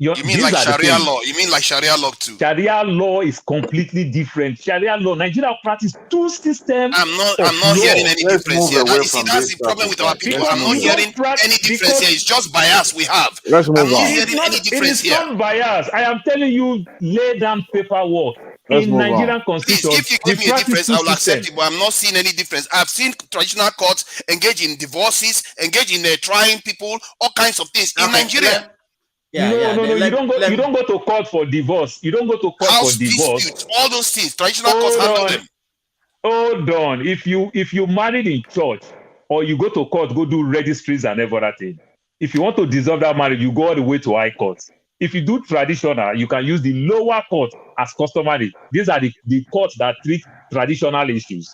You mean like Sharia law? You mean like Sharia law too? Sharia law is completely different. Sharia law, Nigeria practice two systems. I'm not hearing any difference here. You see, that's the problem with our people. I'm not hearing any difference here. It's just bias we have. Let's move I'm not on. hearing any difference It is here. not bias. I am telling you, lay down paperwork. Let's in move Nigerian on. constitution, Please, if you give me a difference, I will accept it, but I'm not seeing any difference. I've seen traditional courts engage in divorces, engage in trying people, all kinds of things in Nigeria. No. You don't go to court for divorce. You don't go to court House for divorce. disputes, all those things. Traditional courts handle them. Hold on. If you married in church or you go to court, go do registries and everything. If you want to dissolve that marriage, you go all the way to high court. If you do traditional, you can use the lower court as customary. These are the courts that treat traditional issues.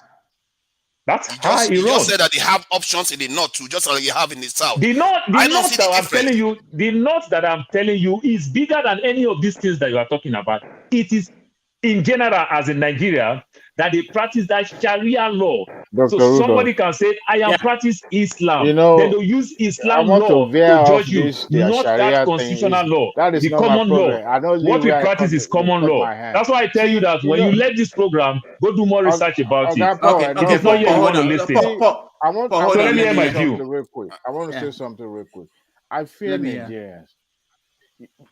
That's how it You runs. just said that they have options in the north too, just like you have in the south. The north that I'm telling you is bigger than any of these things that you are talking about. It is in general, as in Nigeria, that they practice that Sharia law. Dr. So somebody can say, I am practice Islam. You know, then they'll use Islam I want law to veer to off judge you, this, their not Sharia that thing. constitutional law. That is the not my common law. problem. I don't What we where I practice come is common cut law. my hand. That's why I tell you that when you let this program, go do more research about it. It is not here you want to listen. I want so let me hear my something view. real quick. I want to say something real quick. I fear Nigerians.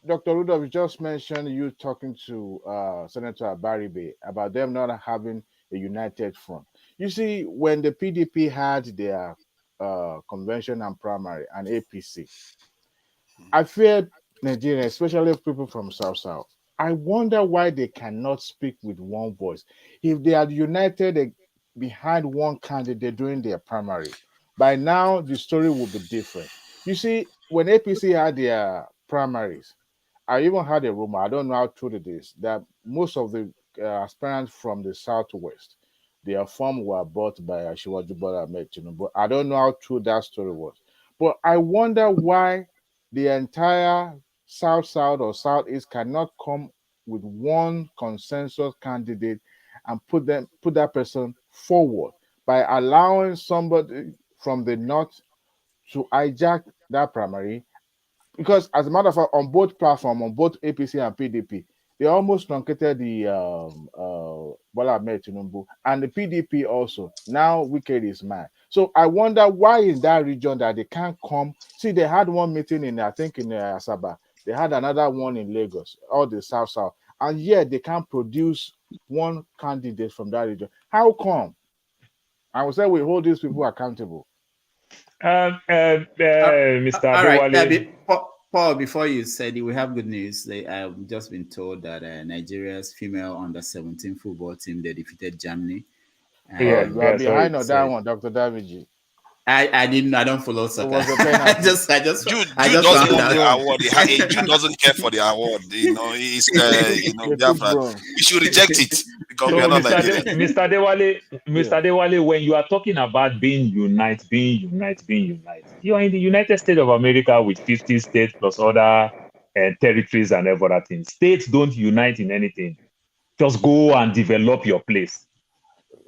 Dr. Rudolph just mentioned you talking to Senator Abaribe about them not having a united front. You see, when the PDP had their convention and primary and APC, I fear Nigerians, especially people from South. I wonder why they cannot speak with one voice. If they are united behind one candidate during their primary, by now the story will be different. You see, when APC had their primaries, I even had a rumor, I don't know how true it is, that most of the aspirants from the Southwest, their form were bought by Asiwaju Bola Ahmed Tinubu. I don't know how true that story was. But I wonder why the entire South or Southeast cannot come with one consensus candidate and put that person forward by allowing somebody from the North to hijack that primary. Because as a matter of fact, on both platforms, on both APC and PDP, they almost truncated the Bola Ahmed Tinubu and the PDP also. Now wicked is mad. So I wonder why in that region that they can't come. See, they had one meeting in Asaba. They had another one in Lagos, all the South, and yet they can't produce one candidate from that region. How come? I would say we hold these people accountable. Mr. Adewale. Paul, before you said it, we have good news. I've just been told that Nigeria's female under-17 football team, they defeated Germany. You are behind on that one, Dr. Daviji. I don't follow soccer. Jude doesn't want the award. Jude doesn't care for the award. He's we should reject it because we are not Nigerian. Mr. Adewale, when you are talking about being unite, you are in the United States of America with 50 states plus other territories and everything. States don't unite in anything. Just go and develop your place.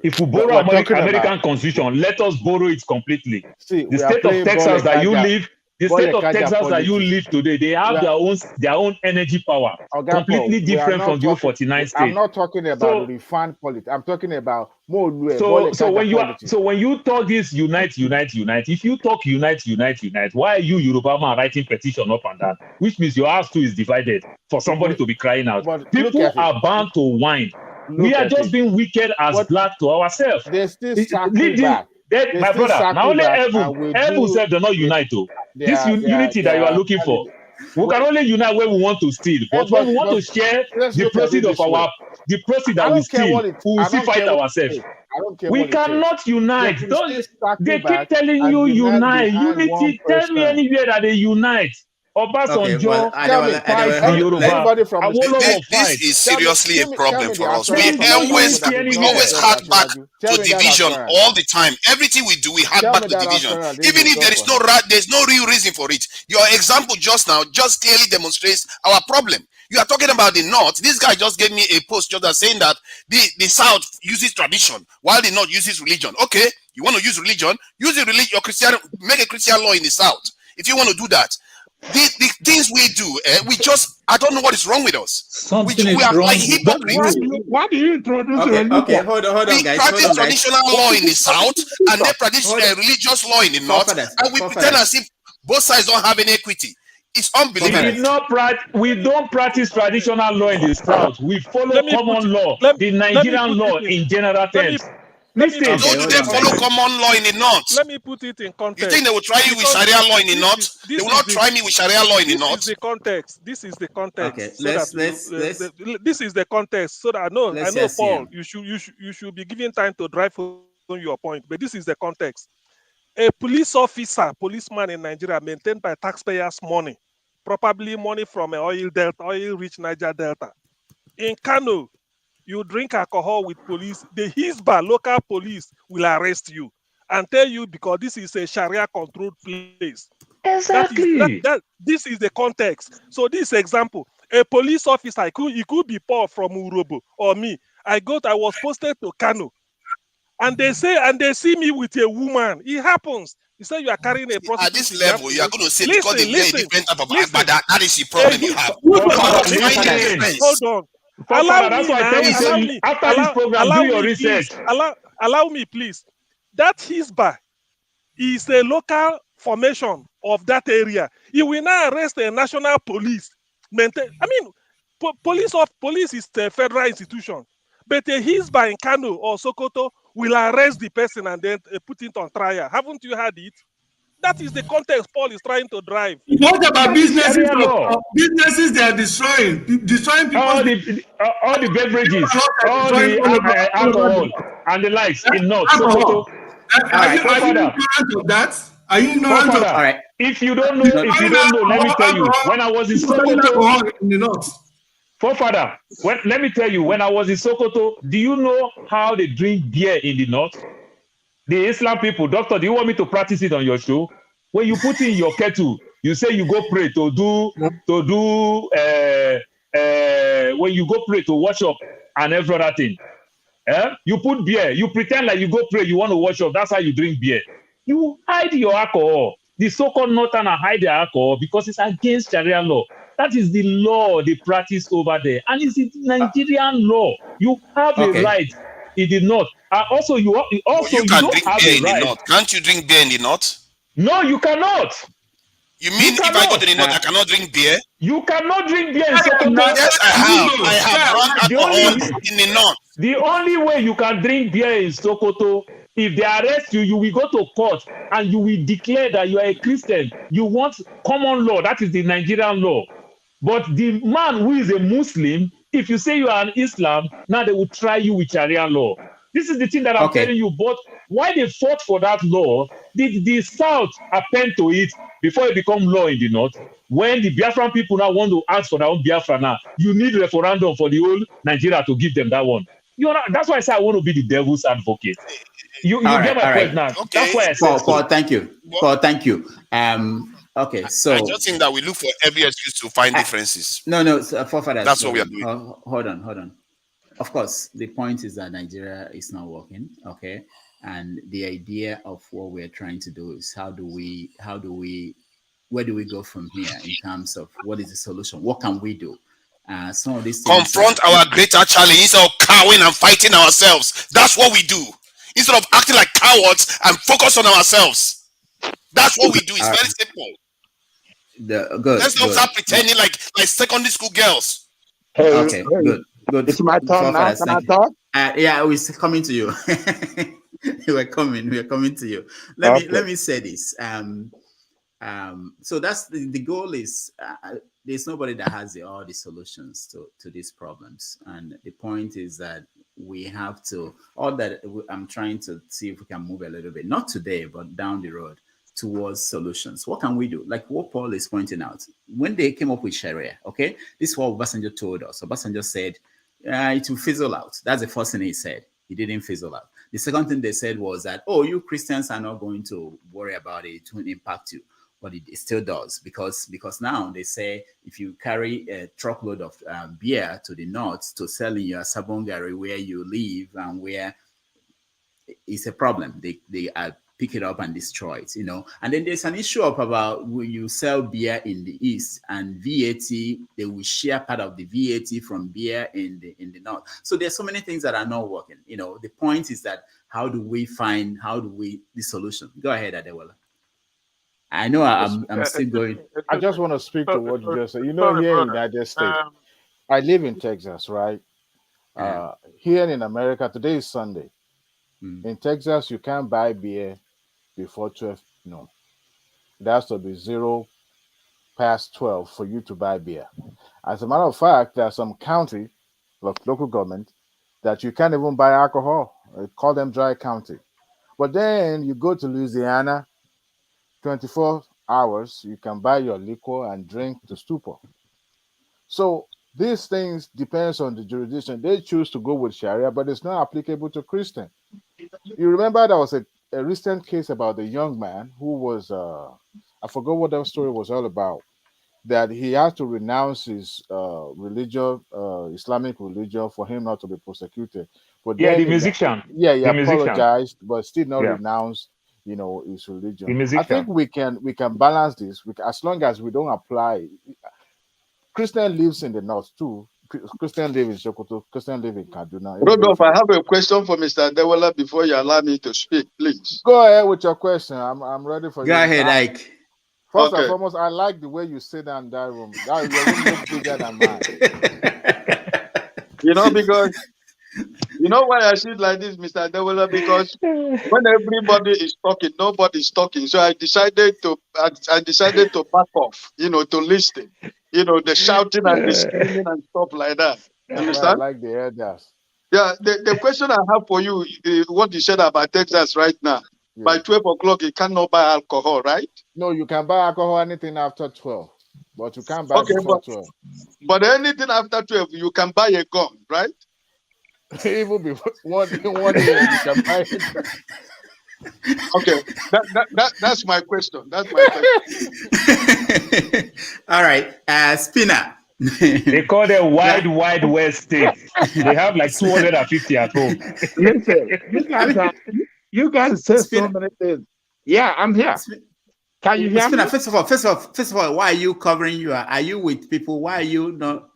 If we borrow American Constitution, let us borrow it completely. See, the state of Texas that you live, today, they have their own energy power, completely different from the 49 states. I'm not talking about refined politics. I'm talking about more. So when you talk this unite, if you talk unite, why are you Yoruba man writing petition up and down? Which means your house too is divided for somebody to be crying out. People are bound to whine. We are just being wicked as black to ourselves. They still back. My brother, now only Evu said they're not unite. This unity that you are looking for, we can only unite when we want to steal. But when we want to share the proceeds of the proceeds that we steal, we will still fight ourselves. We cannot unite. They keep telling you unite. Unity. Tell me anywhere that they unite. Obasanjo, this is seriously a problem for us. We always back to division all the time. Everything we do, we back to division. Even if there's no real reason for it. Your example just now just clearly demonstrates our problem. You are talking about the North. This guy just gave me a post just saying that the South uses tradition while the North uses religion. Okay, you want to use religion? Use your religion. Your Christian, make a Christian law in the South if you want to do that. The things we do, we just, I don't know what is wrong with us. Something we is are wrong like with hypocrites. Why do you introduce religion? Okay, hold on, We guys. practice traditional law in the south, and they practice religious law in the north, and we pretend as if both sides don't have any equity. It's unbelievable. We don't practice traditional law in the south. We follow common law, the Nigerian law in general terms. Listen, So do they follow common law in the north? Let me put it in context. You think they will try you with Sharia law in the north? They will not try me with Sharia law in the north. This is the context. This is the context. Okay, this is the context. So that I know, Paul, you should be given time to drive home your point. But this is the context. A police officer, policeman in Nigeria, maintained by taxpayers' money, probably money from an oil-rich Niger Delta. In Kano, you drink alcohol with police, the Hisba, local police, will arrest you and tell you because this is a Sharia-controlled place. Exactly. This is the context. So this example, a police officer, he could be Paul from Urobo or me. I was posted to Kano. And they see me with a woman. It happens. You say you are carrying a prostitute. At this level, you are going to say because they wear a different type of agbada, that is the problem you have. Hold on. That's why I tell you, after this program, do your research. Allow me, please. That Hisba is a local formation of that area. He will now arrest a national police. Police is a federal institution. But a Hisba in Kano or Sokoto will arrest the person and then put it on trial. Haven't you heard it? That is the context Paul is trying to drive. What about businesses? Businesses they are destroying people. All the beverages, all the alcohol and the likes in North Sokoto. Are you ignorant of that? Are you ignorant of that? If you don't know, let me tell you. When I was in Sokoto, in the North. Forefather, let me tell you, when I was in Sokoto, do you know how they drink beer in the north? The Islam people, doctor, do you want me to practice it on your show? When you put in your kettle, you say you go pray when you go pray to wash up and every other thing. You put beer, you pretend like you go pray, you want to wash up, that's how you drink beer. You hide your alcohol. The so-called Northerners hide their alcohol because it's against Sharia law. That is the law they practice over there. And it's the Nigerian law. You have a right in the north. Also, you don't have a right. Can't you drink beer in the north? No, you cannot. You mean if I go to the north, I cannot drink beer? You cannot drink beer in Sokoto. Yes, I have drunk alcohol in the north. The only way you can drink beer in Sokoto, if they arrest you, you will go to court and you will declare that you are a Christian. You want common law. That is the Nigerian law. But the man who is a Muslim, if you say you are an Islam, now they will try you with Sharia law. This is the thing that I'm telling you. But why they fought for that law, the South append to it before it become law in the North. When the Biafran people now want to ask for their own Biafra now, you need referendum for the whole Nigeria to give them that one. That's why I say I want to be the devil's advocate. You get my point now. Okay. That's why I said Paul, thank you. Paul, thank you. Okay, so I just think that we look for every excuse to find differences. No, that's what we are doing. Hold on. Of course, the point is that Nigeria is not working. Okay, and the idea of what we're trying to do is where do we go from here in terms of what is the solution? What can we do? Some of these things confront our greater challenge instead of cowering and fighting ourselves. That's what we do. Instead of acting like cowards and focus on ourselves. That's what we do. It's very simple. Let's not start pretending like secondary school girls. Okay, good. It's my turn now. Can I talk? Yeah, we're coming to you. We're coming to you. Let me say this. So that's the goal is there's nobody that has all the solutions to these problems, and the point is that we have to. All that I'm trying to see if we can move a little bit, not today, but down the road towards solutions. What can we do? Like what Paul is pointing out, when they came up with Sharia, okay, this is what Obasanjo told us. Obasanjo said it will fizzle out. That's the first thing he said. He didn't fizzle out. The second thing they said was that, oh, you Christians are not going to worry about it. It won't impact you. But it still does, because now they say if you carry a truckload of beer to the north to sell in your Sabongari where you live and where it's a problem. They are pick it up and destroy it, you know. And then there's an issue of about when you sell beer in the East and VAT, they will share part of the VAT from beer in the North. So there's so many things that are not working. You know, the point is that how do we the solution? Go ahead, Adewale. I know I'm still going. I just want to speak to what you just said. You know, here in the United States, I live in Texas, right? Here in America, today is Sunday. In Texas, you can't buy beer before 12 noon. It has to be 12 for you to buy beer. As a matter of fact, there are some county, local government, that you can't even buy alcohol. They call them dry county. But then you go to Louisiana, 24 hours, you can buy your liquor and drink to stupor. So these things depends on the jurisdiction. They choose to go with Sharia, but it's not applicable to Christian. You remember there was a recent case about a young man who was, I forgot what that story was all about, that he had to renounce his religion, Islamic religion, for him not to be persecuted. But yeah, then the musician. He apologized, but still not renounced, you know, his religion. The musician. I think we can balance this as long as we don't apply. Christian lives in the north too. Christian live in Sokoto. Christian live in Kaduna. Rodolph, I have a question for Mr. Adewale before you allow me to speak, please. Go ahead with your question. I'm ready for you. Go ahead, Ike. First and foremost, I like the way you sit down in that room. Your room looks bigger than mine. You know, because you know why I sit like this, Mr. Adewale? Because when everybody is talking, nobody's talking. So I decided to back off, you know, to listen. You know, the shouting and the screaming and stuff like that. Understand? I like the elders. Yeah, the question I have for you, what you said about Texas right now. Yeah. By 12 o'clock, you cannot buy alcohol, right? No, you can buy alcohol anything after 12, but you can't buy before 12. But anything after 12, you can buy a gun, right? Even before one year, you can buy it. Okay, that's my question. That's my question. All right, Spinner. They call them wide west states. They have like 250 at home. Listen, you guys say so many things. Yeah, I'm here. Can you hear me? First of all, why are you covering you? Are you with people? Why are you not?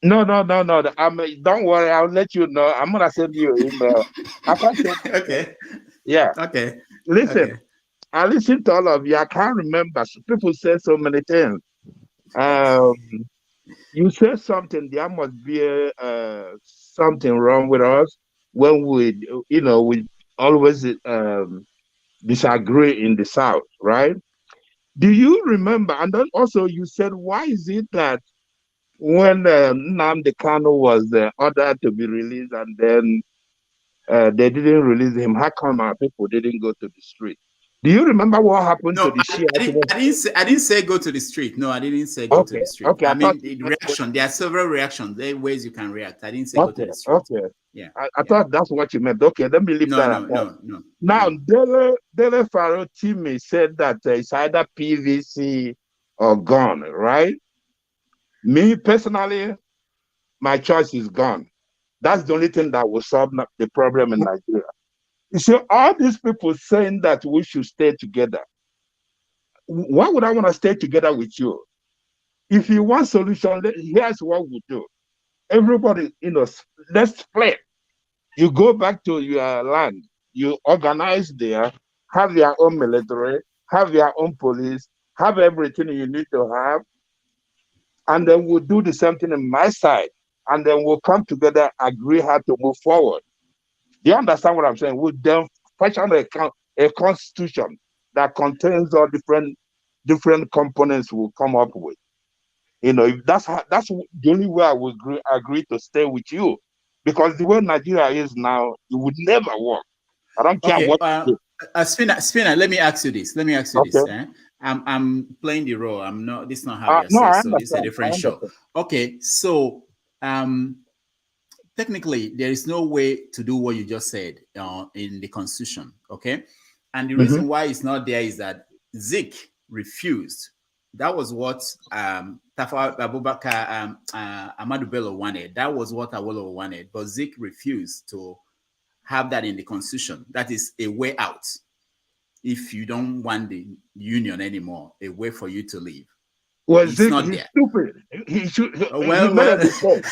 No. Don't worry. I'll let you know. I'm gonna send you an email. Okay. Yeah. Okay. Listen, okay. I listen to all of you. I can't remember. People say so many things. You said something. There must be something wrong with us when we always disagree in the South, right? Do you remember? And then also you said, why is it that when Nnamdi Kanu was ordered to be released and then they didn't release him, how come our people didn't go to the street? Do you remember what happened to the Shia? I didn't say go to the street. No, I didn't say go to the street. Okay, I mean, the reaction. There are several reactions. There are ways you can react. I didn't say go to the street. Okay. Yeah. I thought that's what you meant. Okay, let me leave that. No. Now, Dele Farotimi said that it's either PVC or gun, right? Me personally, my choice is gun. That's the only thing that will solve the problem in Nigeria. You see, all these people saying that we should stay together. Why would I want to stay together with you? If you want solution, here's what we do. Everybody, let's split. You go back to your land. You organize there, have your own military, have your own police, have everything you need to have, and then we'll do the same thing on my side. And then we'll come together, agree how to move forward. Do you understand what I'm saying? We'll then fashion a constitution that contains all different components we'll come up with. That's the only way I would agree to stay with you. Because the way Nigeria is now, it would never work. I don't care what you do. Spinner, let me ask you this. This. I'm playing the role. I'm not. This is not how you're saying. So this is a different show. Okay, so technically, there is no way to do what you just said in the Constitution. Okay, and the reason why it's not there is that Zik refused. That was what Tafawa Abubakar Ahmadu Bello wanted. That was what Awolowo wanted. But Zik refused to have that in the Constitution. That is a way out. if you don't want the union anymore, a way for you to leave. Was it's not he's there. stupid. He should. Well, he made a mistake.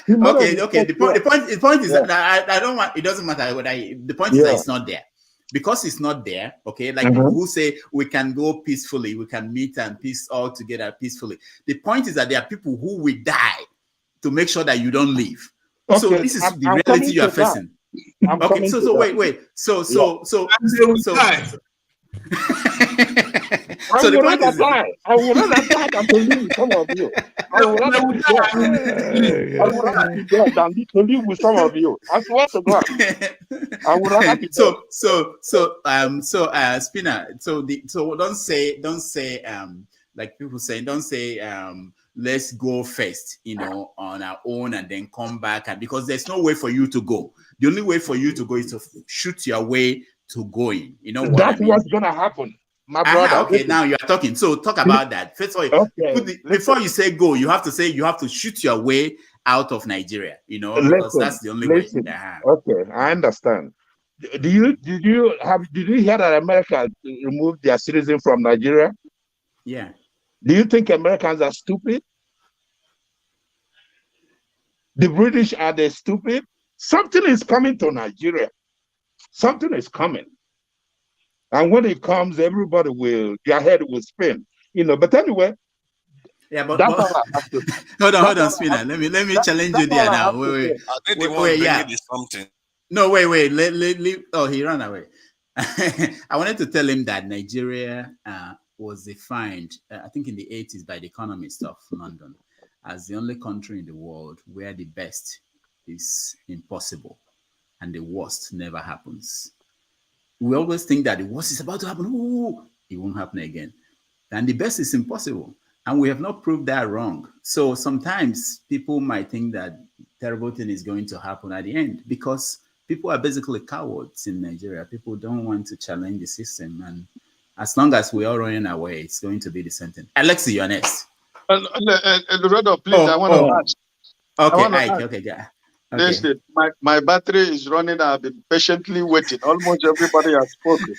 He made a okay. mistake. The point is Yeah. that I don't want. It doesn't matter whether the point is Yeah. that it's not there. Because it's not there, okay, like Mhm. people who say we can go peacefully, we can meet and peace all together peacefully. The point is that there are people who will die to make sure that you don't leave. So Okay, this is I'm the coming reality you are to that. facing. I'm Okay, coming so to so that. wait. So Yeah. so the I would point rather is die. I would rather die than to live with some of you. I would rather be dead. I would rather be dead than to live with some of you. I swear to God. I would rather be dead. Spinner. So don't say like people say, don't say let's go first, on our own and then come back, and because there's no way for you to go. The only way for you to go is to shoot your way to going. You know what That's I mean? what's gonna happen, my brother. Okay, now you are talking. So talk about that. First of all, before you say go, you have to shoot your way out of Nigeria. Because that's the only way. Okay, I understand. Did you hear that America removed their citizen from Nigeria? Yeah. Do you think Americans are stupid? The British, are they stupid? Something is coming to Nigeria. Something is coming. And when it comes, their head will spin. But anyway. Yeah, but that's all I have to hold on, Spinner. Let me challenge you there now. Wait. Yeah. Something. No, wait. Oh, he ran away. I wanted to tell him that Nigeria was defined, I think in the 80s, by the Economist of London as the only country in the world where the best is impossible and the worst never happens. We always think that the worst is about to happen. Ooh, it won't happen again. And the best is impossible. And we have not proved that wrong. So sometimes people might think that terrible thing is going to happen at the end because people are basically cowards in Nigeria. People don't want to challenge the system. And as long as we are running away, it's going to be the same thing. Alexi, you're next. Loretta, please, I want to ask. Okay, yeah. Okay. Listen, my battery is running. I've been patiently waiting. Almost everybody has spoken.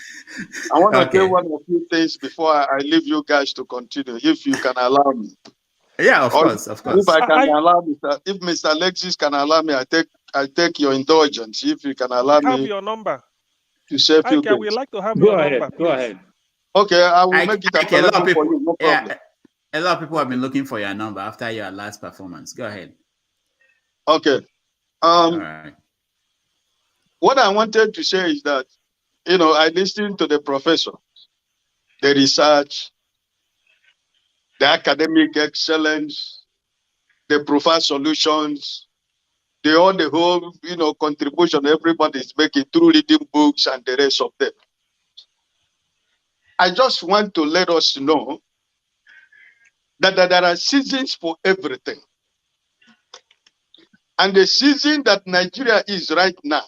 I want to say one or two things before I leave you guys to continue, if you can allow me. Yeah, of course. If I can allow if Mr. Alexis can allow me, I take your indulgence. If you can allow me. Have your number. To say a few things. We'd like to have your number. Go ahead. Okay, I will make it available for you. No problem. Yeah, a lot of people have been looking for your number after your last performance. Go ahead. Okay. All right. What I wanted to say is that, I listened to the professor, the research, the academic excellence, the profile solutions, the whole, contribution everybody is making through reading books and the rest of them. I just want to let us know that there are seasons for everything. And the season that Nigeria is right now,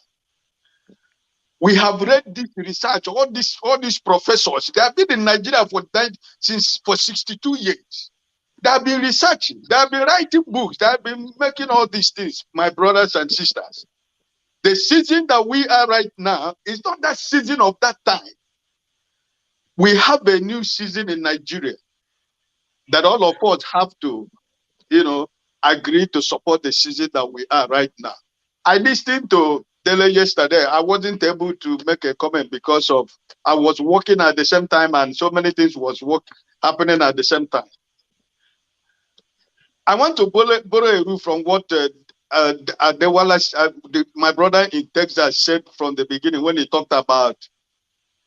we have read this research, all these professors, they have been in Nigeria for 62 years. They have been researching, they have been writing books, they have been making all these things, my brothers and sisters. The season that we are right now is not that season of that time. We have a new season in Nigeria that all of us have to, agree to support the season that we are right now. I listened to Dele yesterday. I wasn't able to make a comment because I was working at the same time and so many things was happening at the same time. I want to borrow a rule from what my brother in Texas said from the beginning when he talked about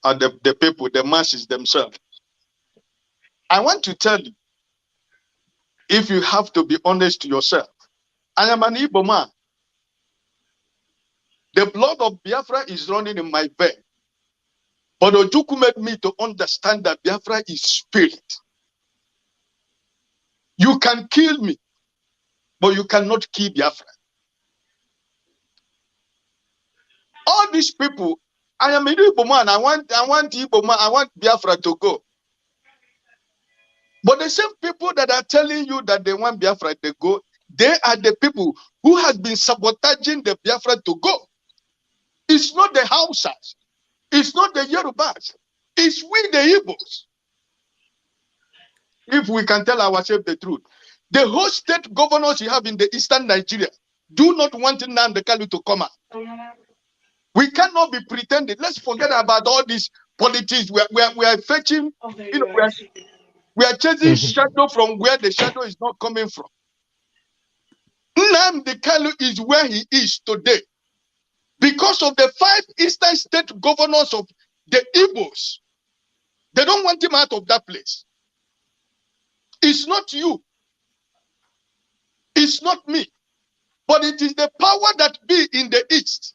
the people, the masses themselves. I want to tell you, if you have to be honest to yourself, I am an Igbo man. The blood of Biafra is running in my veins. But Ojukwu made me to understand that Biafra is spirit. You can kill me, but you cannot kill Biafra. All these people, I am an Igbo man. I want Igbo man. I want Biafra to go. But the same people that are telling you that they want Biafra to go, they are the people who have been sabotaging the Biafra to go. It's not the Hausas. It's not the Yorubas. It's we the Igbos. If we can tell ourselves the truth. The whole state governors you have in the eastern Nigeria do not want Nnamdi Kanu to come out. We cannot be pretending. Let's forget about all these politics. We are fetching, we are chasing shadow from where the shadow is not coming from. Nnamdi Kanu is where he is today because of the 5 eastern state governors of the Igbos. They don't want him out of that place. It's not you. It's not me. But it is the power that be in the East.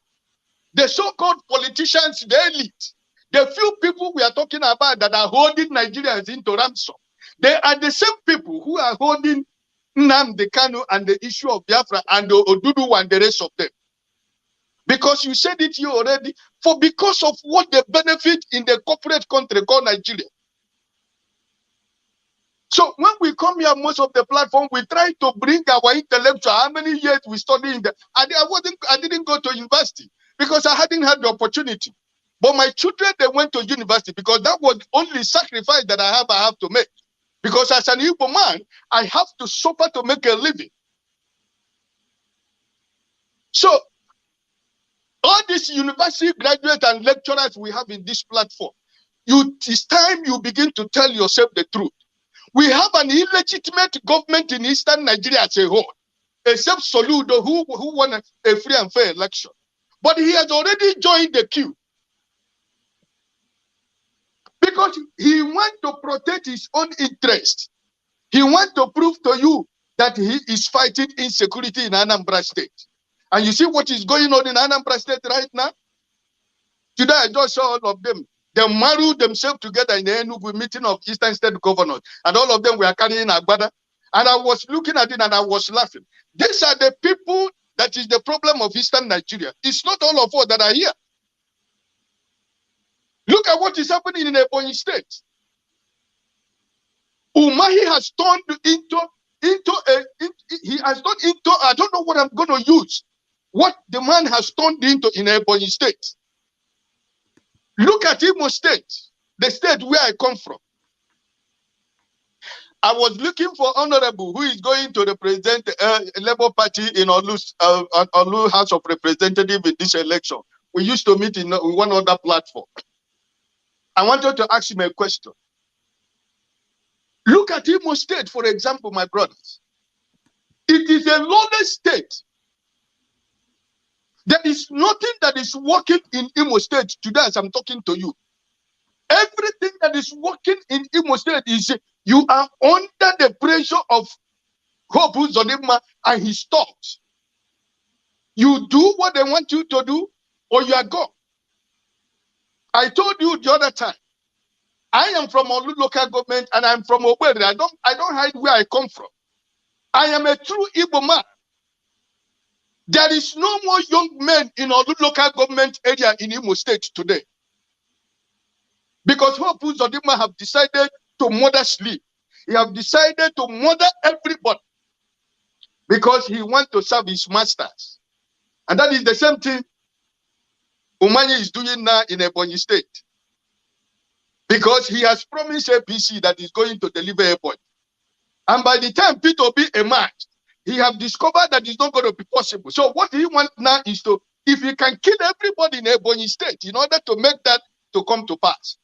The so-called politicians, the elite, the few people we are talking about that are holding Nigerians into ransom. They are the same people who are holding Nnamdi Kanu and the issue of Biafra and Odudu and the rest of them. Because you said it here already, because of what they benefit in the corporate country called Nigeria. So when we come here, most of the platform, we try to bring our intellectual. How many years we study in the? I didn't go to university because I hadn't had the opportunity. But my children, they went to university because that was the only sacrifice that I have to make. Because as an Igbo man, I have to suffer to make a living. So all these university graduates and lecturers we have in this platform, it's time you begin to tell yourself the truth. We have an illegitimate government in eastern Nigeria as a whole, except Soludo, who won a free and fair election. But he has already joined the queue because he wants to protect his own interest. He wants to prove to you that he is fighting insecurity in Anambra State. And you see what is going on in Anambra State right now? Today I just saw all of them. They married themselves together in the Enugu meeting of Eastern State governors. And all of them were carrying agbada. And I was looking at it and I was laughing. These are the people that is the problem of Eastern Nigeria. It's not all of us that are here. Look at what is happening in Ebonyi State. Umahi has turned into I don't know what I'm going to use. What the man has turned into in Ebonyi State. Look at Imo State, the state where I come from. I was looking for Honorable who is going to represent the Labour Party in Olu House of Representatives in this election. We used to meet in one other platform. I wanted to ask him a question. Look at Imo State, for example, my brothers. It is a lawless state. There is nothing that is working in Imo State today as I'm talking to you. Everything that is working in Imo State is you are under the pressure of Hope Uzodimma and his thoughts. You do what they want you to do or you are gone. I told you the other time, I am from Olu local government and I'm from Owerri. I don't hide where I come from. I am a true Igbo man. There is no more young men in Olu local government area in Imo State today. Because Hope Uzodimma have decided to murder sleep. He have decided to murder everybody. Because he wants to serve his masters. And that is the same thing Umahi is doing now in Ebonyi State. Because he has promised APC that he's going to deliver a point. And by the time P2B emerged, he have discovered that it's not going to be possible. So what he wants now is to, if he can kill everybody in Ebonyi State in order to make that to come to pass.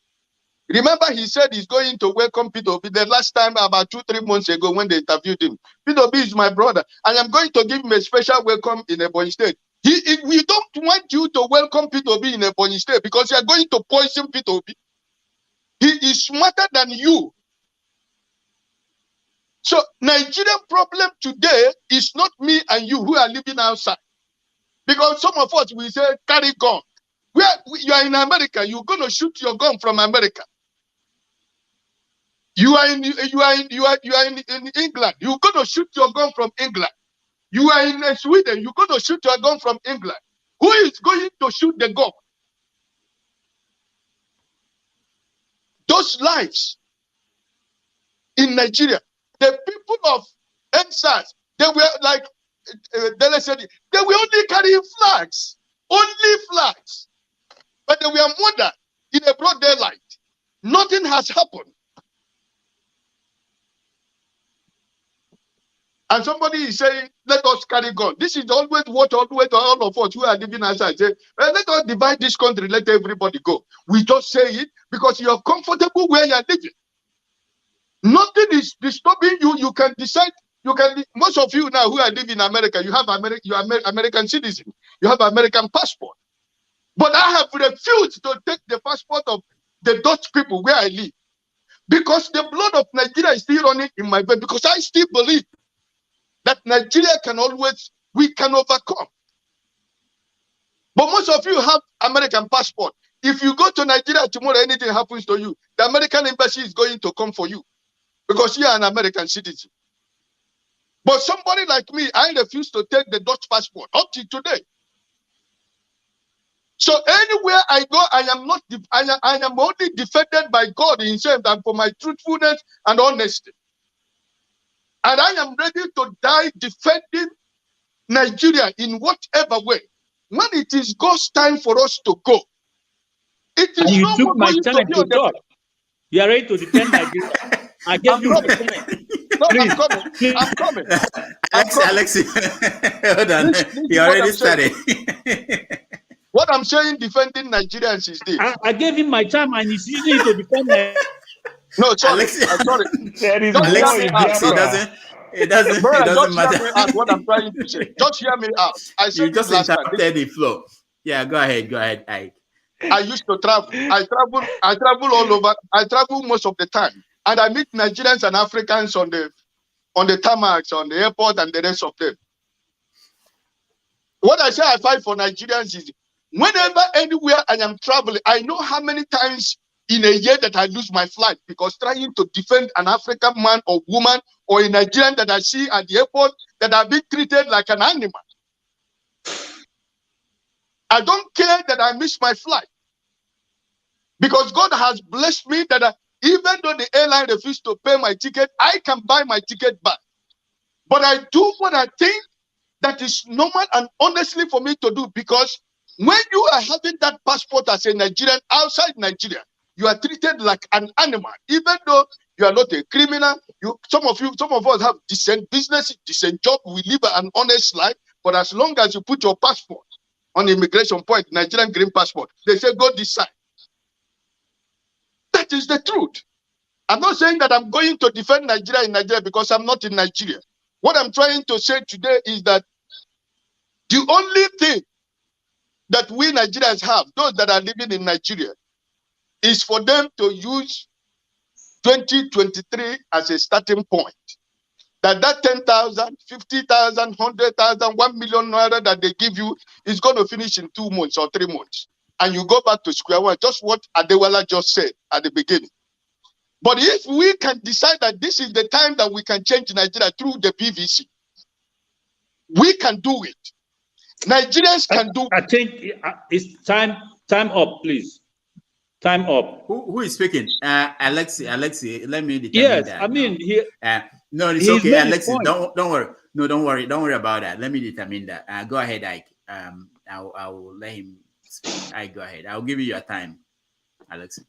Remember, he said he's going to welcome P2B the last time about 2-3 months ago when they interviewed him. P2B is my brother. I am going to give him a special welcome in Ebonyi State. We don't want you to welcome P2B in Ebonyi State because you are going to poison P2B. He is smarter than you. So Nigerian problem today is not me and you who are living outside. Because some of us, we say, carry gun. You are in America, you're going to shoot your gun from America. You are in England, you're going to shoot your gun from England. You are in Sweden, you're going to shoot your gun from England. Who is going to shoot the gun? Those lives in Nigeria, the people of EndSARS, they were like, they said, they were only carrying flags, but they were murdered in a broad daylight. Nothing has happened. And somebody is saying, let us carry gun. This is always what always all of us who are living outside say, well, let us divide this country, let everybody go. We just say it because you're comfortable where you're living. Nothing is disturbing you. You can decide. Most of you now who are living in America, you have American citizen. You have American passport. But I have refused to take the passport of the Dutch people where I live. Because the blood of Nigeria is still running in my veins. Because I still believe that Nigeria we can overcome. But most of you have American passport. If you go to Nigeria tomorrow, anything happens to you, the American embassy is going to come for you because you are an American citizen. But somebody like me, I refuse to take the Dutch passport up to today. So anywhere I go, I am only defended by God himself and for my truthfulness and honesty. And I am ready to die defending Nigeria in whatever way. When it is God's time for us to go, it is and you no took more my going time to to talk. You are ready to defend Nigeria. I gave you my time. No, Please, I'm coming. please. I'm coming. Alexi, hold on. He already started. What I'm saying, defending Nigerians is this. I gave him my time and he's using it to defend Nigeria. No, sorry. Alexi, Sorry. There is Just war hear me in out. Biafra. it doesn't Just matter. hear me out what I'm trying to say. Just hear me out. I You said just it last time. interrupted the flow. Yeah, go ahead, Ike. I used to travel. I travel all over. I travel most of the time. And I meet Nigerians and Africans on the tarmacs, on the airport, and the rest of them. What I say I fight for Nigerians is whenever, anywhere I am traveling, I know how many times in a year that I lose my flight because trying to defend an African man or woman or a Nigerian that I see at the airport that are being treated like an animal. I don't care that I miss my flight because God has blessed me that even though the airline refused to pay my ticket, I can buy my ticket back. But I do what I think that is normal and honestly for me to do, because when you are having that passport as a Nigerian outside Nigeria, you are treated like an animal, even though you are not a criminal. Some of us have decent business, decent job. We live an honest life. But as long as you put your passport on the immigration point, Nigerian green passport, they say go this side. That is the truth. I'm not saying that I'm going to defend Nigeria in Nigeria because I'm not in Nigeria. What I'm trying to say today is that the only thing that we Nigerians have, those that are living in Nigeria, is for them to use 2023 as a starting point. That 10,000, 50,000, 100,000, 1 million naira that they give you is going to finish in 2 months or 3 months. And you go back to square one, just what Adewala just said at the beginning. But if we can decide that this is the time that we can change Nigeria through the PVC, we can do it. Nigerians can do it. I think it's time up, please. Time up. Who is speaking? Alexi, let me determine yes, that. I mean, no, it's okay, Alexi. Don't worry. No, don't worry about that. Let me determine that. Go ahead, Ike. I will let him speak. Ike, go ahead. I'll give you your time, Alexi.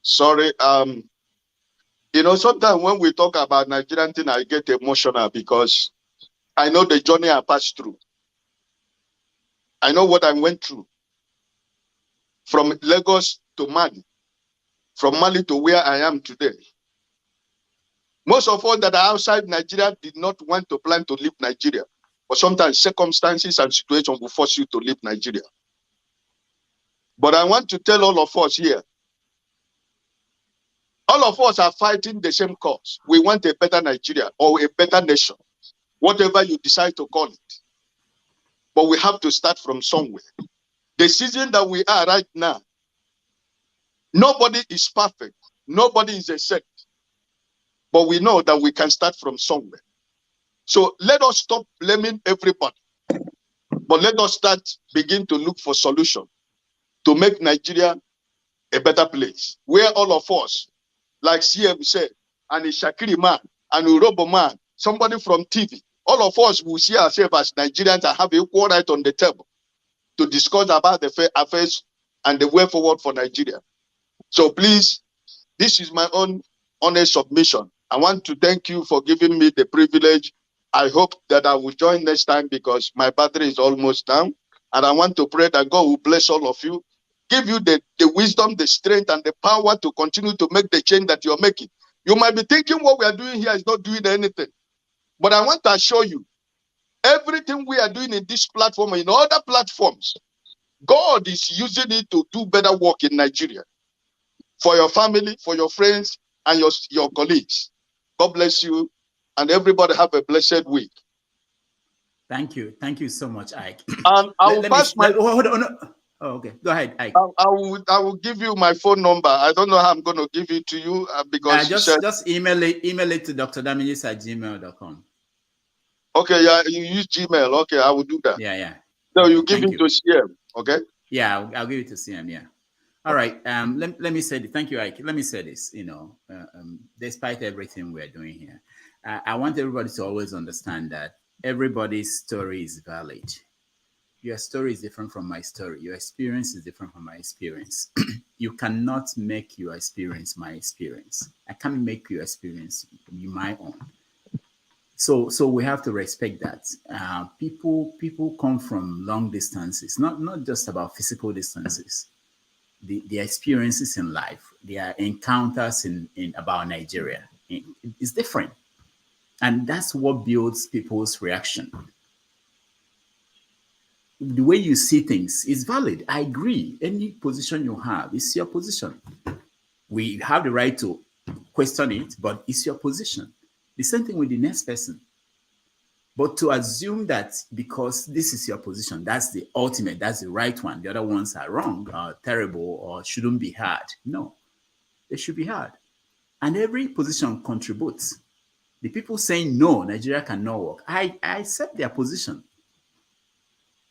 Sorry. Sometimes when we talk about Nigerian thing, I get emotional because I know the journey I passed through. I know what I went through. From Lagos to Mali, from Mali to where I am today. Most of us that are outside Nigeria did not want to plan to leave Nigeria, but sometimes circumstances and situations will force you to leave Nigeria. But I want to tell all of us here, all of us are fighting the same cause. We want a better Nigeria or a better nation, whatever you decide to call it. But we have to start from somewhere. The season that we are right now, nobody is perfect. Nobody is a sect. But we know that we can start from somewhere. So let us stop blaming everybody. But let us begin to look for solutions to make Nigeria a better place. Where all of us, like CM said, and a Shakiri man, and a Urobo man, somebody from TV, all of us will see ourselves as Nigerians and have equal right on the table to discuss about the affairs and the way forward for Nigeria. So please, this is my own honest submission. I want to thank you for giving me the privilege. I hope that I will join next time because my battery is almost down. And I want to pray that God will bless all of you, give you the wisdom, the strength, and the power to continue to make the change that you're making. You might be thinking what we are doing here is not doing anything. But I want to assure you, everything we are doing in this platform and in other platforms, God is using it to do better work in Nigeria. For your family, for your friends, and your colleagues. God bless you, and everybody have a blessed week. Thank you. Thank you so much, Ike. And I will pass my... Hold on. Oh, okay. Go ahead, Ike. I will give you my phone number. I don't know how I'm going to give it to you because just email it to drdamages@gmail.com. Okay, yeah, you use Gmail. Okay, I will do that. Yeah. So you give it to CM, okay? Yeah, I'll give it to CM, yeah. All right. Let me say this. Thank you, Ike. Let me say this. Despite everything we're doing here, I want everybody to always understand that everybody's story is valid. Your story is different from my story. Your experience is different from my experience. You cannot make your experience my experience. I can't make your experience my own. So we have to respect that. People come from long distances, not just about physical distances. The experiences in life, their encounters in about Nigeria, it's different. And that's what builds people's reaction. The way you see things is valid. I agree. Any position you have is your position. We have the right to question it, but it's your position. The same thing with the next person. But to assume that because this is your position, that's the ultimate, that's the right one, the other ones are wrong, or terrible, or shouldn't be heard. No, they should be heard. And every position contributes. The people saying, no, Nigeria cannot work, I accept their position.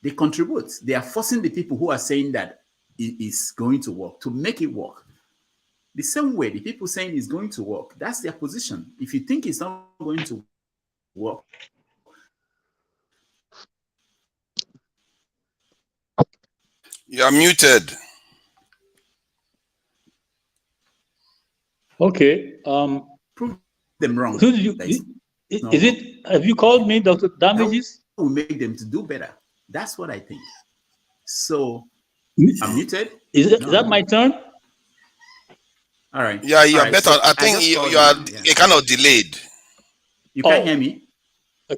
They contribute. They are forcing the people who are saying that it is going to work to make it work. The same way, the people saying it's going to work, that's their position. If you think it's not going to work, you are muted. Okay. Prove them wrong. Have you called me, Dr. Damages? Will make them to do better. That's what I think. So, I'm muted. Is that my turn? All right. Yeah, you are better. So I think you are kind of delayed. You can't hear me?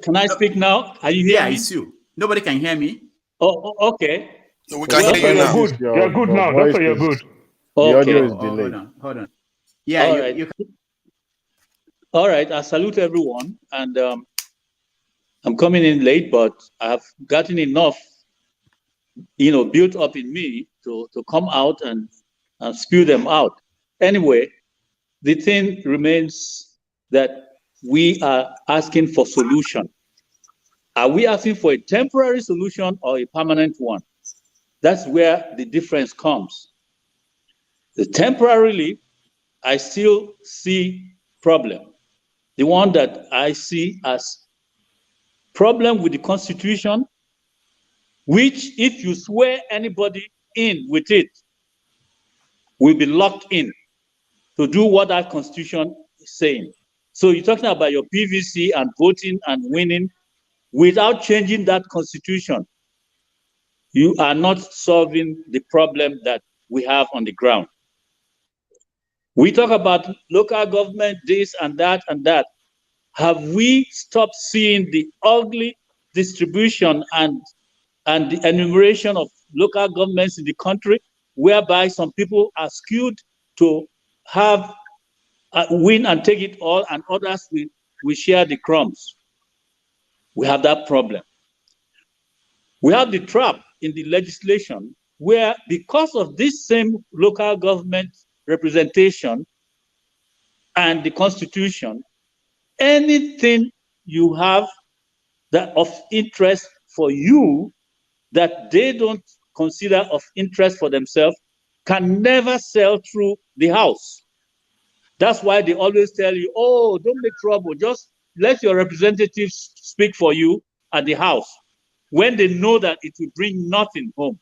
Can I speak now? Are you hearing me? Yeah, it's you. Nobody can hear me. Oh, okay. No, we can hear you now. Good. You're good now. Doctor, you're good. The audio is Oh, delayed. hold on. Yeah, All you, right. you can. All right. I salute everyone. And I'm coming in late, but I've gotten enough, built up in me to come out and spew them out. Anyway, the thing remains that we are asking for solution. Are we asking for a temporary solution or a permanent one? That's where the difference comes. Temporarily, I still see problem. The one that I see as problem with the Constitution, which if you swear anybody in with it, will be locked in to do what that Constitution is saying. So you're talking about your PVC and voting and winning without changing that Constitution. You are not solving the problem that we have on the ground. We talk about local government, this and that and that. Have we stopped seeing the ugly distribution and the enumeration of local governments in the country, whereby some people are skewed to have win and take it all, and others we share the crumbs? We have that problem. We have the trap in the legislation where, because of this same local government representation and the Constitution, anything you have that of interest for you that they don't consider of interest for themselves can never sell through the House. That's why they always tell you, oh, don't make trouble, just let your representatives speak for you at the House, when they know that it will bring nothing home.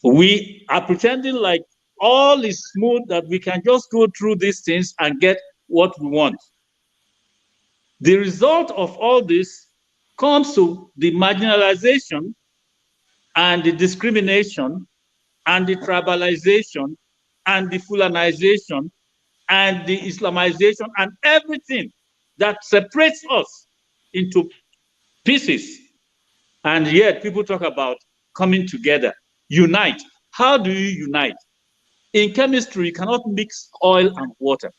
We are pretending like all is smooth, that we can just go through these things and get what we want. The result of all this comes to the marginalization and the discrimination and the tribalization and the Fulanization and the Islamization and everything that separates us into pieces. And yet people talk about coming together, unite. How do you unite? In chemistry, you cannot mix oil and water.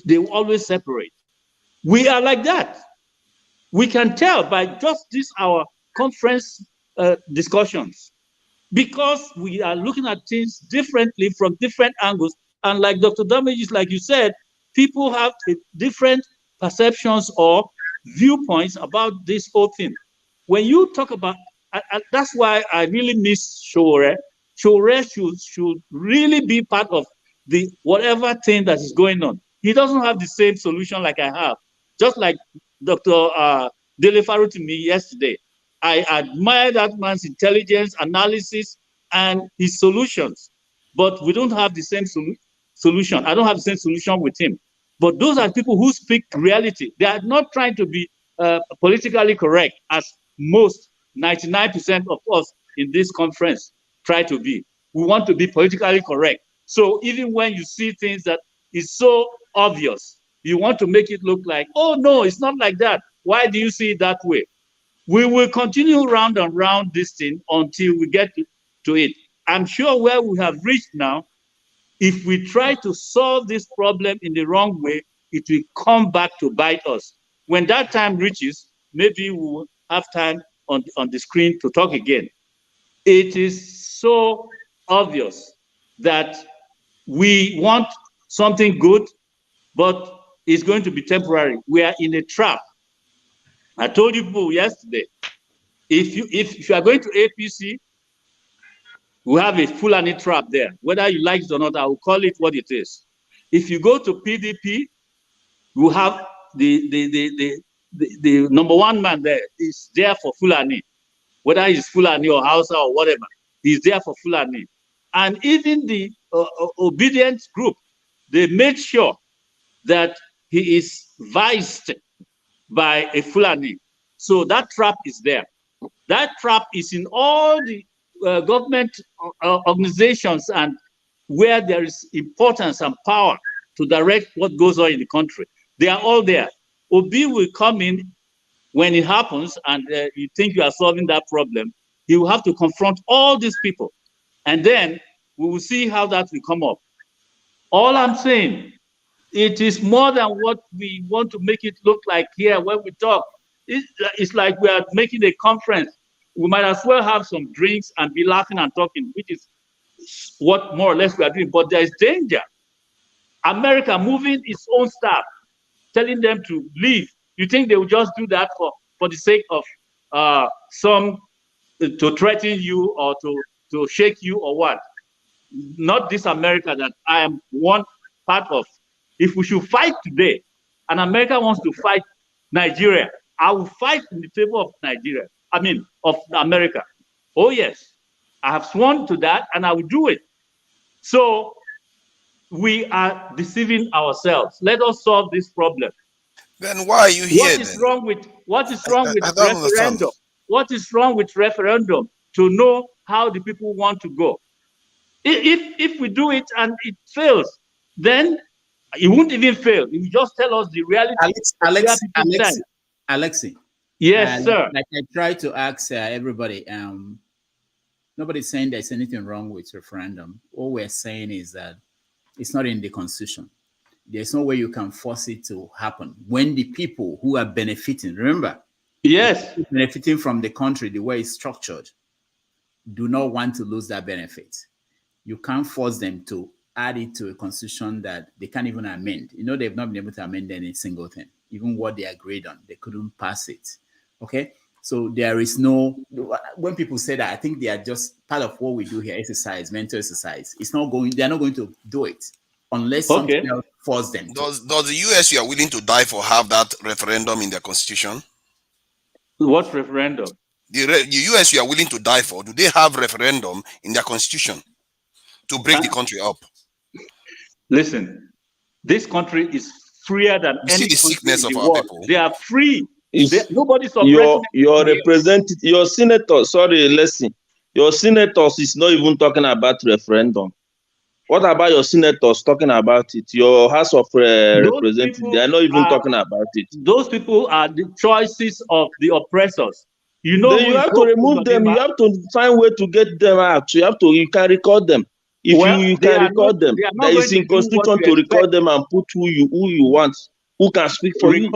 They will always separate. We are like that. We can tell by just this, our conference discussions, because we are looking at things differently from different angles. And like Dr. Damages, like you said, people have different perceptions or viewpoints about this whole thing. When you talk about, that's why I really miss Shore. Shore should really be part of the whatever thing that is going on. He doesn't have the same solution like I have. Just like Dr. Dele Faru to me yesterday. I admire that man's intelligence, analysis, and his solutions. But we don't have the same solution. I don't have the same solution with him. But those are people who speak reality. They are not trying to be politically correct, as most 99% of us in this conference try to be. We want to be politically correct. So even when you see things that is so obvious, you want to make it look like, oh no, it's not like that. Why do you see it that way? We will continue round and round this thing until we get to it. I'm sure where we have reached now, if we try to solve this problem in the wrong way, it will come back to bite us. When that time reaches, maybe we will have time on the screen to talk again. It is so obvious that we want something good, but it's going to be temporary. We are in a trap. I told you people yesterday, if you are going to APC, we have a Fulani trap there. Whether you like it or not, I will call it what it is. If you go to PDP, you have the number one man there is there for Fulani. Whether he's Fulani or Hausa or whatever, he's there for Fulani. And even the obedient group, they made sure that he is viced by a Fulani. So that trap is there. That trap is in all the government organizations and where there is importance and power to direct what goes on in the country. They are all there. Obi will come in when it happens and you think you are solving that problem. He will have to confront all these people. And then we will see how that will come up. All I'm saying, it is more than what we want to make it look like here when we talk. It's like we are making a conference. We might as well have some drinks and be laughing and talking, which is what more or less we are doing. But there is danger. America moving its own staff, telling them to leave. You think they will just do that for the sake of to threaten you or to shake you or what? Not this America that I am one part of. If we should fight today, and America wants to fight Nigeria, I will fight in the favor of Nigeria. I mean, of America. Oh yes, I have sworn to that, and I will do it. So we are deceiving ourselves. Let us solve this problem. Then why are you here? What is wrong with referendum? What is wrong with referendum to know how the people want to go? If we do it and it fails, then it won't even fail. It will just tell us the reality. Alexi. Yes, sir. Like I try to ask everybody, nobody's saying there's anything wrong with referendum. All we're saying is that it's not in the Constitution. There's no way you can force it to happen when the people who are benefiting, remember, yes, benefiting from the country, the way it's structured, do not want to lose that benefit. You can't force them to add it to a constitution that they can't even amend. You know, they've not been able to amend any single thing. Even what they agreed on, they couldn't pass it. Okay? So there is no, when people say that, I think they are just part of what we do here, exercise, mental exercise. It's not going, they're not going to do it unless something else forces them. Does the US you are willing to die for have that referendum in their constitution? What referendum? The US you are willing to die for, do they have referendum in their constitution to break the country up? Listen, this country is freer than You see any the country sickness in of the our world. people. They are free. Nobody's your oppressing representative, your senator, sorry, listen, your senators is not even talking about referendum. What about your senators talking about it? Your House of Representatives, they are not even talking about it. Those people are the choices of the oppressors. You know, then you have to remove them. You have to find way to get them out. You can record them. If you can record them, there is in constitution to record them and put who you want, who can speak for you.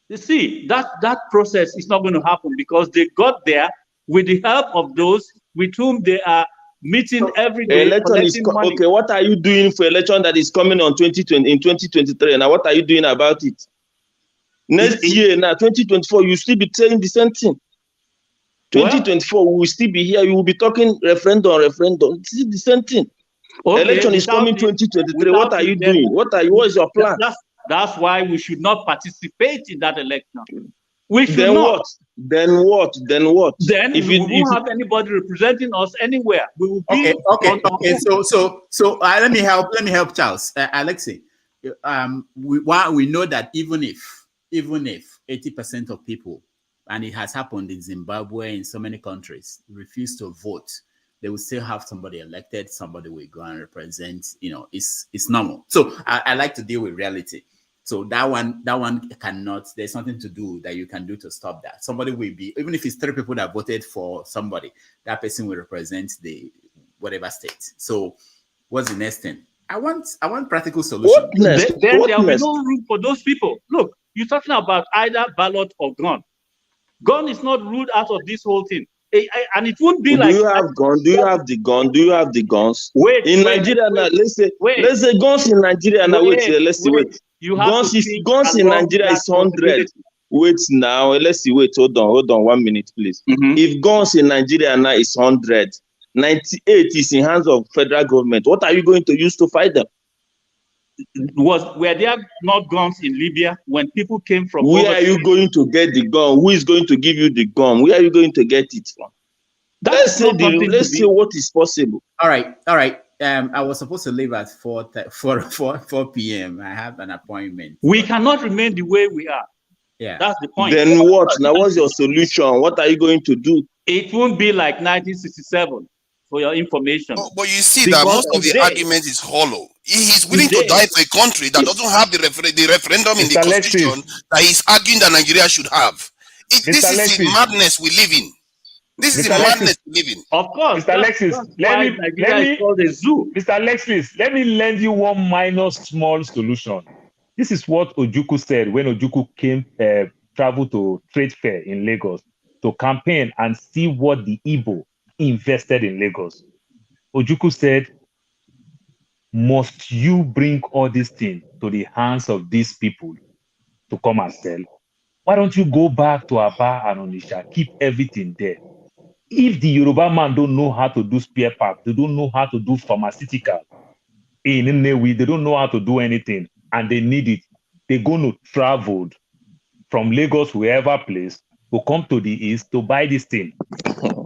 You see, that process is not going to happen because they got there with the help of those with whom they are meeting every day. Election is money. Okay. What are you doing for election that is coming on 2023? Now, what are you doing about it? Next year, now 2024, you still be saying the same thing. 2024, we will still be here. You will be talking referendum. It's the same thing. Okay, election is coming 2023. What are you doing? What is your plan? That's why we should not participate in that election. We should then not. Then what? Then we won't have anybody representing us anywhere. We will be okay. So let me help Charles. Alexei, we know that even if 80% of people, and it has happened in Zimbabwe, in so many countries, refuse to vote, they will still have somebody elected. Somebody will go and represent. It's normal. So I like to deal with reality. So that one cannot. There's nothing to do that you can do to stop that. Somebody will be, even if it's 3 people that voted for somebody, that person will represent the whatever state. So what's the next thing? I want practical solutions. Then there will be no room for those people. Look, you're talking about either ballot or gun. Gun is not ruled out of this whole thing. And it won't be like. Do you have gun? Do you have the gun? Do you have the guns? Nigeria now. Let's say guns in Nigeria now. Wait. Guns in Nigeria is 100. Wait now. Let's see. Wait. Hold on. 1 minute, please. If guns in Nigeria now is 100, 98 is in hands of federal government. What are you going to use to fight them? Were there not guns in Libya when people came from? Where are you going to get the gun? Who is going to give you the gun? Where are you going to get it from? Let's see what is possible. All right. I was supposed to leave at 4 p.m. I have an appointment. We cannot remain the way we are. Yeah, that's the point. Then what? Now, what's your solution? What are you going to do? It won't be like 1967. For your information. But you see that most of the argument is hollow. He's willing to die for a country that doesn't have the referendum in the constitution that he's arguing that Nigeria should have. This is the madness we live in. This is the madness we live in. Of course. Mr. Alexis, Mr. Alexis, let me lend you one minor small solution. This is what Ojukwu said when Ojukwu traveled to trade fair in Lagos to campaign and see what the Igbo invested in Lagos. Ojukwu said, must you bring all these things to the hands of these people to come and sell? Why don't you go back to Aba and Onisha, keep everything there? If the Yoruba man don't know how to do spare parts, they don't know how to do pharmaceutical in Nnewi, they don't know how to do anything, and they need it, they're going to travel from Lagos, wherever place, to come to the east to buy this thing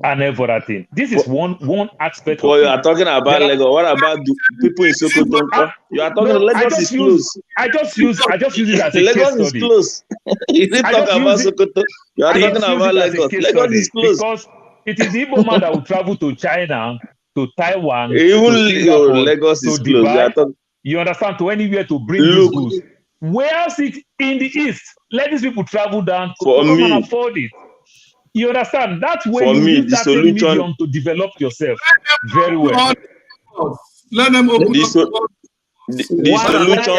and every other thing. This is one aspect. Well, you are talking about Lagos. What about the people in Sokoto? You are talking Lagos is close. I just use it as a Lagos case study. Is close. You didn't talk about Sokoto. You are talking about Lagos. Lagos is close. Because it is the Igbo man that will travel to China, to Taiwan, even to Singapore, Lagos is to close. Dubai. You understand? To anywhere to bring these goods. Where it in the east? Let these people travel down to come and afford it. You understand? That's where you use that medium to develop yourself very well. Let them open the solution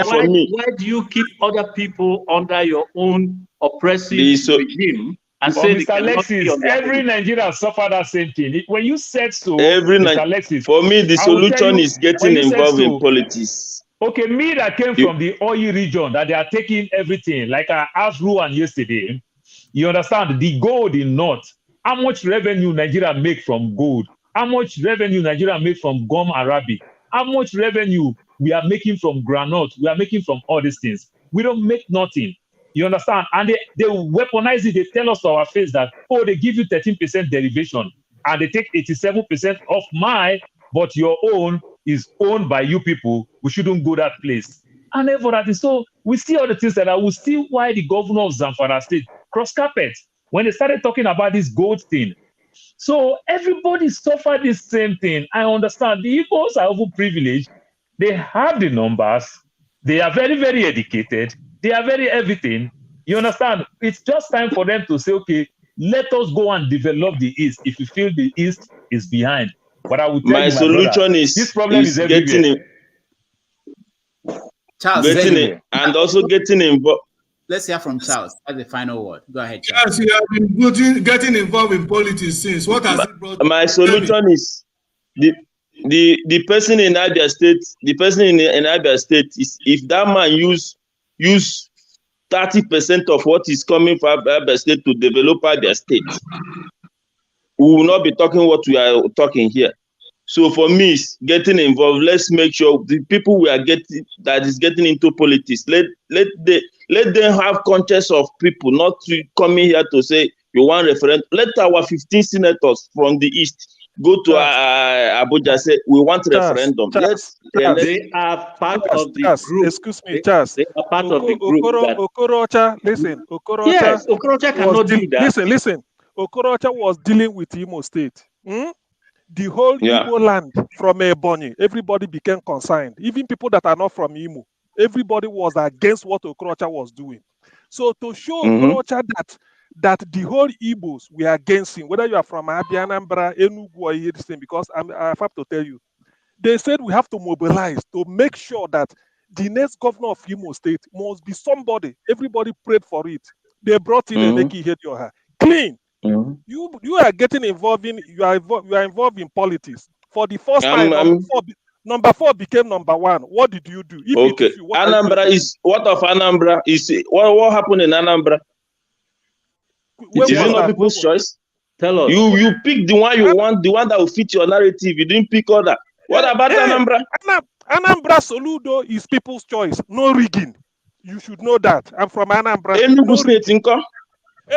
for me. Why do you keep other people under your own oppressive regime? And say Mr. Alexis, every Nigerian suffer that same thing. When you said so, Mr. Alexis, for me, the solution is getting involved in politics. Okay, me that came from the oil region, that they are taking everything, like I asked Ruan yesterday. You understand? The gold in North, how much revenue Nigeria make from gold? How much revenue Nigeria make from gum Arabic? How much revenue we are making from granite? We are making from all these things. We don't make nothing. You understand? And they weaponize it. They tell us to our face that, oh, they give you 13% derivation and they take 87% off but your own is owned by you people, we shouldn't go that place. And then for that, so we see all the things that we see why the governor of Zamfara State cross carpet when they started talking about this gold thing. So everybody suffered this same thing. I understand the Igbos are overprivileged. They have the numbers. They are very, very educated. They are very everything. You understand? It's just time for them to say, okay, let us go and develop the East if you feel the East is behind. But I will tell you, my brother, this problem is everywhere. Charles, and also getting involved. Let's hear from Charles. That's the final word. Go ahead, Charles. Yes, you have been getting involved in politics since. What has it brought? My solution is the person in Abia State. The person in Abia State is, if that man use 30% of what is coming from Abia State to develop Abia State, we will not be talking what we are talking here. So for me, it's getting involved. Let's make sure the people we are getting that is getting into politics, let them have conscience of people, not coming here to say you want referendum. Let our 15 senators from the East go to Abuja, say we want referendum. They are part of the group. Excuse me, Charles. They are part of the group. Okorocha, listen. Okorocha. Yes, Okorocha cannot do that. Listen. Okorocha was dealing with Imo State. The whole Igbo land from Ebonyi, everybody became concerned. Even people that are not from Imo, everybody was against what Okorocha was doing. So to show Okorocha that the whole Igbos were against him, whether you are from Abia, Anambra, Enugu, or anything, because I have to tell you, they said we have to mobilize to make sure that the next governor of Imo State must be somebody. Everybody prayed for it. They brought in Emeki Ihedioha. Clean. You are getting involved in you are involved in politics for the first time. Number 4 became number 1. What did you do? Okay, Anambra is what of Anambra is what happened in Anambra? Is it not people's choice? Tell us. You pick the one you want, the one that will fit your narrative. You didn't pick other. What about Anambra? Anambra Soludo is people's choice. No rigging. You should know that. I'm from Anambra. Enugu State, Inko.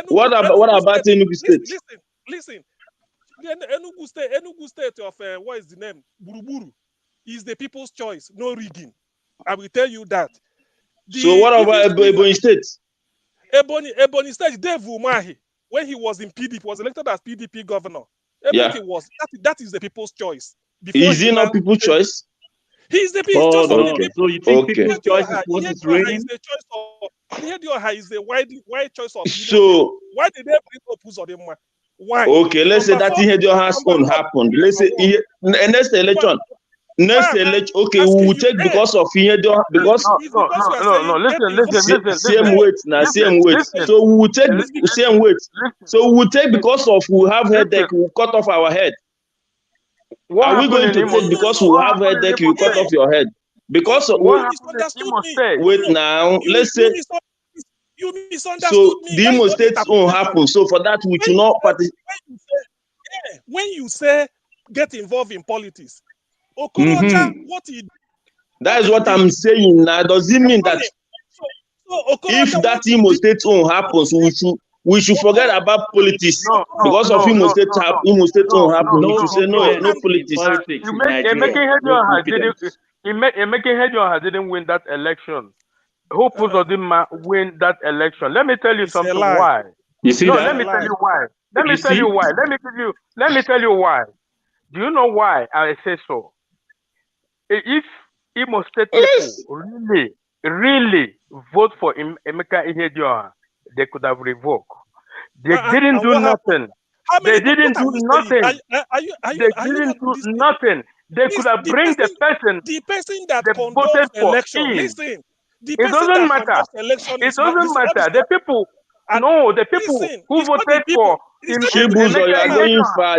What about Enugu State? Listen. Enugu State of what is the name? Buruburu is the people's choice. No rigging. I will tell you that. So what about Ebonyi State? Ebonyi State, Dave Umahi, when he was in PDP, was elected as PDP governor. Everything was that is the people's choice. Is he not people's choice? He's the people's choice. Okay. So you think people's choice is what is reigning? Is the choice of Ihedioha is the wide choice of. So why did they bring Opus Odemwa? Why? Okay, let's say that Ihedioha's own happened. Let's say next election. Okay, we will take because of Ihedioha because no. Listen. Same weight now, same weight. So we will take the same weight. So we will take because of we have headache, we cut off our head. Are we going to take because we have headache, you cut off your head? Because of wait now, let's say. You misunderstood so me. the Imo State won't happen. So for that, we should not participate. When you say get involved in politics, Okorocha, what he that is what I'm saying now. Does it mean that if that Imo State won't happen, so we should forget about politics because of Imo State won't happen? We should say no politics. Emeki Ihedioha didn't win that election. Opus Odemwa win that election. Let me tell you something why. You see let me tell you why. Let me tell you why. Do you know why I say so? If Imo State people really vote for Emeka Ihedioha, they could have revoked. They didn't do nothing. They didn't do nothing. They didn't do nothing. They could have bring the person that voted for election. Listen. It doesn't matter. It doesn't matter. The people who voted for Shibus,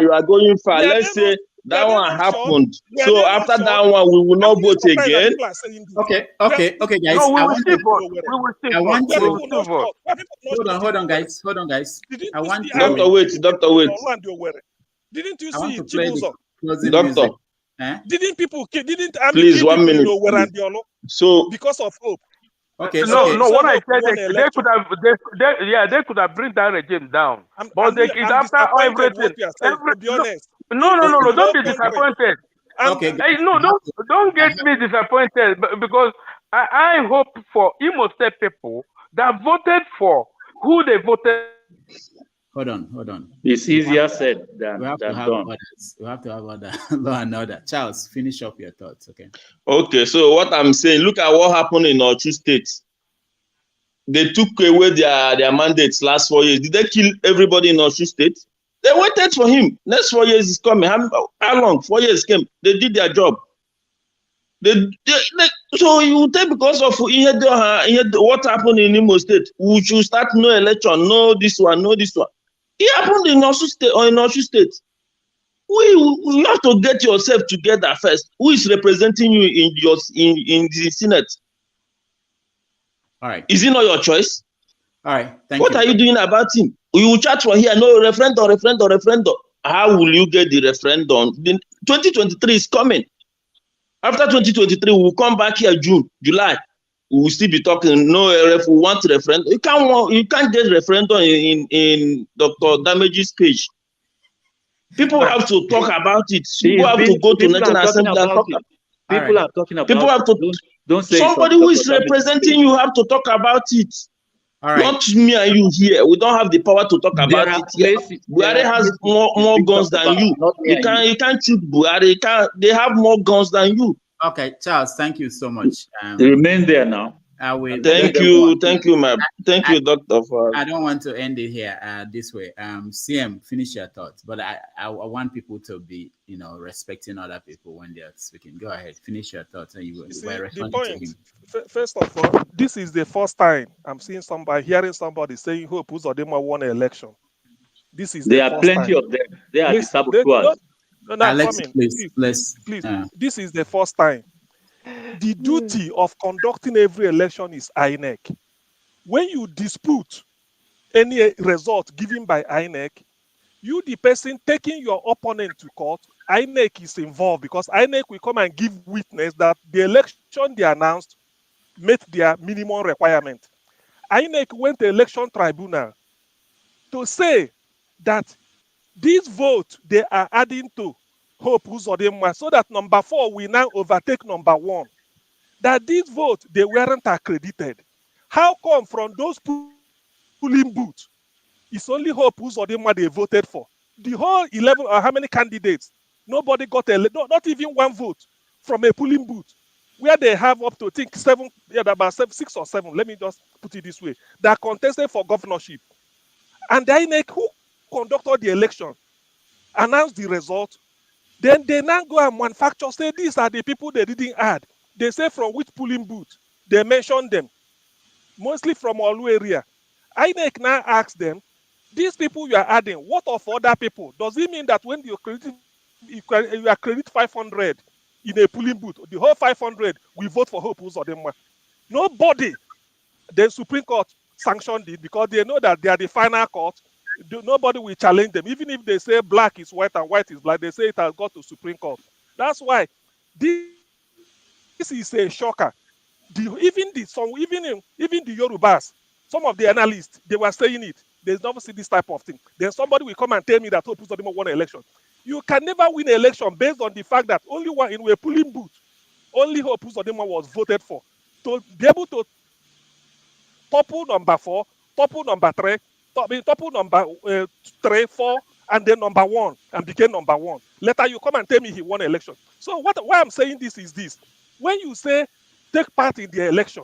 you are going far. Let's say that one happened. So after that one, we will not vote again. Okay, guys. No, we will still vote. Hold on, guys. I want Doctor, wait. Didn't you see it, Doctor? Didn't please 1 minute. So because of hope. Okay. What I said, they could have bring that regime down. But it's after everything. No, don't be disappointed. Okay. Hey, no, don't get me disappointed because I hope for Imo State people that voted for who they voted. Hold on. It's easier said We than have to have done. others. We have to have other law and order. Charles, finish up your thoughts, okay? Okay, so what I'm saying, look at what happened in our two states. They took away their mandates last 4 years. Did they kill everybody in Osun State? They waited for him. Next 4 years is coming. How long? 4 years came. They did their job. So you take because of what happened in Imo State, we should start no election, no this one, no this one. It happened in Osun State or in Osun State. You have to get yourself together first. Who is representing you in the Senate? All right. Is it not your choice? All right. Thank you. What are you doing about him? You will chat from here, no referendum. How will you get the referendum? 2023 is coming. After 2023, we will come back here June, July. We will still be talking. No, if we want referendum, you can't get referendum in Dr. Damage's page. People have to talk about it. People have to go to National Assembly and talk. People are talking about People have to. Don't say somebody who is representing you have to talk about it. All right. Not me and you here. We don't have the power to talk about it here. Buhari has more guns than you. You can't shoot Buhari. They have more guns than you. Okay, Charles, thank you so much. Remain there now. Thank you, Doctor. I don't want to end it here this way. CM, finish your thoughts, but I want people to be, respecting other people when they are speaking. Go ahead, finish your thoughts, and the point. First of all, this is the first time I'm hearing somebody saying Hope Uzodinma won an election. This is there are plenty of them. They are the saboteurs. Please. This is the first time. The duty of conducting every election is INEC. When you dispute any result given by INEC, you, the person taking your opponent to court, INEC is involved because INEC will come and give witness that the election they announced met their minimum requirement. INEC went to election tribunal to say that this vote they are adding to Hope Uzodinma so that number 4 will now overtake number 1. That this vote, they weren't accredited. How come from those polling booths, it's only Hope Uzodinma they voted for? The whole 11 or how many candidates, nobody got not even one vote from a polling booth, where they have up to, I think, 6 or 7, let me just put it this way, that contested for governorship. And the INEC, who conducted the election, announced the result. Then they now go and manufacture, say these are the people they didn't add. They say from which polling booth. They mention them. Mostly from Olu area. INEC now asks them, these people you are adding, what of other people? Does it mean that when you accredit 500 in a polling booth, the whole 500 will vote for Hope Uzodinma? Nobody. The Supreme Court sanctioned it because they know that they are the final court. Nobody will challenge them. Even if they say black is white and white is black, they say it has got to Supreme Court. That's why this is a shocker. Even the Yorubas, some of the analysts, they were saying it. There's never seen this type of thing. Then somebody will come and tell me that Hope Uzodinma won an election. You can never win an election based on the fact that only one in a polling booth, only Hope Uzodinma was voted for. To be able to topple number 4, topple number 3, topple number 3, 4, and then number 1, and became number 1. Later, you come and tell me he won an election. So why I'm saying this is this. When you say take part in the election,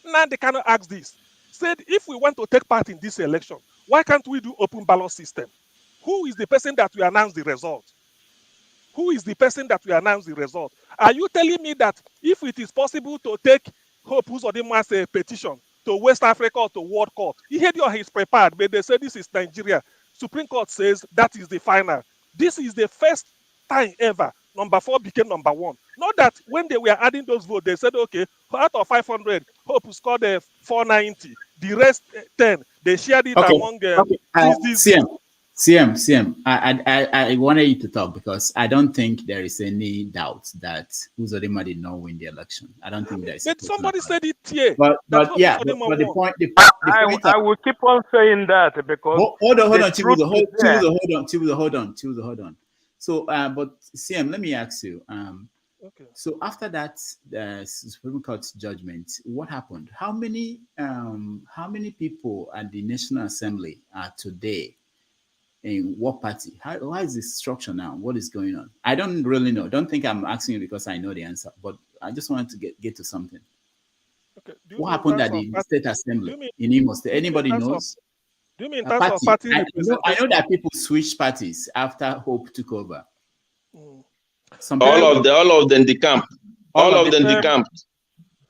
now they cannot ask this. Said, if we want to take part in this election, why can't we do open ballot system? Who is the person that will announce the result? Who is the person that will announce the result? Are you telling me that if it is possible to take Hope Uzodinma's a petition to West Africa or to World Court, he is prepared, but they say this is Nigeria. Supreme Court says that is the final. This is the first time ever number 4 became number 1. Not that when they were adding those votes, they said, okay, out of 500, Hope scored 490. The rest 10, they shared it among CM. I wanted you to talk because I don't think there is any doubt that Uzodinma did not win the election. I don't think there is. But somebody said it here. But the point. I will keep on saying that because hold on, Chibuzo, hold on. So, but CM, let me ask you. Okay. So after that Supreme Court judgment, what happened? How many people at the National Assembly are today in what party? How is the structure now? What is going on? I don't really know. Don't think I'm asking you because I know the answer, but I just wanted to get to something. Okay. What happened at the State Assembly in Imo State? Anybody knows? Do you mean in A terms of party I representation? know that people switched parties after Hope took over. All of them decamped. All of them decamped.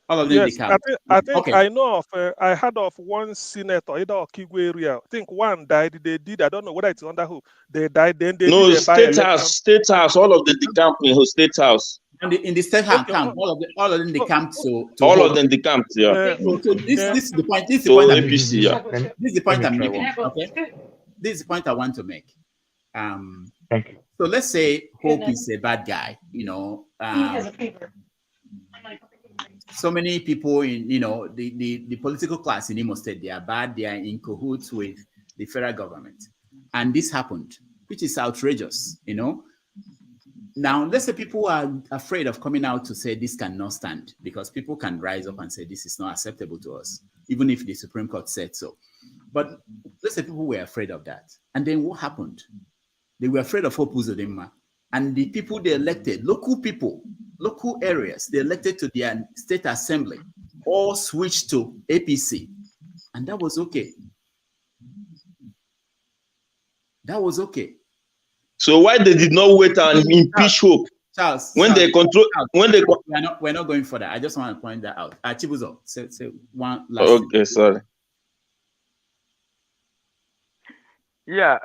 All of them Yes, decamped. I think Okay. I know of. I heard of one senator, either of Kigwe area. I think one died. They did. I don't know whether it's under who. They died. Then they No, did a by-election. State House. All of them decamped in State House. And in the State House camp, all of them decamped to all Hope. of them decamped. Yeah. So this is the point. This is the So point. APC. Yeah. This is the point I'm making. Okay. This is the point I want to make. Thank you. So let's say Hope is a bad guy. You know. He has a paper. So many people in the political class in Imo State, they are bad. They are in cahoots with the federal government, and this happened, which is outrageous. Now let's say people are afraid of coming out to say this cannot stand, because people can rise up and say this is not acceptable to us, even if the Supreme Court said so. But let's say people were afraid of that, and then what happened? They were afraid of Hope Uzodinma, and the people they elected, local areas, they elected to their state assembly, all switched to APC. And that was okay. That was okay. So why they did not wait and impeach Hope? Charles, they control, we're not going further. I just want to point that out. Chibuzo, say one last Okay, thing. sorry. Yeah,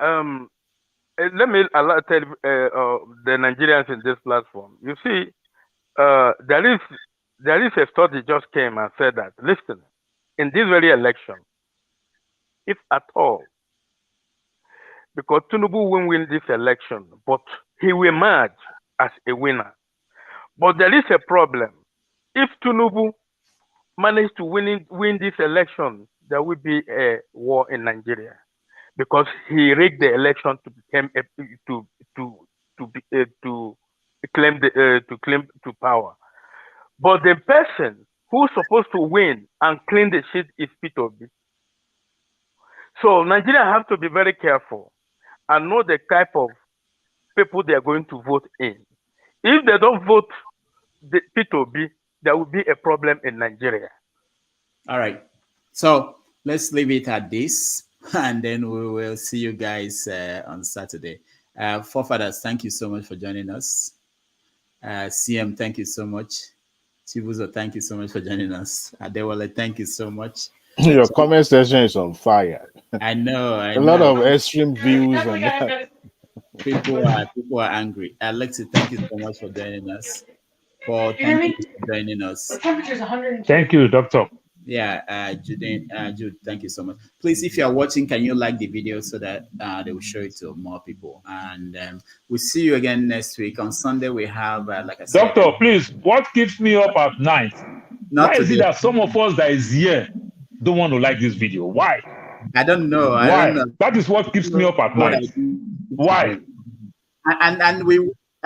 let me tell the Nigerians in this platform. You see, there is a study just came and said that, listen, in this very election, if at all, because Tinubu will win this election, but he will emerge as a winner. But there is a problem. If Tinubu manages to win this election, there will be a war in Nigeria, because he rigged the election to become to claim power. But the person who's supposed to win and clean the shit is P2B. So Nigeria have to be very careful and know the type of people they are going to vote in. If they don't vote the P2B, there will be a problem in Nigeria. All right. So let's leave it at this, and then we will see you guys on Saturday. Forefathers, thank you so much for joining us. CM, thank you so much. Chibuzo, thank you so much for joining us. Adewale, thank you so much. Your comment section is on fire. I know. A lot of extreme views on that. People are angry. Alexi, thank you so much for joining us. Paul, thank you for joining us. The temperature's 100. Thank you, Doctor. Yeah, Jude, thank you so much. Please, if you are watching, can you like the video so that they will show it to more people? And we'll see you again next week. On Sunday, we have, like I said... Doctor, please, what keeps me up at night? Why is it that some of us that is here don't want to like this video? Why? I don't know. Why? I don't know. That is what keeps me up at night. Why?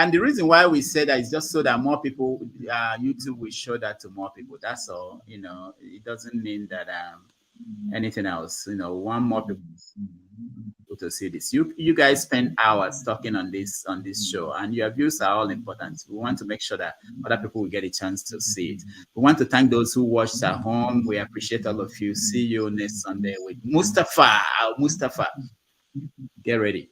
And the reason why we say that is just so that more people, YouTube will show that to more people. That's all. It doesn't mean that anything else. One more people to see this. You guys spend hours talking on this show, and your views are all important. We want to make sure that other people will get a chance to see it. We want to thank those who watched at home. We appreciate all of you. See you next Sunday with Mustafa. Get ready.